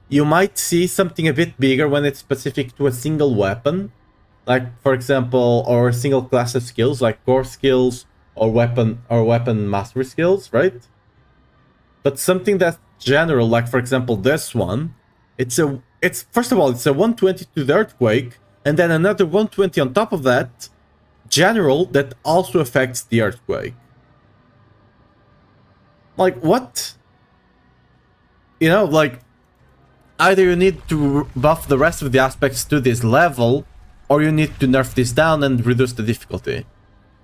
You might see something a bit bigger when it's specific to a single weapon, like for example, or a single class of skills, like core skills or weapon mastery skills, right? But something that's general, like for example this one, it's first of all, it's a 120 to the earthquake, and then another 120 on top of that, general, that also affects the earthquake. Like, what? You know, like, either you need to buff the rest of the aspects to this level, or you need to nerf this down and reduce the difficulty.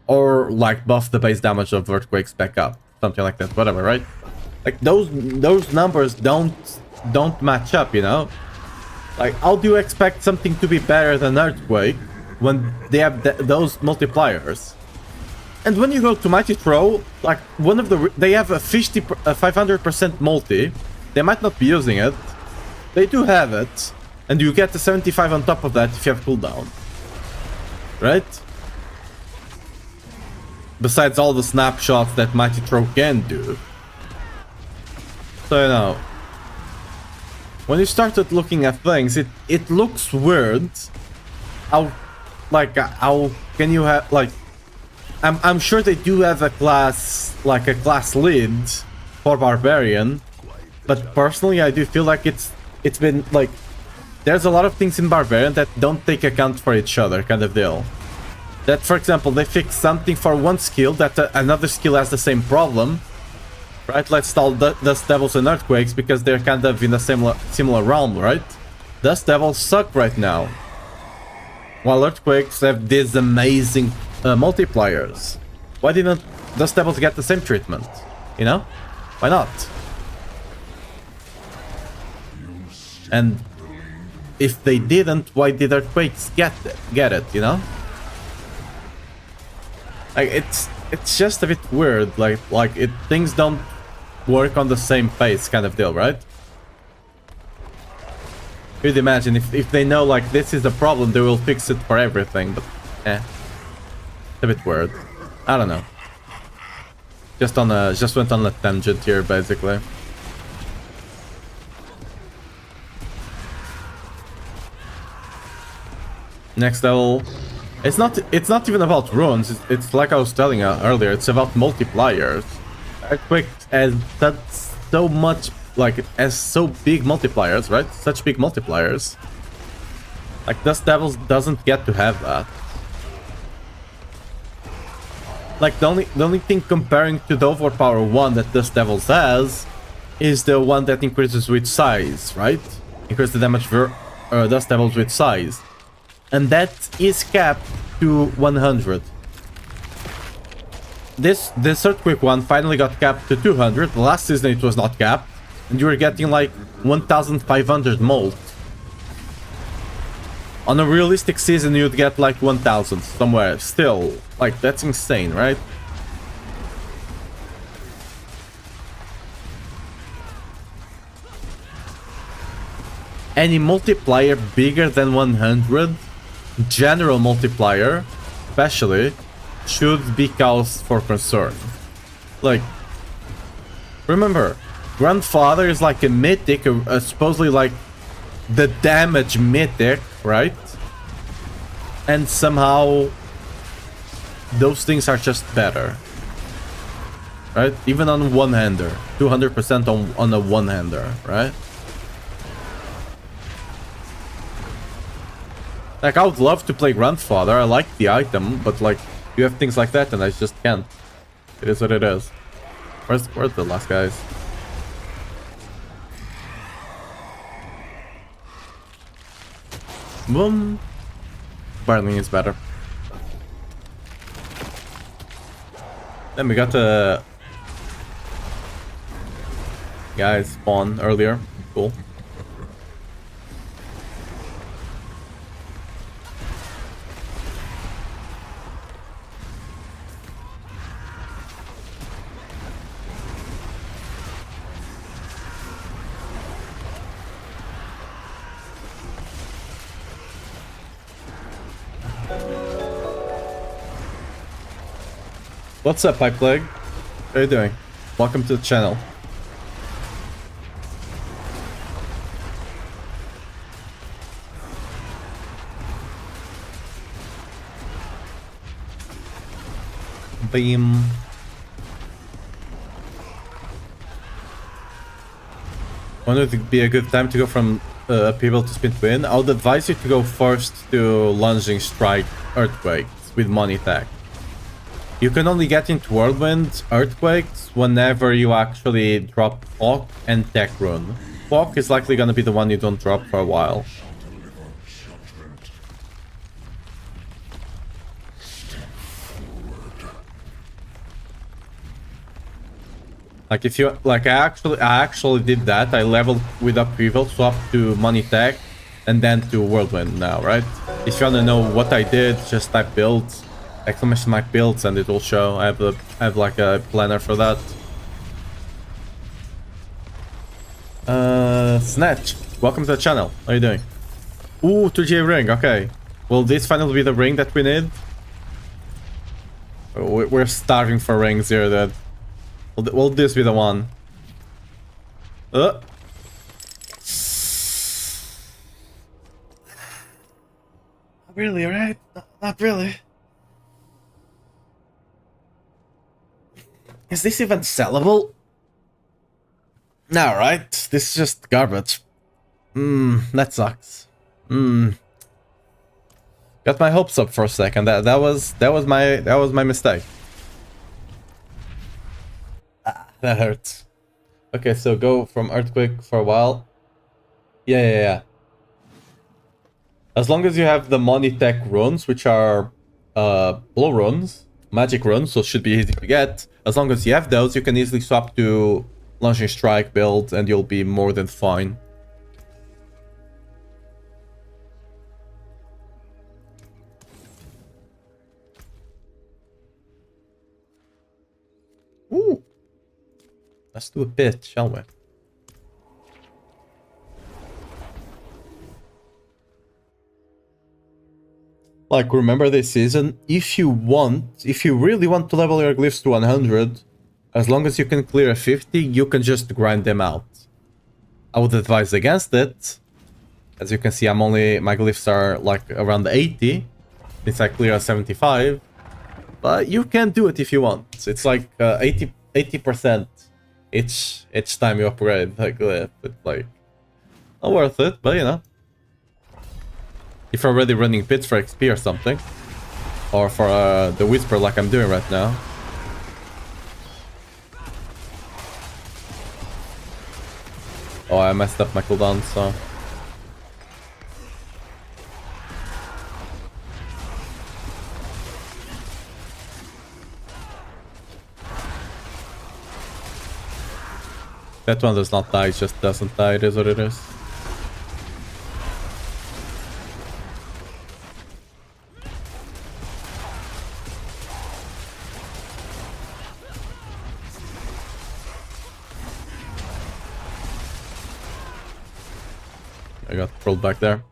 Or, like, buff the base damage of earthquakes back up. Something like that, whatever, right? Like, those numbers don't match up, you know? Like, how do you expect something to be better than Earthquake when they have those multipliers? And when you go to Mighty Throw, like, they have a 500% multi. They might not be using it. They do have it. And you get the 75 on top of that if you have cooldown. Right? Besides all the snapshots that Mighty Throw can do. So, you know, when you started looking at things, it looks weird. How can you have, like, I'm sure they do have a class, like a class lead for Barbarian, but personally I do feel like it's been, like, there's a lot of things in Barbarian that don't take account for each other, kind of deal. That, for example, they fix something for one skill that another skill has the same problem. Right, let's call Dust Devils and Earthquakes because they're kind of in a similar realm, right? Dust Devils suck right now. While Earthquakes have these amazing multipliers. Why didn't Dust Devils get the same treatment? You know? Why not? And if they didn't, why did Earthquakes get it, you know? Like it's just a bit weird, things don't work on the same pace kind of deal, right? You'd imagine if they know like this is the problem, they will fix it for everything, but it's a bit weird. I don't know. Just went on a tangent here basically. Next level. It's not even about runes. It's like I was telling you earlier. It's about multipliers. Earthquake has so much, like it has so big multipliers, right? Such big multipliers. Like Dust Devils doesn't get to have that. Like the only thing comparing to the overpower one that Dust Devils has is the one that increases with size, right? Increases the damage for Dust Devils with size. And that is capped to 100. This Earthquake one finally got capped to 200. The last season it was not capped. And you were getting like 1,500 molt. On a realistic season you'd get like 1,000 somewhere. Still, like that's insane, right? Any multiplier bigger than 100, general multiplier especially, should be cause for concern. Like, remember, Grandfather is like a mythic, supposedly like the damage mythic, right? And somehow those things are just better, right? Even on one-hander, 200% on a one-hander, right? Like, I would love to play Grandfather. I like the item, but like, you have things like that and I just can't. It is what it is. Where's the last guys? Boom. Barling is better. Then we got the guys spawn earlier. Cool. What's up, Pipe Leg? How are you doing? Welcome to the channel. Beam. When would it be a good time to go from people to spin to win? I would advise you to go first to lunging strike earthquakes with money tag. You can only get into Whirlwind Earthquakes whenever you actually drop Fog and Tech Rune. Fog is likely gonna be the one you don't drop for a while. Like if you like, I actually did that. I leveled with Upheaval, swapped to Money Tech, and then to Whirlwind now, right? If you wanna know what I did, just type builds. Exclamation mark builds and it will show. I have like a planner for that. Snatch, welcome to the channel. How are you doing? Ooh, 2G ring, okay. Will this finally be the ring that we need? We're starving for rings here, dude. Will this be the one? Really, right? Not really. Is this even sellable? No, right? This is just garbage. That sucks. Got my hopes up for a second. That was my mistake. That hurts. Okay, so go from Earthquake for a while. Yeah. As long as you have the money tech runes, which are blow runes, magic runes, so should be easy to get. As long as you have those, you can easily swap to launching strike build and you'll be more than fine. Ooh. Let's do a bit, shall we? Like, remember this season, if you really want to level your glyphs to 100, as long as you can clear a 50, you can just grind them out. I would advise against it. As you can see, my glyphs are like around 80, since I clear a 75. But you can do it if you want. It's like 80% each time you upgrade the glyph. It's like, not worth it, but you know. If you're already running pits for XP or something. Or for the Whisper like I'm doing right now. Oh, I messed up my cooldown, so... That one does not die, it just doesn't die, it is what it is. I got rolled back there.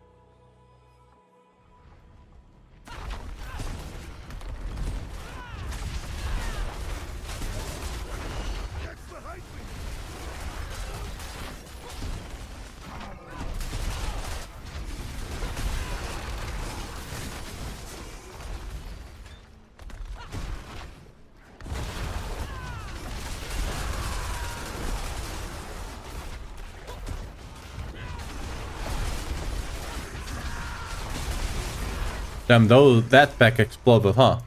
Damn, though, that pack exploded, huh?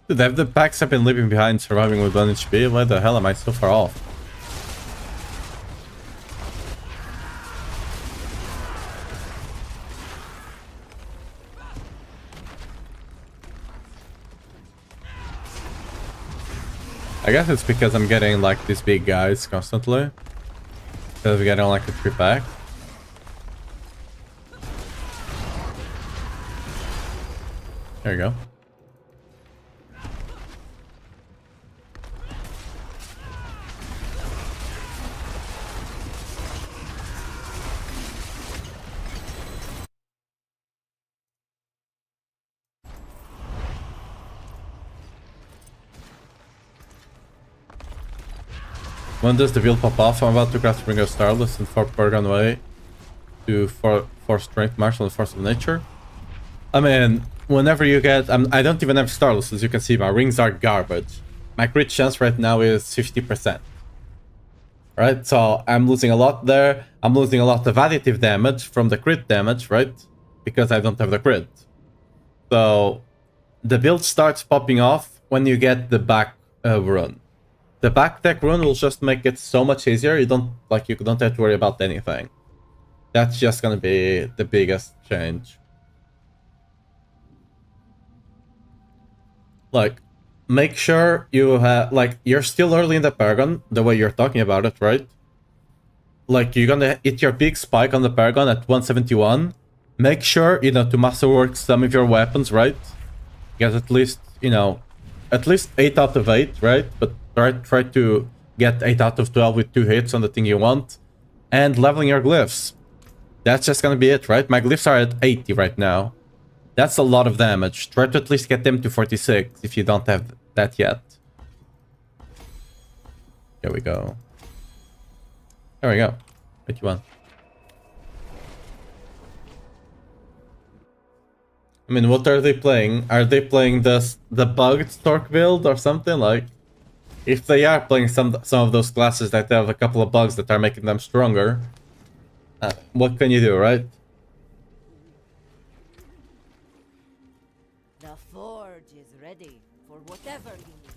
Dude, have the packs have been leaving behind surviving with 1 HP? Why the hell am I so far off? I guess it's because I'm getting like these big guys constantly. Instead of getting like a 3-pack. There you go. When does the build pop off? I'm about to craft Ring of Starless and 4 Paragon Way to 4 Strength Martial and Force of Nature. I mean, whenever you get... I don't even have Starless, as you can see, my rings are garbage. My crit chance right now is 50%. Right, so I'm losing a lot there. I'm losing a lot of additive damage from the crit damage, right? Because I don't have the crit. So, the build starts popping off when you get the back run. The back tech rune will just make it so much easier. You don't have to worry about anything. That's just gonna be the biggest change. Like, make sure you have, like, you're still early in the Paragon, the way you're talking about it, right? Like, you're gonna hit your big spike on the Paragon at 171. Make sure, you know, to masterwork some of your weapons, right? Get at least, you know, at least 8 out of 8, right? But try to get 8 out of 12 with 2 hits on the thing you want. And leveling your glyphs. That's just gonna be it, right? My glyphs are at 80 right now. That's a lot of damage. Try to at least get them to 46 if you don't have that yet. Here we go. There we go. 81. I mean, what are they playing? Are they playing the bugged Stork build or something? Like, if they are playing some of those classes that have a couple of bugs that are making them stronger, what can you do, right?
The forge is ready for whatever you need.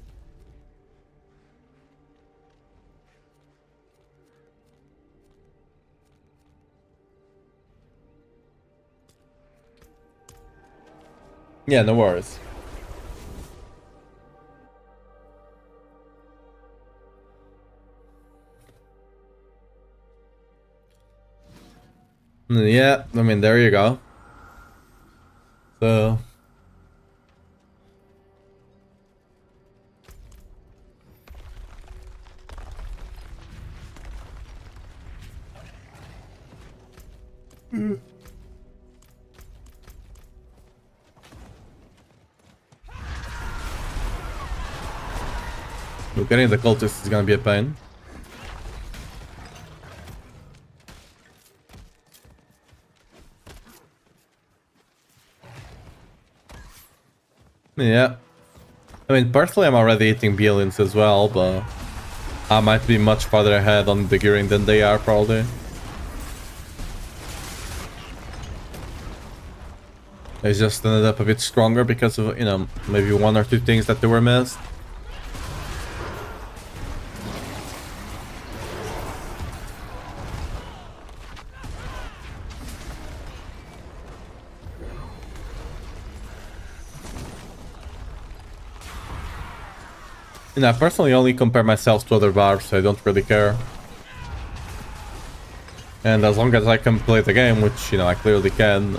Yeah, no worries. Yeah, I mean, there you go. So... Look, getting the cultists is gonna be a pain. Yeah. I mean, personally, I'm already eating billions as well, but I might be much farther ahead on the gearing than they are, probably. They just ended up a bit stronger because of, you know, maybe one or two things that they were missed. I personally only compare myself to other barbs, so I don't really care. And as long as I can play the game, which, you know, I clearly can.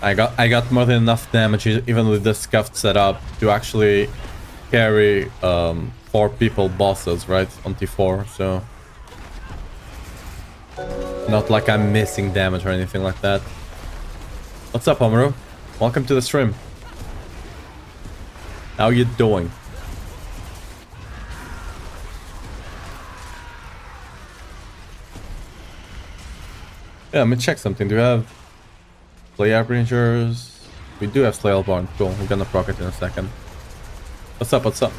I got more than enough damage, even with the scuffed setup, to actually carry 4 people bosses, right, on T4, so... Not like I'm missing damage or anything like that. What's up, Omaru? Welcome to the stream. How you doing? Yeah, let me check something. Do we have Slay Rangers? We do have Slay Barn. Cool. We're gonna proc it in a second. What's up? What's up?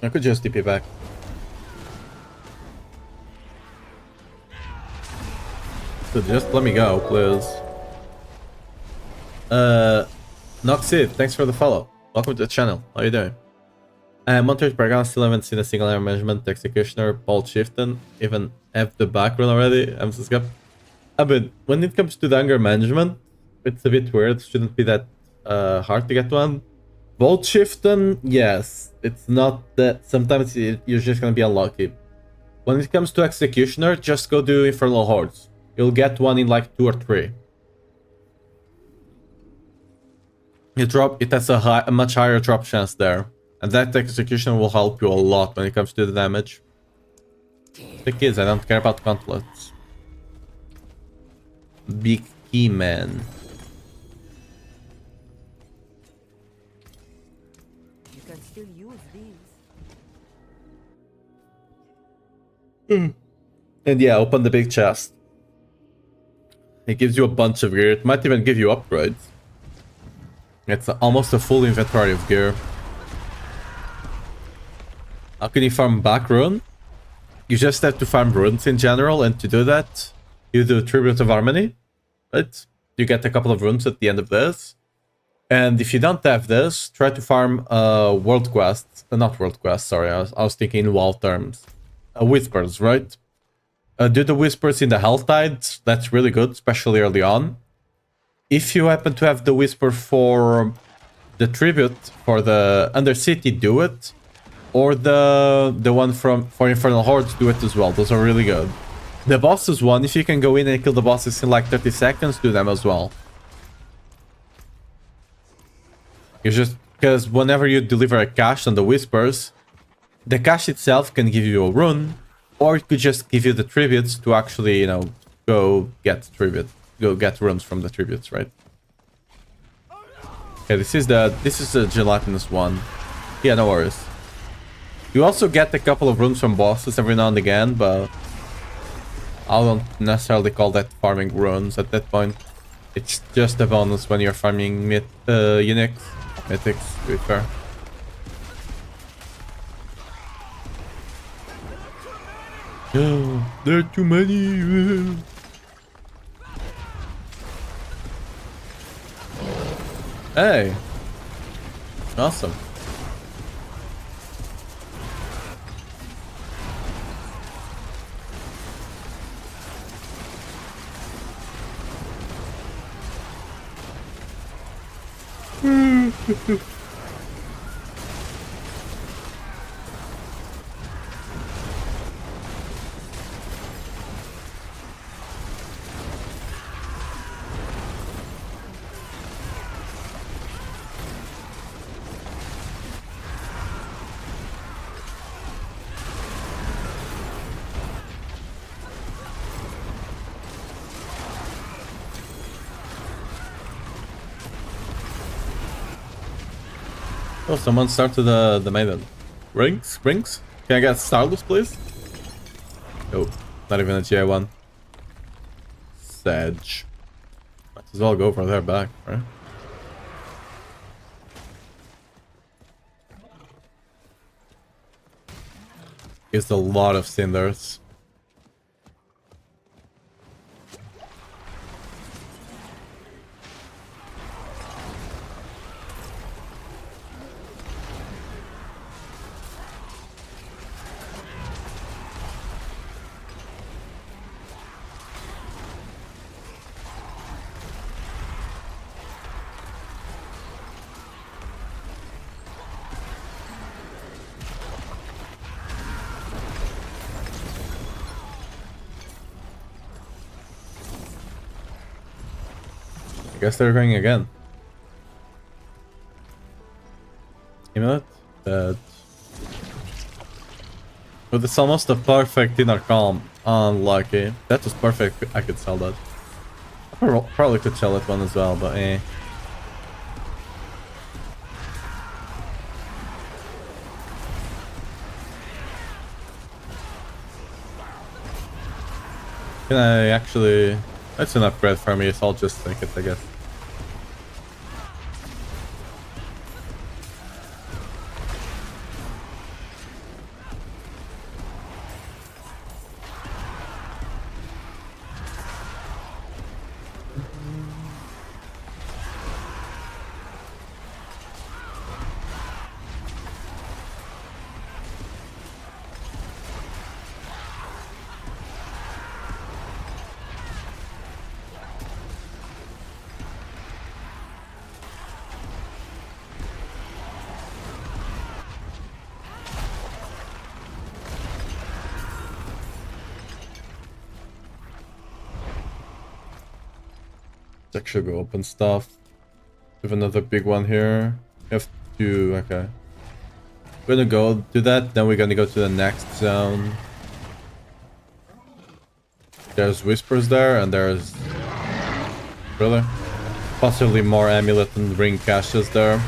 I could just TP back. So just let me go, please. Noxid, thanks for the follow. Welcome to the channel. How you doing? Montage Paragon, still haven't seen a single air management executioner. Paul Shifton, even have the background already. I'm just got. But when it comes to the anger management, it's a bit weird. Shouldn't be that hard to get one. Bolt Shifton, yes, it's not that. Sometimes you're just gonna be unlucky. When it comes to Executioner, just go do Infernal Hordes. You'll get one in like 2 or 3. It has a much higher drop chance there. And that Executioner will help you a lot when it comes to the damage. The kids, I don't care about gauntlets. Big Key Man.
You can still use these.
And yeah, open the big chest. It gives you a bunch of gear. It might even give you upgrades. It's almost a full inventory of gear. How can you farm back rune? You just have to farm runes in general, and to do that, you do Tribute of Harmony, right? You get a couple of runes at the end of this. And if you don't have this, try to farm World Quest. Not World Quest, sorry, I was thinking in WoW terms. Whispers, right? Do the Whispers in the Hell Tides, that's really good, especially early on. If you happen to have the Whisper for the Tribute, for the Undercity, do it. Or the one for Infernal Hordes, do it as well. Those are really good. The bosses one, if you can go in and kill the bosses in like 30 seconds, do them as well. You just... Because whenever you deliver a cache on the Whispers, the cache itself can give you a rune, or it could just give you the tributes to actually, you know, go get runes from the tributes, right? Okay, this is the gelatinous one. Yeah, no worries. You also get a couple of runes from bosses every now and again, but I don't necessarily call that farming runes at that point. It's just a bonus when you're farming uniques, mythics, to be fair. There are too many. Hey, awesome. Oh, someone started the maiden. Rings? Rings? Can I get Starless, please? Oh, not even a GI1. Sedge. Might as well go for their back, right? Gives a lot of cinders. I guess they're going again. Amulet? That. But it's almost a perfect inner calm. Unlucky. That was perfect. I could sell that. I probably could sell that one as well, but eh. Can I actually... That's an upgrade for me, so I'll just take it, I guess. Let's actually go open stuff. We have another big one here. We have two, okay. We're gonna go do that, then we're gonna go to the next zone. There's whispers there, and there's... Really? Possibly more amulet and ring caches there.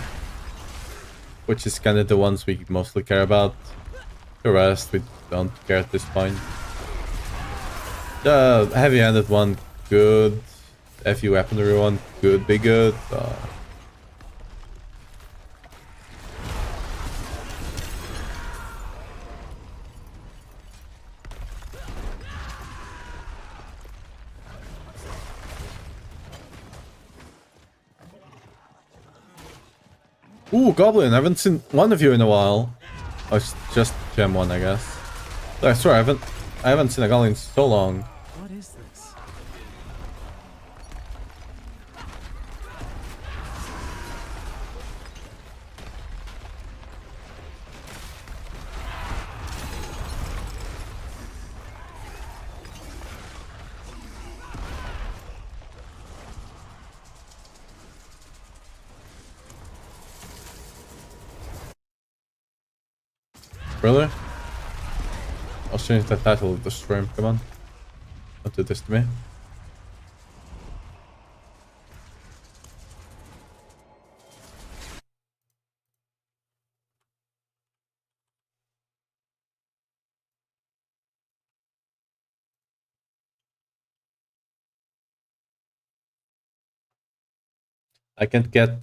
Which is kind of the ones we mostly care about. The rest we don't care at this point. The heavy-handed one, good. FE weaponry one, could be good. Ooh, Goblin, I haven't seen one of you in a while. Oh, it's just Gem 1, I guess. I swear, I haven't seen a Goblin in so long.
What is this?
Really? I'll change the title of the stream, come on. Don't do this to me. I can't get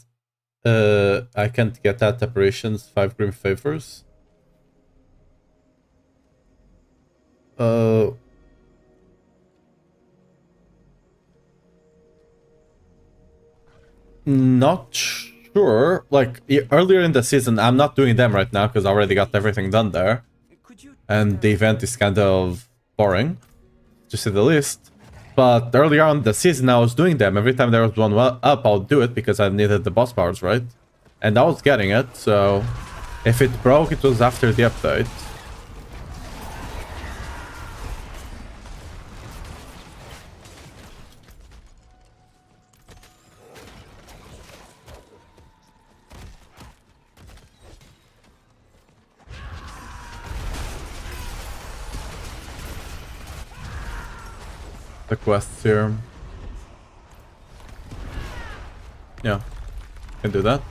that apparitions 5 grim favors. Not sure. Like earlier in the season, I'm not doing them right now because I already got everything done there. And the event is kind of boring, to say the least. But earlier on in the season, I was doing them. Every time there was one up, I'll do it because I needed the boss powers, right? And I was getting it, so if it broke, it was after the update. The quests here. Yeah, can do that.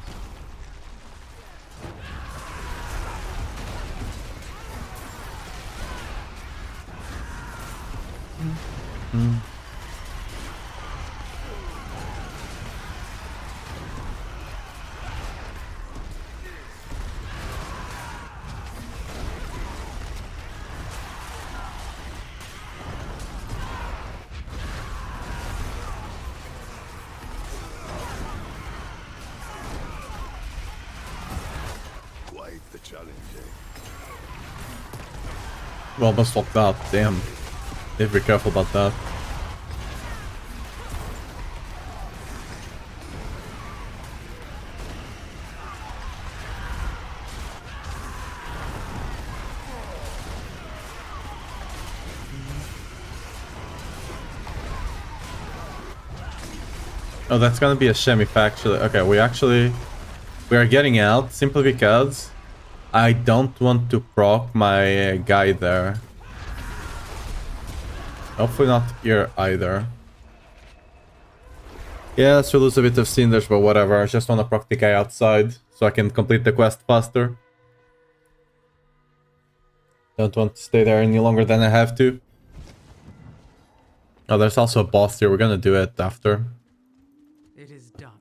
Quite the challenge, eh?
We almost locked out. Damn. Need to be careful about that. Oh, that's gonna be a shame if actually... Okay, we are getting out simply because I don't want to proc my guy there. Hopefully not here either. Yes, we lose a bit of cinders, but whatever. I just want to proc the guy outside so I can complete the quest faster. Don't want to stay there any longer than I have to. Oh, there's also a boss here. We're gonna do it after.
It is done.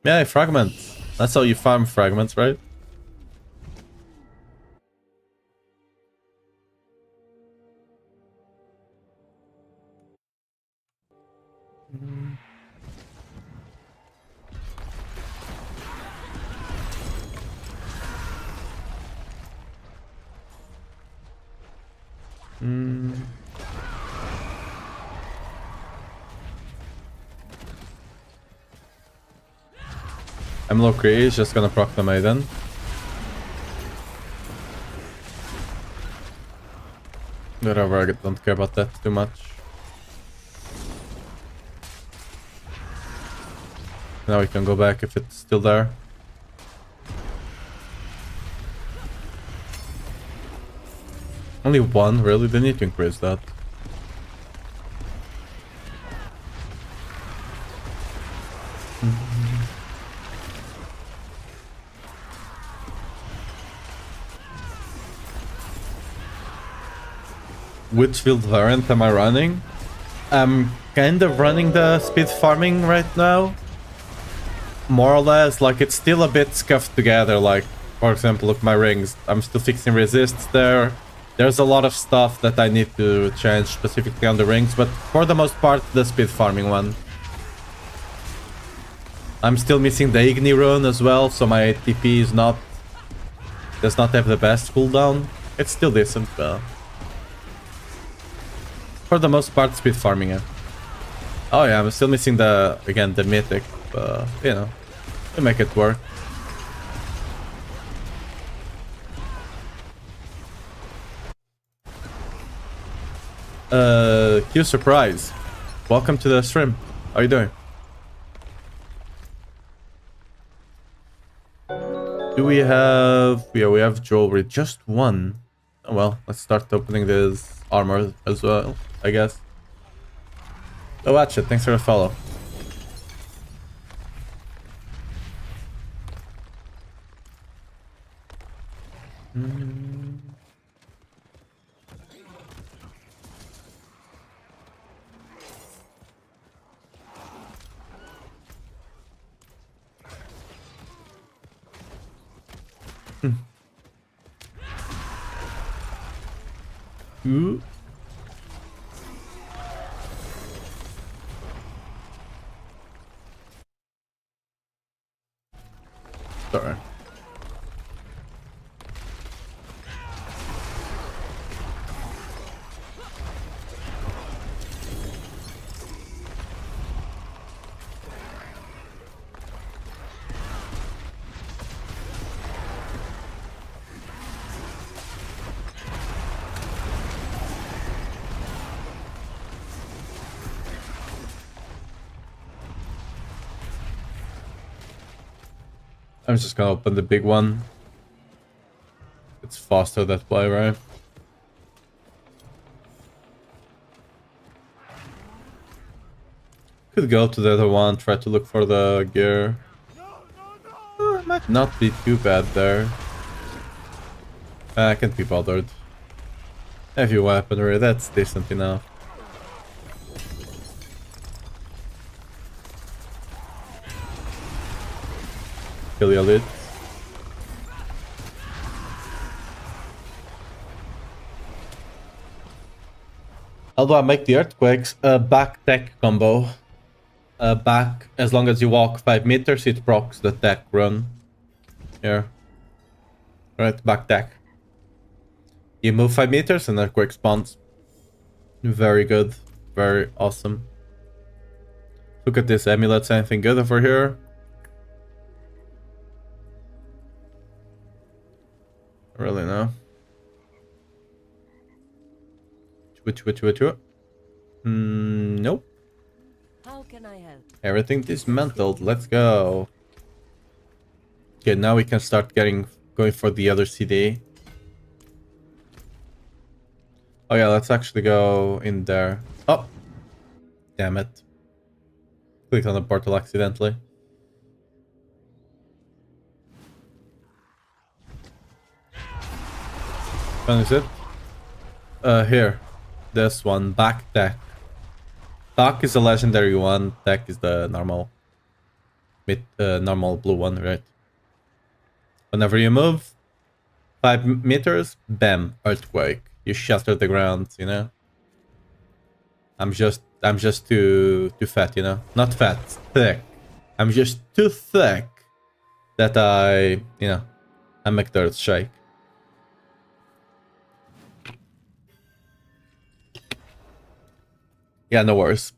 Yeah, fragments. That's how you farm fragments, right? I'm low crease, just gonna proc the maiden. Whatever, I don't care about that too much. Now we can go back if it's still there. Only one, really? They need to increase that. Which field variant am I running? I'm kind of running the speed farming right now. More or less, like it's still a bit scuffed together, like for example, look my rings. I'm still fixing resists there. There's a lot of stuff that I need to change specifically on the rings, but for the most part, the speed farming one. I'm still missing the Igni rune as well, so my TP does not have the best cooldown. It's still decent, but for the most part, speed farming it. Oh yeah, I'm still missing the mythic, but you know, we make it work. Q Surprise. Welcome to the stream. How are you doing? Do we have... Yeah, we have jewelry. Just one. Oh, well, let's start opening this armor as well, I guess. Oh, watch it. Thanks for the follow. Ooh. Sorry. I'm just gonna open the big one. It's faster that way, right? Could go to the other one, try to look for the gear. Might not be too bad there. I can't be bothered. Heavy weaponry, that's decent enough. Kill your lid. How do I make the earthquakes? Back tech combo. Back, as long as you walk 5 meters, it procs the tech run. Here. Right, back tech. You move 5 meters and earthquake spawns. Very good. Very awesome. Look at this amulets. Anything good over here? Really no. Which? Nope.
How can I help?
Everything dismantled. Let's go. Okay, now we can start going for the other CD. Oh yeah, let's actually go in there. Oh, damn it! Clicked on the portal accidentally. When is it? Here. This one. Back deck. Dock is the legendary one. Deck is the normal. Normal blue one, right? Whenever you move 5 meters, bam, earthquake. You shatter the ground, you know. I'm just too fat, you know. Not fat, thick. I'm just too thick that I make the earth shake. Yeah, no worries.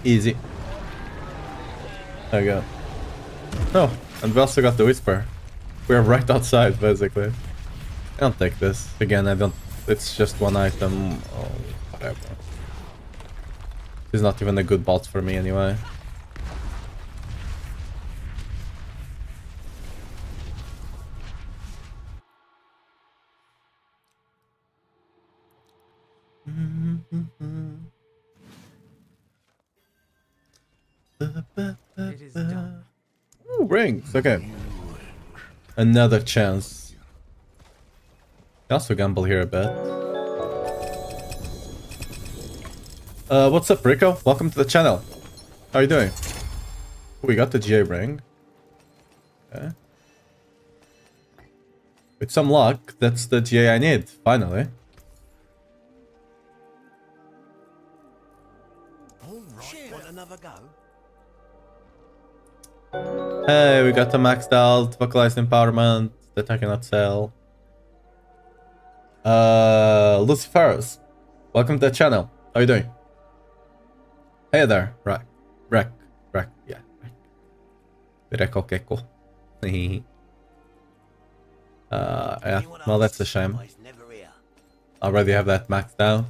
Easy. There we go. Oh, and we also got the whisper. We're right outside, basically. I don't take this. Again, I don't... It's just one item. Oh, whatever. It's not even a good bolt for me, anyway.
It is done.
Ooh, rings. Okay. Another chance. I also gamble here a bit. What's up, Rico? Welcome to the channel. How are you doing? We got the GA ring. Okay. With some luck, that's the GA I need, finally.
All right, want another go?
Hey, we got the maxed out vocalized empowerment that I cannot sell. Luciferus, welcome to the channel. How are you doing? Hey there, Rack, yeah, Rack. Gecko. Yeah, well, that's a shame. I already have that maxed out.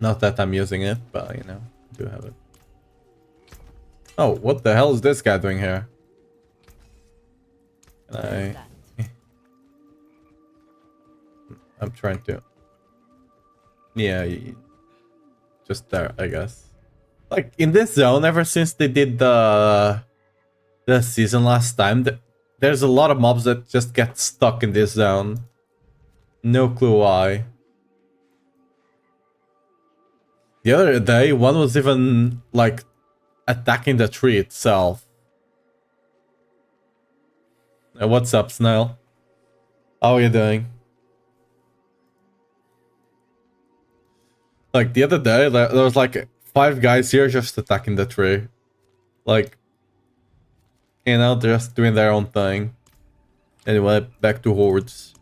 Not that I'm using it, but you know, I do have it. Oh, what the hell is this guy doing here? Can I... I'm trying to... Yeah, just there, I guess. Like in this zone, ever since they did the season last time, there's a lot of mobs that just get stuck in this zone. No clue why. The other day, one was even like attacking the tree itself. What's up, Snail? How are you doing? Like the other day, there was like 5 guys here just attacking the tree. Like, you know, they're just doing their own thing. Anyway, back to hordes.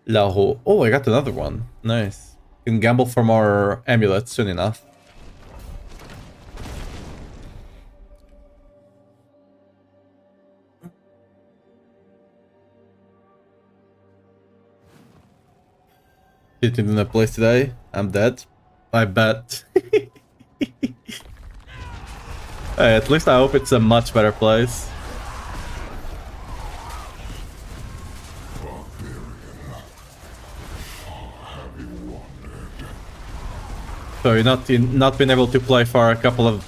La Ho. Oh, I got another one. Nice. Can gamble for more amulets soon enough. Sitting in a place today. I'm dead. I bet. Hey, at least I hope it's a much better place. So you're not been able to play for a couple of,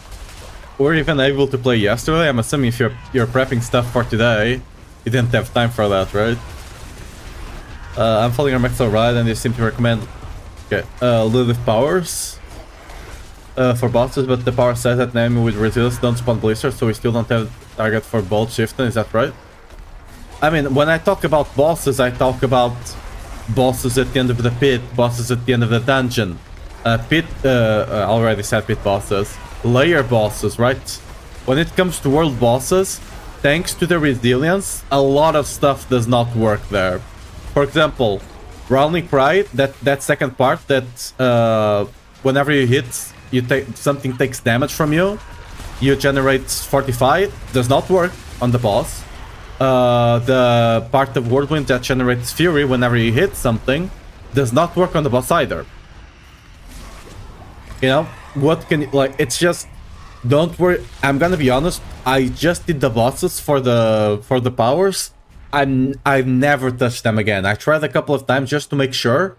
or even able to play yesterday. I'm assuming if you're prepping stuff for today, you didn't have time for that, right? I'm following your Maxo right, and you seem to recommend Lilith powers for bosses, but the power says that enemy with resilience don't spawn blisters, so we still don't have target for bolt shifting. Is that right? I mean, when I talk about bosses, I talk about bosses at the end of the pit, bosses at the end of the dungeon. Already said pit bosses. Layer bosses, right? When it comes to world bosses, thanks to the resilience, a lot of stuff does not work there. For example, Rowling Pride, that second part that whenever you hit, something takes damage from you, you generate Fortify, does not work on the boss. The part of Whirlwind that generates Fury whenever you hit something does not work on the boss either. You know, what can, like, it's just, don't worry. I'm gonna be honest, I just did the bosses for the powers. I've never touched them again. I tried a couple of times just to make sure.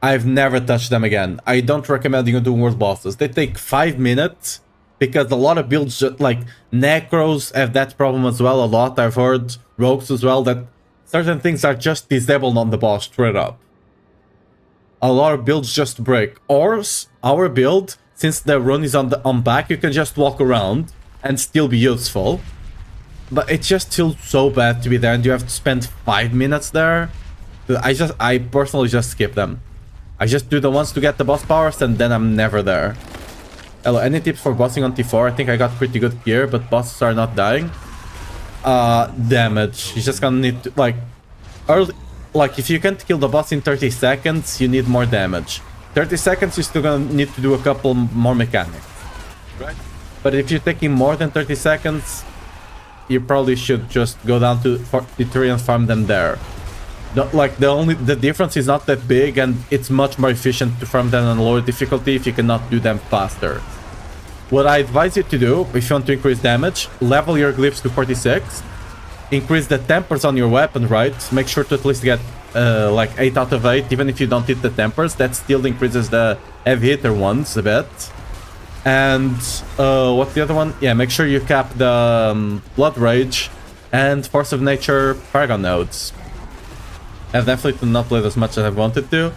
I've never touched them again. I don't recommend you doing world bosses. They take 5 minutes because a lot of builds, like Necros have that problem as well a lot. I've heard Rogues as well, that certain things are just disabled on the boss straight up. A lot of builds just break. Ours, our build, since the run is on back, you can just walk around and still be useful. But it just feels so bad to be there and you have to spend 5 minutes there. I personally just skip them. I just do the ones to get the boss powers and then I'm never there. Hello, any tips for bossing on T4? I think I got pretty good gear, but bosses are not dying. Damage. You just gonna need to, like, early, like if you can't kill the boss in 30 seconds, you need more damage. 30 seconds, you're still gonna need to do a couple more mechanics. Right? But if you're taking more than 30 seconds, you probably should just go down to T3 and farm them there. The difference is not that big, and it's much more efficient to farm them on lower difficulty if you cannot do them faster. What I advise you to do, if you want to increase damage, level your glyphs to 46, increase the tempers on your weapon, right? Make sure to at least get like 8 out of 8, even if you don't hit the tempers, that still increases the heavy hitter ones a bit. And what's the other one? Yeah, make sure you cap the Blood Rage and Force of Nature Paragon nodes. I've definitely not played as much as I wanted to.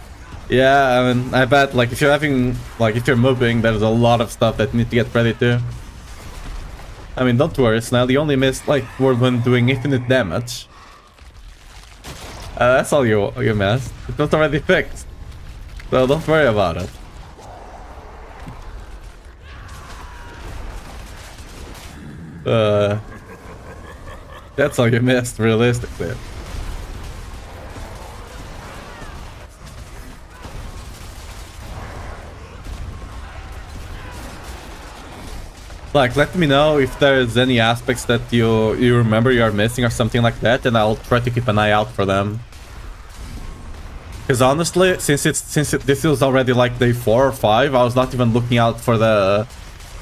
Yeah, I mean, I bet, like, if you're having, like, if you're moving, there's a lot of stuff that you need to get ready to. I mean, don't worry, Snail, you only missed, like, when doing infinite damage. That's all you missed. It was already fixed. So don't worry about it. That's all you missed, realistically. Like, let me know if there's any aspects that you remember you are missing or something like that, and I'll try to keep an eye out for them. Because honestly, since this is already like day 4 or 5, I was not even looking out for the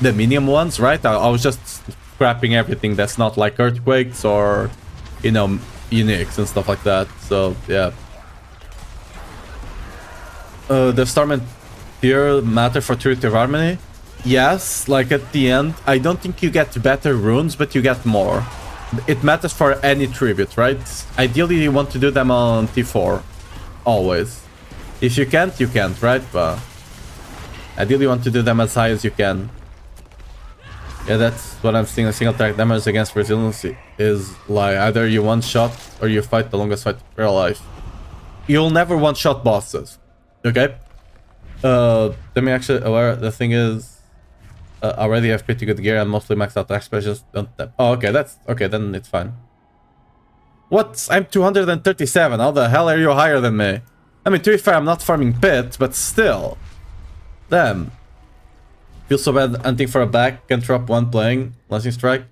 medium ones, right? I was just scrapping everything that's not like earthquakes or, you know, uniques and stuff like that. So yeah. The Storm and Fear matter for Treaty of Harmony. yes, like at the end, I don't think you get better runes, but you get more. It matters for any tribute, right? Ideally, you want to do them on T4. Always. If you can't, you can't, right? But ideally, you want to do them as high as you can. Yeah, that's what I'm seeing. A single attack damage against resiliency is like either you one-shot or you fight the longest fight of your life. You'll never one-shot bosses. Okay? Let me actually... the thing is... already have pretty good gear and mostly maxed out attack specials. Don't... Oh, okay, that's... Okay, then it's fine. What? I'm 237. How the hell are you higher than me? I mean, to be fair, I'm not farming pit, but still. Damn. Feel so bad hunting for a back. Can't drop one playing. Lancing strike.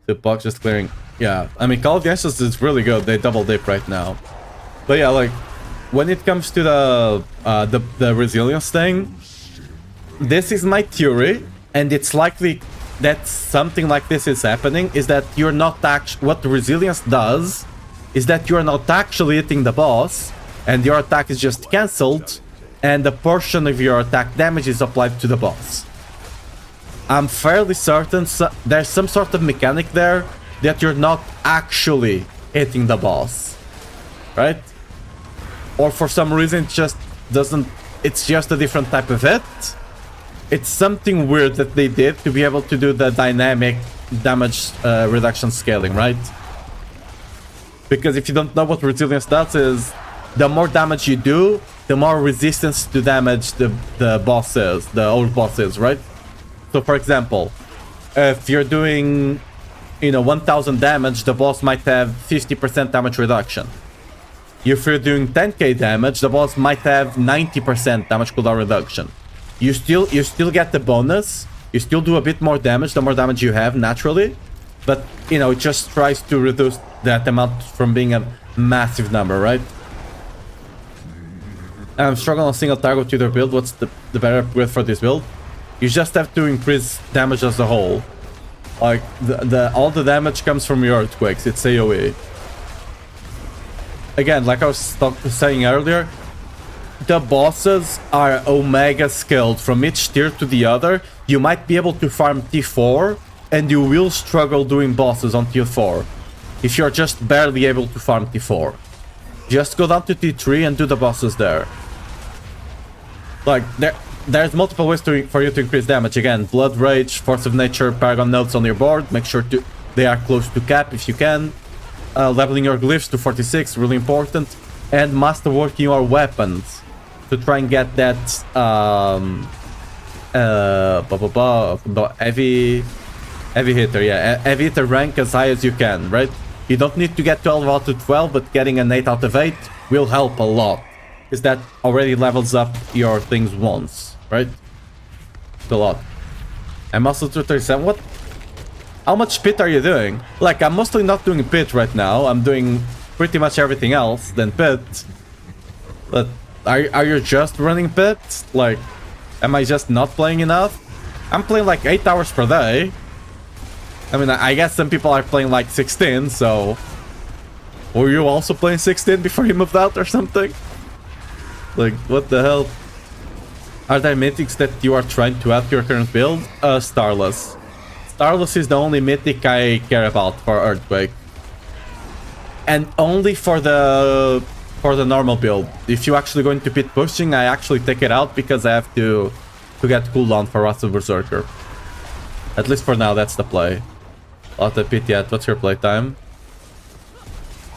The box just clearing. Yeah, I mean, Call of the Ashes is really good. They double dip right now. But yeah, like, when it comes to the resilience thing, this is my theory, and it's likely that something like this is happening, is that you're not actually... What resilience does is that you're not actually hitting the boss, and your attack is just cancelled, and a portion of your attack damage is applied to the boss. I'm fairly certain there's some sort of mechanic there that you're not actually hitting the boss, right? Or for some reason it just doesn't... It's just a different type of hit. It's something weird that they did to be able to do the dynamic damage reduction scaling, right? Because if you don't know what resilience does, is the more damage you do, the more resistance to damage the boss is, the old boss is, right? So for example, if you're doing, 1000 damage, the boss might have 50% damage reduction. If you're doing 10k damage, the boss might have 90% damage cooldown reduction. You still get the bonus. You still do a bit more damage the more damage you have naturally, but it just tries to reduce that amount from being a massive number, right? I'm struggling on single target with either build. What's the better upgrade for this build? You just have to increase damage as a whole. Like all the damage comes from your earthquakes. It's AoE. Again, like I was saying earlier, the bosses are omega scaled from each tier to the other. You might be able to farm T4, and you will struggle doing bosses on tier 4 if you're just barely able to farm T4. Just go down to T3 and do the bosses there. Like, there's multiple ways for you to increase damage. Again, Blood Rage, Force of Nature, Paragon nodes on your board. Make sure they are close to cap if you can. Leveling your glyphs to 46, really important. And masterworking your weapons to try and get that heavy hitter, yeah, heavy hitter rank as high as you can, right? You don't need to get 12 out of 12, but getting an 8 out of 8 will help a lot, because that already levels up your things once, right? It's a lot. I'm also 237. What? How much pit are you doing? Like, I'm mostly not doing pit right now. I'm doing pretty much everything else than pit. But are you just running pit? Like, am I just not playing enough? I'm playing like 8 hours per day. I mean, I guess some people are playing like 16, so... Were you also playing 16 before you moved out or something? Like, what the hell? Are there mythics that you are trying to add to your current build? Starless. Starless is the only mythic I care about for Earthquake. And only for the normal build. If you're actually going to pit pushing, I actually take it out because I have to get cooldown for Wrath of Berserker. At least for now, that's the play. Not the pit yet. What's your playtime?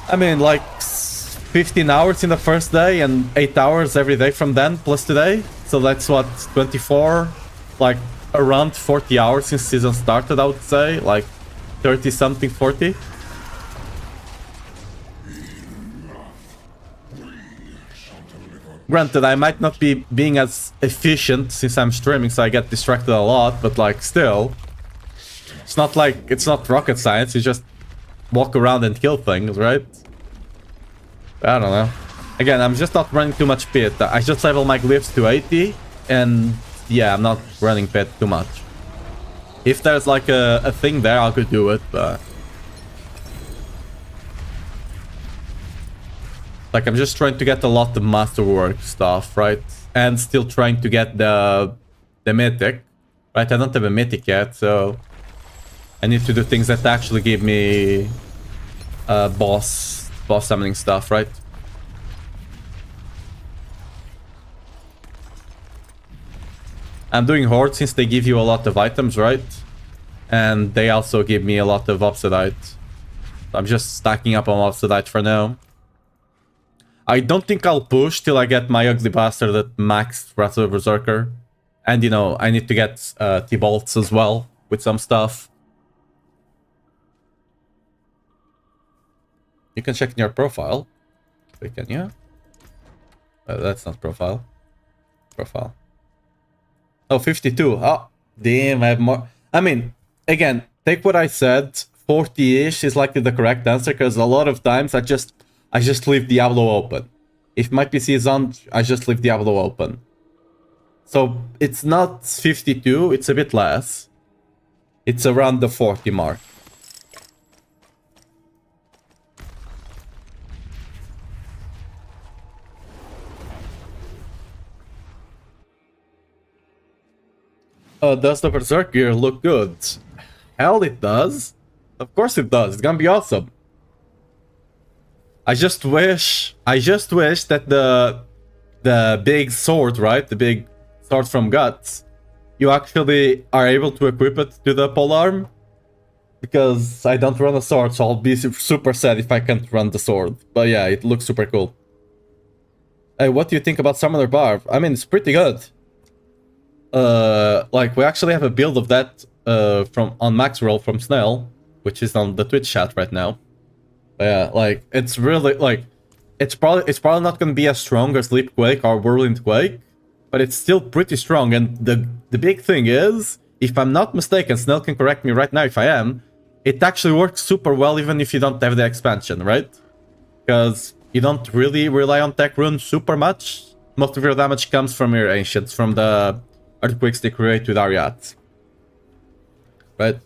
I mean, like 15 hours in the first day and 8 hours every day from then, plus today. So that's what, 24? Like around 40 hours since season started, I would say. Like 30 something, 40. Granted, I might not be being as efficient since I'm streaming, so I get distracted a lot, but like still, it's not like it's not rocket science. You just walk around and kill things, right? I don't know. Again, I'm just not running too much pit. I just level my glyphs to 80, and yeah, I'm not running pit too much. If there's like a thing there, I could do it, but like, I'm just trying to get a lot of masterwork stuff, right? And still trying to get the the mythic. Right, I don't have a mythic yet, so I need to do things that actually give me boss summoning stuff, right? I'm doing Horde since they give you a lot of items, right? And they also give me a lot of Obsidiate. I'm just stacking up on Obsidiate for now. I don't think I'll push till I get my ugly bastard at max Wrath of Berserker. And, you know, I need to get T-Bolts as well with some stuff. You can check in your profile. Wait, can you? That's not profile. Profile. Oh, 52. Oh, damn, I have more. I mean, again, take what I said. 40-ish is likely the correct answer, because a lot of times I just leave Diablo open. If my PC is on, I just leave Diablo open. So it's not 52, it's a bit less. It's around the 40 mark. Does the Berserk gear look good? Hell, it does. Of course it does. It's gonna be awesome. I just wish that the big sword, right? The big sword from Guts, you actually are able to equip it to the polearm. Because I don't run a sword, so I'll be super sad if I can't run the sword. But yeah, it looks super cool. Hey, what do you think about Summoner Barb? I mean, it's pretty good. Like, we actually have a build of that from on Maxroll from Snail, which is on the Twitch chat right now. But yeah, like, it's really, like, it's probably not going to be as strong as Leap Quake or Whirlwind Quake, but it's still pretty strong. And the big thing is, if I'm not mistaken, Snail can correct me right now if I am, it actually works super well even if you don't have the expansion, right? Because you don't really rely on Tech Rune super much. Most of your damage comes from your Ancients, from the Earthquakes they create with Ariat. Right?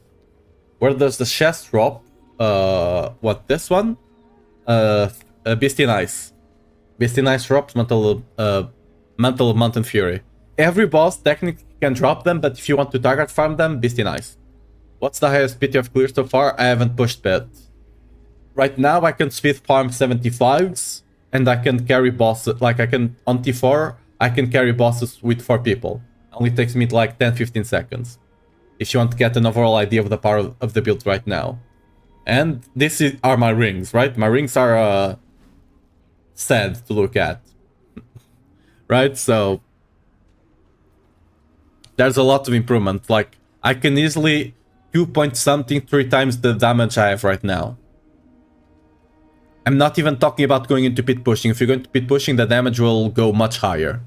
Where does the chest drop? What, this one? Beastie Nice. Beastie Nice drops Mantle of Mountain Fury. Every boss technically can drop them, but if you want to target farm them, Beastie Nice. What's the highest PT of clear so far? I haven't pushed it. Right now I can speed farm 75s, and I can carry bosses, like I can, on T4, I can carry bosses with 4 people. Only takes me like 10-15 seconds. If you want to get an overall idea of the power of the build right now. And this are my rings, right? My rings are sad to look at. Right? So there's a lot of improvement. Like, I can easily 2-point-something 3 times the damage I have right now. I'm not even talking about going into pit pushing. If you're going to pit pushing, the damage will go much higher.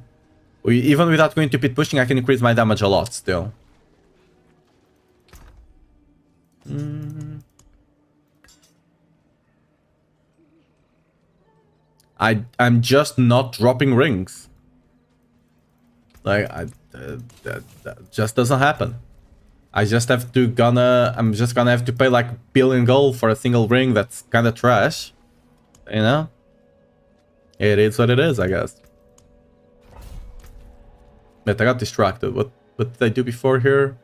Even without going to pit pushing, I can increase my damage a lot still. I'm just not dropping rings. Like, that just doesn't happen. I'm just gonna have to pay like billion gold for a single ring that's kind of trash. You know? It is what it is, I guess. But I got distracted. What did I do before here?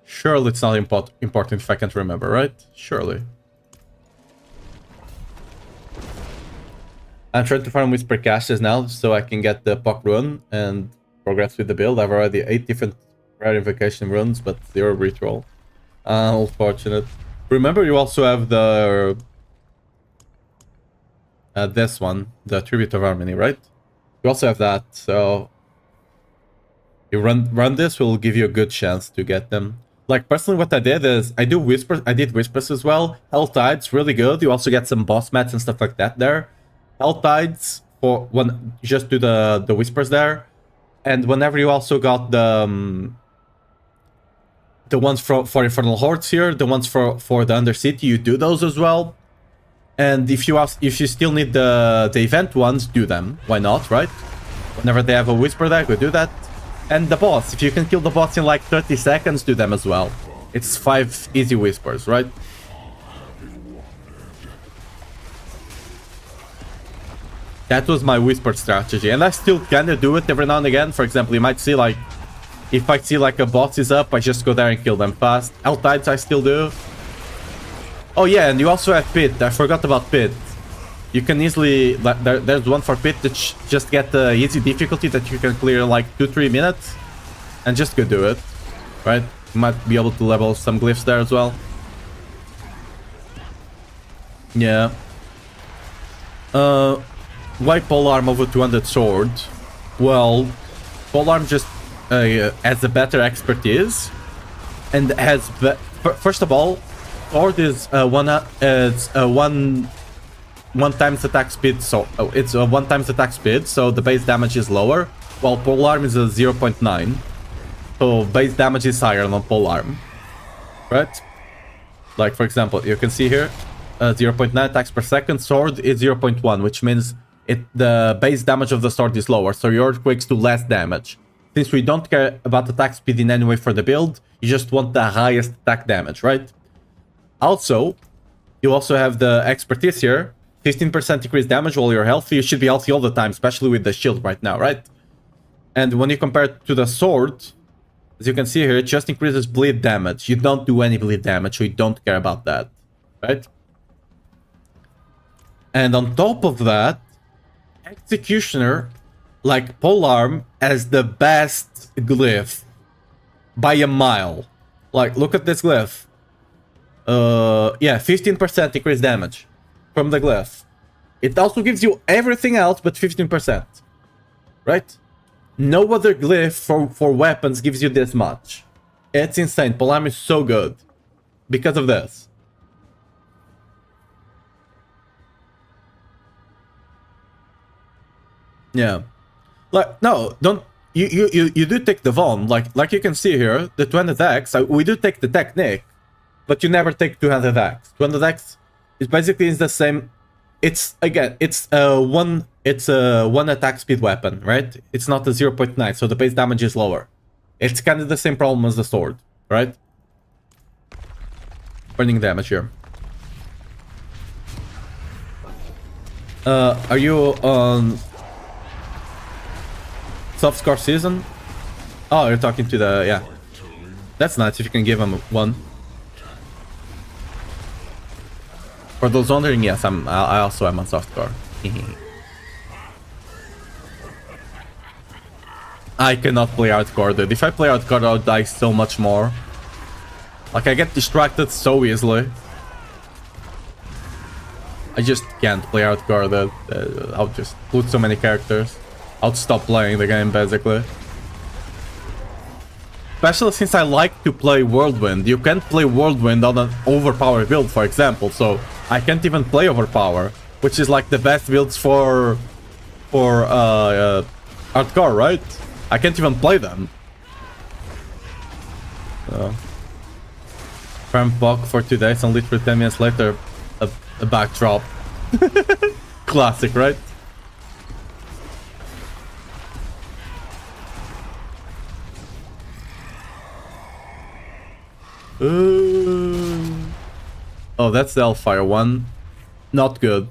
Surely it's not important if I can't remember, right? Surely. I'm trying to farm Whisper Caches now so I can get the Puck rune and progress with the build. I've already 8 different rare invocation runes, but 0 retroll. Unfortunate. Remember, you also have the this one, the Tribute of Harmony, right? You also have that, so you run this will give you a good chance to get them. Like, personally, what I did is I did Whispers as well. Hell Tides, really good. You also get some boss mats and stuff like that there. Hell Tides for when you just do the Whispers there, and whenever you also got the ones for Infernal Hordes here, the ones for the Undercity, you do those as well. And if you still need the event ones, do them. Why not, right? Whenever they have a Whisper there, go do that. And the boss, if you can kill the boss in like 30 seconds, do them as well. It's 5 easy Whispers, right? That was my whisper strategy, and I still kinda do it every now and again. For example, you might see like, if I see like a boss is up, I just go there and kill them fast. Outsides I still do. Oh yeah, and you also have Pit. I forgot about Pit. You can easily... There's one for Pit that just get the easy difficulty that you can clear in like 2-3 minutes. And just go do it. Right? You might be able to level some glyphs there as well. Yeah. Why polearm over 200 sword? Well, polearm just has a better expertise. And has... First of all, sword is one times attack speed, so it's a 1 times attack speed, so the base damage is lower, while polearm is a 0.9, so base damage is higher than polearm, right? Like for example, you can see here, 0.9 attacks per second. Sword is 0.1, which means the base damage of the sword is lower, so your earthquakes do less damage. Since we don't care about attack speed in any way for the build, you just want the highest attack damage, right? Also, you also have the expertise here. 15% increased damage while you're healthy. You should be healthy all the time, especially with the shield right now, right? And when you compare it to the sword, as you can see here, it just increases bleed damage. You don't do any bleed damage, so you don't care about that, right? And on top of that, Executioner, like polearm, has the best glyph by a mile. Like, look at this glyph. Yeah, 15% increased damage from the glyph. It also gives you everything else but 15%. Right? No other glyph for weapons gives you this much. It's insane. Polearm is so good because of this. Yeah. Like, no, don't... You do take the Von. Like you can see here, the 200x, we do take the technique, but you never take 200x. 200x is basically the same. It's, again, it's a one attack speed weapon, right? It's not a 0.9, so the base damage is lower. It's kind of the same problem as the sword, right? Burning damage here. Are you on soft score season? Oh, you're talking to the... yeah. That's nice if you can give him one. For those wondering, yes, I also am on softcore. I cannot play hardcore, dude. If I play hardcore, I'll die so much more. Like, I get distracted so easily. I just can't play hardcore, dude. I'll just lose so many characters. I'll stop playing the game, basically. Especially since I like to play Whirlwind. You can't play Whirlwind on an overpowered build, for example, so I can't even play Overpower, which is like the best builds for hardcore, right? I can't even play them. So, farm Bok for 2 days and literally 10 minutes later, a backdrop. Classic, right? Oh, that's the Hellfire one. Not good.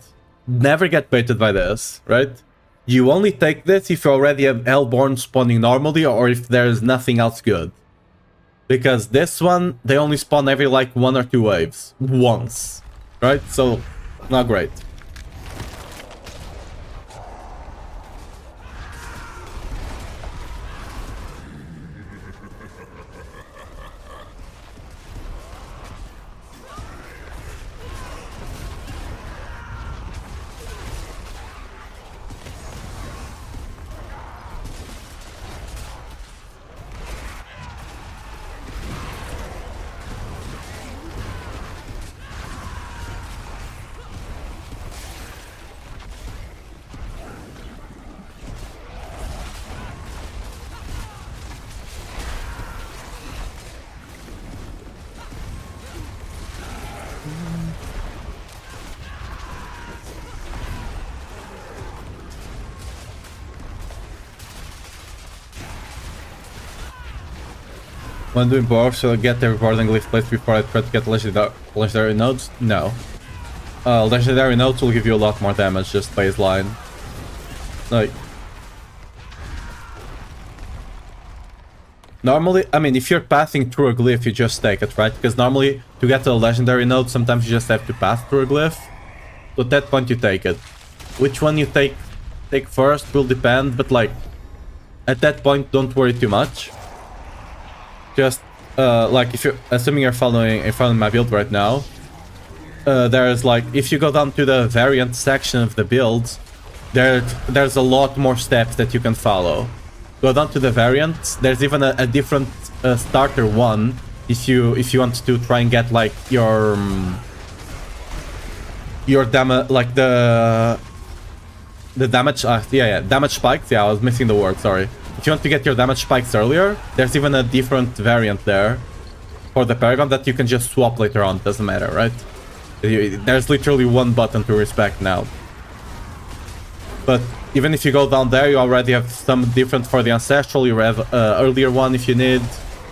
Never get baited by this, right? You only take this if you already have Hellborn spawning normally or if there's nothing else good. Because this one, they only spawn every like 1 or 2 waves. Once. Right? So, not great. When doing both, should I get the rewarding glyph placed before I try to get legendary nodes? No. Legendary nodes will give you a lot more damage, just baseline. Like, normally, I mean, if you're passing through a glyph, you just take it, right? Because normally, to get to a legendary node, sometimes you just have to pass through a glyph. So at that point, you take it. Which one you take first will depend, but like, at that point, don't worry too much. Just, like, if you're, assuming you're following my build right now, there's like, if you go down to the variant section of the builds, there's a lot more steps that you can follow. Go down to the variants. There's even a different starter one if you want to try and get like your damage, like the damage. Damage spikes. Yeah, I was missing the word. Sorry. If you want to get your damage spikes earlier, there's even a different variant there for the Paragon that you can just swap later on. Doesn't matter, right? There's literally one button to respect now. But even if you go down there, you already have some different for the Ancestral. You have earlier one if you need.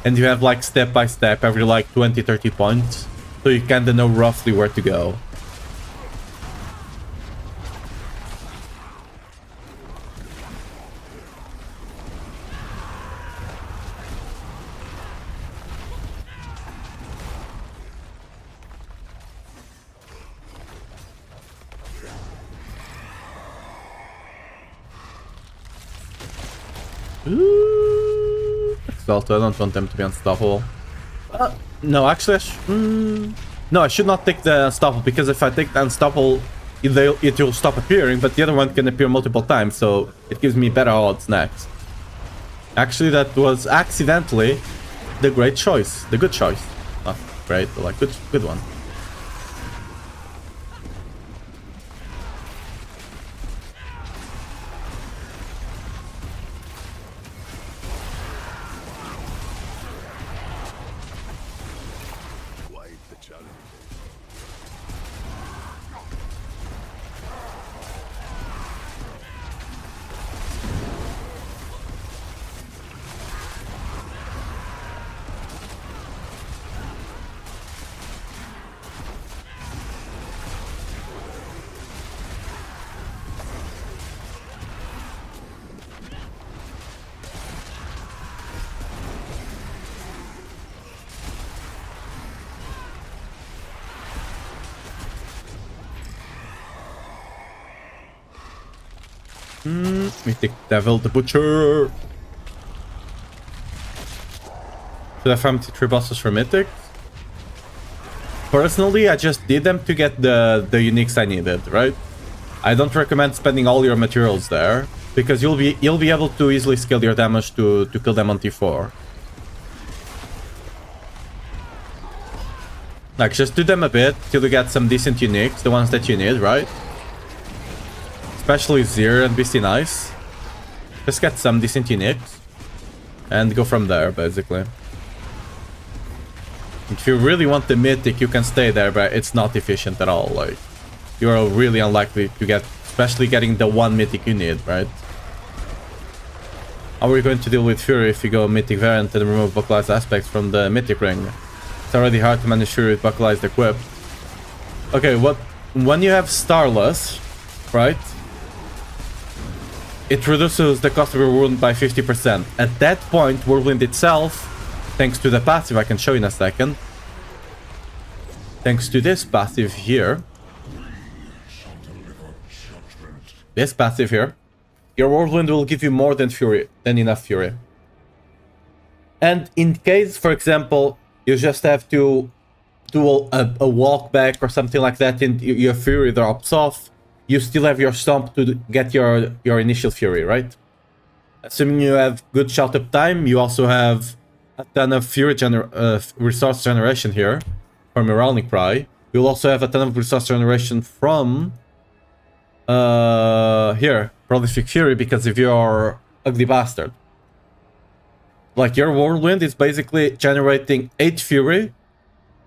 And you have like step by step every like 20-30 points. So you kinda know roughly where to go. Exalted, I don't want them to be unstoppable. No, actually, no, I should not take the unstoppable, because if I take the unstoppable, it will stop appearing, but the other one can appear multiple times, so it gives me better odds next. Actually, that was accidentally the great choice, the good choice. Not great, but like good one. Mythic Devil the Butcher. Should I farm T3 bosses for Mythic? Personally, I just did them to get the uniques I needed, right? I don't recommend spending all your materials there, because you'll be able to easily scale your damage to kill them on T4. Like, just do them a bit till you get some decent uniques, the ones that you need, right? Especially Zir and BC Nice. Just get some decent uniques and go from there, basically. If you really want the mythic, you can stay there, but it's not efficient at all. Like, you're really unlikely to get, especially getting the one mythic you need, right? How are we going to deal with Fury if you go mythic variant and remove buckleized aspects from the mythic ring? It's already hard to manage Fury with buckleized equipped. Okay, when you have Starless, right? It reduces the cost of your wound by 50%. At that point, Whirlwind itself, thanks to the passive I can show you in a second, thanks to this passive here, this passive here, your Whirlwind will give you more than enough Fury. And in case, for example, you just have to do a walk back or something like that and your Fury drops off, you still have your Stomp to get your initial Fury, right? Assuming you have good shout up time, you also have a ton of Fury resource generation here from your Rowling Cry. You'll also have a ton of resource generation from here, Prolific Fury, because of your Ugly Bastard. Like, your Whirlwind is basically generating 8 Fury,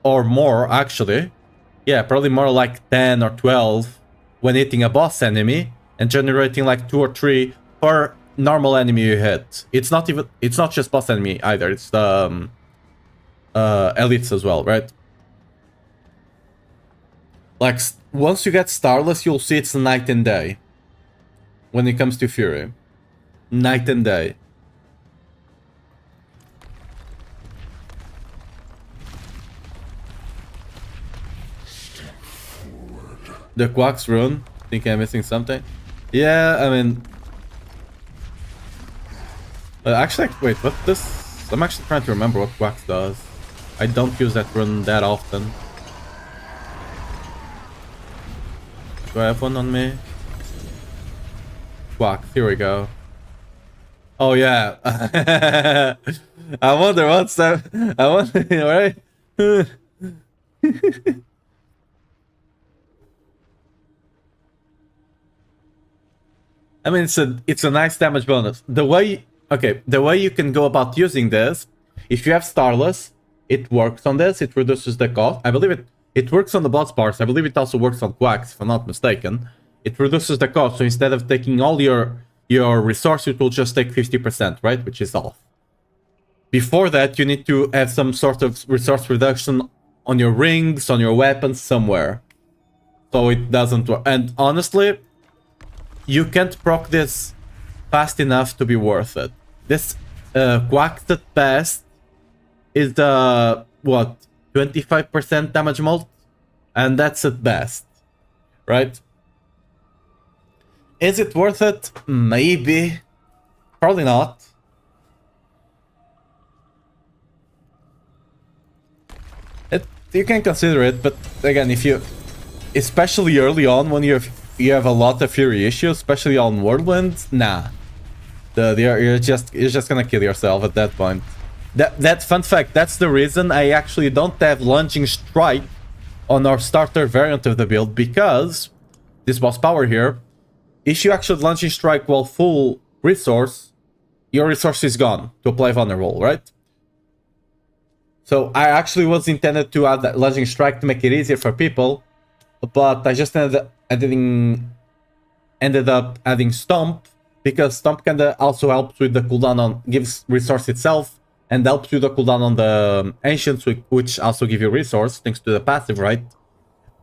or more, actually. Yeah, probably more like 10 or 12 when hitting a boss enemy, and generating like 2 or 3 per normal enemy you hit. It's not just boss enemy either, it's the elites as well, right? Like, once you get Starless, you'll see it's night and day. when it comes to Fury. Night and day. The Quack's rune. Think I'm missing something? Yeah, I mean... actually, wait, what this... I'm actually trying to remember what Quack does. I don't use that rune that often. Do I have one on me? Quack, here we go. Oh yeah. I wonder what's that... I wonder, right? I mean, it's a nice damage bonus. The way you can go about using this, if you have Starless, it works on this. It reduces the cost. I believe it works on the boss parts. I believe it also works on Quacks, if I'm not mistaken. It reduces the cost. So instead of taking all your resource, it will just take 50%, right? Which is off. Before that, you need to have some sort of resource reduction on your rings, on your weapons, somewhere. So it doesn't work. And honestly, you can't proc this fast enough to be worth it. This Quacked at best is the, what, 25% damage mult? And that's at best, right? Is it worth it? Maybe. Probably not. You can consider it, but again, if you... Especially early on when you have a lot of Fury issues, especially on Whirlwind, nah. You're just gonna kill yourself at that point. That fun fact, that's the reason I actually don't have Lunging Strike on our starter variant of the build, because this boss power here, if you actually Lunging Strike while full resource, your resource is gone to apply Vulnerable, right? So I actually was intended to add that Lunging Strike to make it easier for people, but I just ended up adding Stomp, because Stomp kinda also helps with the cooldown on, gives resource itself, and helps with the cooldown on the Ancients, which also give you resource, thanks to the passive, right?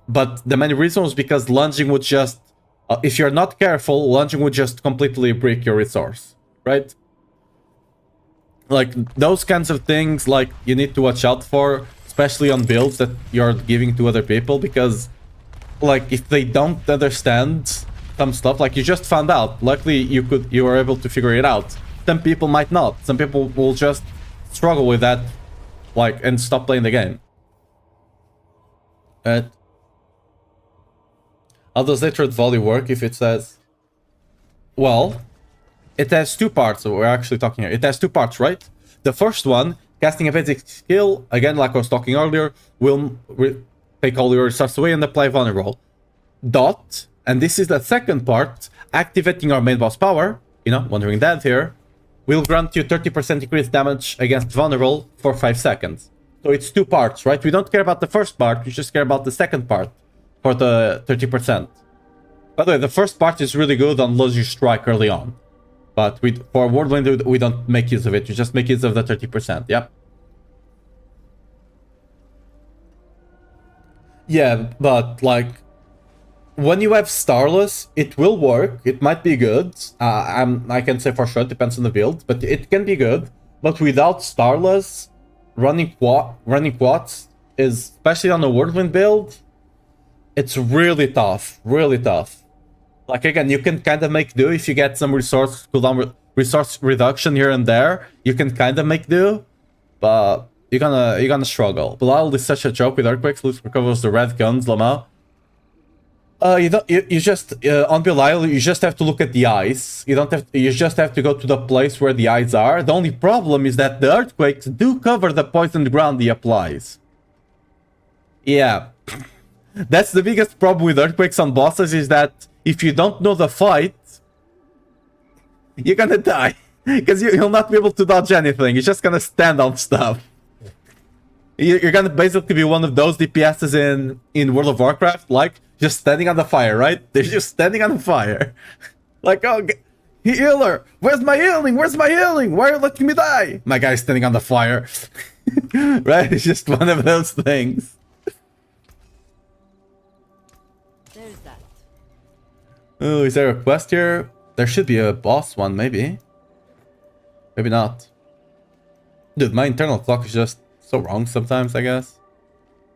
But the main reason was because lunging would just, if you're not careful, lunging would just completely break your resource, right? Like, those kinds of things, like, you need to watch out for, especially on builds that you're giving to other people, because, like, if they don't understand some stuff, like you just found out, luckily you were able to figure it out. Some people might not. Some people will just struggle with that, like, and stop playing the game. How does Hatred Volley work if it says... Well, it has two parts, so we're actually talking here. It has two parts, right? The first one, casting a basic skill, again, like I was talking earlier, will take all your resources away and apply Vulnerable. Dot, and this is the second part, activating our main boss power, you know, Wandering Dead here, will grant you 30% increased damage against Vulnerable for 5 seconds. So it's two parts, right? We don't care about the first part, we just care about the second part for the 30%. By the way, the first part is really good on Lunging Strike early on. But for Whirlwind, we don't make use of it, we just make use of the 30%, yep. Yeah, but like, when you have Starless, it will work. It might be good. I can say for sure, it depends on the build, but it can be good. But without Starless, running quads is, especially on a Whirlwind build, it's really tough. Really tough. Like, again, you can kind of make do if you get some resource cooldown, resource reduction here and there. You can kind of make do, but you're gonna struggle. Bilal is such a joke with Earthquakes. Luke recovers the red guns, Lamau. You just on Belial, you just have to look at the eyes. You just have to go to the place where the eyes are. The only problem is that the Earthquakes do cover the poisoned ground he applies. Yeah. That's the biggest problem with Earthquakes on bosses, is that if you don't know the fight, you're gonna die. Because you'll not be able to dodge anything. You're just gonna stand on stuff. You're gonna basically be one of those DPSs in World of Warcraft, like, just standing on the fire, right? They're just standing on the fire. Like, oh, healer! Where's my healing? Where's my healing? Why are you letting me die? My guy's standing on the fire. Right? It's just one of those things.
There's that.
Oh, is there a quest here? There should be a boss one, maybe. Maybe not. Dude, my internal clock is just so wrong sometimes, I guess.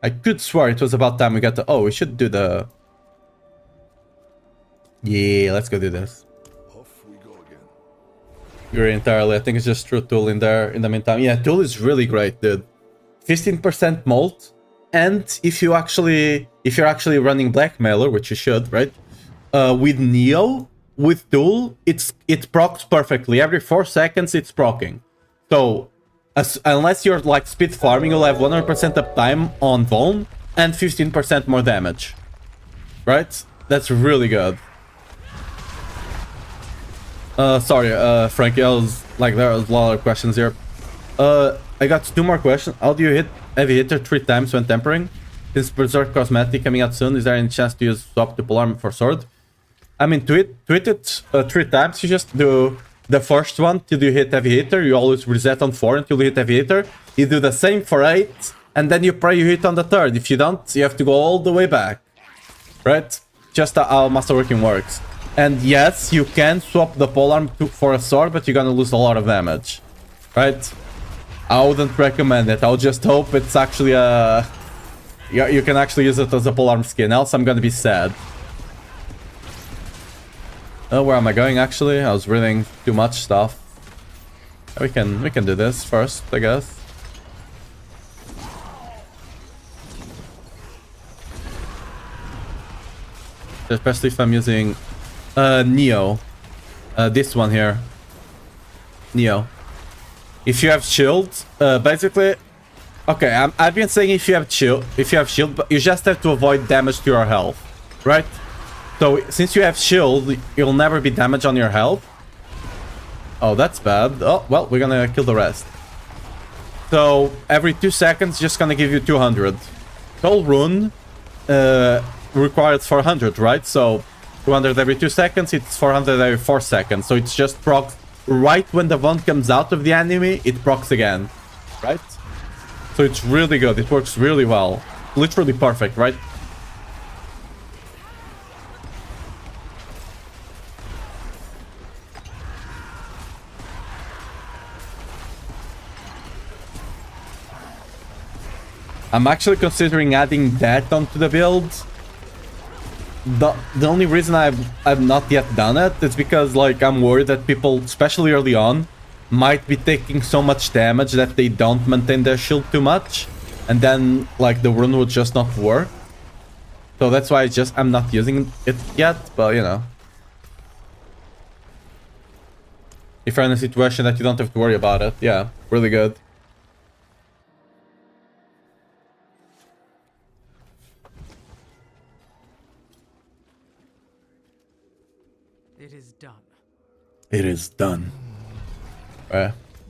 I could swear it was about time we got to... Oh, we should do the... Yeah, let's go do this.
Off we go again.
Agree entirely. I think it's just true Tool in there in the meantime. Yeah, Tool is really great, dude. 15% molt. And if you're actually running Blackmailer, which you should, right? With Neo, with Tool, it procs perfectly. Every 4 seconds it's proccing. So unless you're like speed farming, you'll have 100% uptime on Vuln and 15% more damage. Right? That's really good. Sorry, Frankie, there was a lot of questions here. I got 2 more questions. How do you hit heavy hitter 3 times when tempering? Since Berserk Cosmetic coming out soon, is there any chance to use swap to polearm for sword? I mean, tweet it 3 times. You just do the first one till you hit heavy hitter. You always reset on 4 until you hit heavy hitter. You do the same for 8, and then you pray you hit on the 3rd. If you don't, you have to go all the way back. Right? Just how masterworking works. And yes, you can swap the polearm for a sword, but you're gonna lose a lot of damage. Right? I wouldn't recommend it. I'll just hope it's actually a... You can actually use it as a polearm skin, else I'm gonna be sad. Where am I going actually? I was reading too much stuff. We can do this first, I guess. Especially if I'm using Neo. This one here. Neo. If you have shield, basically... Okay, I've been saying if you have shield, but you just have to avoid damage to your health, right? So since you have shield, you'll never be damaged on your health. Oh, that's bad. Oh, well, we're gonna kill the rest. So every 2 seconds, just gonna give you 200. Soul Rune requires 400, right? So 200 every 2 seconds, it's 400 every 4 seconds. So it's just procs right when the one comes out of the enemy, it procs again, right? So it's really good. It works really well. Literally perfect, right? I'm actually considering adding that onto the build. The only reason I've not yet done it is because like I'm worried that people, especially early on, might be taking so much damage that they don't maintain their shield too much, and then like the rune would just not work. So that's why I'm not using it yet, but you know. If you're in a situation that you don't have to worry about it, yeah, really good.
It is done.
It is done.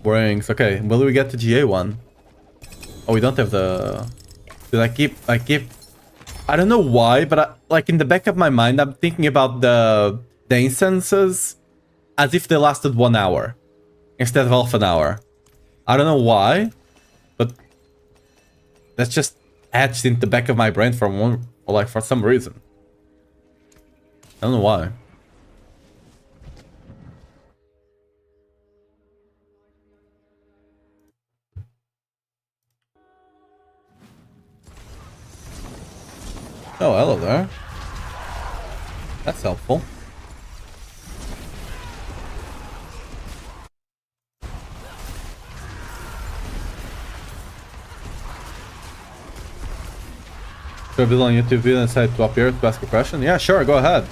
Rings. Okay, will we get to GA1? Oh, we don't have the... Dude, I keep... I don't know why, but like in the back of my mind, I'm thinking about the instances as if they lasted 1 hour instead of half an hour. I don't know why, but that's just etched in the back of my brain for some reason. I don't know why. Oh, hello there. That's helpful. Should I build on YouTube video and decide to appear to ask a question? Yeah, sure, go ahead.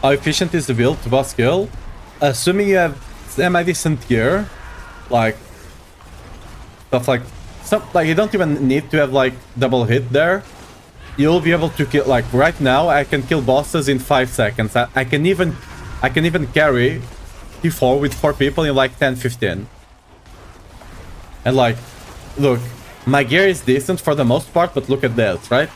How efficient is the build to boss kill? Assuming you have semi-decent gear, like stuff like you don't even need to have like double hit there. You'll be able to kill, like right now I can kill bosses in 5 seconds. I can even carry T4 with 4 people in like 10-15. And like, look, my gear is decent for the most part, but look at this, right?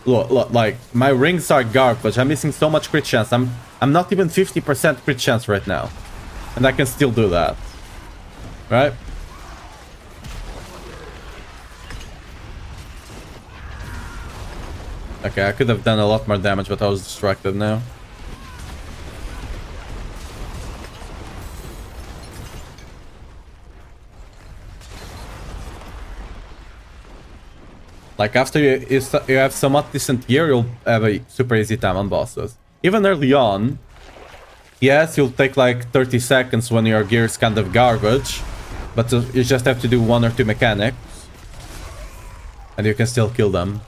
Look, like my rings are garbage. I'm missing so much crit chance. I'm not even 50% crit chance right now, and I can still do that, right? Okay, I could have done a lot more damage, but I was distracted now. Like, after you have somewhat decent gear, you'll have a super easy time on bosses. Even early on, yes, you'll take like 30 seconds when your gear is kind of garbage, but you just have to do 1 or 2 mechanics, and you can still kill them.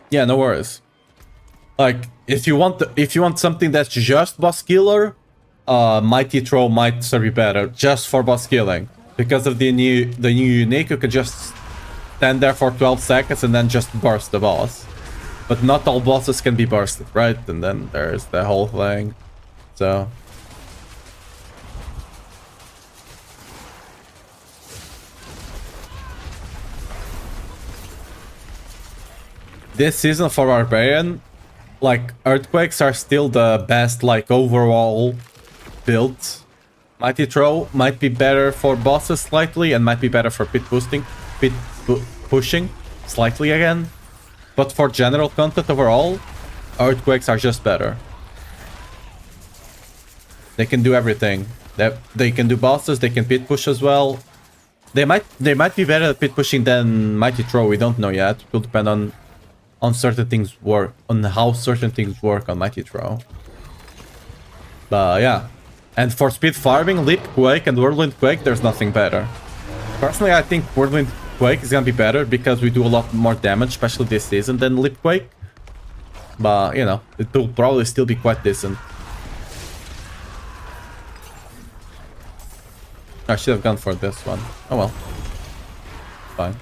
Yeah, no worries. Like, if you want something that's just boss killer, Mighty Throw might serve you better just for boss killing. Because of the new unique, you can just stand there for 12 seconds and then just burst the boss. But not all bosses can be bursted, right? And then there's the whole thing. So this season for Barbarian, like, Earthquakes are still the best, like, overall build. Mighty Throw might be better for bosses slightly, and might be better for pushing slightly again. But for general content overall, Earthquakes are just better. They can do everything. They can do bosses, they can pit push as well. They might be better at pit pushing than Mighty Throw, we don't know yet. It will depend on certain things work, on how certain things work on Mighty Throw. But yeah. And for speed farming, Leap Quake and Whirlwind Quake, there's nothing better. Personally, I think Whirlwind Quake is gonna be better because we do a lot more damage, especially this season, than Leap Quake. But, you know, it will probably still be quite decent. I should have gone for this one. Oh well. Fine.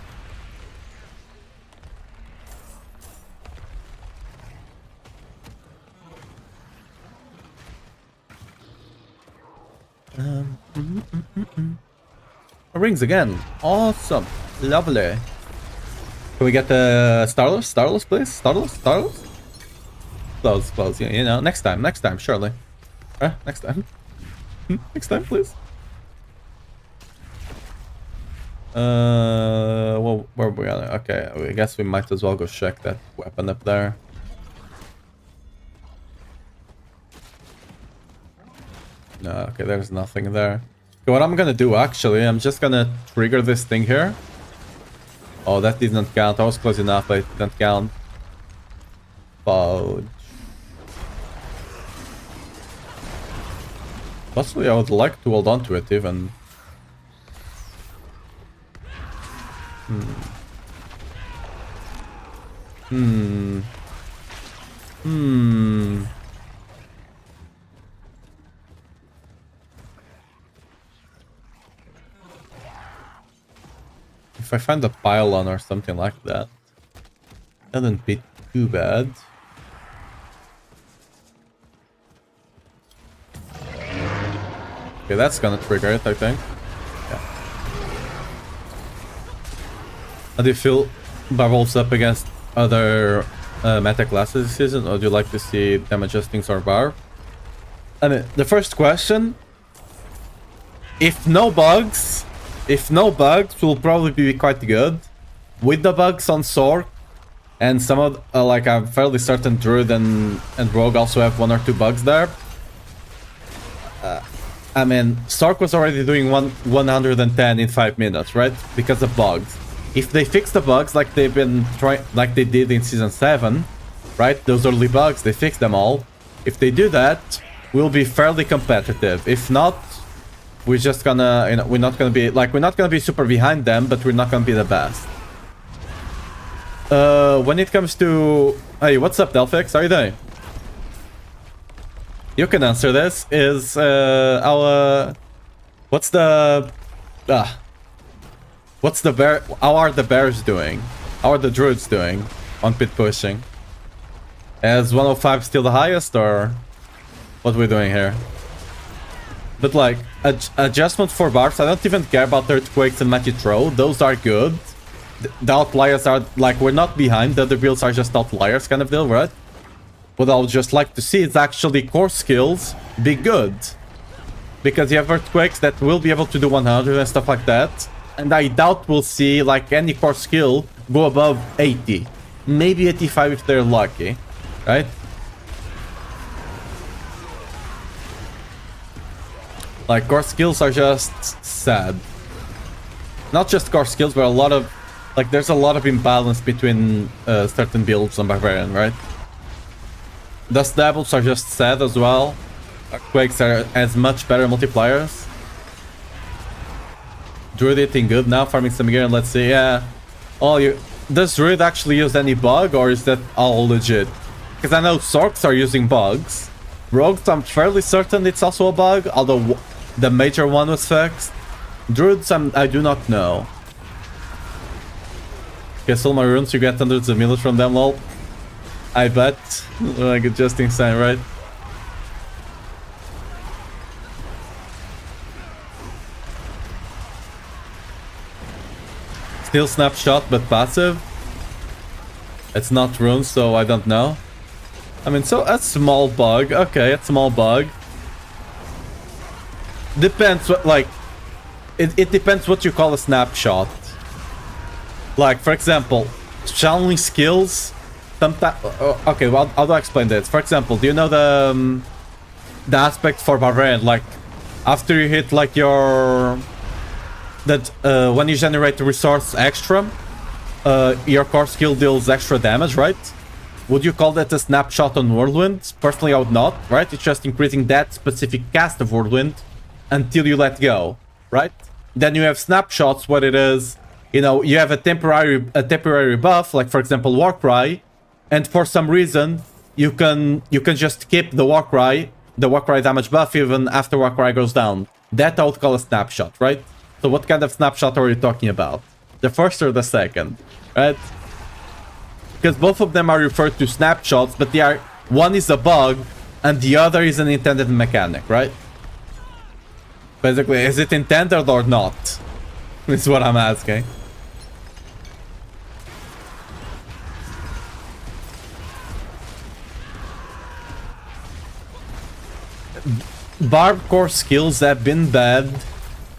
Rings again. Awesome. Lovely. Can we get the Starless? Starless, please? Starless? Starless? Close, close. Yeah, you know, next time, surely. Next time. Next time, please. Well, where are we on? Okay, I guess we might as well go check that weapon up there. No, okay, there's nothing there. Okay, what I'm gonna do, actually, I'm just gonna trigger this thing here. Oh, that didn't count. I was close enough, but it didn't count. Fudge. Possibly, I would like to hold on to it, even. If I find a pylon or something like that, doesn't be too bad. Okay, that's gonna trigger it, I think. Yeah. How do you feel Bubbles up against other meta classes this season, or do you like to see them adjusting or bar? I mean, the first question, if no bugs, will probably be quite good. With the bugs on Sork, and some of, like, I'm fairly certain Druid and Rogue also have 1 or 2 bugs there. I mean, Sork was already doing 110 in 5 minutes, right? Because of bugs. If they fix the bugs like they've been trying, like they did in Season 7, right? Those early bugs, they fix them all. If they do that, we'll be fairly competitive. If not, we're just gonna, you know, we're not gonna be super behind them, but we're not gonna be the best. When it comes to... Hey, what's up, Delphix? How are you doing? You can answer this. Is, our... What's the... What's the bear... How are the bears doing? How are the druids doing on pit pushing? Is 105 still the highest, or... What are we doing here? But, like, adjustment for barbs, I don't even care about Earthquakes and Mighty Throw. Those are good. The outliers are, like, we're not behind. The other builds are just outliers kind of deal, right? What I would just like to see is actually core skills be good. because you have earthquakes that will be able to do 100 and stuff like that. And I doubt we'll see like any core skill go above 80. Maybe 85 if they're lucky, right? Like, core skills are just sad. Not just core skills, but a lot of... Like, there's a lot of imbalance between certain builds on Barbarian, right? Dust Devils are just sad as well. Quakes are as much better multipliers. Druid eating good now, farming some gear, and let's see, yeah. Oh, does Druid actually use any bug, or is that all legit? Because I know Sorks are using bugs. Rogues, I'm fairly certain it's also a bug, although the major one was fixed. Druids, I do not know. Okay, so my runes, you get hundreds of millions from them, lol. I bet. Like, it's just insane, right? Still snapshot, but passive. It's not runes, so I don't know. I mean, so a small bug. Okay, a small bug. Depends what, like... It depends what you call a snapshot. Like, for example, channeling skills... okay, well, how do I explain this? For example, do you know the aspect for Barbarian? Like, after you hit, like, your... That, when you generate the resource extra, your core skill deals extra damage, right? Would you call that a snapshot on Whirlwind? Personally, I would not, right? It's just increasing that specific cast of Whirlwind until you let go, right? Then you have snapshots where it is, you know, you have a temporary buff, like for example Warcry, and for some reason you can just keep the Warcry damage buff even after Warcry goes down. That I would call a snapshot, right? So what kind of snapshot are you talking about? The first or the second, right? Because both of them are referred to snapshots, but they are, one is a bug and the other is an intended mechanic, right? Basically, is it intended or not? Is what I'm asking. Barb core skills have been bad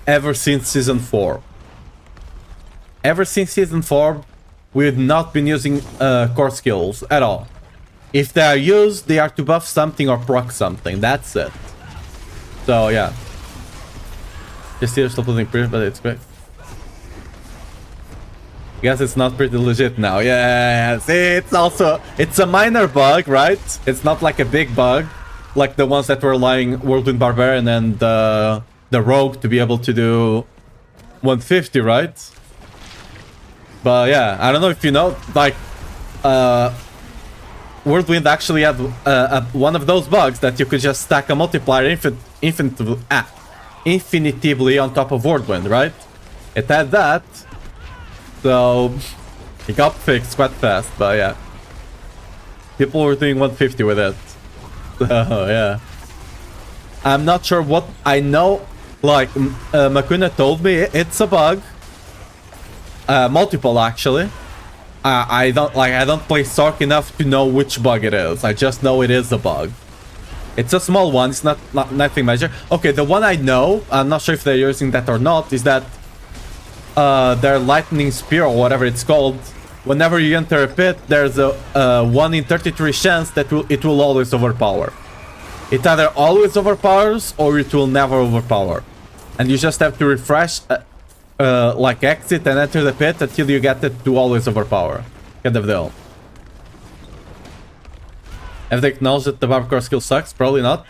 ever since Season 4. Ever since Season 4, we've not been using core skills at all. If they are used, they are to buff something or proc something. That's it. So, yeah. Just here still putting pretty, but it's great. Guess it's not pretty legit now. Yeah, see, it's a minor bug, right? It's not like a big bug, like the ones that were allowing Whirlwind Barbarian and the Rogue to be able to do 150, right? But yeah, I don't know if you know, like, Whirlwind actually had one of those bugs that you could just stack a multiplier infinitively on top of Whirlwind, right? It had that, so it got fixed quite fast, but yeah. People were doing 150 with it. So yeah. I'm not sure what I know, like, Makuna told me it's a bug. Multiple actually. I don't play Sark enough to know which bug it is. I just know it is a bug. It's a small one. It's not nothing major. Okay, the one I know, I'm not sure if they're using that or not, is that their lightning spear or whatever it's called. Whenever you enter a pit, there's a 1 in 33 chance that it will always overpower. It either always overpowers or it will never overpower, and you just have to refresh. Like exit and enter the pit until you get it to always overpower. Kind of deal. Have they acknowledged that the Barbacore skill sucks? Probably not.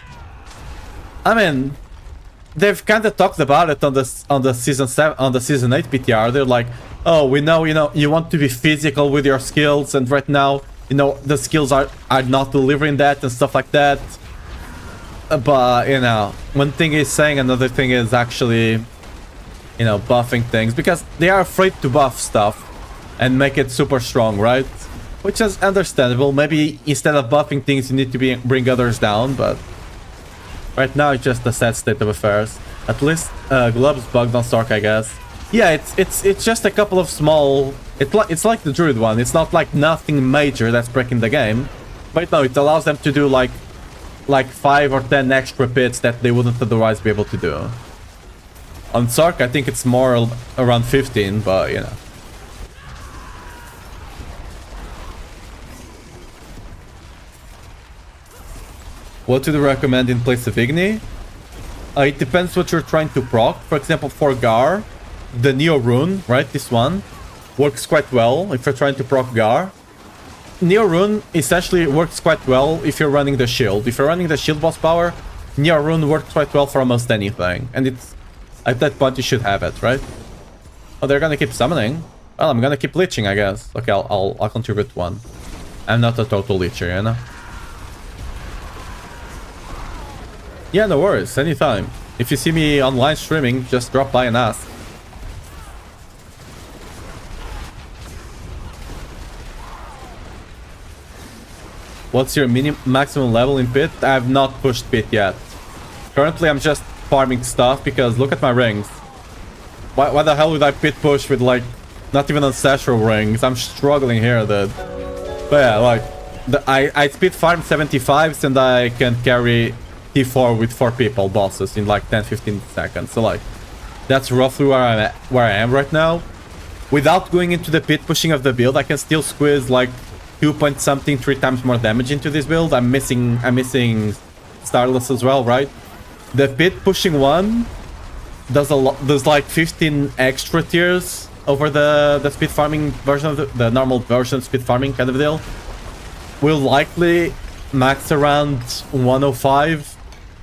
I mean, they've kind of talked about it on the season 8 PTR. They're like, oh, we know, you want to be physical with your skills, and right now, the skills are not delivering that and stuff like that. But one thing is saying, another thing is actually, buffing things, because they are afraid to buff stuff and make it super strong, right? Which is understandable. Maybe instead of buffing things, you need to bring others down, but right now it's just a sad state of affairs. At least Glove's bugged on Stark, I guess. Yeah, it's just a couple of small... It's like the Druid one. It's not like nothing major that's breaking the game. But no, it allows them to do like like 5 or 10 extra pits that they wouldn't otherwise be able to do. On Sark, I think it's more around 15, but you know. What would you recommend in place of Igni? It depends what you're trying to proc. For example, for Gar, the Neo Rune, right, this one, works quite well if you're trying to proc Gar. Neo Rune essentially works quite well if you're running the shield. If you're running the shield boss power, Neo Rune works quite well for almost anything. And it's at that point you should have it, right? Oh, they're gonna keep summoning. Well, I'm gonna keep leeching, I guess. Okay, I'll contribute one. I'm not a total leecher, you know? Yeah, no worries, anytime. If you see me online streaming, just drop by and ask. What's your maximum level in pit? I have not pushed pit yet. Currently, I'm just farming stuff because look at my rings. Why the hell would I pit push with like not even ancestral rings? I'm struggling here, dude. But yeah, like I speed farm 75s and I can carry T4 with 4 people bosses in like 10-15 seconds. So like that's roughly where I am right now. Without going into the pit pushing of the build, I can still squeeze like 2 point something, 3 times more damage into this build. I'm missing Starless as well, right? The pit pushing one does a lot, does like 15 extra tiers over the speed farming version of the normal version speed farming kind of deal. Will likely max around 105,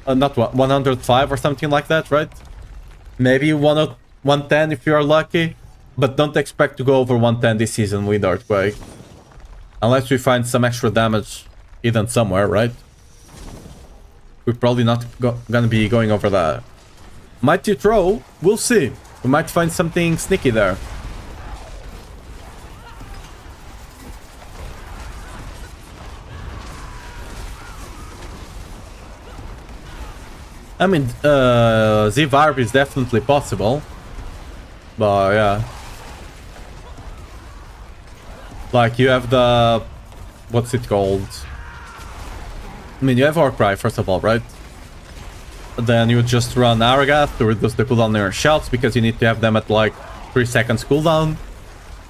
not 105 or something like that, right? Maybe 110 if you are lucky, but don't expect to go over 110 this season with Earthquake. Unless we find some extra damage hidden somewhere, right? We're probably not gonna be going over that. Mighty Throw, we'll see. We might find something sneaky there. I mean, Z-Varb is definitely possible. But yeah. Like, you have the... what's it called? I mean, you have Warcry, first of all, right? Then you just run Aragath to reduce the cooldown on your shouts, because you need to have them at, like, 3 seconds cooldown.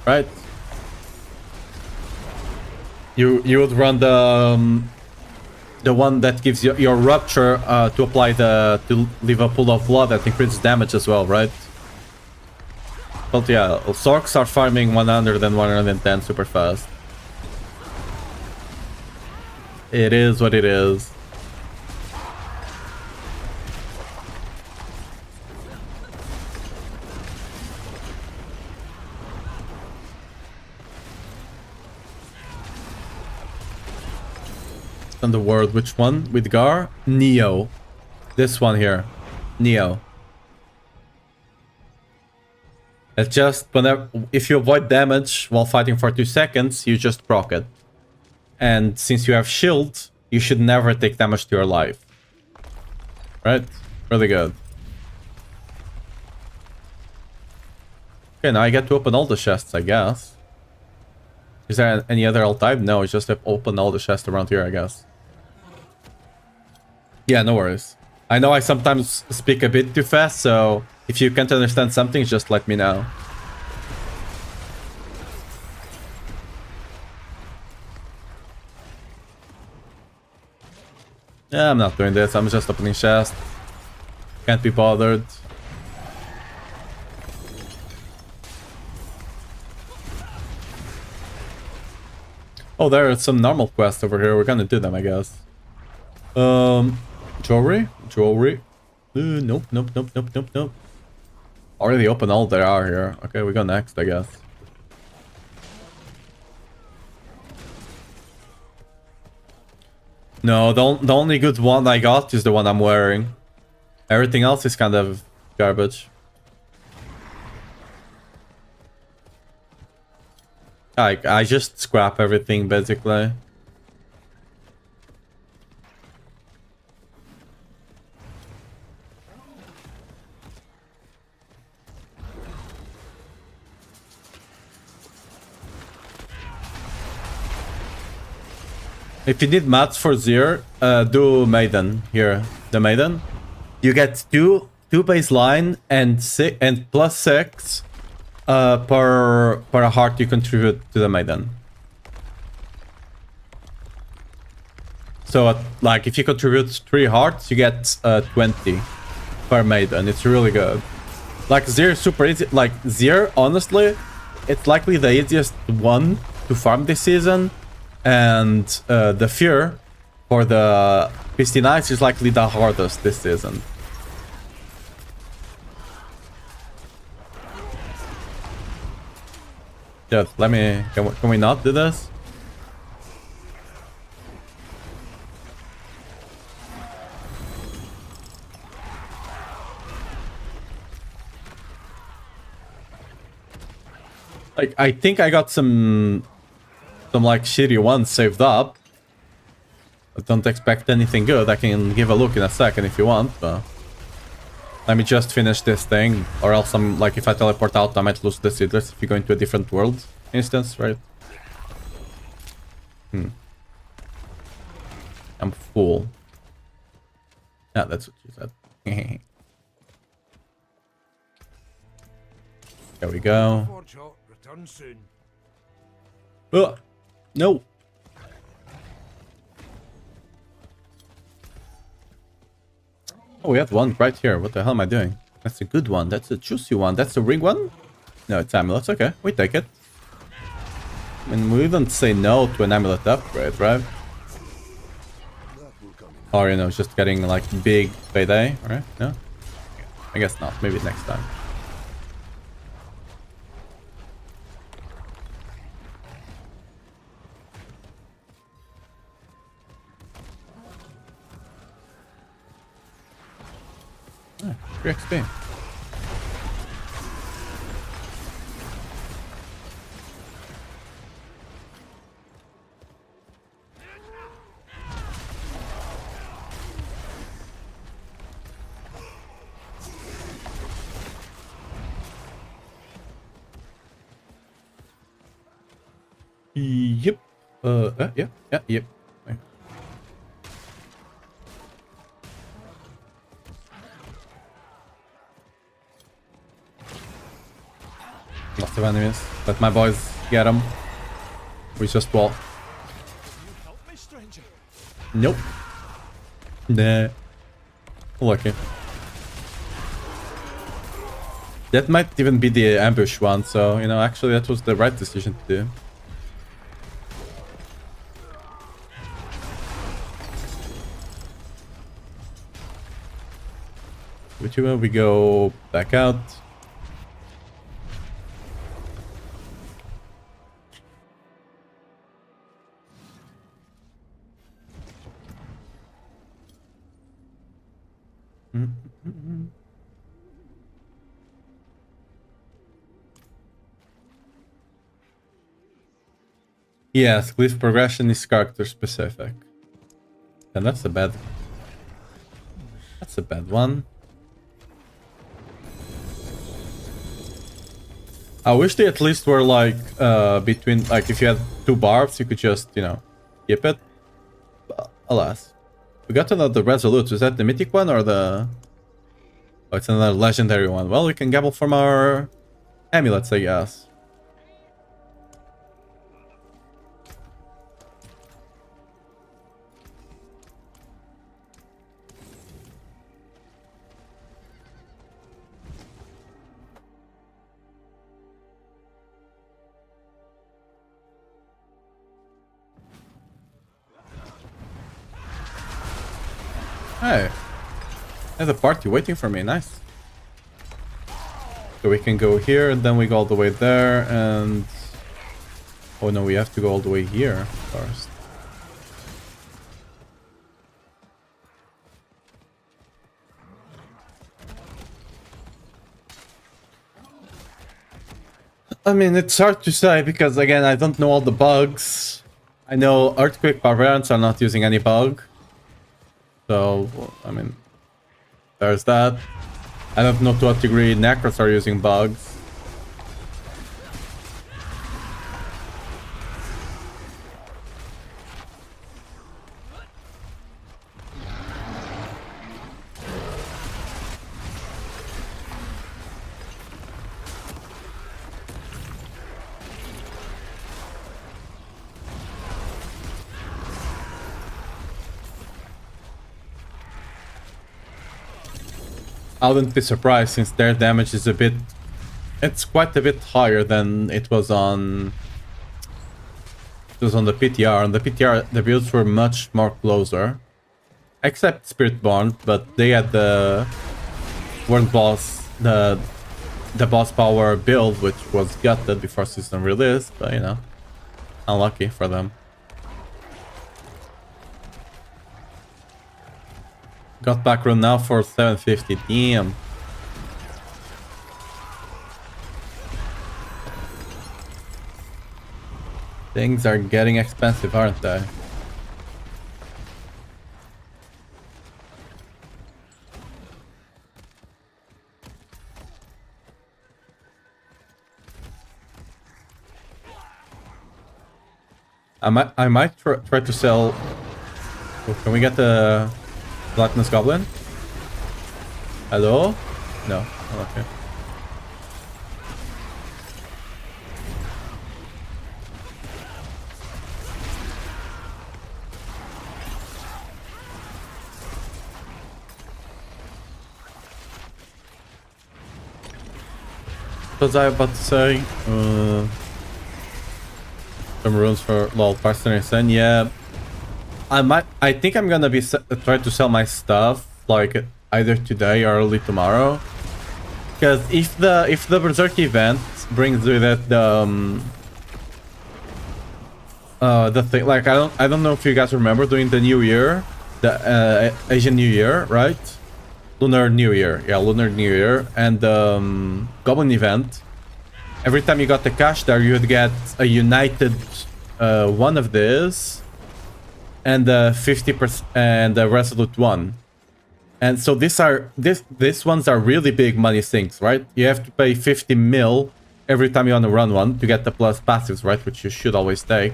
Right? You would run the one that gives you your Rupture to apply to leave a pool of blood that increases damage as well, right? But yeah, Sorks are farming 100 and 110 super fast. It is what it is. Underworld, which one? With Gar? Neo. This one here. Neo. It's just whenever, if you avoid damage while fighting for 2 seconds, you just proc it. And since you have shield, you should never take damage to your life. Right? Really good. Okay, now I get to open all the chests, I guess. Is there any other alt type? No, it's just to open all the chests around here, I guess. Yeah, no worries. I know I sometimes speak a bit too fast, so if you can't understand something, just let me know. Yeah, I'm not doing this. I'm just opening chest. Can't be bothered. Oh, there are some normal quests over here. We're gonna do them, I guess. Jewelry? Jewelry? Nope. Already open all there are here. Okay, we go next, I guess. No, the only good one I got is the one I'm wearing. Everything else is kind of garbage. I just scrap everything, basically. If you need mats for Zir, do Maiden here. The Maiden. You get two baseline and +6 per heart you contribute to the Maiden. So like if you contribute 3 hearts, you get 20 per Maiden. It's really good. Like Zir is super easy. Like Zir, honestly, it's likely the easiest one to farm this season. And the Fear for the PC Knights is likely the hardest this season. Just let me... Can we not do this? Like, I think I got some like shitty ones saved up. I don't expect anything good. I can give a look in a second if you want, but let me just finish this thing, or else I'm like, if I teleport out, I might lose the seedless if you go into a different world instance, right? I'm full. Yeah, that's what you said. There we go.
Forge Hawk, return soon.
Oh, no. Oh, we have one right here. What the hell am I doing? That's a good one. That's a juicy one. That's a ring one? No, it's amulets. Okay, we take it. I mean, we wouldn't say no to an amulet upgrade, right? Or, you know, just getting like big payday, right? No? I guess not. Maybe next time. Ah, 3 XP. Yep. Yep. Lots of enemies. Let my boys get them. We just wall.
Help me, stranger.
Nope. Nah. Lucky. That might even be the ambush one, so, you know, actually that was the right decision to do. Which way we go back out. Yes, glyph progression is character specific. And that's a bad one. I wish they at least were like between, like if you had 2 barbs you could just, you know, keep it. But alas. We got another resolute. Is that the mythic one or the... Oh, it's another legendary one. Well, we can gamble from our amulets, I guess. Hey, there's a party waiting for me. Nice. So we can go here, and then we go all the way there, and... Oh no, we have to go all the way here first. I mean, it's hard to say, because again, I don't know all the bugs. I know Earthquake Barbarians are not using any bug. So, I mean, there's that. I don't know to what degree Necros are using bugs. I wouldn't be surprised since their damage is a bit... It's quite a bit higher than it was on... It was on the PTR. On the PTR, the builds were much more closer. Except Spirit Bond, but they had the... World Boss... The boss power build, which was gutted before season release, but you know, unlucky for them. Got back run now for 750, damn. Things are getting expensive, aren't they? I might try to sell... Oh, can we get the Gluttonous Goblin? Hello? No. Oh, okay. What was I about to say? Some runes for lol Pastor Sun. Yeah, I think I'm gonna be try to sell my stuff like either today or early tomorrow. Because if the Berserk event brings with it the thing, like I don't know if you guys remember doing the New Year, the Asian New Year, right? Lunar New Year, yeah, Lunar New Year, and Goblin event. Every time you got the cash there, you would get a united one of this, and 50% and a resolute one. And so these ones are really big money sinks, right? You have to pay 50 mil every time you want to run one to get the plus passives, right? Which you should always take.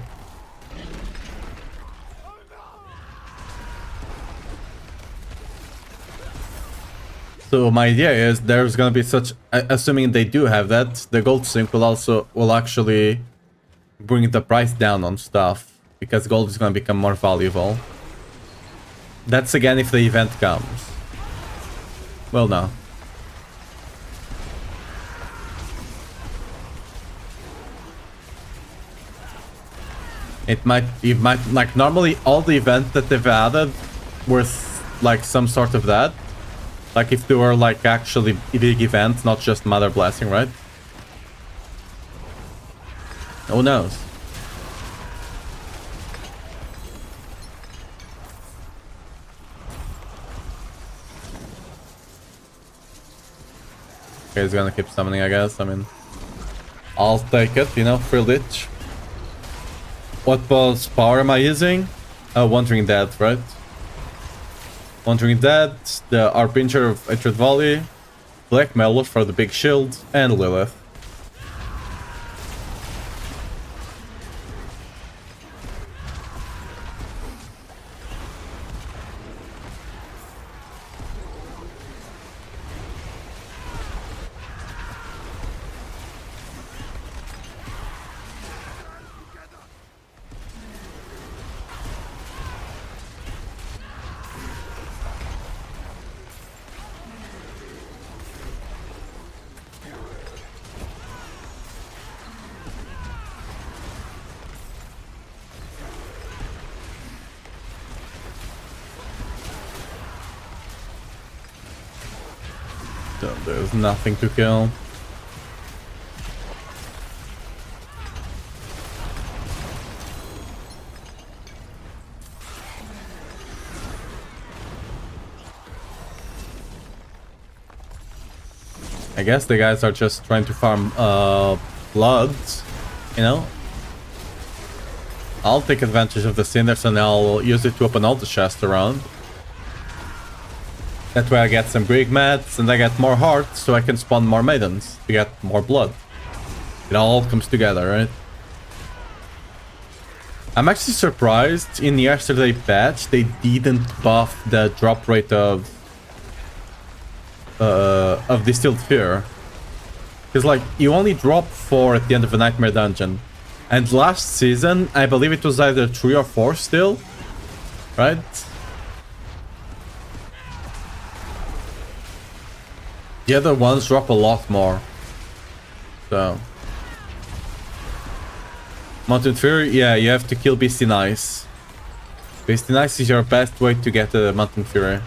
So my idea is there's gonna be such, assuming they do have that, the gold sync will actually bring the price down on stuff because gold is gonna become more valuable. That's again if the event comes. Well, no. It might like normally all the events that they've added were like some sort of that. Like if they were like actually big events, not just Mother Blessing, right? Who knows? Okay, he's gonna keep summoning, I guess. I mean, I'll take it, you know, free lich. What boss power am I using? Wandering Dead, right? Wandering Dead, the Harbinger of Hatred Volley, Black Mellow for the big shield, and Lilith. There's nothing to kill. I guess the guys are just trying to farm bloods, you know? I'll take advantage of the cinders and I'll use it to open all the chests around. That way I get some Greek mats and I get more hearts so I can spawn more maidens to get more blood. It all comes together, right? I'm actually surprised in the yesterday patch they didn't buff the drop rate of Distilled Fear. Because like you only drop 4 at the end of a Nightmare Dungeon. And last season I believe it was either 3 or 4 still. Right? The other ones drop a lot more. So Mountain Fury, yeah, you have to kill Beastie Nice. Beastie Nice is your best way to get the Mountain Fury.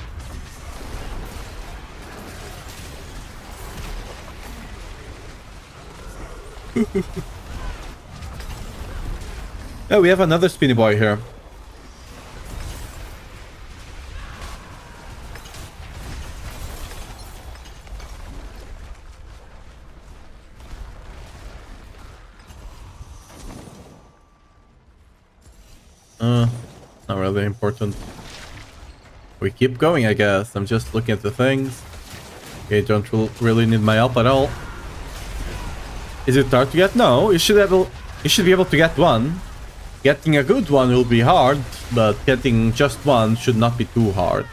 Oh, we have another spinny boy here. Not really important. We keep going, I guess. I'm just looking at the things. Okay, don't really need my help at all. Is it hard to get? No, you should be able to get one. Getting a good one will be hard, but getting just one should not be too hard.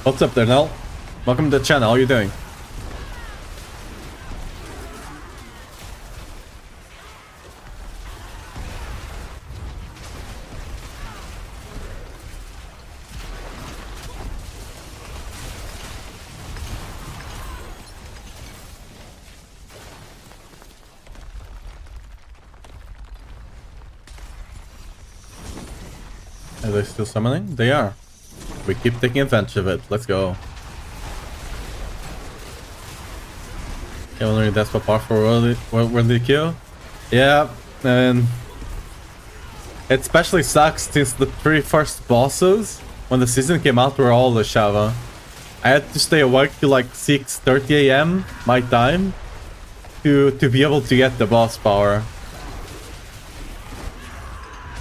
What's up there, Nell? Welcome to the channel. How are you doing? Are they still summoning? They are. We keep taking advantage of it. Let's go. Yeah, wondering that's what powerful were they kill? Yeah, and it especially sucks since the 3 first bosses when the season came out were all the Shava. I had to stay awake till like 6:30 AM my time to be able to get the boss power.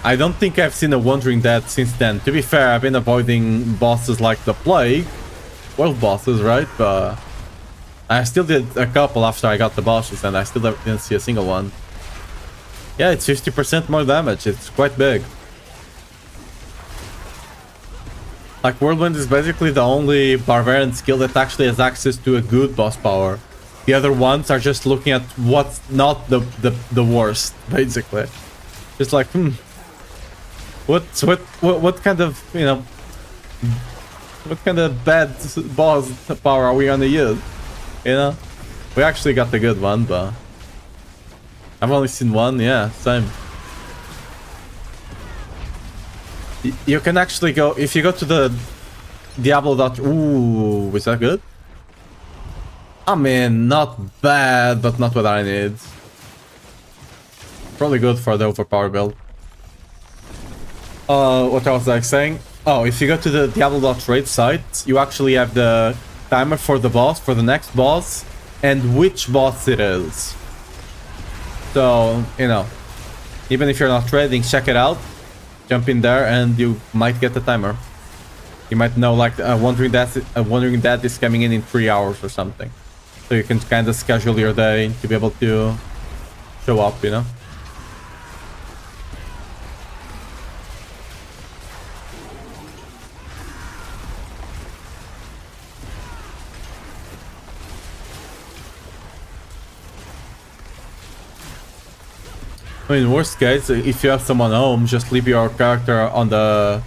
I don't think I've seen a Wandering Dead since then. To be fair, I've been avoiding bosses like the Plague. World bosses, right? But I still did a couple after I got the bosses and I still didn't see a single one. Yeah, it's 50% more damage. It's quite big. Like, Whirlwind is basically the only Barbarian skill that actually has access to a good boss power. The other ones are just looking at what's not the worst, basically. Just like, what kind of, you know, what kind of bad boss power are we gonna use? You know? We actually got the good one, but I've only seen one, yeah, same. You can actually go, if you go to the Diablo. Ooh, is that good? I mean, not bad, but not what I need. Probably good for the overpower build. What I was like saying? Oh, if you go to the Diablo.raid site, you actually have the timer for the boss, for the next boss, and which boss it is. So, you know, even if you're not trading, check it out. Jump in there and you might get the timer. You might know, like, Wandering Dead is coming in 3 hours or something. So you can kind of schedule your day to be able to show up, you know? I mean, worst case, if you have someone home, just leave your character on the...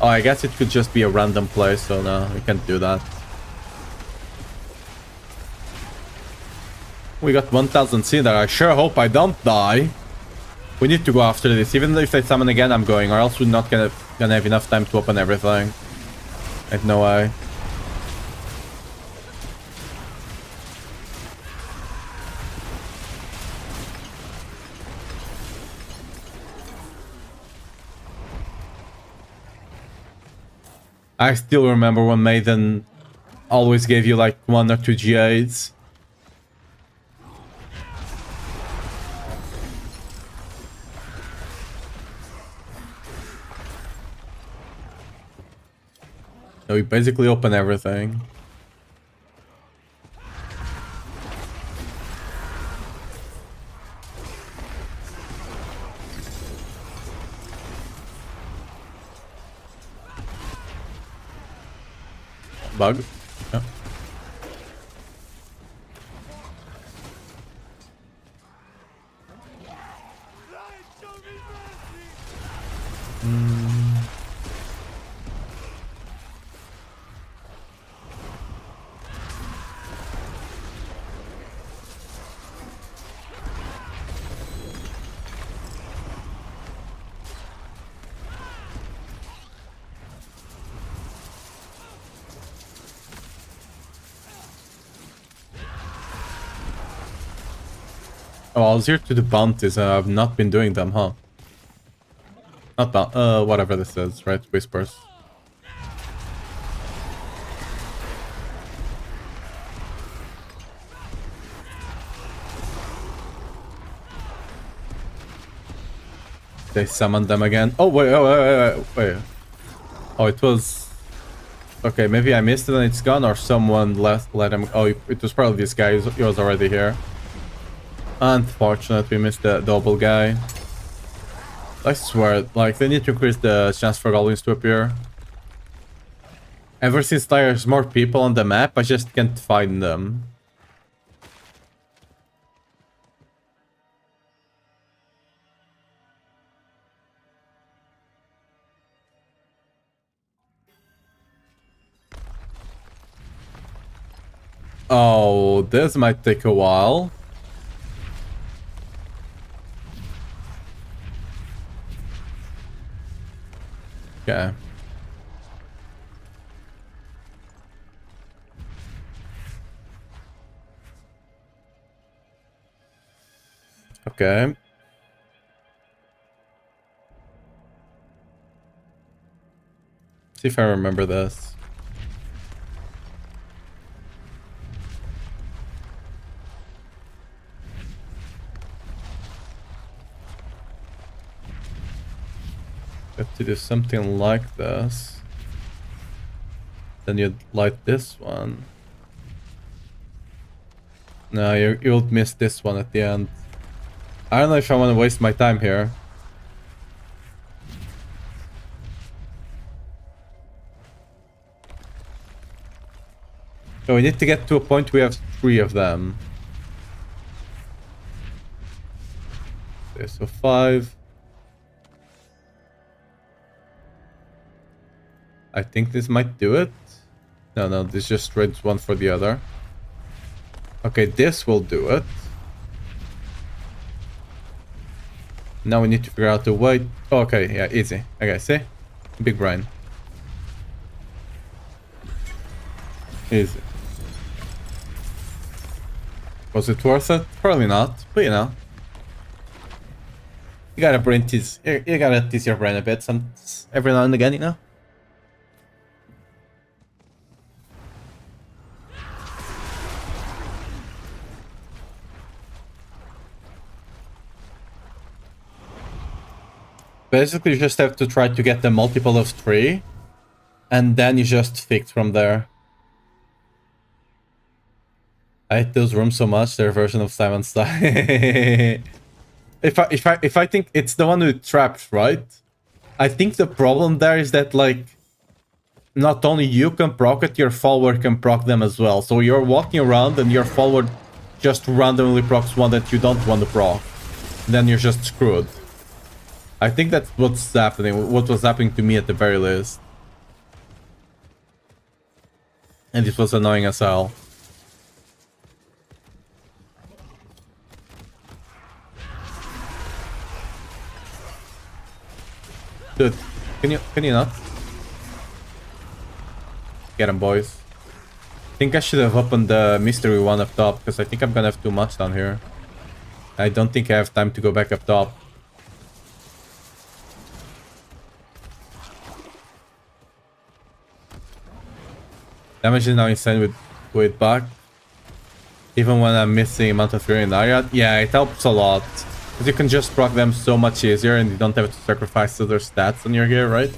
Oh, I guess it could just be a random place, so no, we can't do that. We got 1000 Cinder. I sure hope I don't die. We need to go after this. Even if they summon again, I'm going, or else we're not gonna have enough time to open everything. Ain't no way. I still remember when Maiden always gave you like 1 or 2 G8s. So we basically open everything. Bug. Yeah. Oh, I was here to do bounties. I've not been doing them, huh? Not whatever this is, right? Whispers. They summoned them again. Oh, wait, wait. Oh, it was... Okay, maybe I missed it and it's gone, or someone let him... Oh, it was probably this guy. He was already here. Unfortunate, we missed the double guy. I swear, like, they need to increase the chance for goblins to appear. Ever since there's more people on the map, I just can't find them. Oh, this might take a while. Okay. Okay. See if I remember this. Have to do something like this. Then you'd light this one. No, you'll miss this one at the end. I don't know if I want to waste my time here. So we need to get to a point we have 3 of them. Okay, so 5. I think this might do it. No, this just trades one for the other. Okay, this will do it. Now we need to figure out the way. Oh, okay, yeah, easy. Okay, see? Big brain. Easy. Was it worth it? Probably not, but you know. You gotta brain tease. You gotta tease your brain a bit every now and again, you know? Basically, you just have to try to get the multiple of 3, and then you just fix from there. I hate those rooms so much. Their version of Simon's style. If I think it's the one with traps, right? I think the problem there is that, like, not only you can proc it, your follower can proc them as well. So you're walking around and your follower just randomly procs one that you don't want to proc. Then you're just screwed. I think that's what's happening, what was happening to me at the very least. And it was annoying as hell. Dude, can you not? Get him, boys. I think I should have opened the mystery one up top, because I think I'm gonna have too much down here. I don't think I have time to go back up top. Damage is now insane with back. Even when I'm missing amount of fury in area. Yeah, it helps a lot. Because you can just proc them so much easier and you don't have to sacrifice other stats on your gear, right?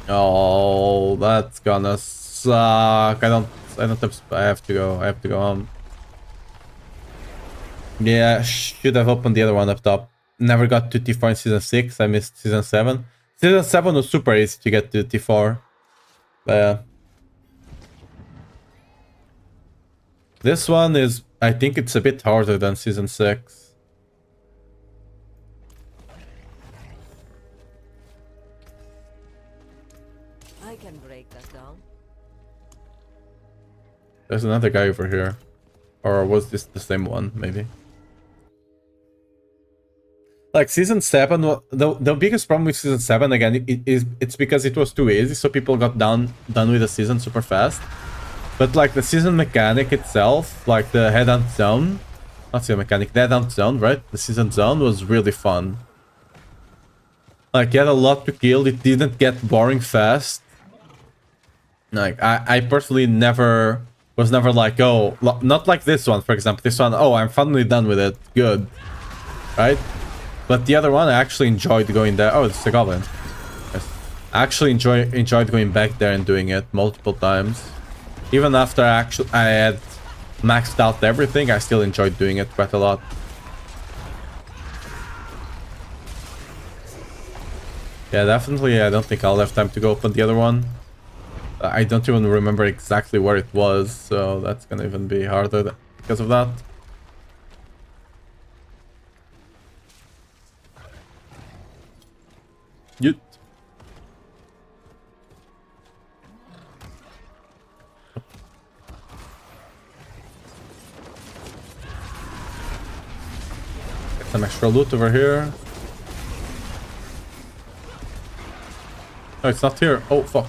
Oh, that's gonna suck. I have to go home. Yeah, should have opened the other one up top. Never got to T4 in season 6. I missed season 7. Season 7 was super easy to get to T4. But yeah. This one is, I think it's a bit harder than Season 6.
I can break that down.
There's another guy over here. Or was this the same one, maybe? Like Season 7, the biggest problem with Season 7, again, it's because it was too easy, so people got done with the season super fast. But like the season mechanic itself, like the head-hunt zone, not season mechanic, the head-hunt zone, right? The season zone was really fun. Like you had a lot to kill, it didn't get boring fast. Like I personally was never like, oh, not like this one, for example. This one, oh, I'm finally done with it, good, right? But the other one, I actually enjoyed going there. Oh, it's the goblin. Yes. I actually enjoyed going back there and doing it multiple times. Even after I had maxed out everything, I still enjoyed doing it quite a lot. Yeah, definitely. I don't think I'll have time to go open the other one. I don't even remember exactly where it was, so that's gonna even be harder because of that. Yut. Get some extra loot over here. No, it's not here. Oh, fuck.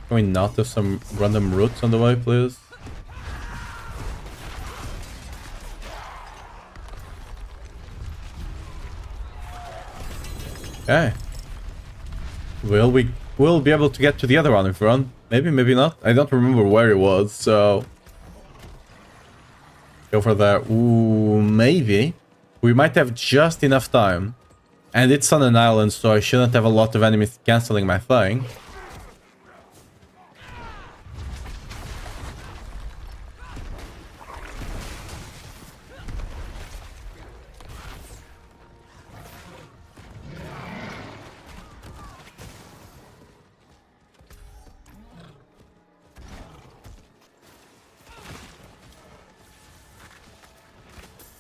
Can we not have some random roots on the way, please? Okay. We'll be able to get to the other one if we run. Maybe, maybe not. I don't remember where it was, so go for that. Ooh, maybe. We might have just enough time. And it's on an island, so I shouldn't have a lot of enemies canceling my thing.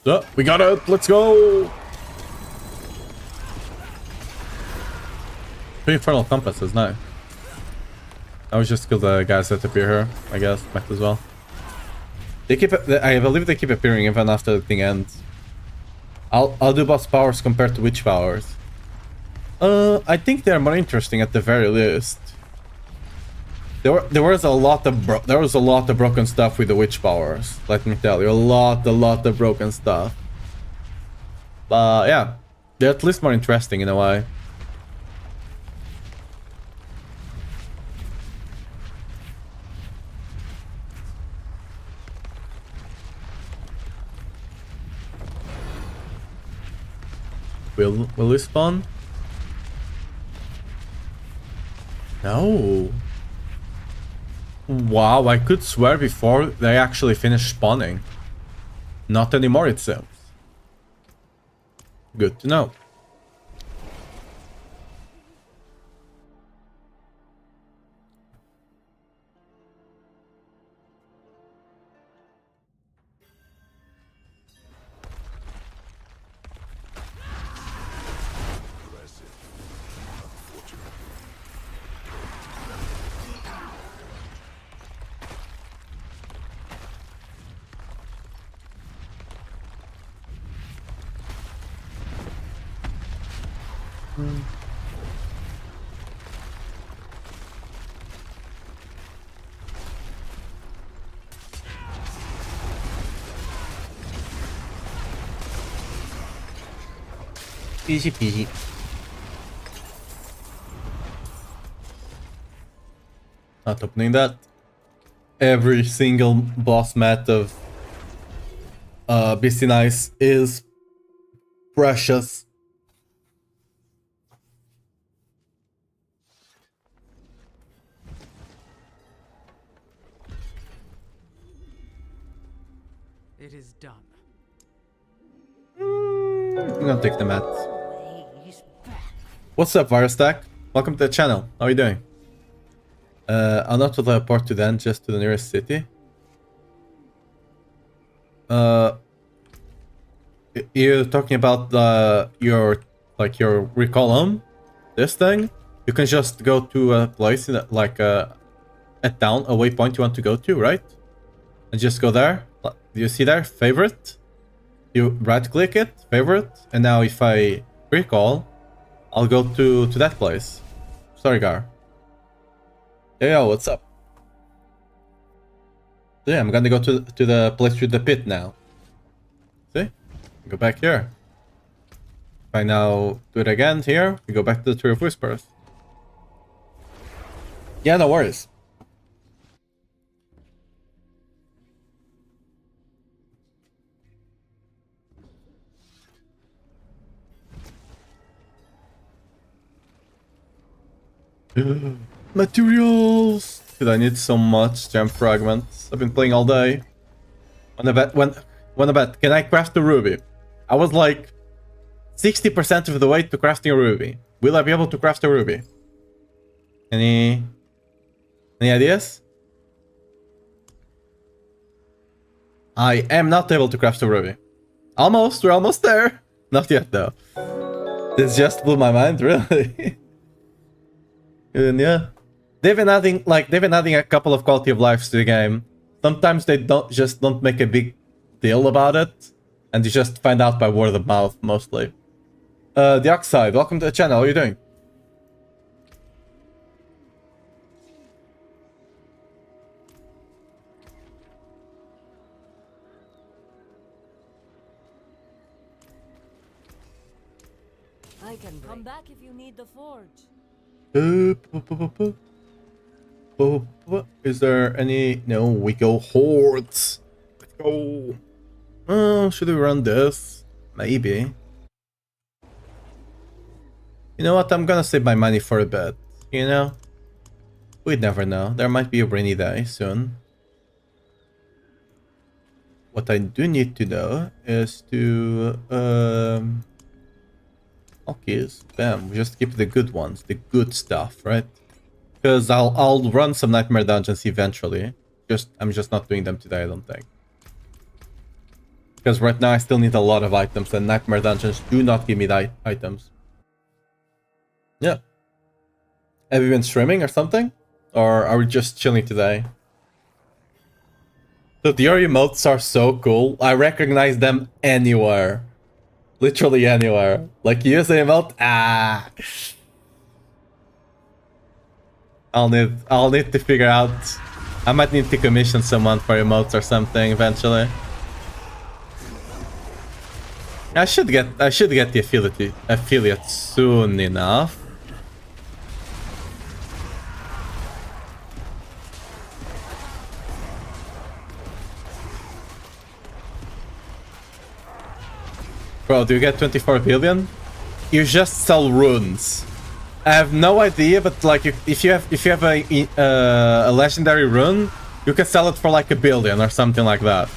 So, we got it! Let's go! 2 infernal compasses, nice. I was just kill the guys that appear here, I guess. Might as well. They keep. I believe they keep appearing even after the thing ends. I'll do boss powers compared to witch powers. I think they're more interesting at the very least. There was a lot of broken stuff with the witch powers. Let me tell you, a lot of broken stuff. But yeah, they're at least more interesting in a way. Will we spawn? No. Wow, I could swear before they actually finished spawning. Not anymore, it seems. Good to know. Easy peasy. Not opening that. Every single boss mat of Beastie Nice is precious.
It is done.
I'm gonna take the mats.
He's back.
What's up, Virus Welcome to the channel. How are you doing? I'll not teleport to then, just to the nearest city. You're talking about your recall home? This thing? You can just go to a place in a town, a waypoint you want to go to, right? And just go there. Do you see there? Favorite. You right click it, favorite, and now if I recall, I'll go to that place. Sorry, Gar. Yo, what's up? So yeah, I'm gonna go to the place with the pit now. See? Go back here. If I now do it again here, we go back to the Tree of Whispers. Yeah, no worries. Materials! Dude, I need so much gem fragments. I've been playing all day. When I bet, can I craft a ruby? I was like 60% of the way to crafting a ruby. Will I be able to craft a ruby? Any ideas? I am not able to craft a ruby. Almost, we're almost there. Not yet though. This just blew my mind, really. And yeah, they've been adding a couple of quality of lives to the game. Sometimes they don't make a big deal about it, and you just find out by word of mouth mostly. The Oxide, welcome to the channel. How are you doing?
I can come back if you need the forge.
Is there any? No, we go hordes. Let's go. Oh, should we run this? Maybe. You know what? I'm gonna save my money for a bit. You know? We'd never know. There might be a rainy day soon. What I do need to know is to okay, bam, we just keep the good ones, the good stuff, right? Because I'll run some nightmare dungeons eventually. I'm just not doing them today, I don't think. Because right now I still need a lot of items, and nightmare dungeons do not give me the items. Yeah. Have you been streaming or something? Or are we just chilling today? Dude, your emotes are so cool. I recognize them anywhere. Literally anywhere. Like, you use the emote? Ah. I'll need to figure out. I might need to commission someone for emotes or something eventually. I should get the affiliate soon enough. Bro, do you get 24 billion? You just sell runes. I have no idea, but like if you have a legendary rune, you can sell it for like 1 billion or something like that.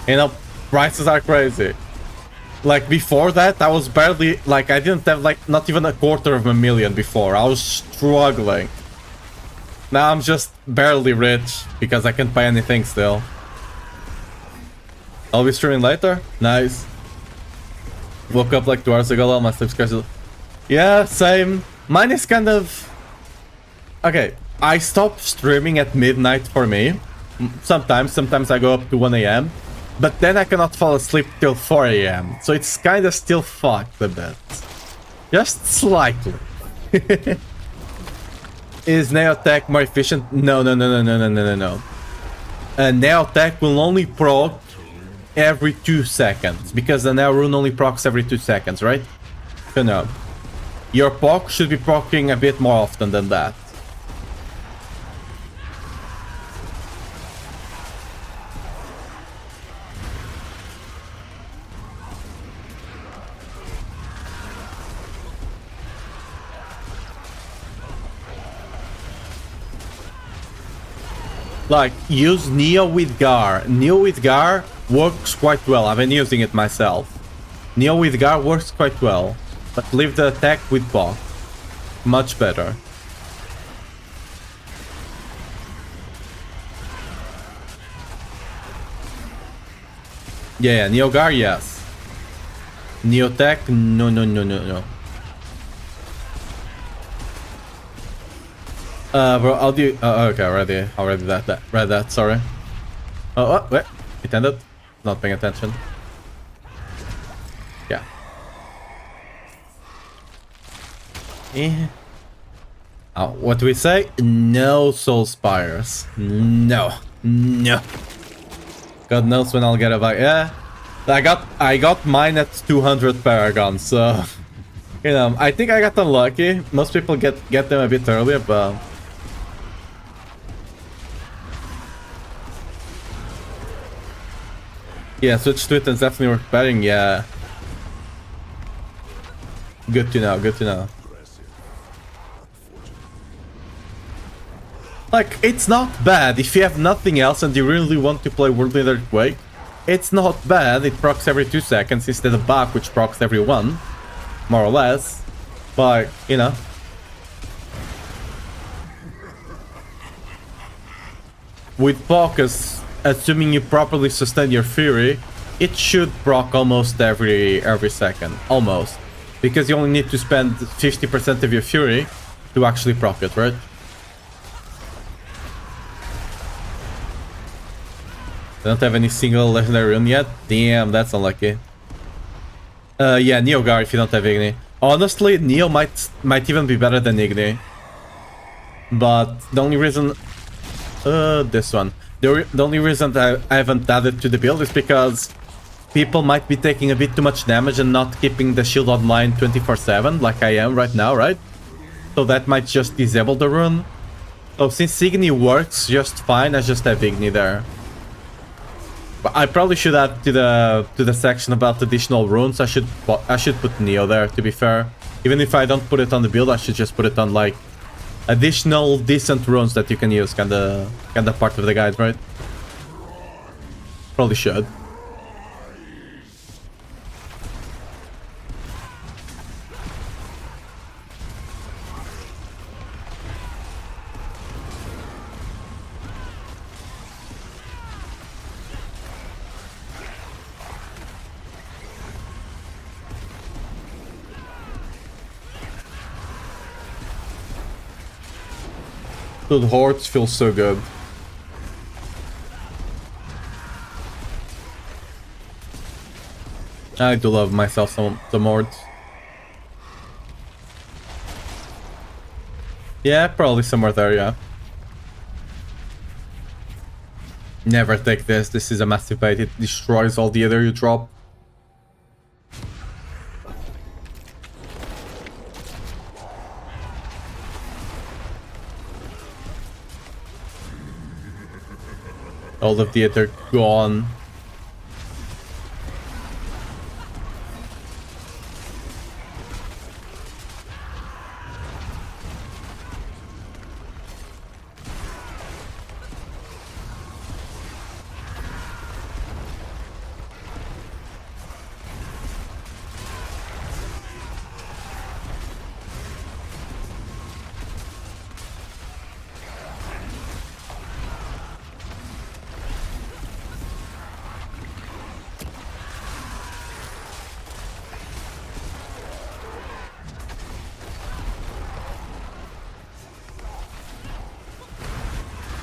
You know, prices are crazy. Like before that, I was barely like I didn't have like not even 250,000 before. I was struggling. Now I'm just barely rich because I can't buy anything still. I'll be streaming later. Nice. Woke up like 2 hours ago. My sleep schedule. Yeah, same. Mine is kind of... Okay, I stop streaming at midnight for me. Sometimes I go up to 1 AM. But then I cannot fall asleep till 4 AM. So it's kind of still fucked a bit. Just slightly. Is Neotech more efficient? No. Neotech will only proc every 2 seconds, because the Neo rune only procs every 2 seconds, right? So no. Your proc should be proccing a bit more often than that. Like, use Neo with Gar. Neo with Gar works quite well. I've been using it myself. Neo with Gar works quite well. But leave the attack with Bok. Much better. Yeah, Neogar, yes. Neotech, no, no, no, no, no. Bro, I'll do. Okay, already read that. Sorry. Oh, wait. It ended. Not paying attention. Yeah. What do we say? No soul spires. No. No. God knows when I'll get it back. Yeah. I got mine at 200 paragons, so you know, I think I got unlucky. Most people get them a bit earlier, but yeah, switch to it and definitely worth betting, yeah. Good to know, good to know. Like, it's not bad if you have nothing else and you really want to play Worldly Earthquake. It's not bad, it procs every 2 seconds instead of Bach, which procs every 1. More or less. But, you know. With Focus, assuming you properly sustain your Fury, it should proc almost every second. Almost. Because you only need to spend 50% of your Fury to actually proc it, right? I don't have any single legendary rune yet. Damn, that's unlucky. Yeah, Neogar if you don't have Igni. Honestly, Neo might even be better than Igni. But the only reason... this one. The only reason that I haven't added to the build is because people might be taking a bit too much damage and not keeping the shield online 24/7 like I am right now, right? So that might just disable the rune. So since Igni works just fine, I just have Igni there. But I probably should add to the section about additional runes. I should put Neo there, to be fair. Even if I don't put it on the build, I should just put it on like additional decent runes that you can use, kinda part of the guide, right? Probably should. Dude, hordes feel so good. I do love myself some hordes. Yeah, probably somewhere there, yeah. Never take this. This is a massive bait. It destroys all the other you drop. All of the other gone.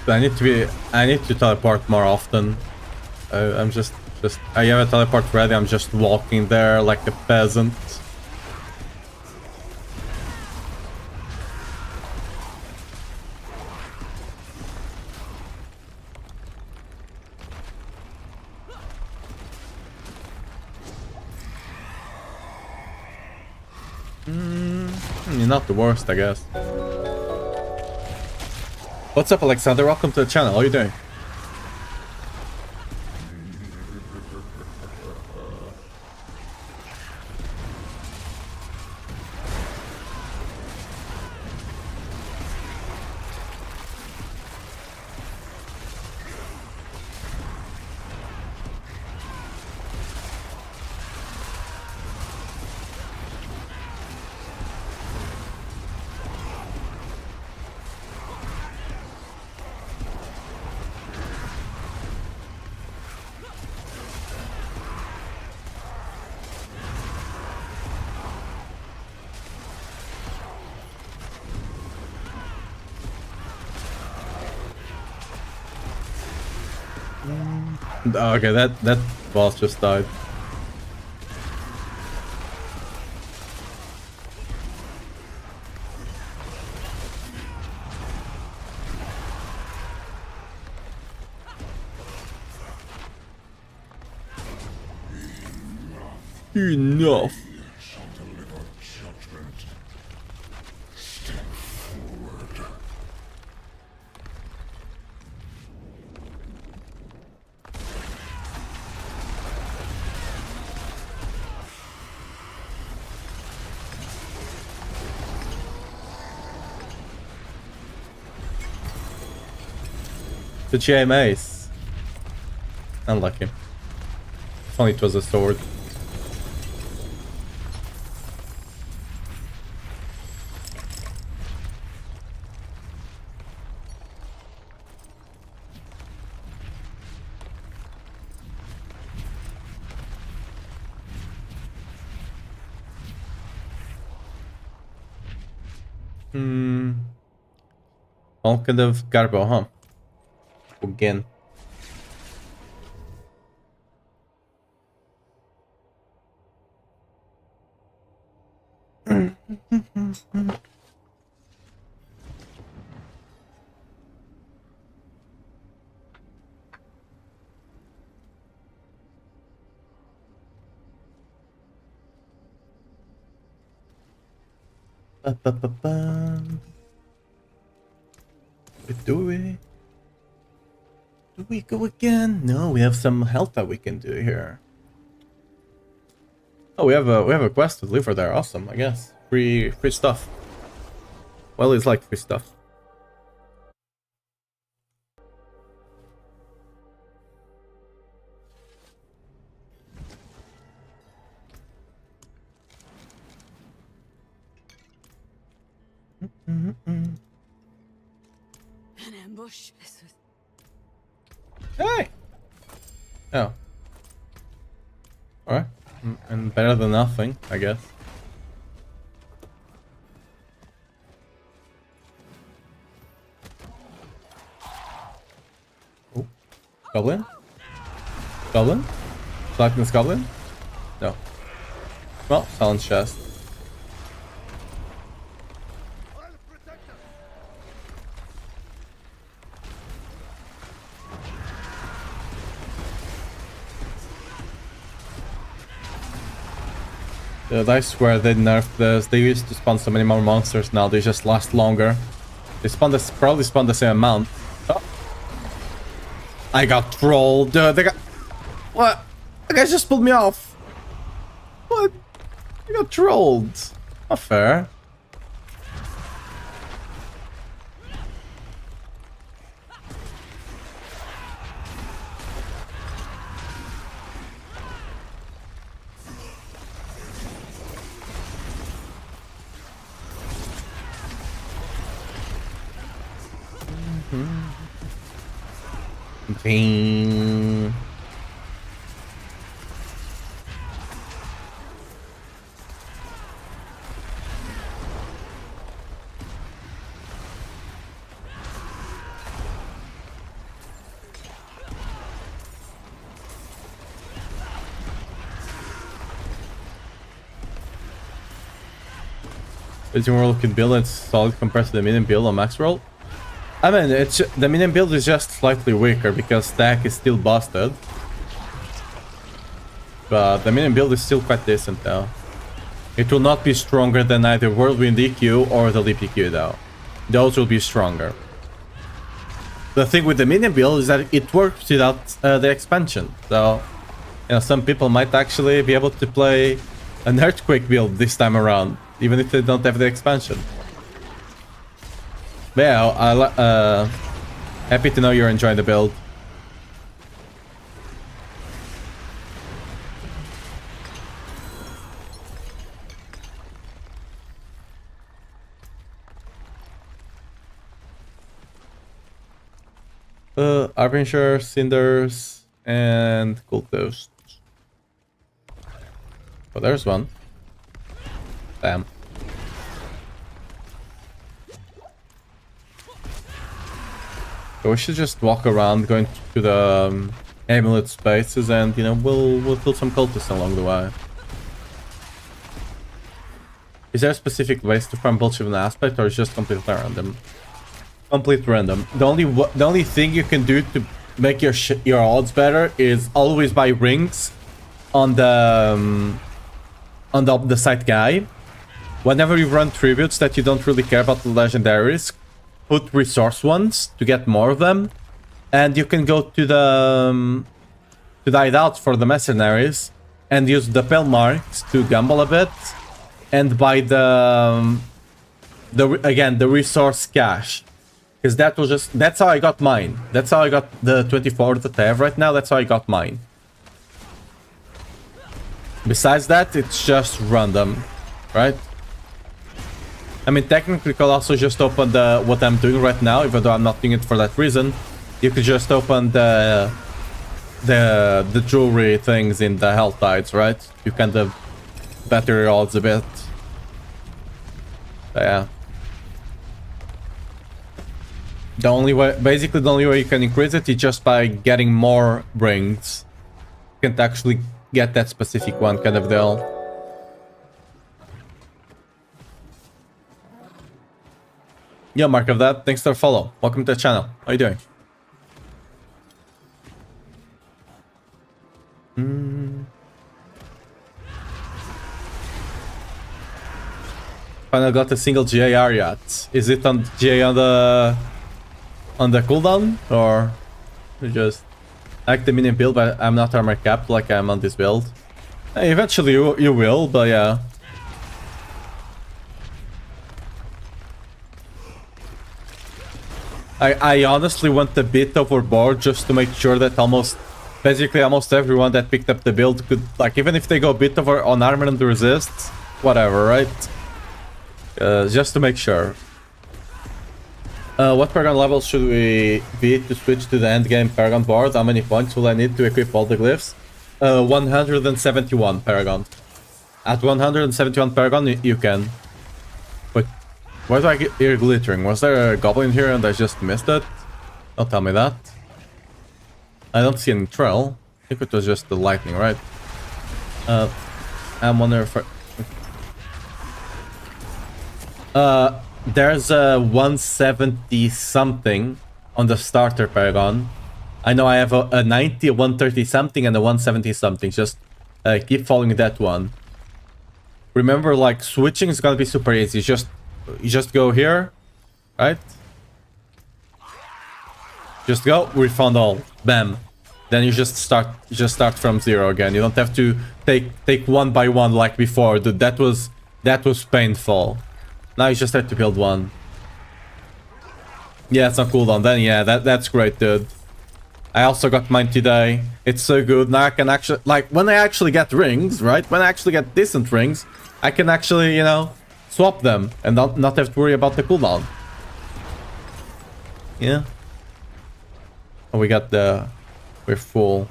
I need to teleport more often. I'm just I have a teleport ready. I'm just walking there like a peasant. Not the worst, I guess. What's up, Alexander? Welcome to the channel. How are you doing? Okay, that boss just died. Enough. The GM Ace. Unlucky. If only it was a sword. All kind of garbo, huh? Again. Do we? Do we go again? No, we have some health that we can do here. Oh, we have a quest to deliver there. Awesome, I guess. Free stuff. Well, it's like free stuff.
An ambush. This was...
Hey! Oh. Alright. And better than nothing, I guess. Oh. Goblin? Goblin? Blackness Goblin? No. Well, silence chest. I swear they nerfed this. They used to spawn so many more monsters, now they just last longer. They probably spawn the same amount. Oh. I got trolled. They got... What? The guy just pulled me off. What? I got trolled. Not fair. Bing. Is your world can build it's solid compared to the minion build on max roll? I mean, it's the minion build is just slightly weaker because stack is still busted. But the minion build is still quite decent though. It will not be stronger than either Whirlwind EQ or the Leap EQ though. Those will be stronger. The thing with the minion build is that it works without the expansion. So, you know, some people might actually be able to play an Earthquake build this time around, even if they don't have the expansion. But yeah, happy to know you're enjoying the build. Arbinger, Cinders, and Cold Ghosts. Oh, there's one. Damn. So we should just walk around going to the amulet spaces, and you know we'll kill some cultists along the way. Is there specific ways to farm bullshit with an aspect, or is just completely random? Complete random. The only thing you can do to make your odds better is always buy rings on the site guy. Whenever you run tributes that you don't really care about the legendaries, put resource ones to get more of them, and you can go to the hideouts for the mercenaries and use the pale marks to gamble a bit and buy the resource cash, because that's how I got mine. That's how I got the 24 that I have right now. That's how I got mine. Besides that, it's just random, right? I mean, technically, you could also just open what I'm doing right now, even though I'm not doing it for that reason. You could just open the jewelry things in the health tides, right? You kind of better your odds a bit. But yeah. Basically the only way you can increase it is just by getting more rings. You can't actually get that specific one kind of deal. Yo, Mark of that, thanks for the follow. Welcome to the channel. How you doing? Finally got a single GAR yet. Is it on GA on the cooldown, or just like the minion build? But I'm not armor capped like I'm on this build. Eventually you will, but yeah. I honestly went a bit overboard just to make sure that basically almost everyone that picked up the build could, like, even if they go a bit over on armor and resist, whatever, right? Just to make sure. What Paragon level should we be to switch to the endgame Paragon board? How many points will I need to equip all the glyphs? 171 Paragon. At 171 Paragon, you can. Wait, why do I hear glittering? Was there a goblin here and I just missed it? Don't tell me that. I don't see any trail. I think it was just the lightning, right? I'm wondering if there's a 170 something on the starter Paragon. I know I have a 90, a 130 something, and a 170 something. Just keep following that one. Remember, like, switching is gonna be super easy. You just go here, right? Just go, refund all, bam. Then you just start from zero again. You don't have to take one by one like before. Dude, that was painful. Now you just have to build one. Yeah, it's on cooldown. Then yeah, that's great, dude. I also got mine today. It's so good. Now I can actually, like, when I actually get rings, right? When I actually get decent rings, I can actually, you know, swap them and not have to worry about the cooldown. Yeah. Oh, we're full.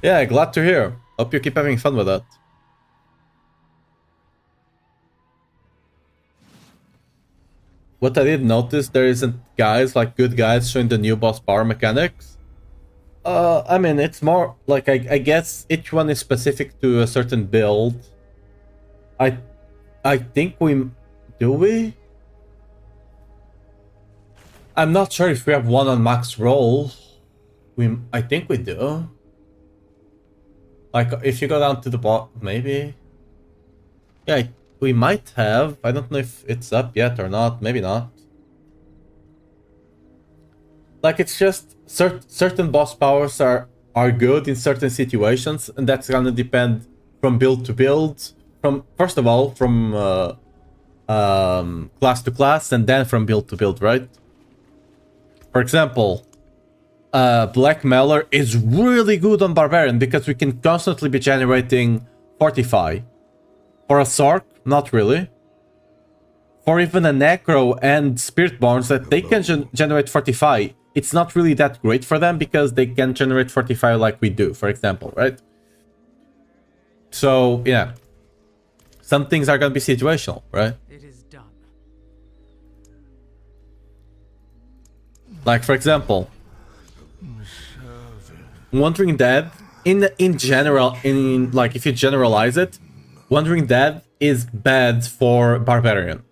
Yeah, glad to hear. Hope you keep having fun with that. What I did notice, there isn't good guys showing the new boss power mechanics. I mean, it's more like, I guess each one is specific to a certain build. I think do we? I'm not sure if we have one on max roll. I think we do. Like, if you go down to the bottom, maybe. Yeah, we might have. I don't know if it's up yet or not. Maybe not. Like, it's just certain boss powers are good in certain situations, and that's gonna depend from build to build. First of all, from class to class, and then from build to build, right? For example, Black Mauler is really good on Barbarian because we can constantly be generating Fortify. For a Sork, not really. For even a Necro and Spiritborns, that they can generate Fortify, it's not really that great for them because they can generate Fortify like we do, for example, right? So, yeah. Some things are gonna be situational, right?
It is done.
Like, for example, Wandering Dead, in general, in like if you generalize it, Wandering Dead is bad for Barbarian.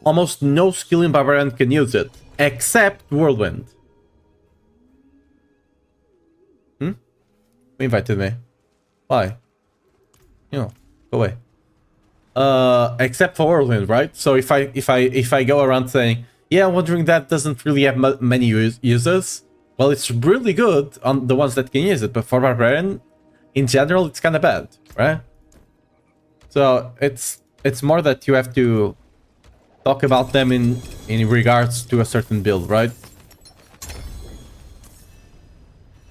Almost no skill in Barbarian can use it, except Whirlwind. Hmm? Who invited me? Why? You know, go away. Except for Whirlwind, right? So if I go around saying, yeah, Wandering Dead doesn't really have many users, well, it's really good on the ones that can use it, but for Barbarian, in general, it's kind of bad, right? So it's more that you have to talk about them in regards to a certain build, right?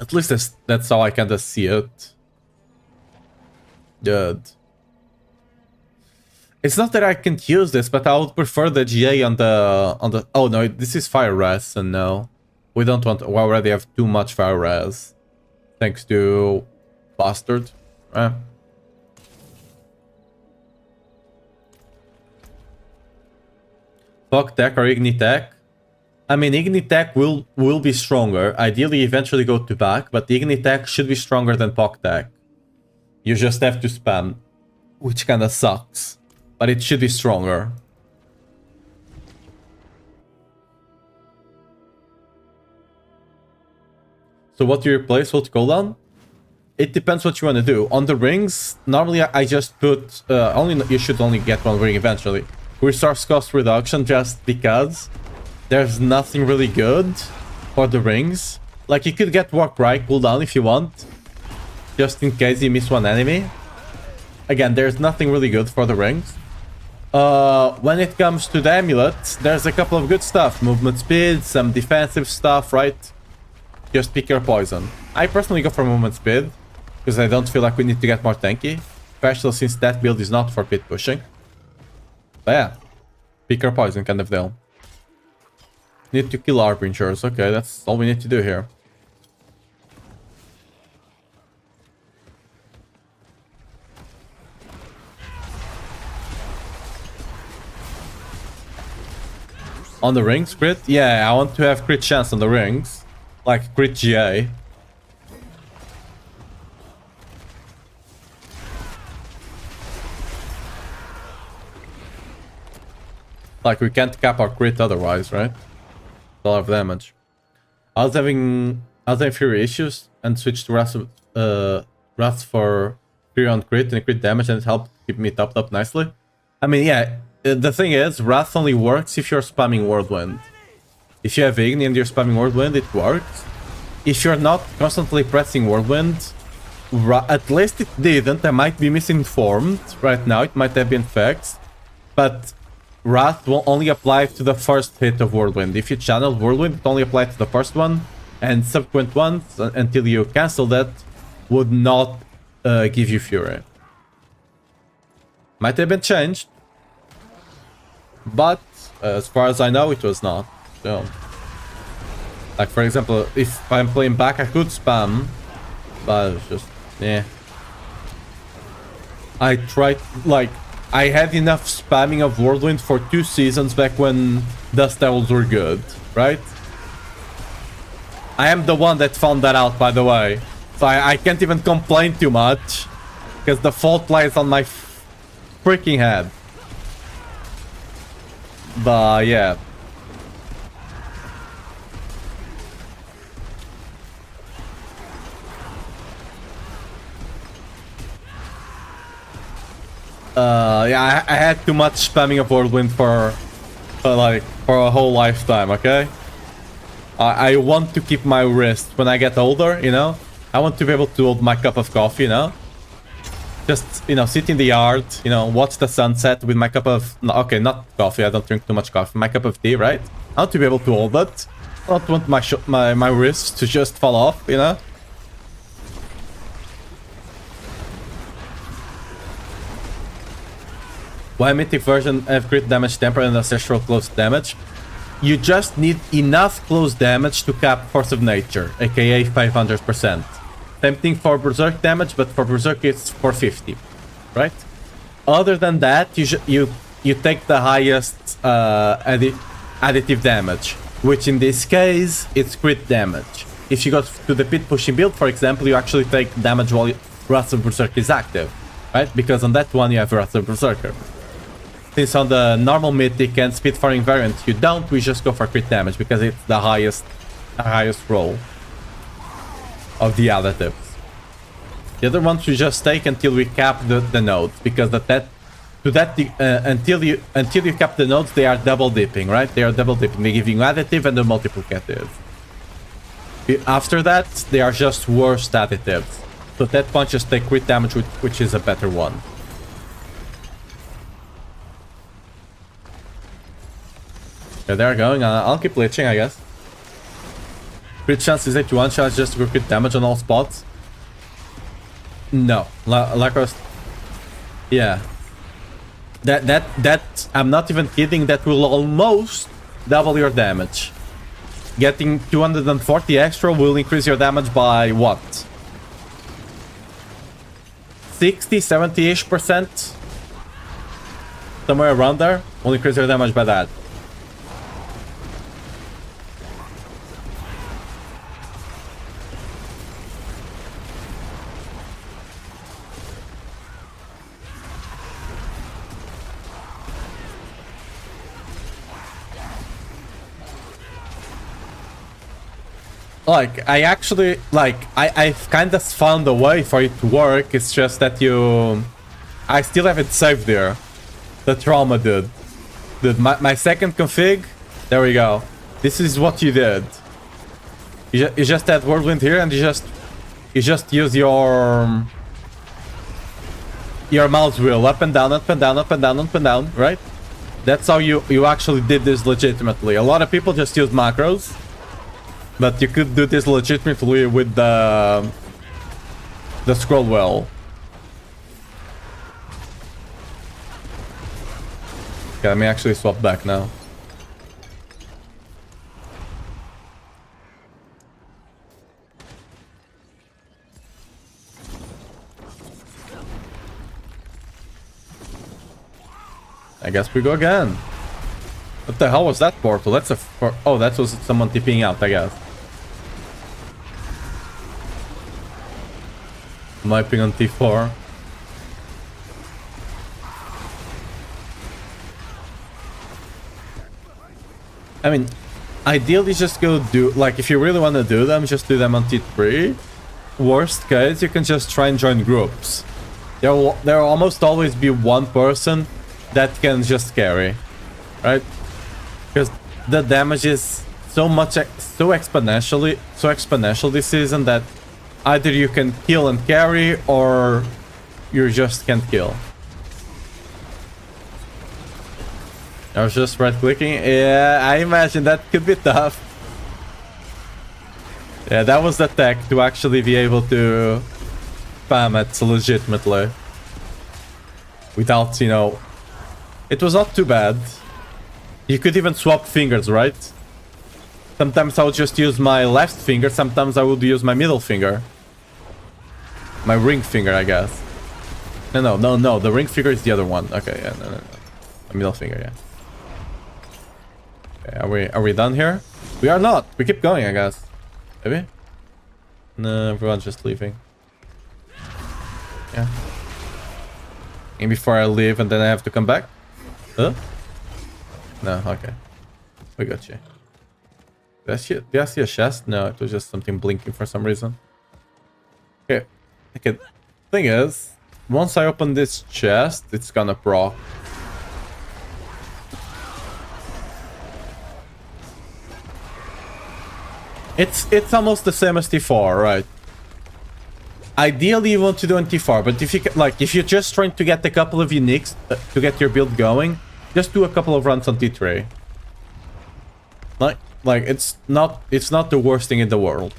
At least that's how I kind of see it. Good. It's not that I can't use this, but I would prefer the GA on the. Oh no, this is fire res, and no, we don't want. We already have too much fire res, thanks to Bastard. Fog Tech or Ignitech? I mean, Ignitech will be stronger. Ideally, eventually go to back, but the Ignitech should be stronger than Fog Tech. You just have to spam, which kind of sucks, but it should be stronger. So what do you replace? What cooldown? It depends what you want to do. On the rings, normally I just put you should only get one ring eventually. Resource cost reduction, just because there's nothing really good for the rings. Like, you could get Warcry cooldown if you want, just in case you miss one enemy. Again, there's nothing really good for the rings. When it comes to the amulet, there's a couple of good stuff. Movement speed, some defensive stuff, right? Just pick your poison. I personally go for movement speed, because I don't feel like we need to get more tanky, especially since that build is not for pit pushing. But yeah, pick your poison kind of deal. Need to kill Harbingers. Okay, that's all we need to do here. On the rings, crit? Yeah, I want to have crit chance on the rings. Like crit GA. Like, we can't cap our crit otherwise, right? A lot of damage. I was having Fury issues and switched to Wrath for Fury on crit and crit damage, and it helped keep me topped up nicely. I mean, yeah, the thing is, Wrath only works if you're spamming Whirlwind. If you have Igni and you're spamming Whirlwind, it works. If you're not constantly pressing Whirlwind, at least it didn't. I might be misinformed right now, it might have been fixed, but Wrath will only apply to the first hit of Whirlwind. If you channel Whirlwind, it only applies to the first one, and subsequent ones, until you cancel that, would not give you Fury. Might have been changed, but as far as I know, it was not. So, like, for example, if I'm playing back, I could spam, but it's just, yeah. I tried, like, I had enough spamming of Whirlwind for 2 seasons back when Dust Devils were good, right? I am the one that found that out, by the way. So I can't even complain too much, because the fault lies on my freaking head. But yeah. Yeah, I had too much spamming of Whirlwind for a whole lifetime, okay? I want to keep my wrist when I get older, you know? I want to be able to hold my cup of coffee, you know? Just, you know, sit in the yard, you know, watch the sunset with my cup of... No, okay, not coffee, I don't drink too much coffee. My cup of tea, right? I want to be able to hold it. I don't want my wrist to just fall off, you know? Why Mythic version have crit damage, temper, and ancestral close damage? You just need enough close damage to cap Force of Nature, aka 500%. Same thing for Berserk damage, but for Berserk it's 450, right? Other than that, you take the highest additive damage. which in this case, it's crit damage. If you go to the pit pushing build, for example, you actually take damage while Wrath of Berserker is active, right? Because on that one you have Wrath of Berserker. Since on the normal mythic and speedfaring variant you don't, we just go for crit damage because it's the highest roll of the additives. The other ones we just take until we cap the nodes, because until you cap the nodes, they are double dipping, right? They are double dipping. They give you additive and a multiplicative. After that, they are just worse additives. So at that point, just take crit damage, which is a better one. Okay, they're going. I'll keep leeching, I guess. Crit chance is 81 chance just to go crit damage on all spots. No, like I was, yeah. That I'm not even kidding. That will almost double your damage. Getting 240 extra will increase your damage by what? 60, 70-ish%? Somewhere around there. Will increase your damage by that. Like, I actually, like, I've kind of found a way for it to work. It's just that I still have it saved there. The trauma dude. My second config, there we go. This is what you did. You just had whirlwind here, and you just use your mouse wheel up and down, up and down, up and down, up and down, right? That's how you actually did this legitimately. A lot of people just use macros. But you could do this legitimately with the scroll wheel. Okay, let me actually swap back now. I guess we go again. What the hell was that portal? That's oh, that was someone tipping out, I guess. Miping on T4. I mean, ideally just go do, like, if you really want to do them, just do them on T3. Worst case, you can just try and join groups. There will almost always be one person that can just carry, right? Because the damage is so exponential this season that either you can kill and carry, or you just can't kill. I was just right-clicking. Yeah, I imagine that could be tough. Yeah, that was the tech to actually be able to spam it legitimately. Without, you know... It was not too bad. You could even swap fingers, right? Sometimes I would just use my left finger, sometimes I would use my middle finger. My ring finger, I guess. No, the ring finger is the other one. Okay, yeah, no. The middle finger, yeah. Okay, are we done here? We are not. We keep going, I guess. Maybe? No, everyone's just leaving. Yeah. And before I leave and then I have to come back? Huh? No, okay. We got you. Did I see a chest? No, it was just something blinking for some reason. Okay. Okay. Thing is, once I open this chest, it's gonna proc. It's almost the same as T4, right? Ideally, you want to do on T4, but if you're just trying to get a couple of uniques to get your build going, just do a couple of runs on T3. Like it's not the worst thing in the world.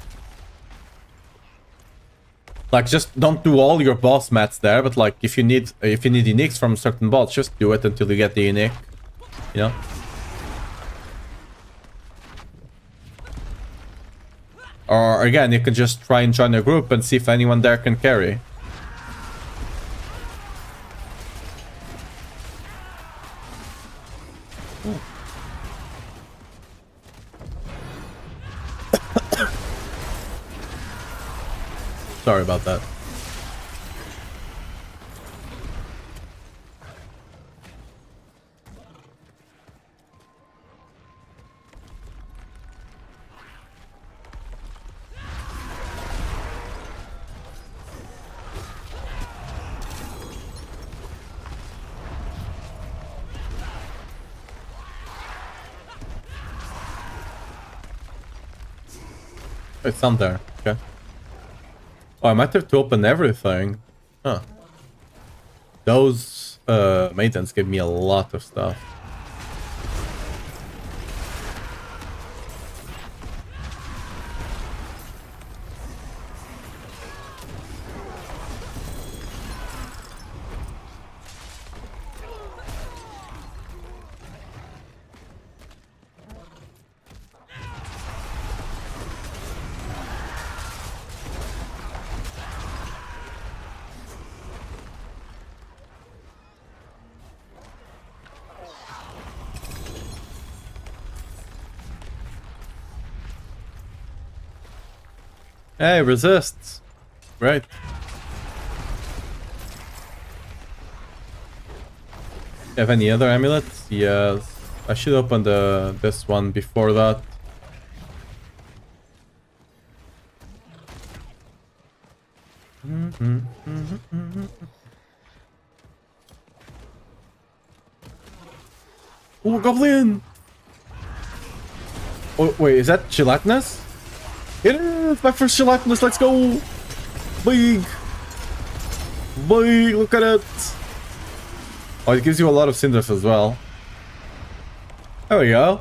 Like, just don't do all your boss mats there, but like if you need uniques from certain bots, just do it until you get the unique. You know? Or again, you can just try and join a group and see if anyone there can carry. Sorry about that. It's down there. Okay. Oh, I might have to open everything. Huh. Those maidens give me a lot of stuff. Hey, resists. Right. You have any other amulets? Yes. I should open this one before that. Oh, goblin! Oh, wait, is that gelatinous? It is my first gelatinous. Let's go! Big! Big! Look at it! Oh, it gives you a lot of cinders as well. There we go.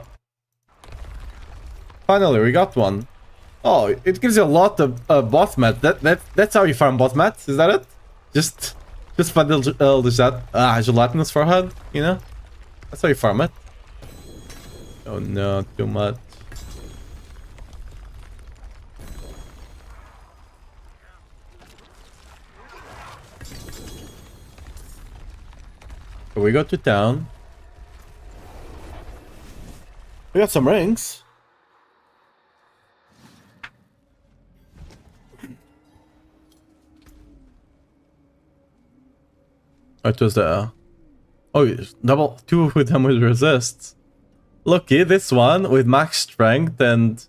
Finally, we got one. Oh, it gives you a lot of boss mats. That's how you farm boss mats. Is that it? Just find the gelatinous forehead. You know, that's how you farm it. Oh no, too much. So we go to town. We got some rings. It was the... Oh, double 2 with them with resists. Lucky, this one with max strength and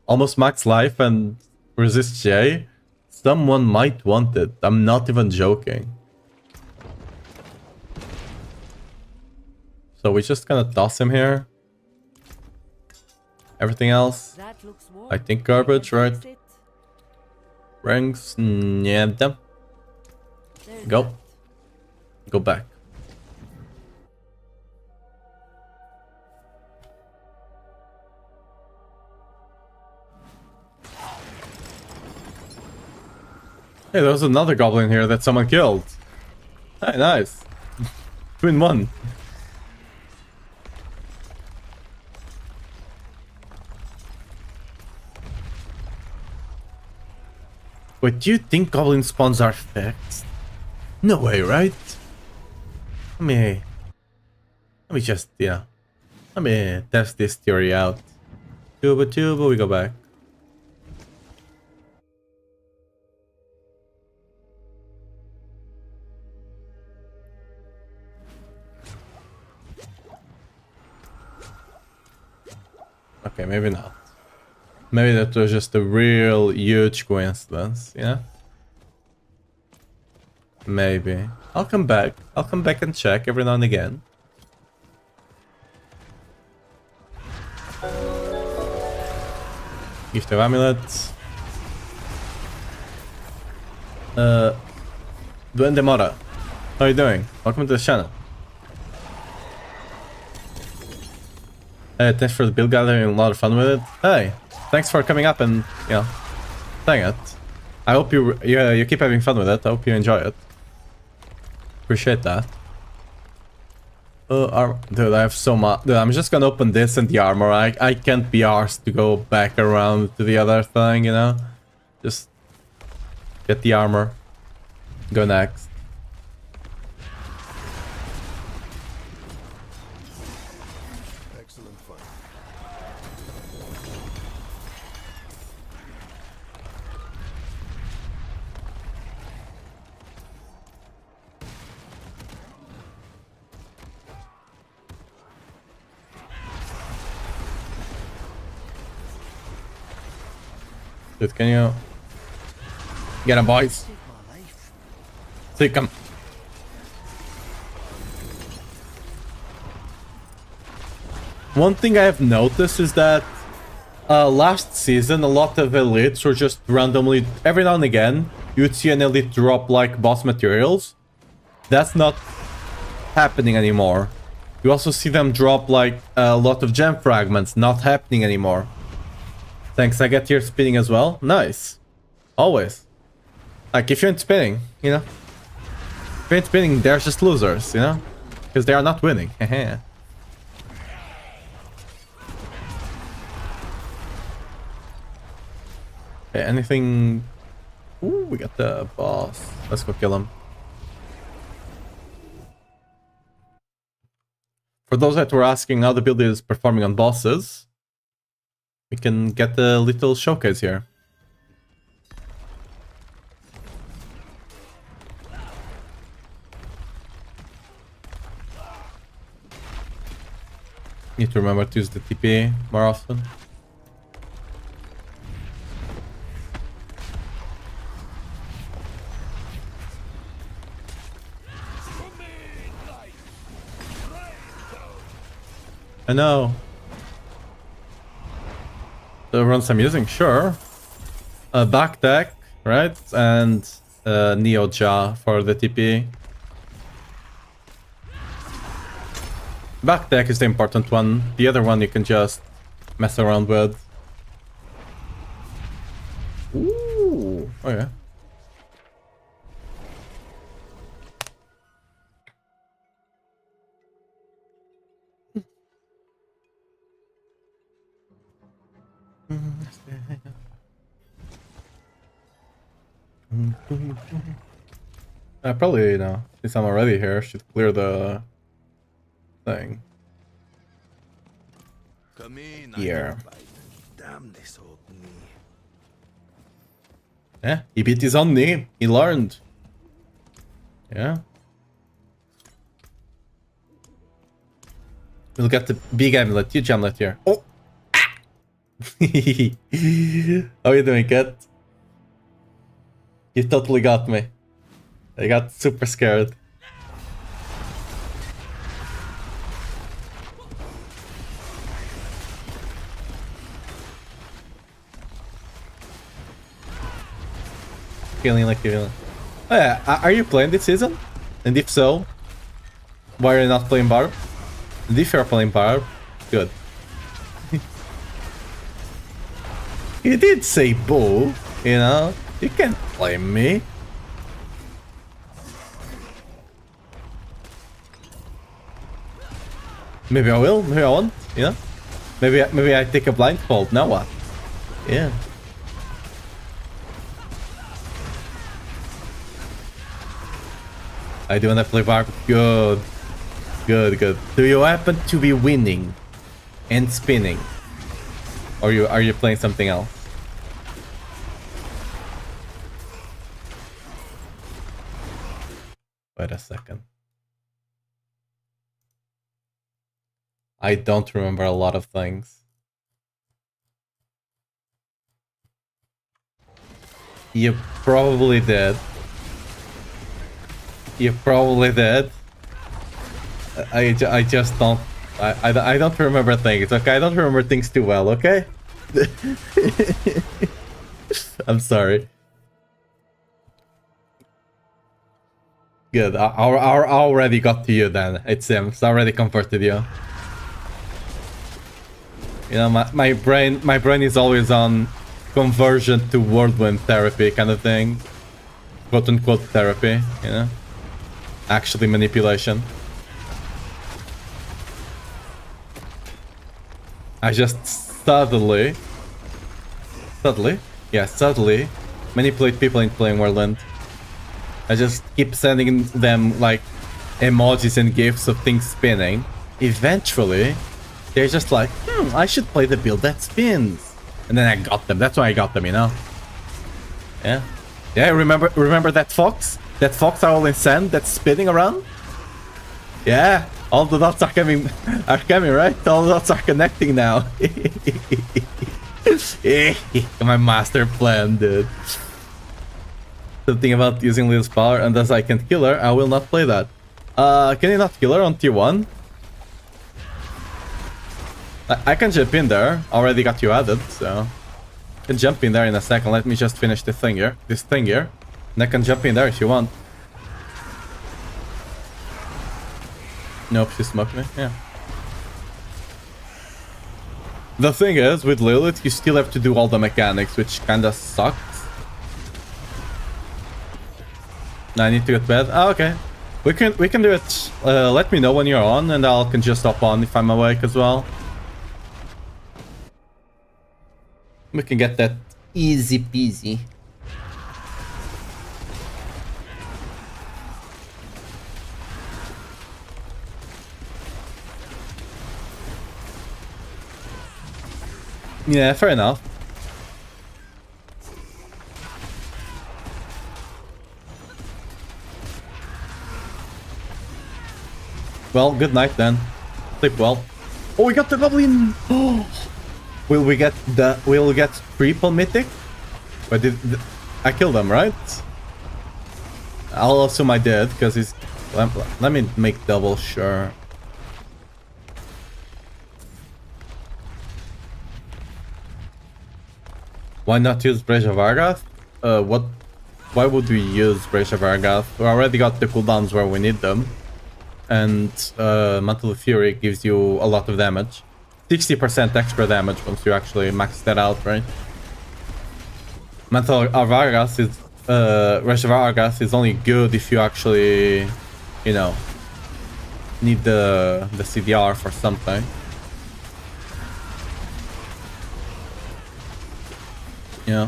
almost max life and resist J. Someone might want it. I'm not even joking. So we just gonna toss him here. Everything else,
That looks warm.
I think garbage, right?
Fix it.
Rings, yeah, them.
There's
Go.
that.
Go back. Hey, there was another goblin here that someone killed. Hey, nice. 2 in 1. Wait, do you think goblin spawns are fixed? No way, right? Let me just, yeah. Let me test this theory out. Tuba, we go back. Okay, maybe not. Maybe that was just a real huge coincidence, yeah? Maybe. I'll come back. I'll come back and check every now and again. Gift of amulets. Duende Mora. How are you doing? Welcome to the channel. Thanks for the build gathering, a lot of fun with it. Hey, thanks for coming up and, you know, saying it. I hope you keep having fun with it. I hope you enjoy it. Appreciate that. Dude, I have so much. Dude, I'm just gonna open this and the armor. I can't be arsed to go back around to the other thing, you know? Just get the armor. Go next.
Excellent fun.
Dude, can you... Get him, boys. Take him. One thing I have noticed is that last season, a lot of elites were just randomly... Every now and again, you would see an elite drop, like, boss materials. That's not happening anymore. You also see them drop, like, a lot of gem fragments. Not happening anymore. Thanks, I get here spinning as well. Nice. Always. Like, if you ain't spinning, you know? If you ain't spinning, they're just losers, you know? Because they are not winning. Okay, anything... Ooh, we got the boss. Let's go kill him. For those that were asking how the build is performing on bosses, we can get a little showcase here. Need to remember to use the TP more often. I know. The runs I'm using, sure. Back deck, right? And Neo Ja for the TP. Back deck is the important one. The other one you can just mess around with. Ooh, okay. Probably, you know, since I'm already here, should clear the thing.
Come in,
Here.
Damn this old knee.
Yeah, he beat his own knee. He learned. Yeah. We'll get the big amulet, huge amulet here. Oh! How you doing, cat? You totally got me. I got super scared. Feeling like you. Oh yeah, are you playing this season? And if so, why are you not playing Barb? And if you're playing Barb, good. You did say boo, you know? You can't blame me. Maybe I will, maybe I won't, you know? Maybe I take a blindfold, now what? Yeah. I do wanna play Barb. Good. Good, good. Do you happen to be winning and spinning? Or are you playing something else? Wait a second. I don't remember a lot of things. You probably did. You probably did. I just don't... I don't remember things, okay? I don't remember things too well, okay? I'm sorry. Good. I already got to you then, it seems. I already converted you. You know, my brain is always on conversion to whirlwind therapy kind of thing. Quote unquote therapy, you know? Actually manipulation. I just subtly manipulate people into playing Whirlwind. I just keep sending them like emojis and gifs of things spinning. Eventually, they're just like, I should play the build that spins. And then I got them. That's why I got them, you know? Yeah. Yeah, remember that fox? That fox I always send that's spinning around? Yeah. All the dots are coming, right? All the dots are connecting now. My master plan, dude. Something about using Lil's power, and as I can't kill her, I will not play that. Can you not kill her on tier 1? I can jump in there. Already got you added, so... I can jump in there in a second. Let me just finish this thing here. And I can jump in there if you want. Nope, she smoked me. Yeah. The thing is, with Lilith, you still have to do all the mechanics, which kinda sucks. Now I need to get bed. Oh, okay. We can do it. Let me know when you're on, and I can just hop on if I'm awake as well. We can get that easy peasy. Yeah, fair enough. Well, good night then. Sleep well. Oh, we got the goblin. Will we get triple mythic? But I killed him, right? I'll assume I did because he's. Let me make double sure. Why not use Bridge of Argath? Why would we use Bridge of Argath? We already got the cooldowns where we need them. And Mantle of Fury gives you a lot of damage. 60% extra damage once you actually max that out, right? Mantle of Argath is... Bridge of Argath is only good if you actually, you know, need the CDR for something. Yeah.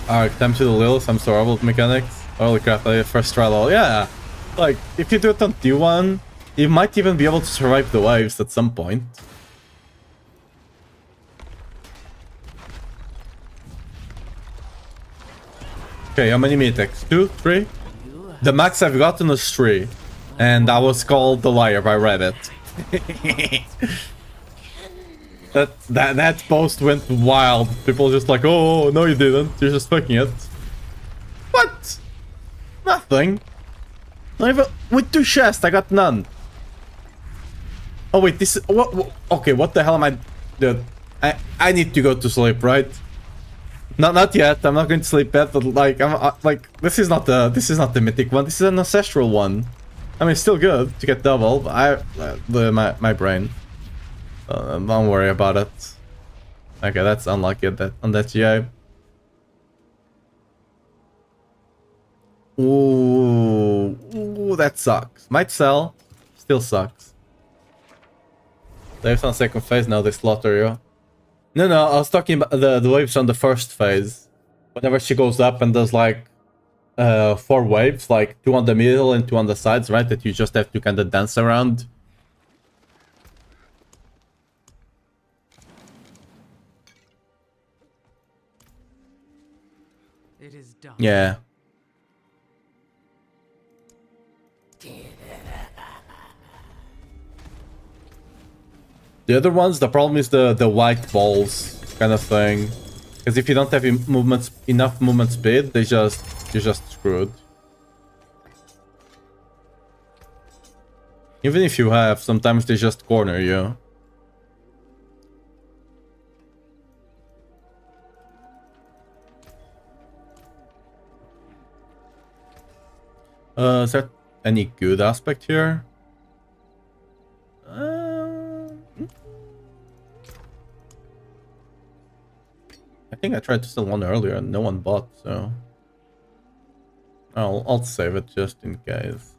Alright, time to the Lil, some survival mechanics. Holy crap, first trial. Yeah! Like, if you do it on T1, you might even be able to survive the waves at some point. Okay, how many mythics? 2? 3? The max I've gotten is 3. And I was called the liar by Reddit. That post went wild. People just like, oh, no you didn't. You're just faking it. What? Nothing. Not even with 2 chests, I got none. Oh wait, this is what? Okay, what the hell am I? Dude, I need to go to sleep, right? Not yet. I'm not going to sleep yet. But like, like this is not the mythic one. This is an ancestral one. I mean, it's still good to get double. But my brain. Don't worry about it. Okay, that's unlucky on that GI. Ooh, that sucks. Might sell. Still sucks. Waves on second phase, now they slaughter you. No, I was talking about the waves on the first phase. Whenever she goes up and does like 4 waves, like 2 on the middle and 2 on the sides, right? That you just have to kind of dance around.
It is done.
Yeah. The other ones, the problem is the white balls kind of thing. Because if you don't have enough movement speed, you're just screwed. Even if you have, sometimes they just corner you. Is there any good aspect here? I think I tried to sell one earlier and no one bought, so I'll save it just in case.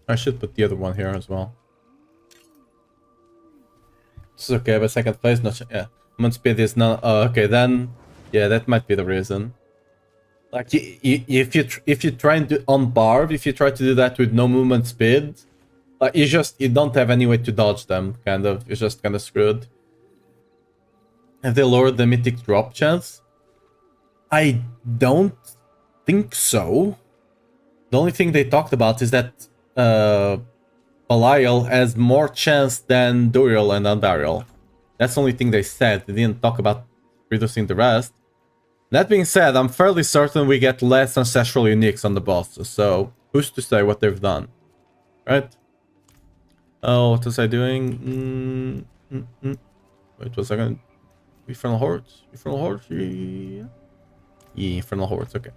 I should put the other one here as well. This is okay, but second phase, not yeah. Movement speed is not. Okay, then yeah, that might be the reason. Like if you try and do on barb, if you try to do that with no movement speed, you don't have any way to dodge them. Kind of, you're just kind of screwed. Have they lowered the mythic drop chance? I don't think so. The only thing they talked about is that Belial has more chance than Duriel and Andariel. That's the only thing they said. They didn't talk about reducing the rest. That being said, I'm fairly certain we get less ancestral uniques on the bosses, so who's to say what they've done? Right? Oh, what was I doing? Wait, was I gonna... Infernal Hordes? Infernal Hordes? Yeah. Yeah, Infernal Hordes, okay.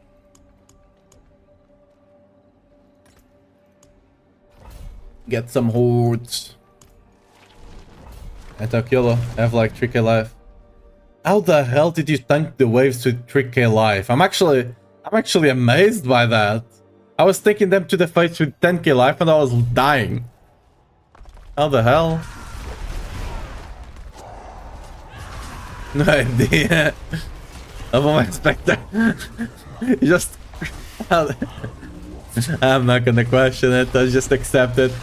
Get some hordes. Anti-Killer, have like 3k life. How the hell did you tank the waves with 3k life? I'm actually amazed by that. I was taking them to the face with 10k life and I was dying. How the hell? No idea. I won't expect that. You just... I'm not gonna question it, I just accept it.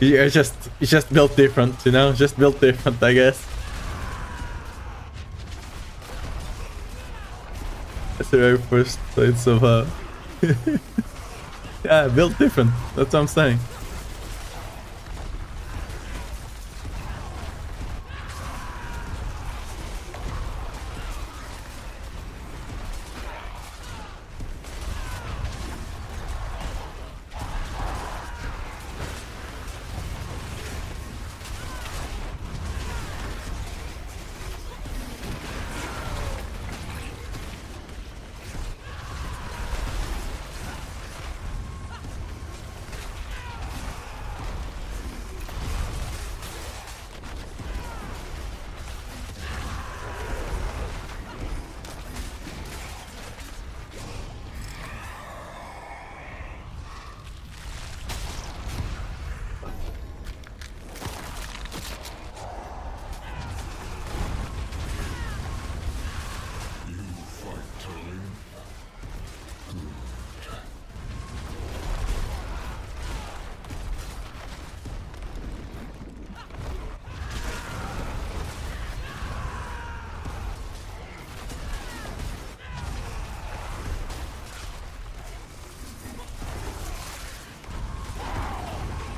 You're just built different, you know? Just built different, I guess. That's the very first place of yeah, built different. That's what I'm saying.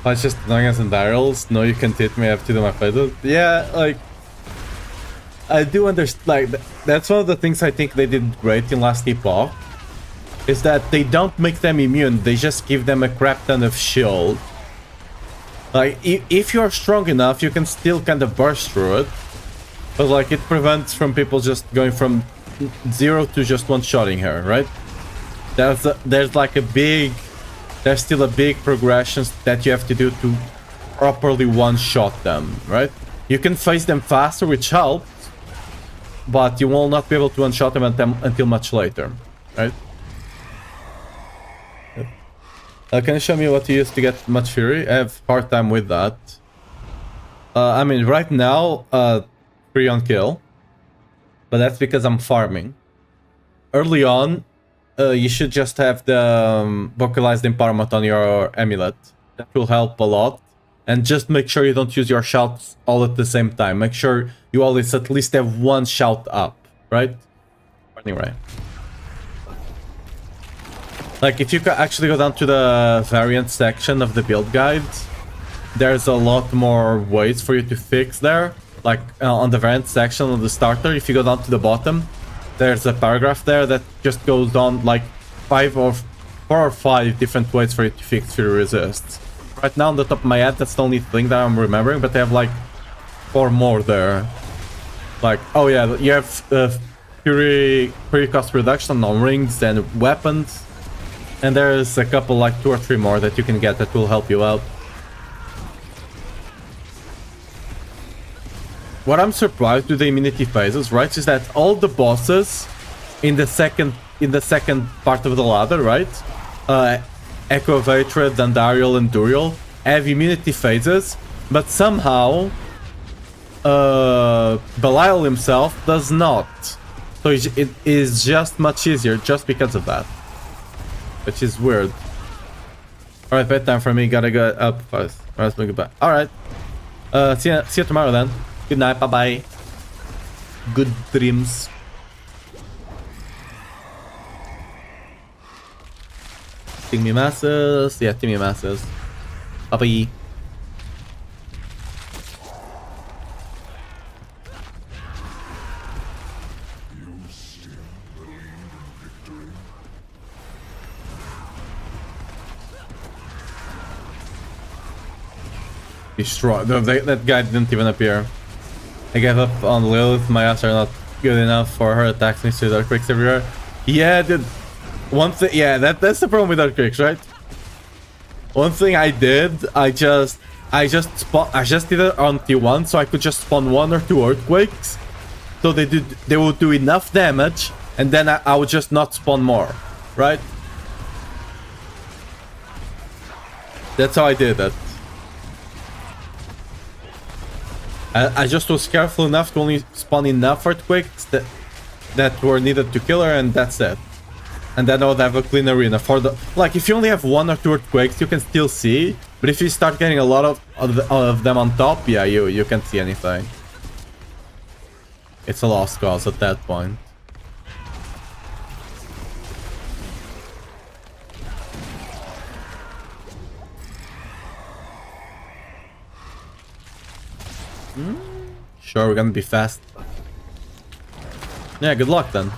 I was just annoying as in barrels. No, you can hit me. I have to do my fight. Yeah, like I do understand. Like that's one of the things I think they did great in last epoch. Is that they don't make them immune. They just give them a crap ton of shield. Like if you're strong enough, you can still kind of burst through it. But like it prevents from people just going from 0 to just one-shotting her, right? There's like a big... There's still a big progression that you have to do to properly one-shot them, right? You can face them faster, which helps, but you will not be able to one-shot them until much later, right? Can you show me what you use to get much fury? I have a hard time with that. I mean, right now, 3 on kill, but that's because I'm farming. Early on, you should just have the vocalized empowerment on your amulet. That will help a lot. And just make sure you don't use your shouts all at the same time. Make sure you always at least have one shout up, right? Anyway. Like, if you can actually go down to the variant section of the build guide, there's a lot more ways for you to fix there. Like, on the variant section of the starter, if you go down to the bottom, there's a paragraph there that just goes on like 4 or 5 different ways for you to fix Fury Resists. Right now on the top of my head, that's the only thing that I'm remembering, but they have like 4 more there. Like, oh yeah, you have Fury cost reduction on rings and weapons. And there's a couple, like 2 or 3 more that you can get that will help you out. What I'm surprised with the immunity phases, right, is that all the bosses in the second part of the ladder, right, Echo of Hatred, Dandariel, and Duriel have immunity phases, but somehow Belial himself does not. So it is just much easier just because of that, which is weird. All right, bedtime for me. Gotta go up first. All right, goodbye. All right, see you tomorrow then. Good night, bye-bye. Good dreams. Team me masses. Yeah, team me masses. Bye-bye. destroyed. That guy didn't even appear. I gave up on Lilith. My odds are not good enough for her attacks next to Dark Quakes everywhere. Yeah, dude. One thing, yeah, that's the problem with Dark Quakes, right? One thing I did, I just did it on T1 so I could just spawn 1 or 2 Earthquakes. So they would do enough damage, and then I would just not spawn more, right? That's how I did it. I just was careful enough to only spawn enough Earthquakes that were needed to kill her, and that's it. And then I would have a clean arena for the... Like, if you only have 1 or 2 Earthquakes, you can still see. But if you start getting a lot of them on top, yeah, you can't see anything. It's a lost cause at that point. Sure, we're gonna be fast. Yeah, good luck then.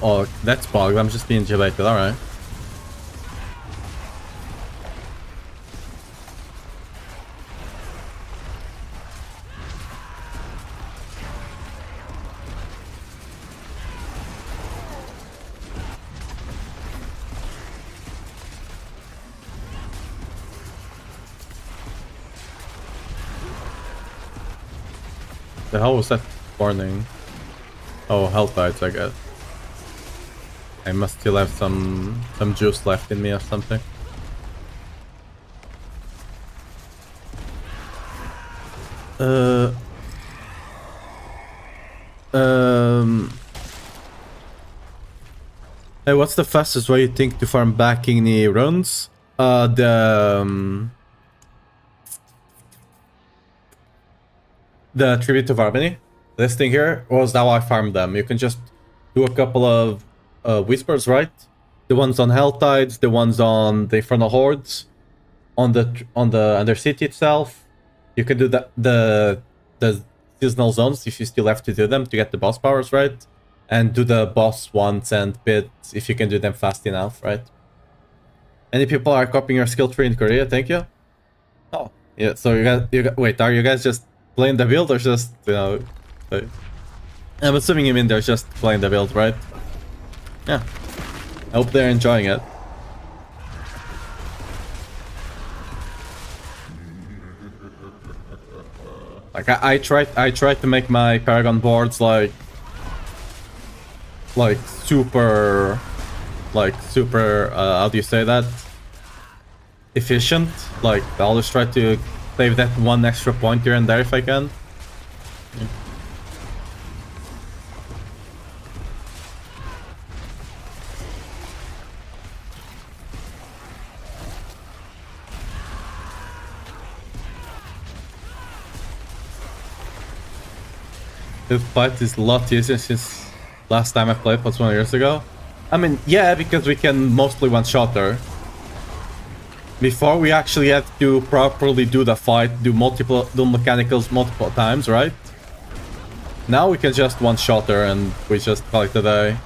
Oh, that's bugged. I'm just being delayed. Alright. The hell was that warning? Oh, health bites, I guess. I must still have some juice left in me or something. Hey, what's the fastest way you think to farm back Igni runs? The Tribute of Harmony. This thing here was how I farmed them. You can just do a couple of whispers, right? The ones on Helltides, the ones on the Infernal Hordes, on the Undercity itself. You can do the seasonal zones if you still have to do them to get the boss powers, right? And do the boss ones and bits if you can do them fast enough, right? Any people are copying your skill tree in Korea? Thank you. Oh, yeah. So you guys, wait, are you guys just playing the build or just, you know? I'm assuming you mean they're just playing the build, right? Yeah. I hope they're enjoying it. Like I tried to make my Paragon boards like super how do you say that? Efficient. Like I'll just try to save that 1 extra point here and there if I can. Yeah. This fight is a lot easier since last time I played was 1 years ago. I mean, yeah, because we can mostly one-shot her. Before we actually had to properly do the fight, do mechanicals multiple times, right? Now we can just one-shot her and we just call it a day.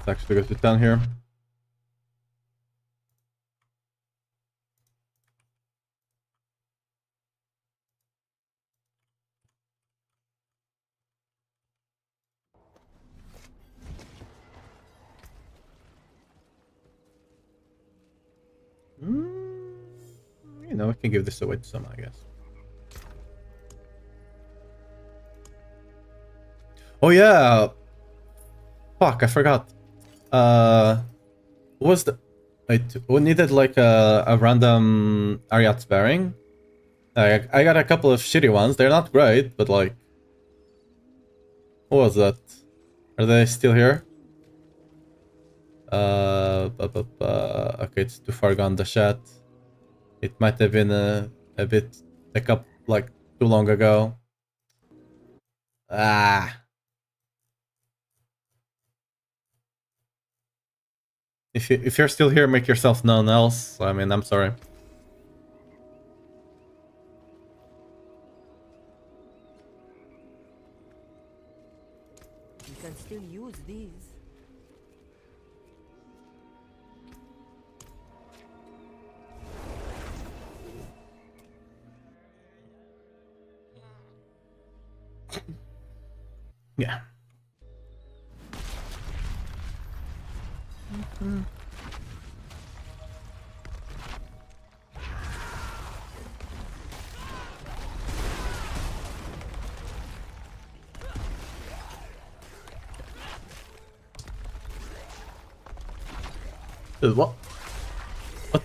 actually get it down here. You know, I can give this away to someone, I guess. Oh yeah! Fuck, I forgot. What was the... Wait, we needed like a random Ariat sparing. I got a couple of shitty ones. They're not great, but like... What was that? Are they still here? Okay, it's too far gone, the chat. It might have been a bit... like, too long ago. Ah... If you're still here, make yourself known, else, I mean, I'm sorry.
You can still use these.
Yeah. Dude, what? What?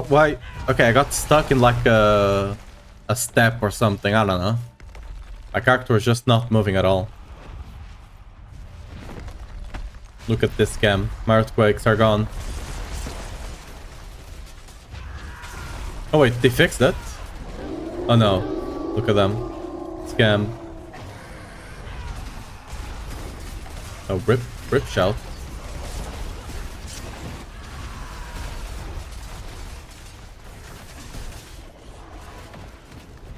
Why? Okay, I got stuck in like a step or something. I don't know. My character was just not moving at all. Look at this scam. My earthquakes are gone. Oh wait, they fixed it? Oh no. Look at them. Scam. Oh, rip shout.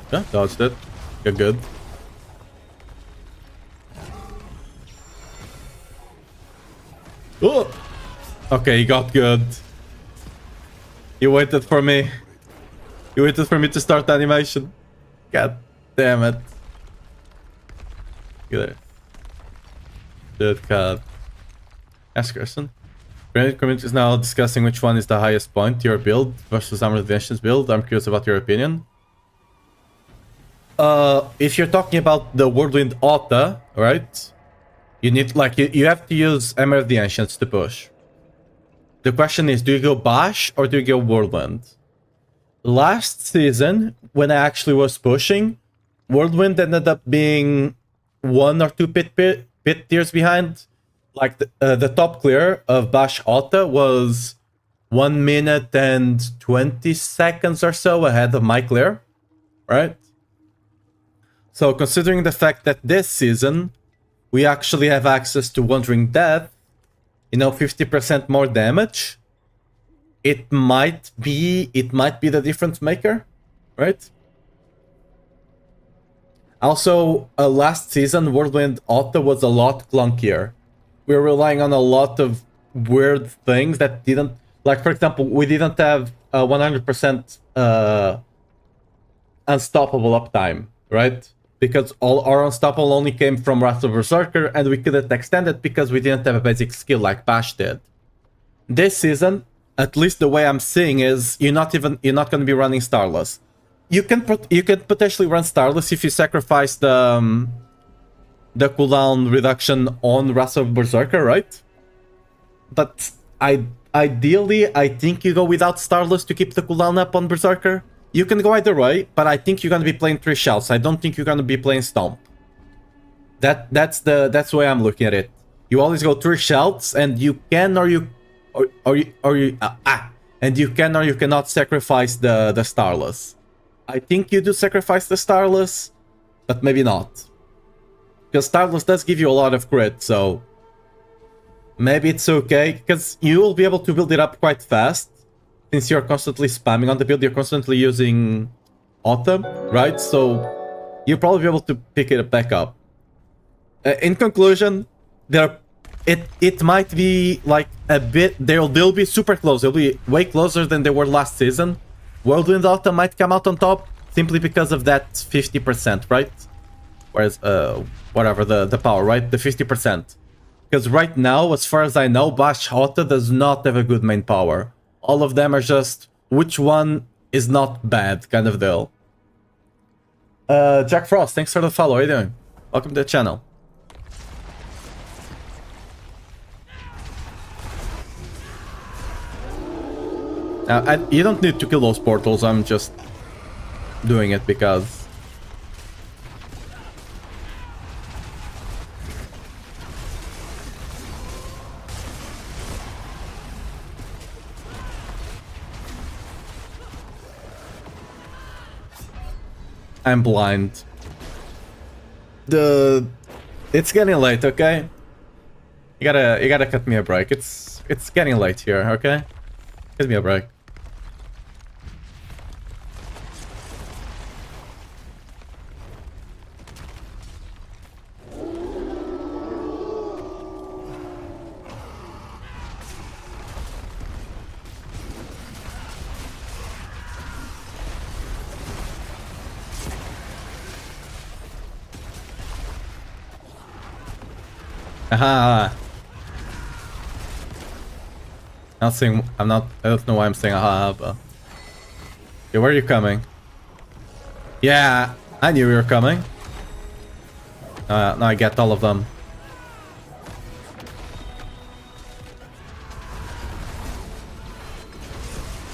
Yeah, dodged it. Good. Oh! Okay, he got good. You waited for me. You waited for me to start the animation. God damn it. Good. Good God. Ask Gerson. Granite community is now discussing which one is the highest point, your build versus Armored Division's build. I'm curious about your opinion. If you're talking about the Whirlwind Auto, right? You need, like, you have to use Hammer of the Ancients to push. The question is, do you go Bash or do you go Whirlwind? Last season, when I actually was pushing, Whirlwind ended up being 1 or 2 pit tiers behind. Like, the top clear of Bash Auto was 1 minute and 20 seconds or so ahead of my clear, right? So considering the fact that this season, we actually have access to Wandering Death, you know, 50% more damage, it might be the difference maker, right? Also, last season, Whirlwind Auto was a lot clunkier. We were relying on a lot of weird things that didn't... Like, for example, we didn't have 100% unstoppable uptime, right? Because all our unstoppable only came from Wrath of Berserker, and we couldn't extend it because we didn't have a basic skill like Bash did. This season, at least the way I'm seeing is, you're not going to be running Starless. You can potentially run Starless if you sacrifice the cooldown reduction on Wrath of Berserker, right? But ideally, I think you go without Starless to keep the cooldown up on Berserker. You can go either way, but I think you're gonna be playing 3 shouts. I don't think you're gonna be playing Stomp. That's the way I'm looking at it. You always go 3 shouts, and you can or you cannot sacrifice the Starless. I think you do sacrifice the Starless, but maybe not. Because Starless does give you a lot of crit, so maybe it's okay, because you will be able to build it up quite fast. Since you're constantly spamming on the build, you're constantly using Autumn, right? So you'll probably be able to pick it back up. In conclusion, there are it might be like a bit. They'll be super close. They'll be way closer than they were last season. Whirlwind Alta might come out on top simply because of that 50%, right? Whereas whatever the power, right? The 50%. Because right now, as far as I know, Bash Hota does not have a good main power. All of them are just which one is not bad kind of deal. Jack Frost, thanks for the follow. How you doing? Welcome to the channel. You don't need to kill those portals. I'm just doing it because... I'm blind. It's getting late, okay? You gotta cut me a break. It's getting late here, okay? Give me a break. Aha! Not saying I'm not. I don't know why I'm saying aha, but okay, where are you coming? Yeah, I knew you were coming. Now I get all of them.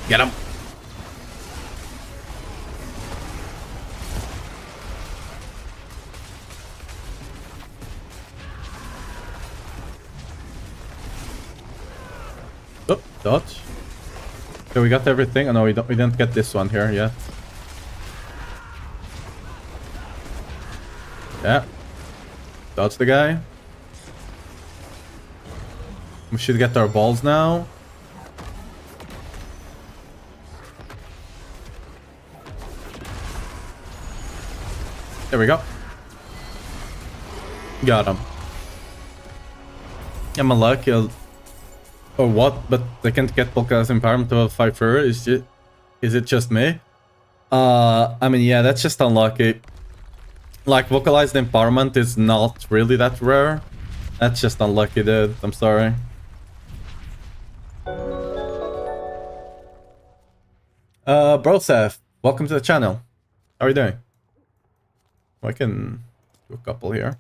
Get him. Oh, dodge. Okay, we got everything. Oh no, we didn't get this one here yet. Yeah. Dodge the guy. We should get our balls now. There we go. Got him. I'm unlucky. Or what? But they can't get Polka's empowerment to 5 for her. Is it just me? I mean, yeah, that's just unlucky. Like, vocalized empowerment is not really that rare. That's just unlucky, dude. I'm sorry. Brosef, welcome to the channel. How are you doing? I can do a couple here.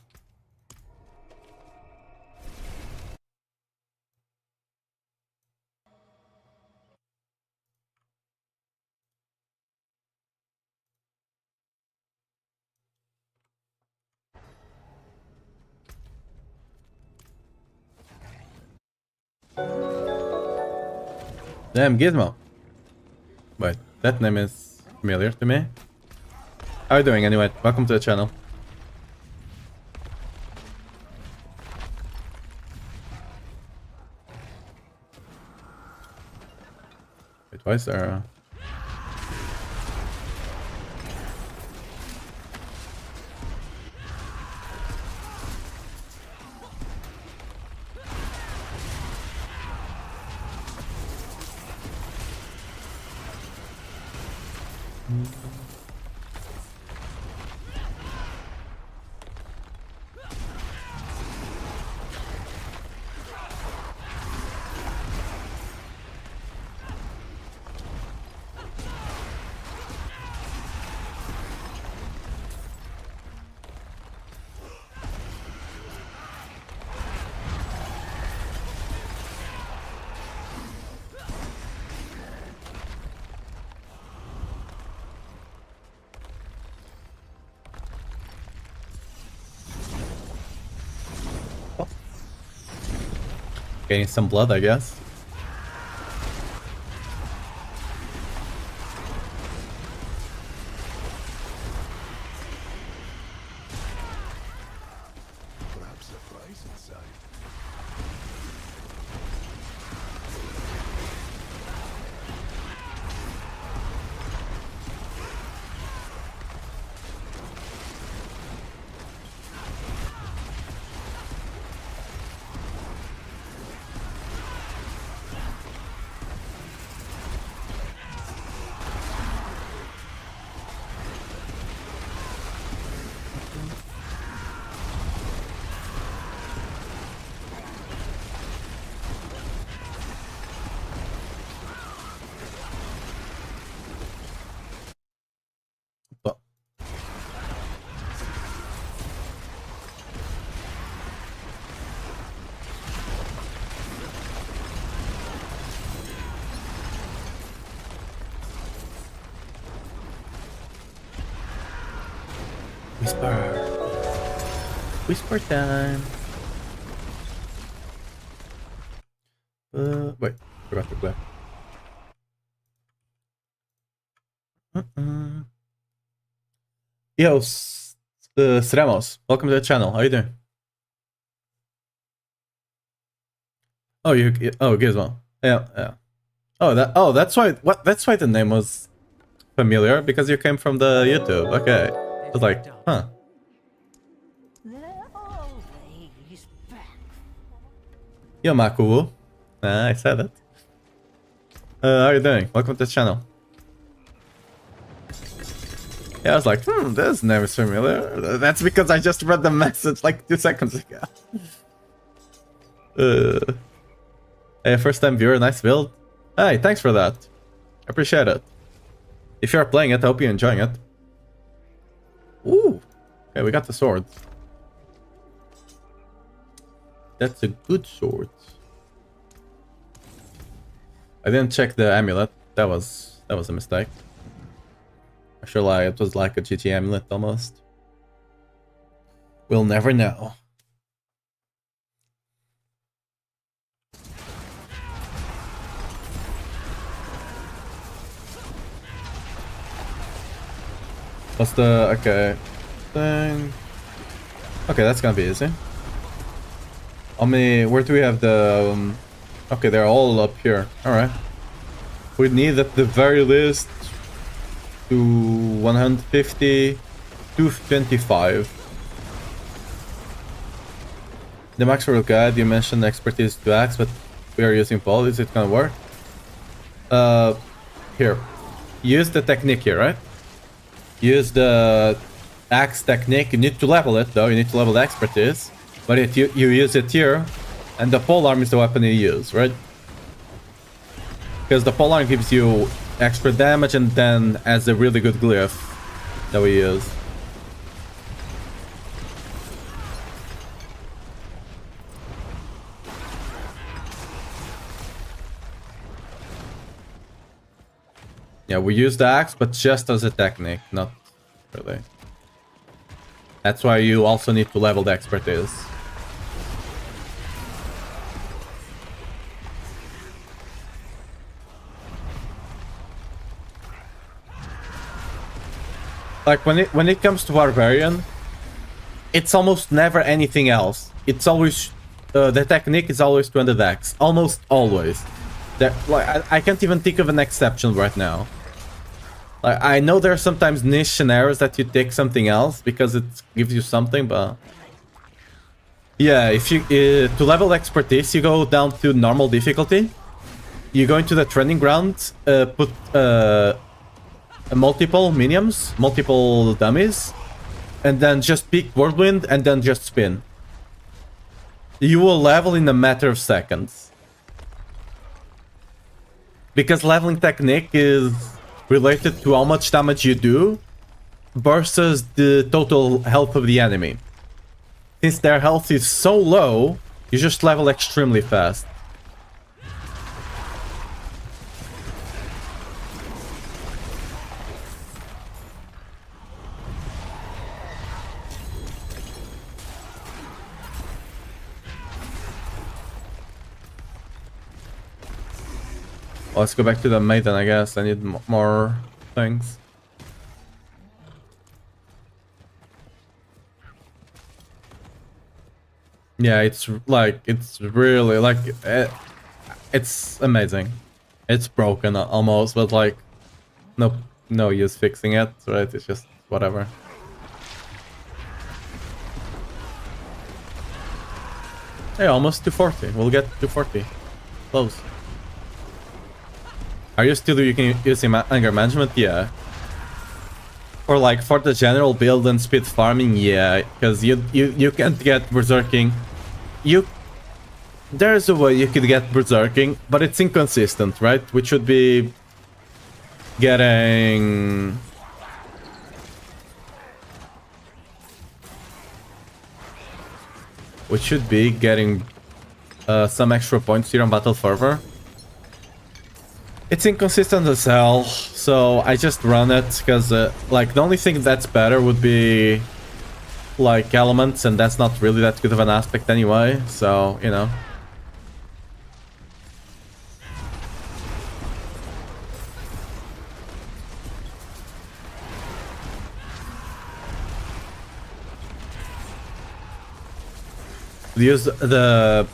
Damn, Gizmo. Wait, that name is familiar to me. How are you doing anyway? Welcome to the channel. Wait, why is there a... Getting some blood, I guess.
Perhaps a prize inside.
Whisper. Whisper time. Wait, forgot to play. Yo, Sremos, welcome to the channel. How you doing? Oh, oh, Gizmo. Yeah, yeah. That's why. That's why the name was familiar, because you came from the YouTube. Okay, I was like, huh.
They're always back.
Yo, Maku. I said it. How you doing? Welcome to the channel. Yeah, I was like, this name is familiar. That's because I just read the message like 2 seconds ago. Hey, first time viewer, nice build. Hey, thanks for that. I appreciate it. If you're playing it, I hope you're enjoying it. Ooh. Okay, we got the sword. That's a good sword. I didn't check the amulet. That was a mistake. I sure lie, it was like a GT amulet almost. We'll never know. What's the okay thing? Okay, that's gonna be easy. How many? Where do we have the? Okay, they're all up here. All right. We need at the very least to 150, 225. The max roll guide. You mentioned expertise to axe, but we are using Paul. Is it gonna work? Here. Use the technique here, right? Use the axe technique. You need to level it though. You need to level the expertise. But you use it here, and the polearm is the weapon you use, right? Because the polearm gives you extra damage and then adds a really good glyph that we use. Yeah, we use the axe, but just as a technique, not really. That's why you also need to level the expertise. Like when it comes to Barbarian, it's almost never anything else. It's always the technique is always to end the decks, almost always. Like I can't even think of an exception right now. Like I know there are sometimes niche scenarios that you take something else because it gives you something, but yeah, if you to level expertise, you go down to normal difficulty. You go into the training ground, put multiple minions, multiple dummies, and then just pick whirlwind and then just spin. You will level in a matter of seconds. Because leveling technique is related to how much damage you do versus the total health of the enemy. Since their health is so low, you just level extremely fast. Well, let's go back to the maiden, I guess. I need more things. Yeah, it's like, it's really like, it's amazing. It's broken almost, but like, no use fixing it, right? It's just whatever. Hey, almost 240. We'll get 240. Close. Are you still using anger management? Yeah. Or like for the general build and speed farming, yeah, because you can't get berserking. There's a way you could get berserking, but it's inconsistent, right? We should be getting some extra points here on Battle Fervor. It's inconsistent as hell, so I just run it because like the only thing that's better would be like elements, and that's not really that good of an aspect anyway, so, you know. Use the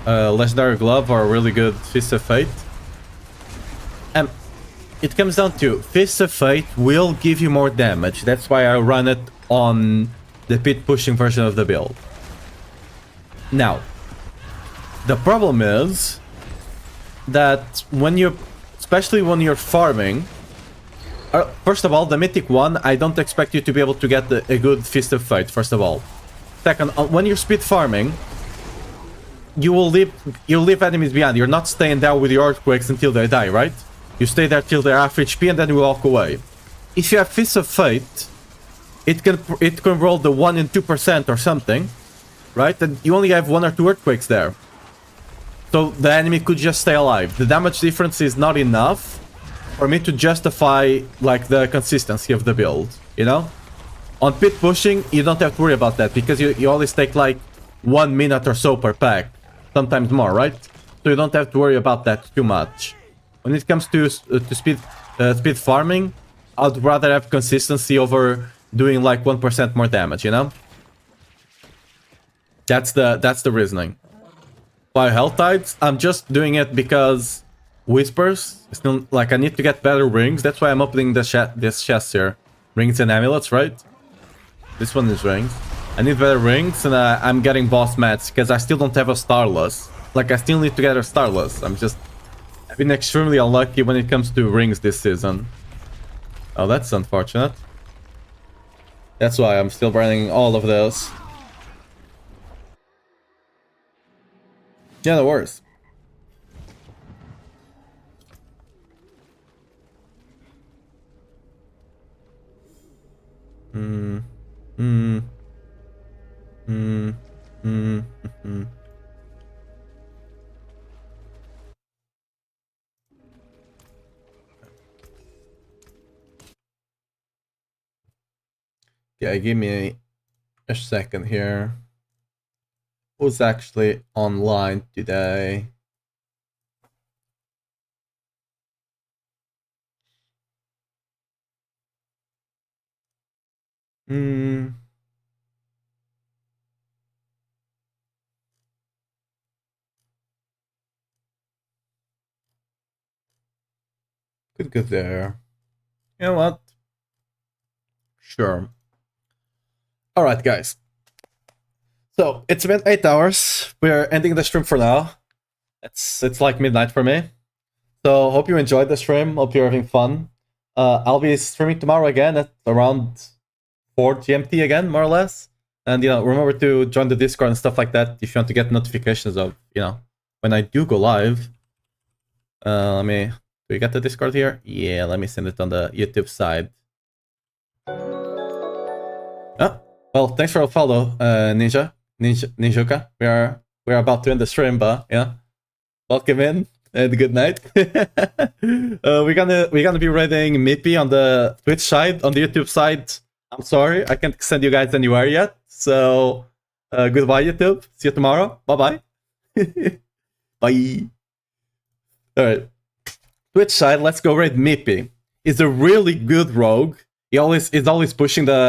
Legendary Glove or a really good Fist of Fate. It comes down to Fist of Fate will give you more damage. That's why I run it on the pit pushing version of the build. Now, the problem is that when you, especially when you're farming, first of all, the Mythic one, I don't expect you to be able to get a good Fist of Fate, first of all. Second, when you're speed farming, you'll leave enemies behind. You're not staying there with your Earthquakes until they die, right? You stay there till they're half HP and then you walk away. If you have Fist of Fate, it can roll the 1 and 2% or something, right? And you only have 1 or 2 Earthquakes there. So the enemy could just stay alive. The damage difference is not enough for me to justify like the consistency of the build, you know? On pit pushing, you don't have to worry about that because you always take like 1 minute or so per pack, sometimes more, right? So you don't have to worry about that too much. When it comes to speed farming, I'd rather have consistency over doing like 1% more damage, you know? That's the reasoning. By Health Tides, I'm just doing it because Whispers, still, like I need to get better rings. That's why I'm opening this chest here. Rings and amulets, right? This one is rings. I need better rings, and I'm getting boss mats because I still don't have a Starless. Like, I still need to get a Starless. I've been extremely unlucky when it comes to rings this season. Oh, that's unfortunate. That's why I'm still burning all of those. Yeah, no worries. Yeah, give me a second here. Who's actually online today? Could go there. You know what? Sure. Alright, guys. So, it's been 8 hours. We're ending the stream for now. It's like midnight for me. So, hope you enjoyed the stream. Hope you're having fun. I'll be streaming tomorrow again at around 4 GMT again, more or less. And, you know, remember to join the Discord and stuff like that if you want to get notifications of, you know, when I do go live. Do we get the Discord here? Yeah, let me send it on the YouTube side. Oh, well, thanks for the follow, Ninjuka. We are about to end the stream, but yeah, welcome in and good night. We're gonna be raiding Mippy on the Twitch side, on the YouTube side. I'm sorry, I can't send you guys anywhere yet. So, goodbye, YouTube. See you tomorrow. Bye bye. Bye. All right. Twitch side, let's go raid Mippy. He's a really good rogue. He's always pushing the